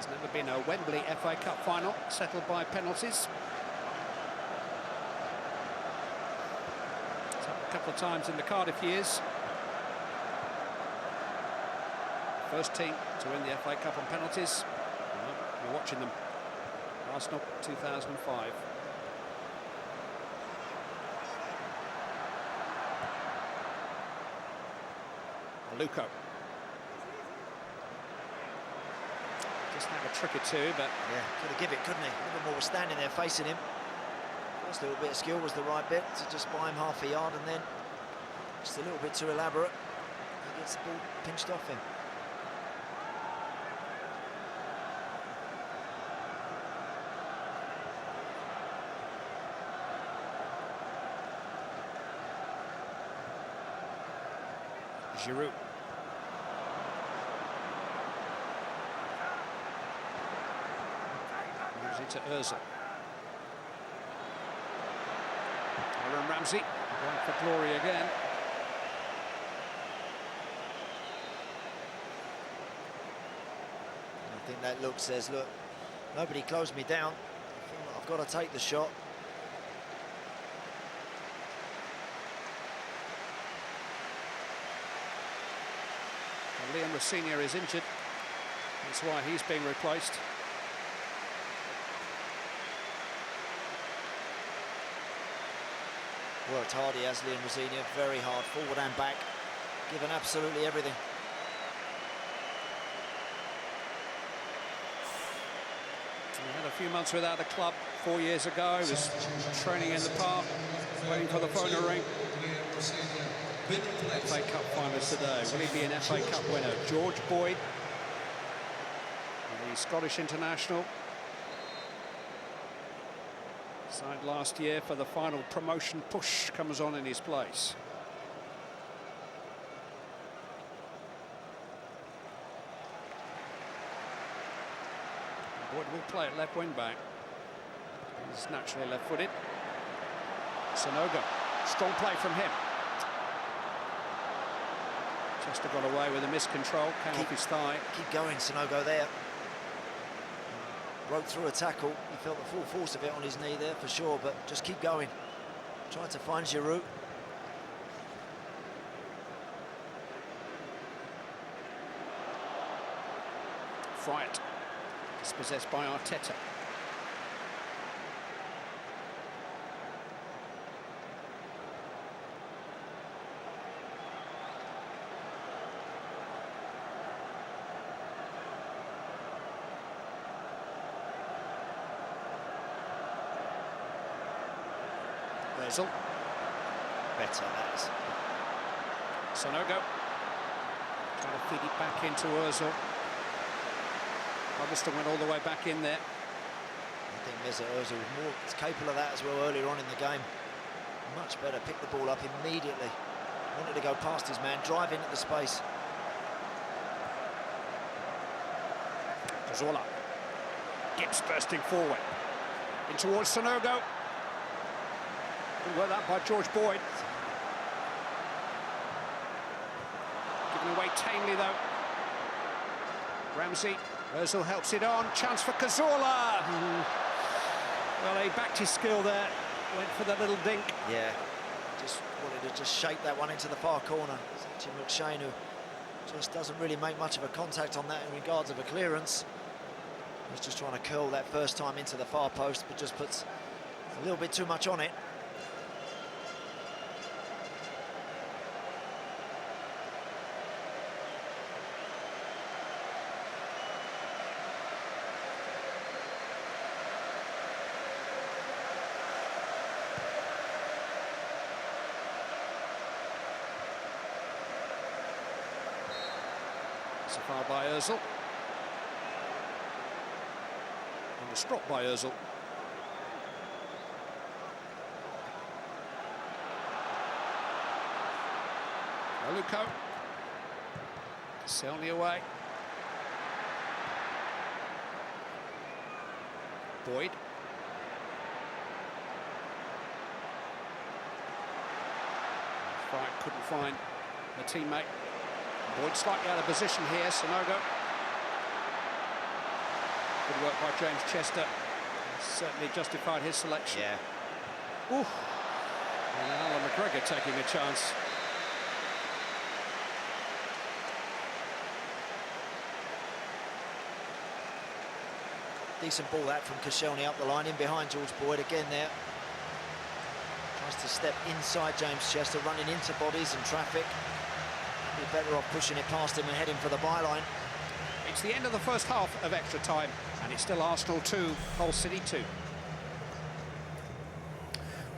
[SPEAKER 13] Never been a Wembley FA Cup final settled by penalties. It's happened a couple of times in the Cardiff years. First team to win the FA Cup on penalties. You're watching them. Arsenal 2005. Luco. Just have a trick or two, but
[SPEAKER 20] yeah, could have given it, couldn't he? Livermore was standing there facing him. First little bit of skill was the right bit to just buy him half a yard, and then just a little bit too elaborate. He gets the ball pinched off him.
[SPEAKER 13] Giroud. Moves it to Ozil. Aaron Ramsey going for glory again.
[SPEAKER 20] I think that look says, look, nobody closed me down. I've got to take the shot.
[SPEAKER 13] Well, Liam Rosenior is injured. That's why he's being replaced.
[SPEAKER 20] Worked hard, he has, Liam Rosenior, very hard, forward and back, given absolutely everything.
[SPEAKER 13] He had a few months without the club 4 years ago. He was training in the park, waiting for the phone to ring. FA Cup finalist today. Will he be an FA Cup winner? George Boyd, the Scottish international. Signed last year for the final promotion push, comes on in his place. Boyd will play at left wing back. He's naturally left-footed. Sanogo, strong play from him. Chester got away with a miscontrol, came off his thigh.
[SPEAKER 20] Keep going, Sanogo there. Broke through a tackle. He felt the full force of it on his knee there for sure, but just keep going. Tried to find Giroud.
[SPEAKER 13] Fright. Dispossessed by Arteta. Ozil.
[SPEAKER 20] Better, that is.
[SPEAKER 13] Sonogo. Trying to feed it back into Ozil. Augustin went all the way back in there.
[SPEAKER 20] I think Mesut Ozil is capable of that as well earlier on in the game. Much better, picked the ball up immediately. Wanted to go past his man, drive into the space.
[SPEAKER 13] Cazorla. Gibbs bursting forward. In towards Sonogo. Good work that by George Boyd. Giving away tamely though. Ramsey. Ozil helps it on. Chance for Cazorla. Well, he backed his skill there. Went for the little dink.
[SPEAKER 20] Yeah, just wanted to just shape that one into the far corner. Jim McShane, who just doesn't really make much of a contact on that in regards of a clearance. He's just trying to curl that first time into the far post, but just puts a little bit too much on it.
[SPEAKER 13] So far by Ozil. And a strop by Ozil. Aluko. Selny away. Boyd. Fright couldn't find a teammate. Boyd slightly out of position here, Sonogo. Good work by James Chester. Certainly justified his selection.
[SPEAKER 20] Yeah.
[SPEAKER 13] Ooh. And Alan McGregor taking a chance.
[SPEAKER 20] Decent ball that from Koscielny up the line, in behind George Boyd again there. Tries to step inside James Chester, running into bodies and traffic. Be better off pushing it past him and heading for the byline.
[SPEAKER 13] It's the end of the first half of extra time, and it's still Arsenal 2, Hull City 2.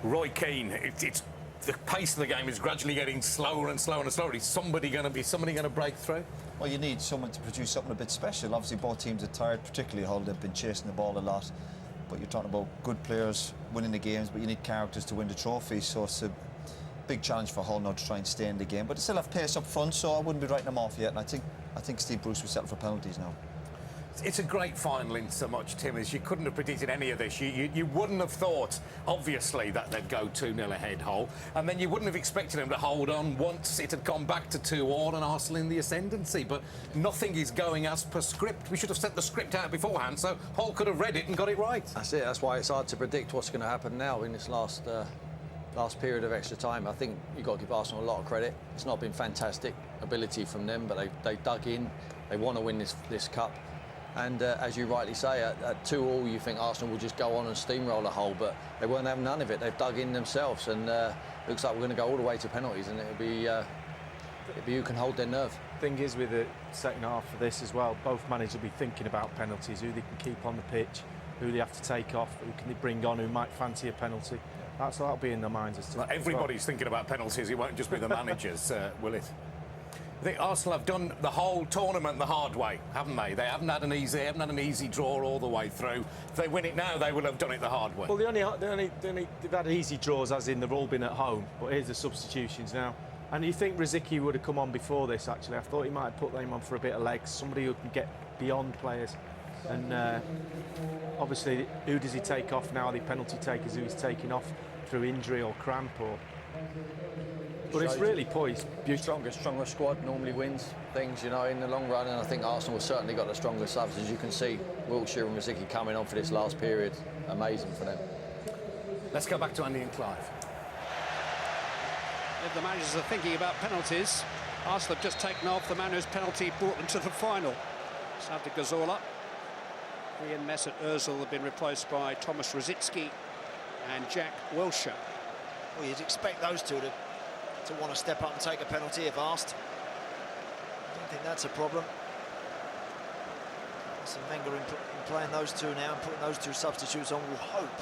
[SPEAKER 1] Roy Keane, it's the pace of the game is gradually getting slower and slower and slower. Is somebody going to break through?
[SPEAKER 2] Well, you need someone to produce something a bit special. Obviously, both teams are tired, particularly Hull. They've been chasing the ball a lot. But you're talking about good players winning the games, but you need characters to win the trophies. So it's a big challenge for Hull now to try and stay in the game. But they still have pace up front, so I wouldn't be writing them off yet. And I think Steve Bruce will settle for penalties now.
[SPEAKER 1] It's a great final in so much, Tim, as you couldn't have predicted any of this. You wouldn't have thought, obviously, that they'd go 2-0 ahead, Hull. And then you wouldn't have expected them to hold on once it had gone back to 2-2 and Arsenal in the ascendancy. But nothing is going as per script. We should have sent the script out beforehand, so Hull could have read it and got it right.
[SPEAKER 4] That's it. That's why it's hard to predict what's going to happen now in this last period of extra time. I think you've got to give Arsenal a lot of credit. It's not been fantastic ability from them, but they dug in. They want to win this cup. And as you rightly say, at 2-2, you think Arsenal will just go on and steamroll the Hull, but they won't have none of it. They've dug in themselves, and looks like we're going to go all the way to penalties, and it'll be who can hold their nerve.
[SPEAKER 15] Thing is, with the second half of this as well, both managers will be thinking about penalties, who they can keep on the pitch, who they have to take off, who can they bring on, who might fancy a penalty. That'll be in their minds as to.
[SPEAKER 1] Well, everybody's thinking about penalties. It won't just be the managers, will it? I think Arsenal have done the whole tournament the hard way, haven't they? They haven't had an easy draw all the way through. If they win it now, they will have done it the hard way.
[SPEAKER 15] Well, they've had easy draws, as in they've all been at home. But here's the substitutions now. And you think Rosicky would have come on before this, actually. I thought he might have put them on for a bit of legs, somebody who can get beyond players. And obviously, who does he take off now? The penalty takers, who he's taking off through injury or cramp or... But it's really poised.
[SPEAKER 4] Stronger squad normally wins things, in the long run, and I think Arsenal have certainly got the stronger subs. As you can see, Wilshere and Rosicky coming on for this last period. Amazing for them.
[SPEAKER 1] Let's go back to Andy and Clive.
[SPEAKER 13] If the managers are thinking about penalties, Arsenal have just taken off the man whose penalty brought them to the final. Santa Gazzola. Ian Mesut Ozil have been replaced by Thomas Rosicky and Jack Wilshere.
[SPEAKER 20] Well, you'd expect those two to want to step up and take a penalty if asked. I don't think that's a problem. Arsene Wenger in playing those two now and putting those two substitutes on will hope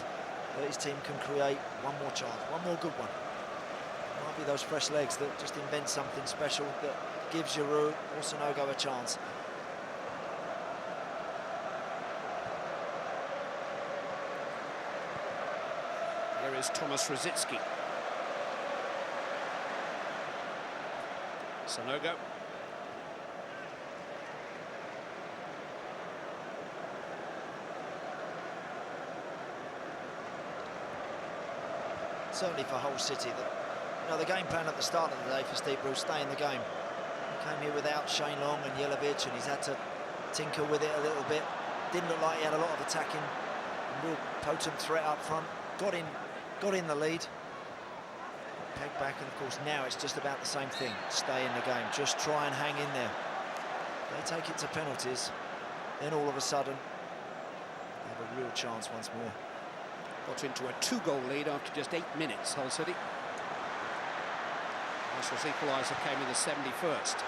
[SPEAKER 20] that his team can create one more chance, one more good one. It might be those fresh legs that just invent something special that gives Giroud or Sanogo a chance.
[SPEAKER 13] Here is Thomas Rosicky. Sanogo.
[SPEAKER 20] Certainly for Hull City, the game plan at the start of the day for Steve Bruce, stay in the game. He came here without Shane Long and Jelavic, and he's had to tinker with it a little bit. Didn't look like he had a lot of attacking, real potent threat up front. Got in the lead. Peg back, and of course now it's just about the same thing. Stay in the game, just try and hang in there. They take it to penalties, then all of a sudden they have a real chance once more.
[SPEAKER 13] Got into a 2-goal lead after just 8 minutes, Hull City. Arsenal's equaliser came in the 71st.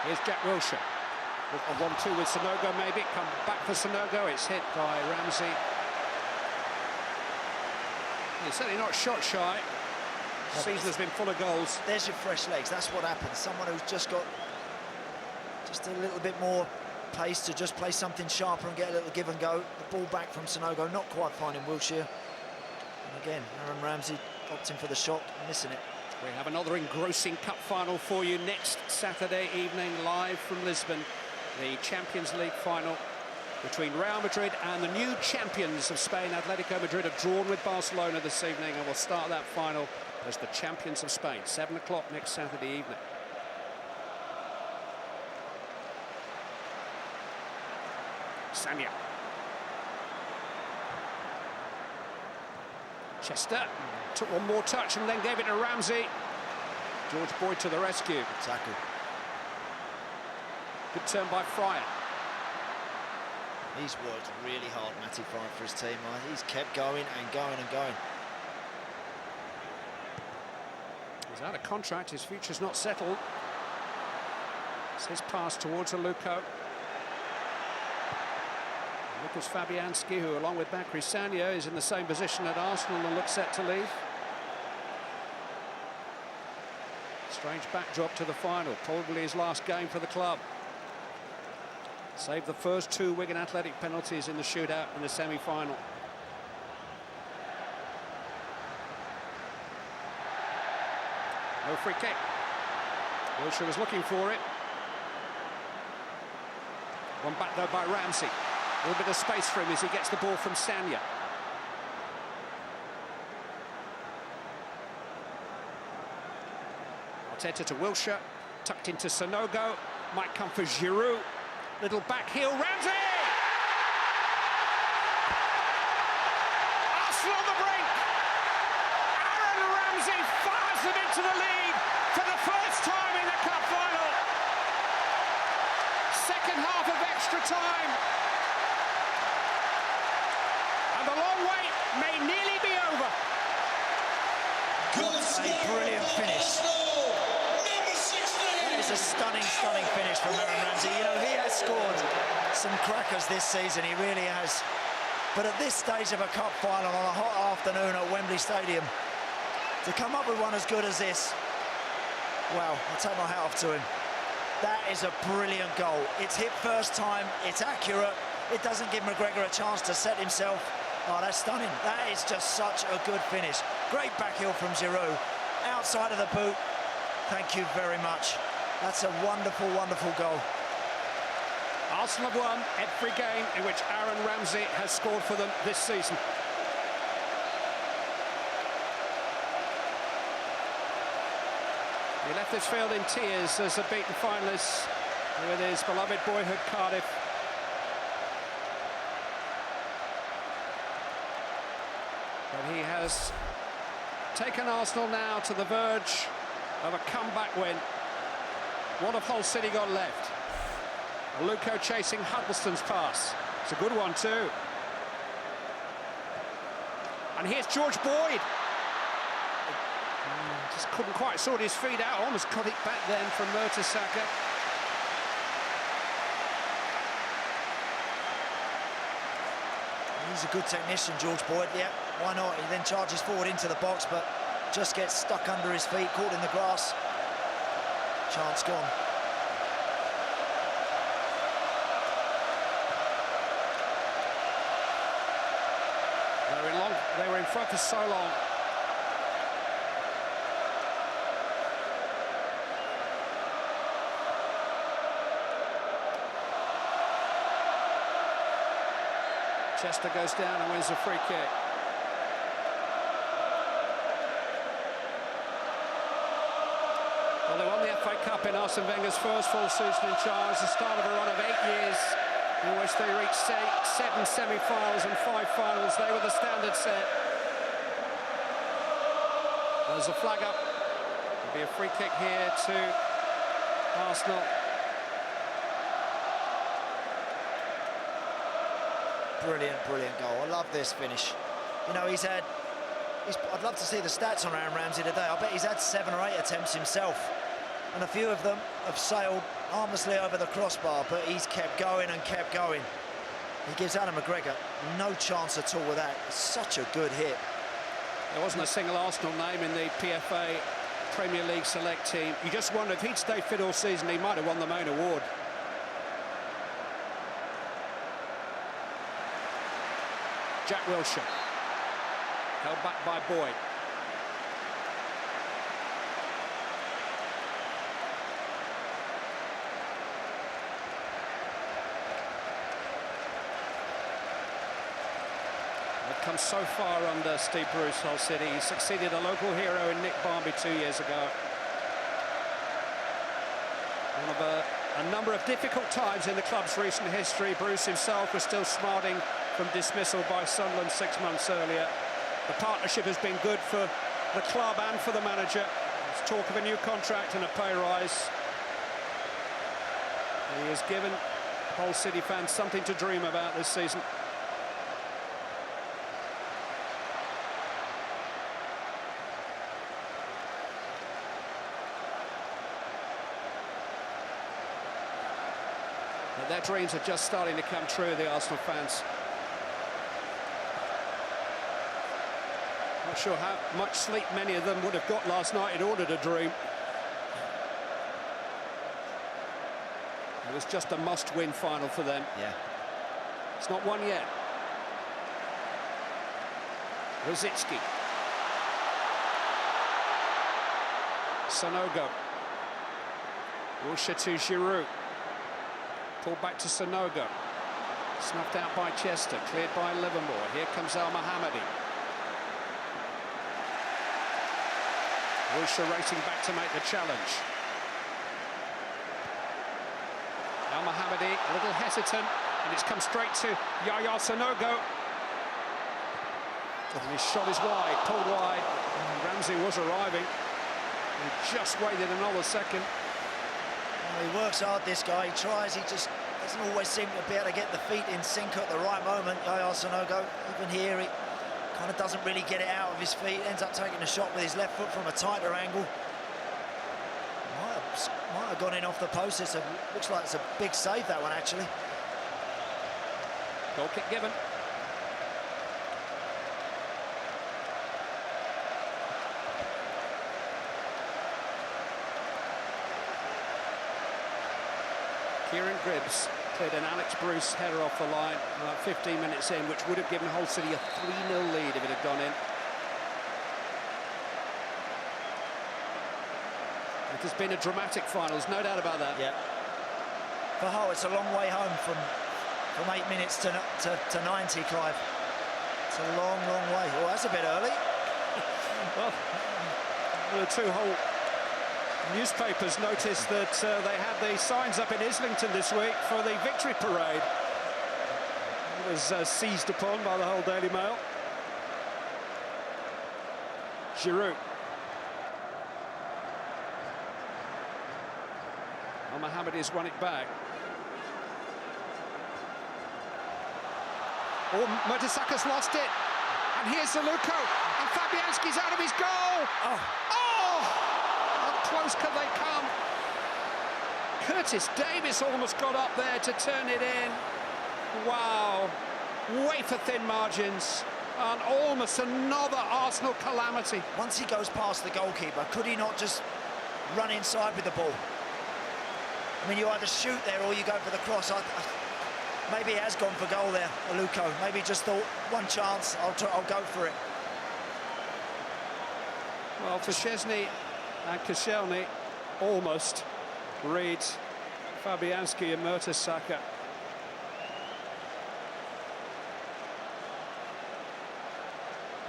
[SPEAKER 13] Here's Jack Wilshere. A 1-2 with Sanogo maybe. Come back for Sanogo. It's hit by Ramsey. He's certainly not shot shy. The season has been full of goals.
[SPEAKER 20] There's your fresh legs. That's what happens. Someone who's just got just a little bit more pace to just play something sharper and get a little give and go. The ball back from Sanogo, not quite finding Wilshere. And again, Aaron Ramsey opting for the shot, missing it.
[SPEAKER 13] We have another engrossing cup final for you next Saturday evening, live from Lisbon. The Champions League final between Real Madrid and the new champions of Spain. Atletico Madrid have drawn with Barcelona this evening, and we'll start that final as the champions of Spain. 7 o'clock next Saturday evening. Sanya. Chester took one more touch and then gave it to Ramsey. George Boyd to the rescue.
[SPEAKER 20] Tackle.
[SPEAKER 13] Good turn by Fryer.
[SPEAKER 20] He's worked really hard, Matty Fryer, for his team. He's kept going and going and going.
[SPEAKER 13] He's out of contract, his future's not settled. It's his pass towards Aluko. Lucas Fabianski, who along with Bakary Sagna is in the same position at Arsenal and looks set to leave. Strange backdrop to the final, probably his last game for the club. Saved the first 2 Wigan Athletic penalties in the shootout in the semi-final. No free kick. Wilshere was looking for it. One back though by Ramsey. A little bit of space for him as he gets the ball from Sagna. Arteta to Wilshere, tucked into Sanogo, might come for Giroud. Little back heel, Ramsey! Arsenal on the brink! Aaron Ramsey fires them into the lead for the first time in the cup final. Second half of extra time. And the long wait may nearly be over.
[SPEAKER 20] A brilliant finish. That is a stunning, stunning finish from Aaron Ramsey. You know, he has scored some crackers this season, he really has. But at this stage of a cup final on a hot afternoon at Wembley Stadium, to come up with one as good as this, wow, I'll take my hat off to him. That is a brilliant goal. It's hit first time, it's accurate, it doesn't give McGregor a chance to set himself. Oh, that's stunning. That is just such a good finish. Great backheel from Giroud. Outside of the boot. Thank you very much. That's a wonderful, wonderful goal.
[SPEAKER 13] Arsenal have won every game in which Aaron Ramsey has scored for them this season. He left this field in tears as a beaten finalist with his beloved boyhood Cardiff. But he has taken Arsenal now to the verge of a comeback win. What have Hull City got left? Luco chasing Huddleston's pass. It's a good one too. And here's George Boyd. Just couldn't quite sort his feet out. Almost got it back then from Mertesacker.
[SPEAKER 20] He's a good technician, George Boyd. Yeah, why not? He then charges forward into the box, but just gets stuck under his feet, caught in the grass. Chance gone.
[SPEAKER 13] They were in front for so long. Chester goes down and wins the free kick. Well, they won the FA Cup in Arsene Wenger's first full season in charge, the start of a run of 8 years in which they reached 7 semi-finals and 5 finals. They were the standard set. There's a flag up. There'll be a free kick here to Arsenal.
[SPEAKER 20] Brilliant, brilliant goal. I love this finish. You know, I'd love to see the stats on Aaron Ramsey today. I bet he's had 7 or 8 attempts himself. And a few of them have sailed harmlessly over the crossbar, but he's kept going and kept going. He gives Alan McGregor no chance at all with that. It's such a good hit.
[SPEAKER 13] There wasn't a single Arsenal name in the PFA Premier League select team. You just wonder if he'd stayed fit all season, he might have won the main award. Jack Wilshere, held back by Boyd. They've come so far under Steve Bruce, Hull City. He succeeded a local hero in Nick Barmby 2 years ago. One of a number of difficult times in the club's recent history. Bruce himself was still smarting from dismissal by Sunderland 6 months earlier. The partnership has been good for the club and for the manager. There's talk of a new contract and a pay rise. He has given Hull City fans something to dream about this season. But their dreams are just starting to come true, the Arsenal fans. Not sure how much sleep many of them would have got last night in order to dream. It was just a must-win final for them.
[SPEAKER 20] Yeah.
[SPEAKER 13] It's not won yet. Rosicki. Sanogo. Wilshere to Giroud. Pulled back to Sanogo. Snuffed out by Chester. Cleared by Livermore. Here comes Al Mohammadi. Wilshere racing back to make the challenge. Al Mohammadi a little hesitant, and it's come straight to Yaya Sanogo. And his shot is wide, pulled wide. And Ramsey was arriving. He just waited another second.
[SPEAKER 20] Well, he works hard, this guy. He tries, he just doesn't always seem to be able to get the feet in sync at the right moment. Yaya Sanogo, even here, he kind of doesn't really get it out of his feet. Ends up taking a shot with his left foot from a tighter angle. Might have gone in off the post. Looks like it's a big save, that one, actually.
[SPEAKER 13] Goal kick given. Kieran Gribbs cleared an Alex Bruce header off the line about 15 minutes in, which would have given Hull City a 3-0 lead if it had gone in. It has been a dramatic final, there's no doubt about that.
[SPEAKER 20] Yeah. For Hull, it's a long way home from 8 minutes to 90, Clive. It's a long, long way. Oh, that's a bit early.
[SPEAKER 13] Well, the two Hull newspapers noticed that they had the signs up in Islington this week for the victory parade. It was seized upon by the Hull Daily Mail. Giroud. Al Mohammedi's won it back. Oh, Mertesackers lost it. And here's Zaluko. And Fabianski's out of his goal. Oh! How close can they come? Curtis Davis almost got up there to turn it in. Wow. Wafer-thin margins. And almost another Arsenal calamity.
[SPEAKER 20] Once he goes past the goalkeeper, could he not just run inside with the ball? I mean, you either shoot there or you go for the cross. Maybe he has gone for goal there, Aluko. Maybe just thought, one chance, I'll go for it.
[SPEAKER 13] Well, for Szczesny and Koscielny, almost read Fabianski and Mertesacker.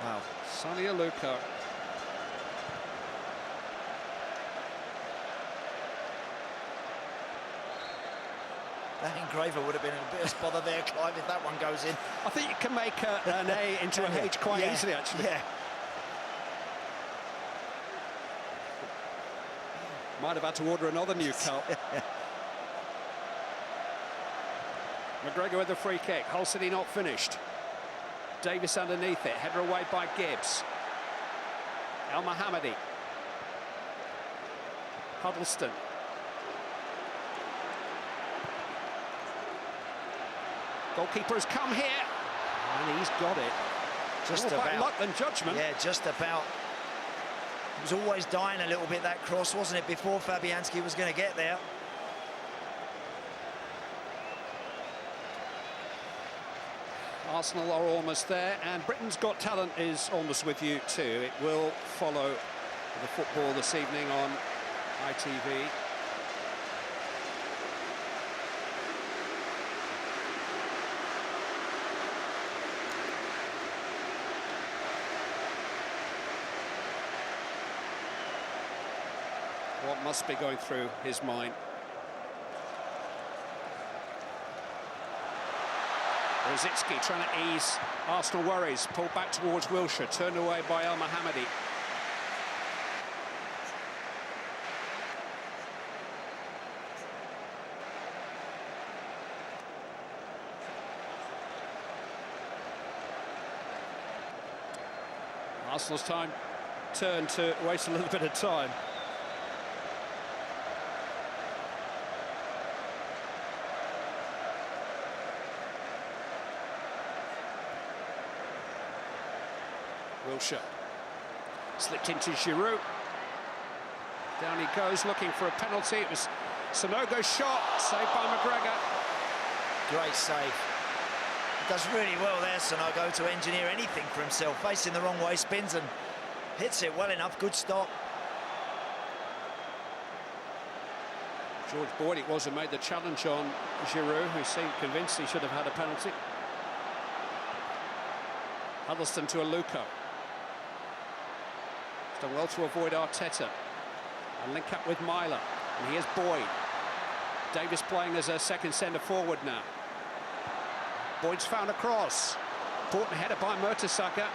[SPEAKER 20] Wow.
[SPEAKER 13] Sonny Aluko.
[SPEAKER 20] That engraver would have been a bit of bother there, Clive, if that one goes in.
[SPEAKER 13] I think you can make an A into an H quite easily, actually.
[SPEAKER 20] Yeah.
[SPEAKER 13] Might have had to order another new cup. McGregor with the free kick. Hull City not finished. Davis underneath it. Header away by Gibbs. El Mohammedi. Huddleston. Goalkeeper has come here. And he's got it.
[SPEAKER 20] Just
[SPEAKER 13] More
[SPEAKER 20] about.
[SPEAKER 13] by luck than judgment.
[SPEAKER 20] Yeah, just about. It was always dying a little bit, that cross, wasn't it, before Fabianski was going to get there.
[SPEAKER 13] Arsenal are almost there, and Britain's Got Talent is almost with you too. It will follow the football this evening on ITV. What must be going through his mind? Rosicki trying to ease Arsenal worries. Pulled back towards Wilshere. Turned away by El Mohammedi. Arsenal's time turned to waste a little bit of time. Wilshere slipped into Giroud. Down he goes, looking for a penalty. It was Sonogo's shot, saved by McGregor.
[SPEAKER 20] Great save. He does really well there, Sonogo, to engineer anything for himself. Facing the wrong way, spins and hits it well enough. Good stop.
[SPEAKER 13] George Boyd it was who made the challenge on Giroud, who seemed convinced he should have had a penalty. Huddleston to Aluko. Done well to avoid Arteta and link up with Myler, and here's Boyd. Davis playing as a second centre forward now. Boyd's found a cross. Important header by Mertesacker.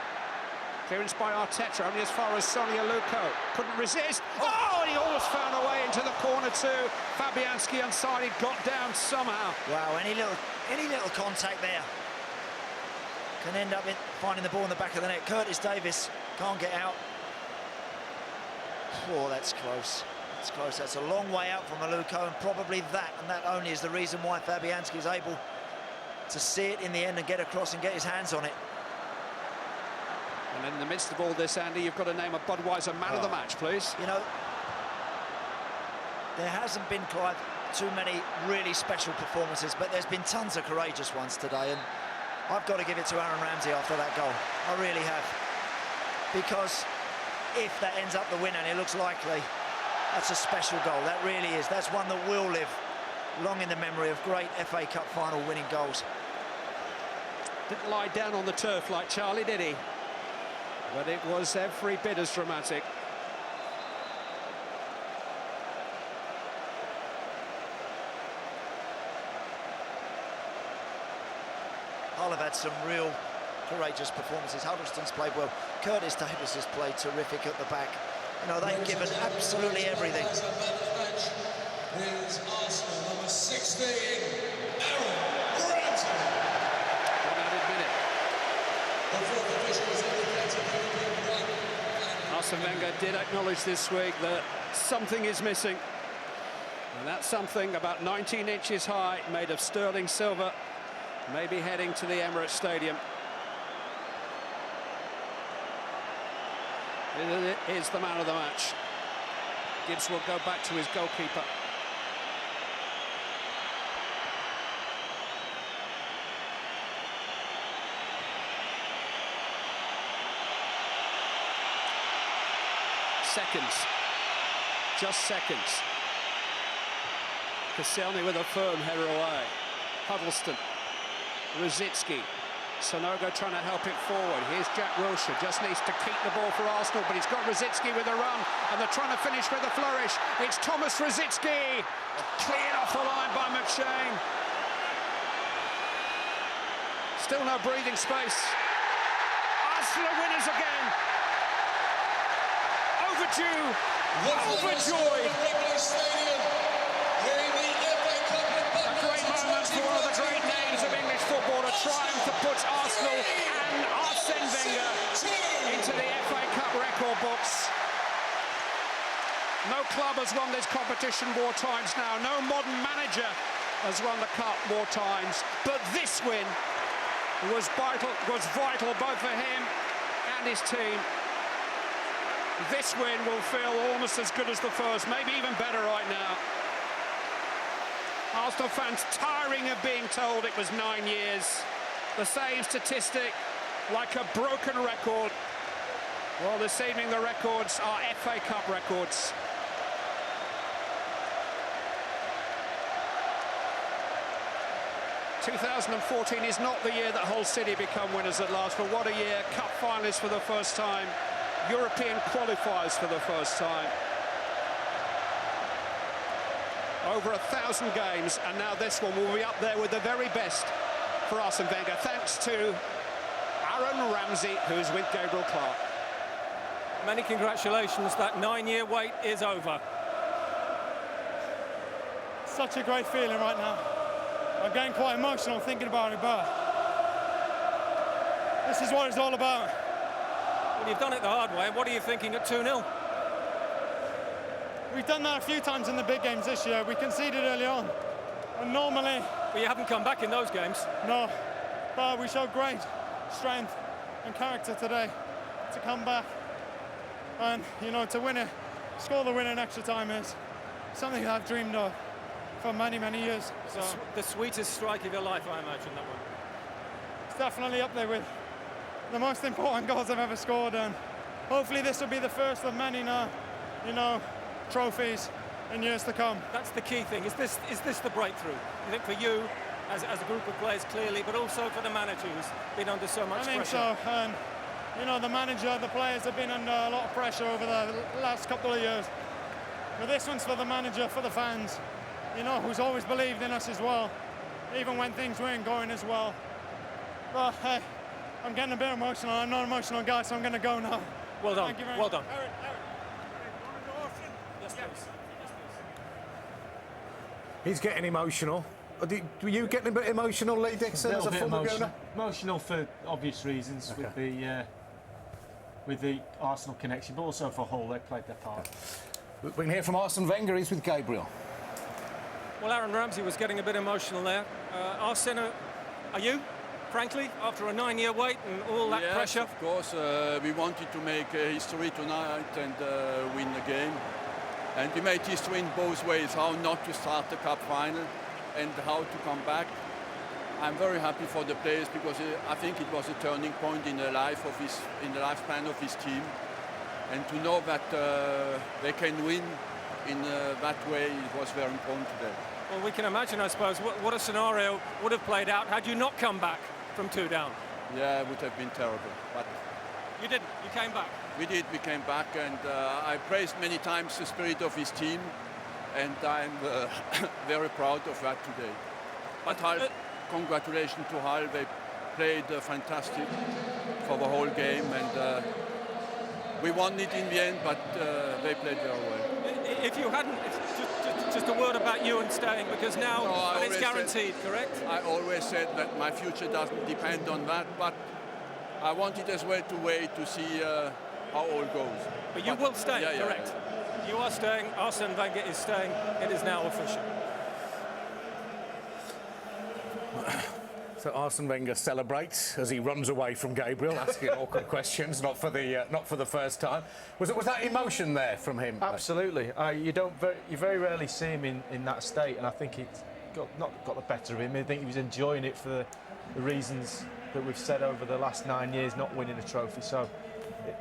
[SPEAKER 13] Clearance by Arteta, only as far as Sonny Aluko. Couldn't resist. Oh, and he almost found a way into the corner too. Fabianski unsighted, got down somehow.
[SPEAKER 20] Wow, any little contact there can end up finding the ball in the back of the net. Curtis Davis can't get out. Oh, that's close. That's close. That's a long way out from Aluko, and probably that only is the reason why Fabianski is able to see it in the end and get across and get his hands on it.
[SPEAKER 13] And in the midst of all this, Andy, you've got to name a Budweiser man of the match, please.
[SPEAKER 20] You know, there hasn't been, Clive, too many really special performances, but there's been tons of courageous ones today, and I've got to give it to Aaron Ramsey after that goal. I really have. Because if that ends up the winner, and it looks likely, that's a special goal. That really is. That's one that will live long in the memory of great FA Cup final winning goals.
[SPEAKER 13] Didn't lie down on the turf like Charlie, did he? But it was every bit as dramatic.
[SPEAKER 20] Hull have had some real courageous performances. Huddleston's played well. Curtis Davis has played terrific at the back. You know, they've given absolutely everything.
[SPEAKER 11] staying, Aaron Ramsey.
[SPEAKER 13] 1 added minute.
[SPEAKER 11] The fourth official is indicating Liverpool 1.
[SPEAKER 13] Arsene Wenger did acknowledge this week that something is missing. And that's something about 19 inches high, made of sterling silver, maybe heading to the Emirates Stadium. It is the man of the match. Gibbs will go back to his goalkeeper. Seconds. Just seconds. Koscielny with a firm header away. Huddleston. Rosicki. Sonogo trying to help it forward. Here's Jack Wilshere, just needs to keep the ball for Arsenal, but he's got Rosicki with a run, and they're trying to finish with a flourish. It's Thomas Rosicki, cleared off the line by McShane. Still no breathing space. Arsenal are winners again. Overdue, overjoyed. A great moment for one of the great names of English football, a triumph that puts Arsenal and Arsene Wenger into the FA Cup record books. No club has won this competition more times now. No modern manager has won the cup more times. But this win was vital both for him and his team. This win will feel almost as good as the first, maybe even better right now. Arsenal fans tiring of being told it was 9 years. The same statistic, like a broken record. Well, this evening the records are FA Cup records. ...2014 is not the year that Hull City become winners at last, but what a year. Cup finalists for the first time. European qualifiers for the first time. Over 1,000 games, and now this one will be up there with the very best for Arsene Wenger, thanks to Aaron Ramsey, who's with Gabriel Clark.
[SPEAKER 6] Many congratulations, that 9-year wait is over.
[SPEAKER 8] Such a great feeling right now. I'm getting quite emotional thinking about it, but this is what it's all about.
[SPEAKER 6] Well, you've done it the hard way. What are you thinking at 2-0?
[SPEAKER 8] We've done that a few times in the big games this year. We conceded early on, and normally...
[SPEAKER 6] But you haven't come back in those games.
[SPEAKER 8] No, but we showed great strength and character today to come back. And, you know, to win it, score the winner in extra time is something I've dreamed of for many, many years. So
[SPEAKER 6] the sweetest strike of your life, I imagine, that one.
[SPEAKER 8] It's definitely up there with the most important goals I've ever scored, and hopefully this will be the first of many now, you know, trophies in years to come.
[SPEAKER 6] That's the key thing. Is this the breakthrough? You think for you, as a group of players, clearly, but also for the manager who's been under so much pressure?
[SPEAKER 8] I think so, and you know, the manager, the players have been under a lot of pressure over the last couple of years. But this one's for the manager, for the fans, you know, who's always believed in us as well, even when things weren't going as well. But hey, I'm getting a bit emotional. I'm not an emotional guy, so I'm going to go now.
[SPEAKER 6] Well done.
[SPEAKER 8] Thank you very
[SPEAKER 6] well
[SPEAKER 8] much.
[SPEAKER 6] done.
[SPEAKER 8] Yes, please.
[SPEAKER 1] He's getting emotional. Were you getting a bit emotional, Lee Dixon, as a former owner?
[SPEAKER 15] Emotional for obvious reasons, okay, with the Arsenal connection, but also for Hull. They played their part.
[SPEAKER 1] We can hear from Arsene Wenger. He's with Gabriel.
[SPEAKER 6] Well, Aaron Ramsey was getting a bit emotional there. Arsene, are you? Frankly, after a 9-year wait and all that pressure?
[SPEAKER 14] Of course, we wanted to make history tonight and win the game. And we made history in both ways, how not to start the cup final and how to come back. I'm very happy for the players because I think it was a turning point in the lifespan of his team. And to know that they can win in that way, it was very important today.
[SPEAKER 6] Well, we can imagine, I suppose, what a scenario would have played out had you not come back from 2 down.
[SPEAKER 14] Yeah, it would have been terrible. But
[SPEAKER 6] you didn't. You came back.
[SPEAKER 14] We did. We came back, and I praised many times the spirit of his team, and I'm very proud of that today. But Hull, congratulations to Hull. They played fantastic for the whole game, and we won it in the end, but they played very well.
[SPEAKER 6] If you hadn't, just a word about you and staying, because now it's guaranteed, correct?
[SPEAKER 14] I always said that my future doesn't depend on that, but I wanted as well to wait to see how all goes.
[SPEAKER 6] But you will stay, correct?
[SPEAKER 14] Yeah.
[SPEAKER 6] You are staying. Arsene Wenger is staying. It is now official.
[SPEAKER 1] So Arsene Wenger celebrates as he runs away from Gabriel, asking awkward questions, not for the first time. Was that emotion there from him?
[SPEAKER 15] Absolutely. You very rarely see him in that state, and I think it's not got the better of him. I think he was enjoying it for the reasons that we've said over the last 9 years, not winning a trophy. So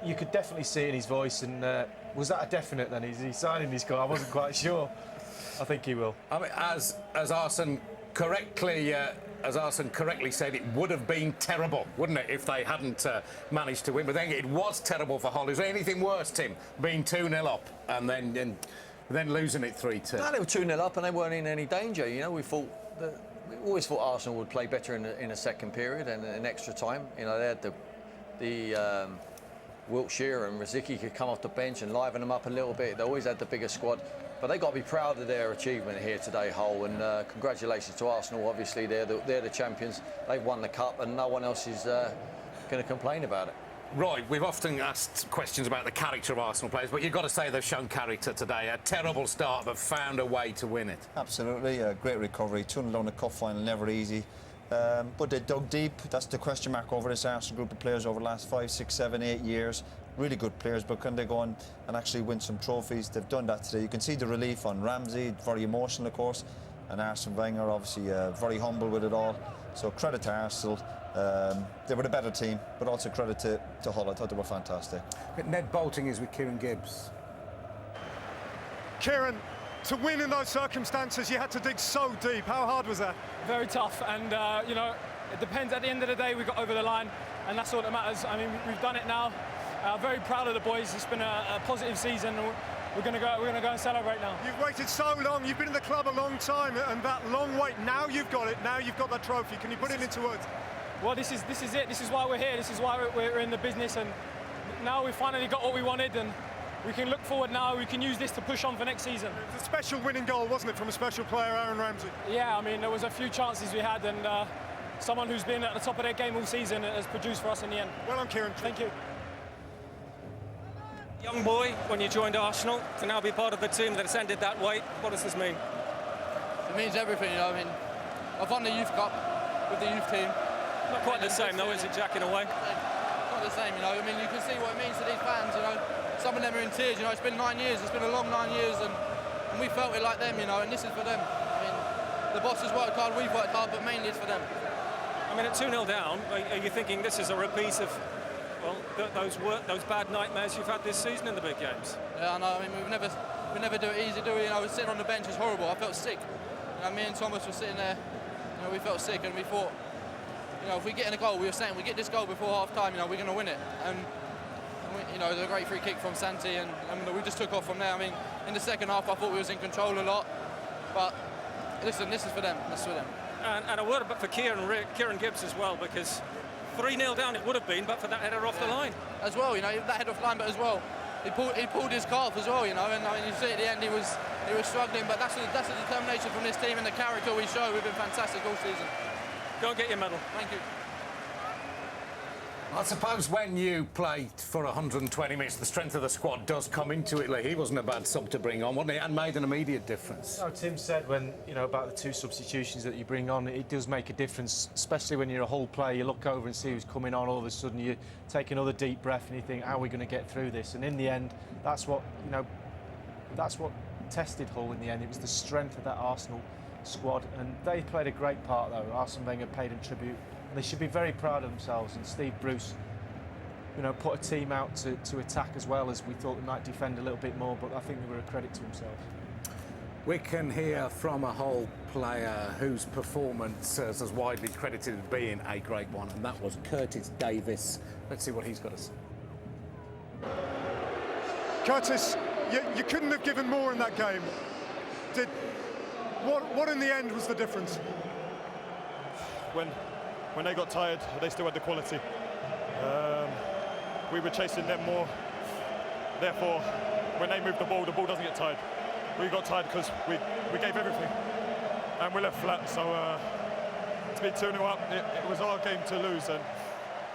[SPEAKER 15] you could definitely see it in his voice. And was that a definite then? Is he signing his goal? I wasn't quite sure. I think he will.
[SPEAKER 1] I mean, as Arsene correctly said, it would have been terrible, wouldn't it, if they hadn't managed to win? But then it was terrible for Hull. Is there anything worse, Tim, being 2-0 up and then losing it 3-2?
[SPEAKER 4] No, they were 2-0 up and they weren't in any danger. You know, we always thought Arsenal would play better in a second period and in extra time. You know, they had the Wiltshire and Rosicky could come off the bench and liven them up a little bit. They always had the bigger squad. But they've got to be proud of their achievement here today, Hull, and congratulations to Arsenal. Obviously, they're the champions. They've won the cup, and no one else is going to complain about it.
[SPEAKER 1] Right, we've often asked questions about the character of Arsenal players, but you've got to say they've shown character today. A terrible start, but found a way to win it.
[SPEAKER 2] Absolutely, a great recovery. 2-0 down the cup final, never easy. But they dug deep. That's the question mark over this Arsenal group of players over the last 5, 6, 7, 8 years. Really good players, but can they go on and actually win some trophies? They've done that today. You can see the relief on Ramsey, very emotional, of course, and Arsene Wenger, obviously very humble with it all. So credit to Arsenal. They were the better team, but also credit to Hull. I thought they were fantastic.
[SPEAKER 10] Ned Bolting is with Kieran Gibbs.
[SPEAKER 8] Kieran, to win in those circumstances, you had to dig so deep. How hard was that?
[SPEAKER 7] Very tough, and you know, it depends. At the end of the day, we got over the line, and that's all that matters. I mean, we've done it now. Very proud of the boys. It's been a positive season. We're going to go and celebrate now.
[SPEAKER 8] You've waited so long. You've been in the club a long time, and that long wait. Now you've got it. Now you've got that trophy. Can you put it into words?
[SPEAKER 7] Well, this is it. This is why we're here. This is why we're in the business, and now we finally got what we wanted, and we can look forward now. We can use this to push on for next season.
[SPEAKER 8] It was a special winning goal, wasn't it, from a special player, Aaron Ramsey?
[SPEAKER 7] Yeah, I mean, there was a few chances we had, and someone who's been at the top of their game all season has produced for us in the end.
[SPEAKER 8] Well done, Kieran.
[SPEAKER 7] Thank you.
[SPEAKER 6] Young boy, when you joined Arsenal, to now be part of the team that's ended that way, what does this mean?
[SPEAKER 12] It means everything, you know. I mean, I've won the Youth Cup with the youth team.
[SPEAKER 6] Not quite the same, though, is it, Jack, in a way?
[SPEAKER 12] Not the same, you know. I mean, you can see what it means to these fans, you know. Some of them are in tears, you know. It's been 9 years. It's been a long 9 years, and we felt it like them, you know, and this is for them. I mean, the boss has worked hard, we've worked hard, but mainly it's for them.
[SPEAKER 6] I mean, at 2-0 down, are you thinking this is a repeat of, well, those bad nightmares you've had this season in the big games?
[SPEAKER 12] Yeah, I know. I mean, we never do it easy, do we? You know, sitting on the bench is horrible. I felt sick. You know, me and Thomas were sitting there. You know, we felt sick, and we thought, you know, if we get in a goal, we were saying we get this goal before half time, you know, we're going to win it. And you know, the great free kick from Santi, and we just took off from there. I mean, in the second half, I thought we was in control a lot, but listen, this is for them. This is for them.
[SPEAKER 6] And a word for Kieran Gibbs as well, because 3-0 down it would have been, but for that header off the line.
[SPEAKER 12] As well, you know, that header off the line, but as well, he pulled his calf as well, you know, and I mean, you see at the end he was struggling, but that's the determination from this team and the character we show. We've been fantastic all season.
[SPEAKER 6] Go and get your medal.
[SPEAKER 12] Thank you.
[SPEAKER 1] I suppose when you play for 120 minutes, the strength of the squad does come into it, Lee. He wasn't a bad sub to bring on, wasn't he? And made an immediate difference.
[SPEAKER 15] No, Tim said about the 2 substitutions that you bring on, it does make a difference, especially when you're a whole player. You look over and see who's coming on, all of a sudden you take another deep breath and you think, how are we going to get through this? And in the end, that's what tested Hull in the end. It was the strength of that Arsenal squad, and they played a great part though. Arsene Wenger paid them tribute. They should be very proud of themselves, and Steve Bruce, you know, put a team out to attack as well, as we thought they might defend a little bit more, but I think they were a credit to themselves.
[SPEAKER 1] We can hear from a Hull player whose performance is as widely credited as being a great one, and that was Curtis Davis. Let's see what he's got to say.
[SPEAKER 8] Curtis, you couldn't have given more in that game. What in the end was the difference?
[SPEAKER 19] When they got tired, they still had the quality. We were chasing them more. Therefore, when they move the ball doesn't get tired. we got tired because we gave everything and we left flat. So to be 2-0 up, it was our game to lose and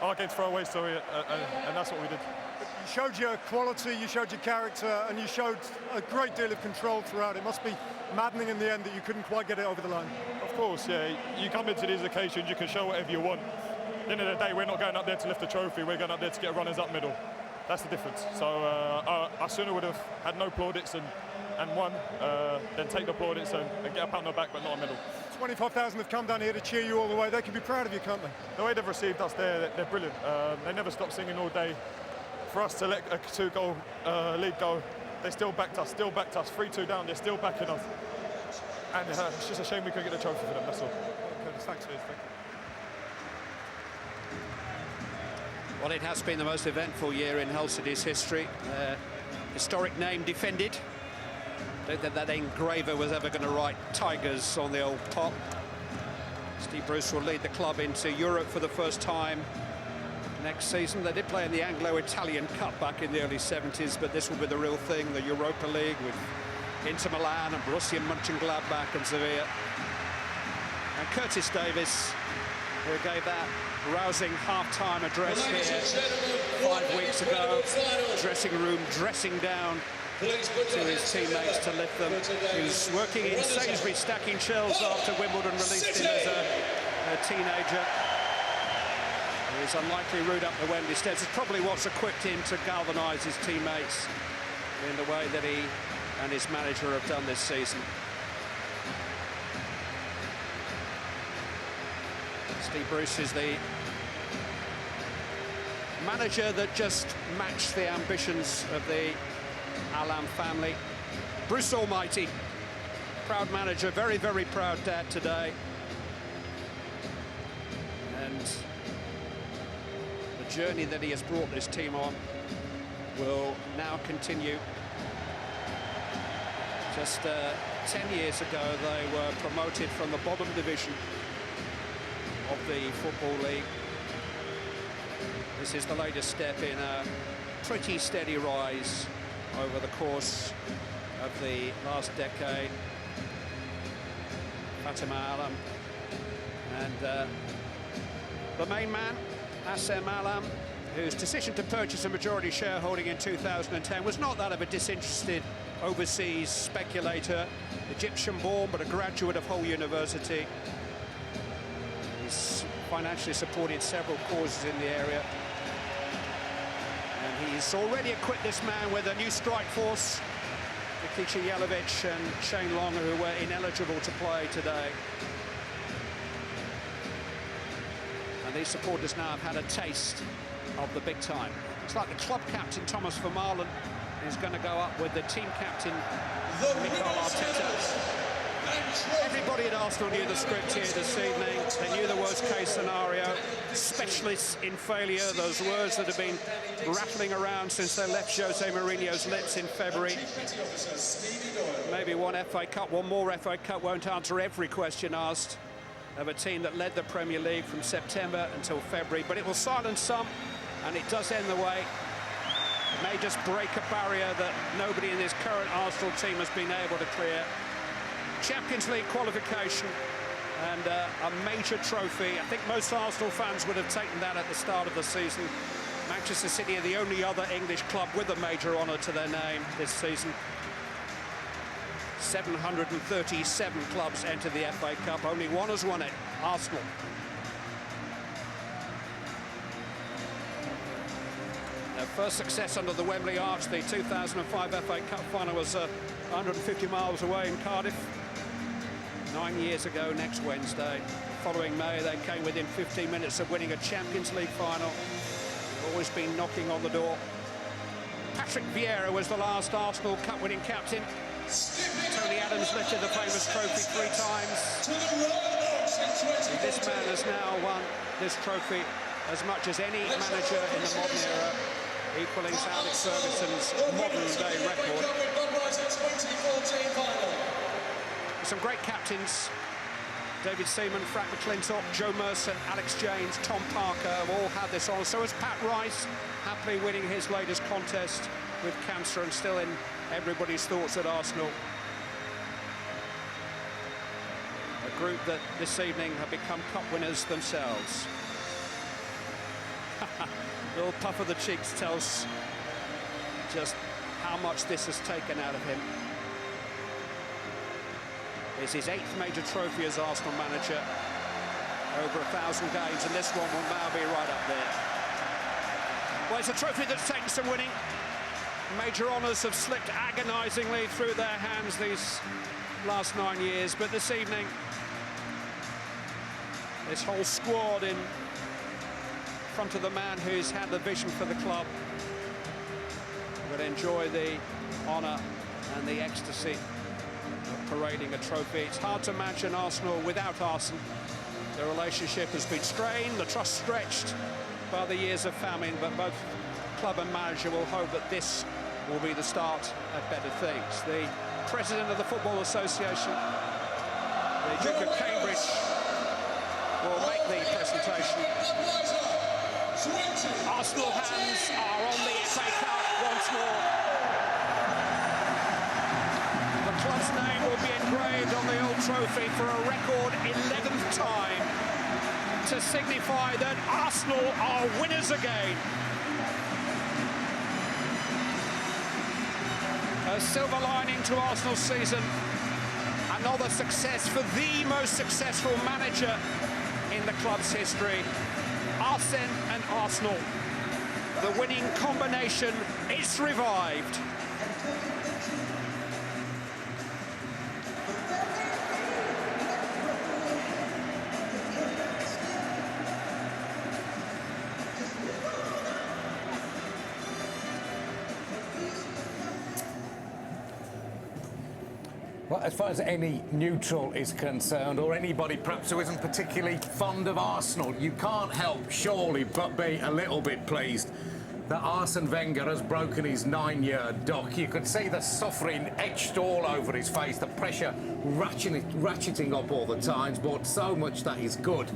[SPEAKER 19] our game to throw away. Sorry, and that's what we did.
[SPEAKER 3] You showed your quality, you showed your character, and you showed a great deal of control throughout. It must be maddening in the end that you couldn't quite get it over the line.
[SPEAKER 19] Of course, yeah. You come into these occasions, you can show whatever you want. At the end of the day, we're not going up there to lift a trophy. We're going up there to get runners up middle. That's the difference. So I sooner would have had no plaudits and won, then take the plaudits and get a pat on the back, but not a medal.
[SPEAKER 3] 25,000 have come down here to cheer you all the way. They can be proud of you, can't they?
[SPEAKER 19] The way they've received us, they're brilliant. They never stop singing all day. For us to let a 2-goal lead go, they still backed us, 3-2 down, they're still backing us. And it's just a shame we couldn't get the trophy for them, that's all.
[SPEAKER 3] Okay, thanks, Liz. Thank you.
[SPEAKER 13] Well, it has been the most eventful year in Hull City's history. Historic name defended. Don't think that engraver was ever going to write Tigers on the old top. Steve Bruce will lead the club into Europe for the first time next season. They did play in the Anglo-Italian Cup back in the early 70s, but this will be the real thing, the Europa League with Inter Milan and Borussia Mönchengladbach and Sevilla. And Curtis Davis, who gave that rousing half-time address here 5 weeks ago, dressing room dressing down to his teammates to lift them. He was working in Sainsbury's stacking shelves after Wimbledon released him as a teenager. His unlikely route up the Wembley steps is probably what's equipped him to galvanise his teammates in the way that he and his manager have done this season. Steve Bruce is the manager that just matched the ambitions of the Alam family. Bruce Almighty, proud manager, very, very proud dad today. And the journey that he has brought this team on will now continue. Just 10 years ago, they were promoted from the bottom division of the Football League. This is the latest step in a pretty steady rise over the course of the last decade. Fatima Alam and the main man, Assem Alam, whose decision to purchase a majority shareholding in 2010 was not that of a disinterested overseas speculator, Egyptian-born but a graduate of Hull University. He's financially supported several causes in the area. And he's already equipped this man with a new strike force, Nikica Jelavic and Shane Long, who were ineligible to play today. And these supporters now have had a taste of the big time. It's like the club captain, Thomas Vermaelen, is going to go up with the team captain, Mikel Arteta. Everybody at Arsenal knew the script here this evening. They knew the worst-case scenario. Specialists in failure, those words that have been rattling around since they left Jose Mourinho's lips in February. Maybe one more FA Cup won't answer every question asked of a team that led the Premier League from September until February, but it will silence some, and it does end the way. It may just break a barrier that nobody in this current Arsenal team has been able to clear. Champions League qualification and a major trophy. I think most Arsenal fans would have taken that at the start of the season. Manchester City are the only other English club with a major honour to their name this season. 737 clubs enter the FA Cup. Only one has won it, Arsenal. Their first success under the Wembley Arch, the 2005 FA Cup final, was 150 miles away in Cardiff. 9 years ago next Wednesday. Following May, they came within 15 minutes of winning a Champions League final. Always been knocking on the door. Patrick Vieira was the last Arsenal Cup-winning captain. Tony Adams lifted the famous trophy 3 times. This man has now won this trophy as much as any manager in the modern era, equaling Alex Ferguson's modern-day record. Some great captains. David Seaman, Frank McClintock, Joe Mercer, Alex James, Tom Parker have all had this honour. So has Pat Rice, happily winning his latest contest with cancer and still in everybody's thoughts at Arsenal. a group that this evening have become cup winners themselves. Little puff of the cheeks tells just how much this has taken out of him. It's his 8th major trophy as Arsenal manager, over 1,000 games, and this one will now be right up there. Well, it's a trophy that's taken some winning. Major honours have slipped agonisingly through their hands these last 9 years, but this evening, this whole squad in front of the man who's had the vision for the club will enjoy the honour and the ecstasy of parading a trophy. It's hard to imagine Arsenal without Arsene. The relationship has been strained, the trust stretched by the years of famine, but both club and manager will hope that this will be the start of better things. The president of the Football Association, the Duke of Cambridge, will make the presentation. Arsenal hands are on the FA Cup once more. The club's name will be engraved on the old trophy for a record 11th time to signify that Arsenal are winners again. A silver lining to Arsenal's season, another success for the most successful manager in the club's history. Arsene and Arsenal, the winning combination is revived.
[SPEAKER 1] Well, as far as any neutral is concerned, or anybody perhaps who isn't particularly fond of Arsenal, you can't help, surely, but be a little bit pleased that Arsene Wenger has broken his 9-year dock. You could see the suffering etched all over his face, the pressure ratcheting up all the times, but so much that is good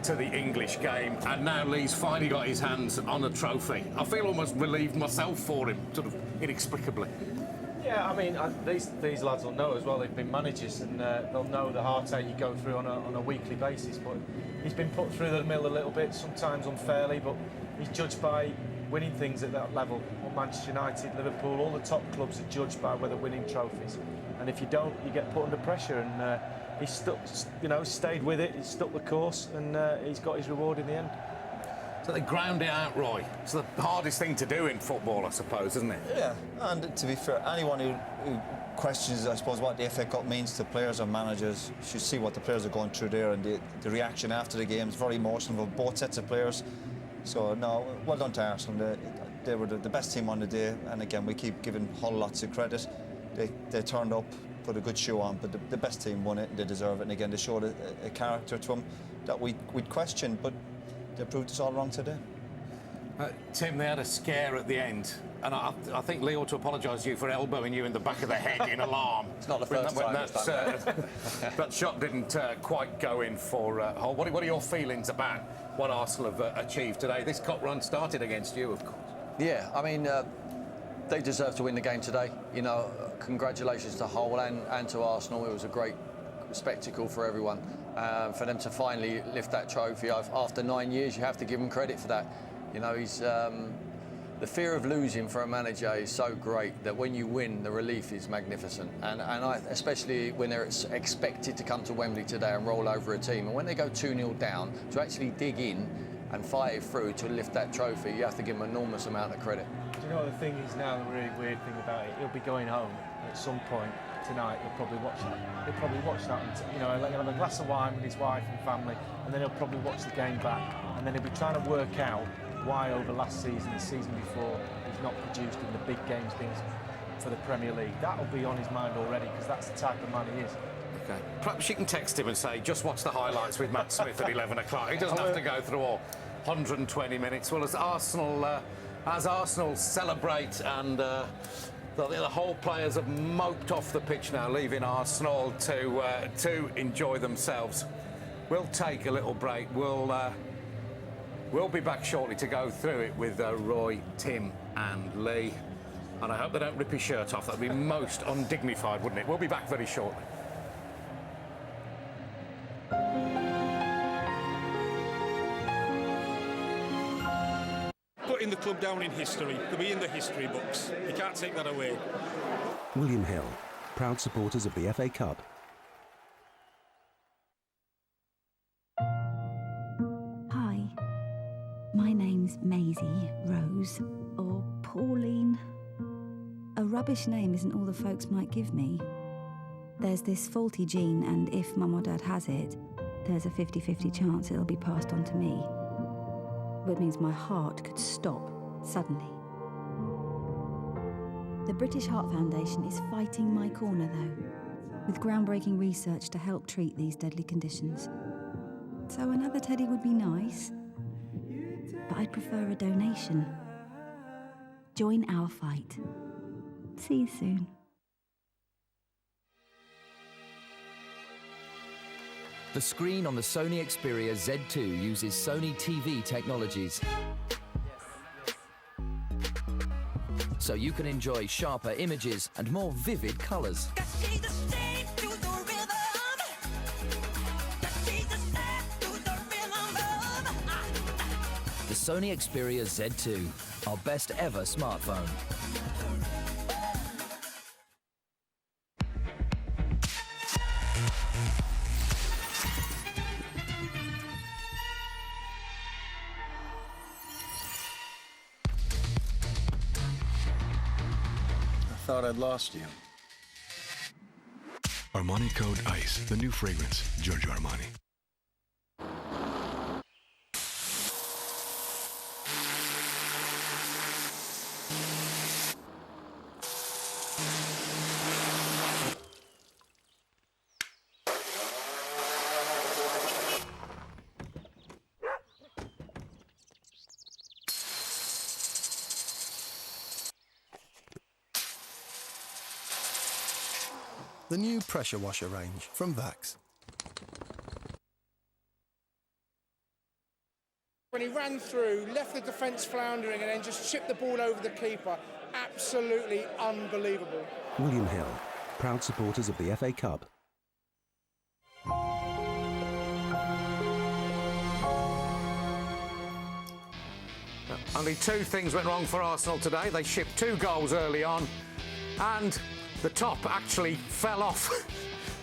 [SPEAKER 1] to the English game, and now Lee's finally got his hands on a trophy. I feel almost relieved myself for him, sort of inexplicably.
[SPEAKER 15] Yeah, I mean, these lads will know as well. They've been managers, and they'll know the heartache you go through on a weekly basis. But he's been put through the mill a little bit, sometimes unfairly. But he's judged by winning things at that level. Well, Manchester United, Liverpool, all the top clubs are judged by whether winning trophies. And if you don't, you get put under pressure. And he's stuck, stayed with it. He's stuck the course, and he's got his reward in the end.
[SPEAKER 1] So they ground it out, Roy. It's the hardest thing to do in football, I suppose, isn't it?
[SPEAKER 2] Yeah, and to be fair, anyone who questions, I suppose, what the FA Cup means to players or managers should see what the players are going through there, and the reaction after the game is very emotional for both sets of players. So, no, well done to Arsenal. They were the best team on the day, and again, we keep giving Hull lots of credit. They turned up, put a good show on, but the best team won it, and they deserve it. And again, they showed a character to them that we'd questioned, but they proved us all wrong today.
[SPEAKER 1] Tim, they had a scare at the end, and I think Lee ought to apologise to you for elbowing you in the back of the head in alarm.
[SPEAKER 4] It's not the first time
[SPEAKER 1] that shot didn't quite go in for Hull. What are your feelings about what Arsenal have achieved today? This cup run started against you, of course.
[SPEAKER 4] Yeah, I mean, they deserve to win the game today. You know, congratulations to Hull and to Arsenal. It was a great spectacle for everyone. For them to finally lift that trophy after 9 years, you have to give them credit for that. You know, he's the fear of losing for a manager is so great that when you win, the relief is magnificent. And especially when they're expected to come to Wembley today and roll over a team. And when they go 2-0 down, to actually dig in and fight it through to lift that trophy, you have to give them an enormous amount of credit.
[SPEAKER 15] Do you know what the thing is now, the really weird thing about it? He'll be going home at some point tonight. He'll probably watch that. He'll probably watch that, and, you know, he'll have a glass of wine with his wife and family, and then he'll probably watch the game back, and then he'll be trying to work out why over last season, the season before, he's not produced in the big games things for the Premier League. That'll be on his mind already, because that's the type of man he is.
[SPEAKER 1] Okay. Perhaps you can text him and say, just watch the highlights with Matt Smith at 11 o'clock. He doesn't have to go through all 120 minutes. Well, as Arsenal celebrate and the whole players have moped off the pitch now, leaving Arsenal to enjoy themselves. We'll take a little break. We'll be back shortly to go through it with Roy, Tim and Lee. And I hope they don't rip his shirt off. That would be most undignified, wouldn't it? We'll be back very shortly.
[SPEAKER 5] putting the club down in history. They'll be in the history books. You can't take that away.
[SPEAKER 18] William Hill, proud supporters of the FA Cup.
[SPEAKER 21] Hi, my name's Maisie, Rose, or Pauline. A rubbish name isn't all the folks might give me. There's this faulty gene, and if Mum or Dad has it, there's a 50-50 chance it'll be passed on to me. It means my heart could stop suddenly. The British Heart Foundation is fighting my corner, though, with groundbreaking research to help treat these deadly conditions. So another teddy would be nice, but I'd prefer a donation. Join our fight. See you soon.
[SPEAKER 22] The screen on the Sony Xperia Z2 uses Sony TV technologies. So you can enjoy sharper images and more vivid colours. The Sony Xperia Z2, our best ever smartphone.
[SPEAKER 23] I thought I'd lost you.
[SPEAKER 25] Armani Code Ice, the new fragrance, Giorgio Armani.
[SPEAKER 26] The new pressure washer range from Vax.
[SPEAKER 27] When he ran through, left the defence floundering and then just chipped the ball over the keeper. Absolutely unbelievable.
[SPEAKER 18] William Hill, proud supporters of the FA Cup.
[SPEAKER 1] Only two things went wrong for Arsenal today. They shipped 2 goals early on, and the top actually fell off.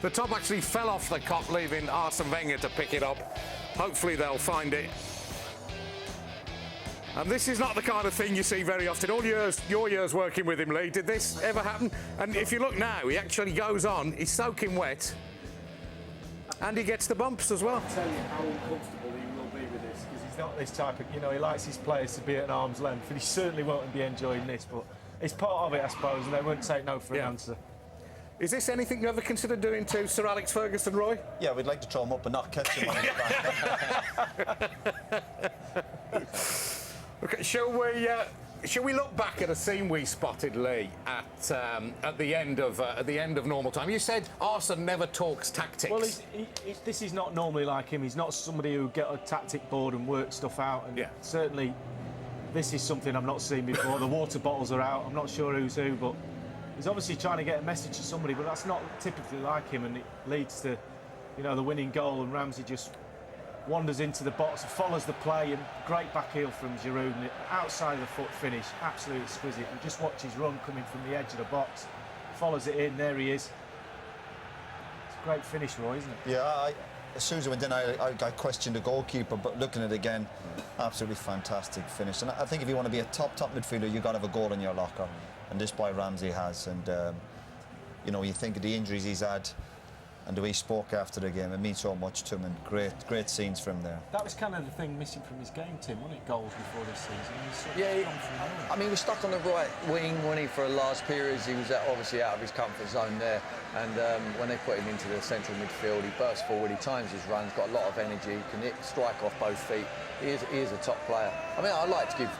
[SPEAKER 1] The top actually fell off the Kop, leaving Arsene Wenger to pick it up. Hopefully they'll find it. And this is not the kind of thing you see very often. All your years working with him, Lee, did this ever happen? And if you look now, he actually goes on, he's soaking wet, and he gets the bumps as well.
[SPEAKER 15] I'll tell you how uncomfortable he will be with this, because he's not this type of, he likes his players to be at an arm's length, and he certainly won't be enjoying this, but it's part of it, I suppose, and they wouldn't take no for an answer.
[SPEAKER 1] Is this anything you ever considered doing to Sir Alex Ferguson, Roy?
[SPEAKER 2] Yeah, we'd like to throw him up and not catch him on his back.
[SPEAKER 1] Okay, shall we look back at a scene we spotted, Lee, at the end of normal time? You said Arsene never talks tactics.
[SPEAKER 15] Well, this is not normally like him. He's not somebody who get a tactic board and work stuff out. And certainly, this is something I've not seen before. The water bottles are out. I'm not sure who's who, but he's obviously trying to get a message to somebody. But that's not typically like him, and it leads to, the winning goal. And Ramsey just wanders into the box, follows the play, and great back heel from Giroud, and outside of the foot finish, absolutely exquisite. And just watch his run coming from the edge of the box, follows it in, there he is. It's a great finish, Roy, isn't it?
[SPEAKER 2] Yeah, as soon as I went in, I questioned the goalkeeper, but looking at it again, absolutely fantastic finish. And I think if you want to be a top midfielder, you've got to have a goal in your locker, and this boy Ramsey has. And you think of the injuries he's had, and the way he spoke after the game, it means so much to him, and great scenes from there.
[SPEAKER 15] That was kind of the thing missing from his game, Tim, wasn't it? Goals before this season.
[SPEAKER 4] He was stuck on the right wing, wasn't he, for large periods. He was obviously out of his comfort zone there, and when they put him into the central midfield, he bursts forward, he times his runs, got a lot of energy, can strike off both feet. He is a top player. I mean, I'd like to give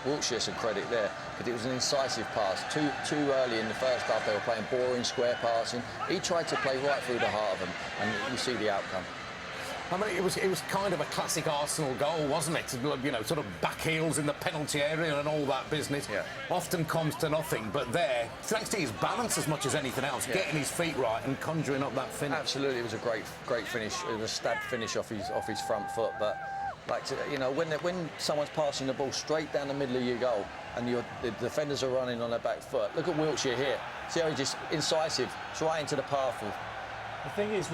[SPEAKER 4] Wiltshire some credit there, because it was an incisive pass. Too early in the first half, they were playing boring square passing. He tried to play right through the heart of them, and you see the outcome.
[SPEAKER 1] I mean, it was kind of a classic Arsenal goal, wasn't it? Sort of back heels in the penalty area and all that business. Yeah. Often comes to nothing, but there, thanks to his balance as much as anything else, getting his feet right and conjuring up that finish.
[SPEAKER 4] Absolutely, it was a great finish. It was a stabbed finish off his front foot, but Like, you know, when someone's passing the ball straight down the middle of your goal and the defenders are running on their back foot. Look at Wiltshire here. See how he's just incisive, right into the path of...
[SPEAKER 15] The thing is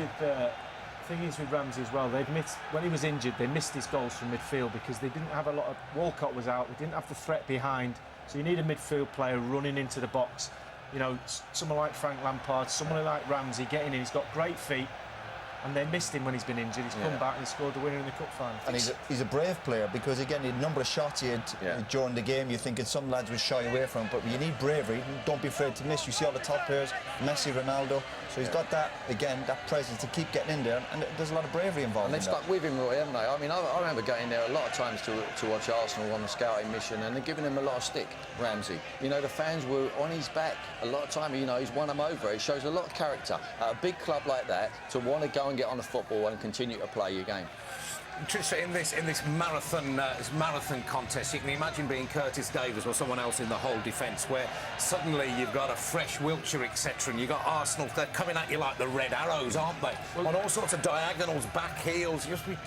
[SPEAKER 15] with Ramsey as well, they've missed, when he was injured, they missed his goals from midfield because they didn't have a lot of... Walcott was out, they didn't have the threat behind, so you need a midfield player running into the box. You know, someone like Frank Lampard, someone like Ramsey getting in, he's got great feet, and they missed him when he's been injured. He's come back and he scored the winner in the cup final.
[SPEAKER 2] And he's a brave player because, again, the number of shots he had during the game, you're thinking some lads would shy away from, but you need bravery. Don't be afraid to miss. You see all the top players, Messi, Ronaldo, so he's got that, again, that presence to keep getting in there, and there's a lot of bravery involved.
[SPEAKER 4] And they've stuck with him, Roy, haven't they? I mean, I remember going there a lot of times to watch Arsenal on the scouting mission, and they're giving him a lot of stick, Ramsey. You know, the fans were on his back a lot of time. You know, he's won them over. It shows a lot of character at a big club like that to want to go and get on the football and continue to play your game.
[SPEAKER 1] Trisha, in this marathon contest, you can imagine being Curtis Davies or someone else in the whole defence, where suddenly you've got a fresh Wiltshire, etc., and you've got Arsenal. They're coming at you like the red arrows, aren't they? On all sorts of diagonals, back heels. You must be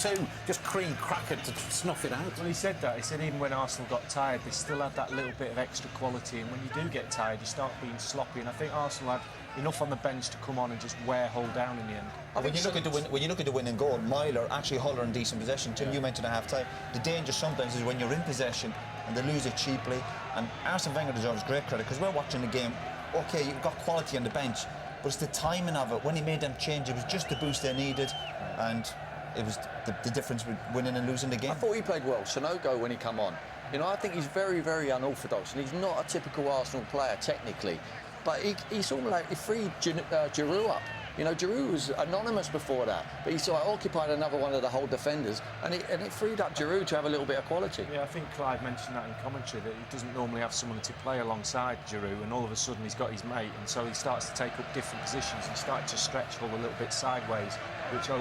[SPEAKER 1] just cream cracker to snuff it out.
[SPEAKER 15] Well, he said that. He said even when Arsenal got tired, they still had that little bit of extra quality, and when you do get tired, you start being sloppy. And I think Arsenal had enough on the bench to come on and just wear Hull down in the end.
[SPEAKER 2] When you look at the winning goal, Myler, actually Hull are in decent possession. Tim, you mentioned at half-time. The danger sometimes is when you're in possession and they lose it cheaply. And Arsene Wenger deserves great credit because we're watching the game. OK, you've got quality on the bench, but it's the timing of it. When he made them change, it was just the boost they needed, and it was the difference with winning and losing the game.
[SPEAKER 4] I thought he played well. Sonogo, when he come on, you know, I think he's very, very unorthodox, and he's not a typical Arsenal player technically. But he sort of like he freed Giroud up. You know, Giroud was anonymous before that, but he sort of occupied another one of the whole defenders, and it freed up Giroud to have a little bit of quality.
[SPEAKER 15] Yeah, I think Clive mentioned that in commentary, that he doesn't normally have someone to play alongside Giroud, and all of a sudden he's got his mate, and so he starts to take up different positions and started to stretch Hull a little bit sideways, which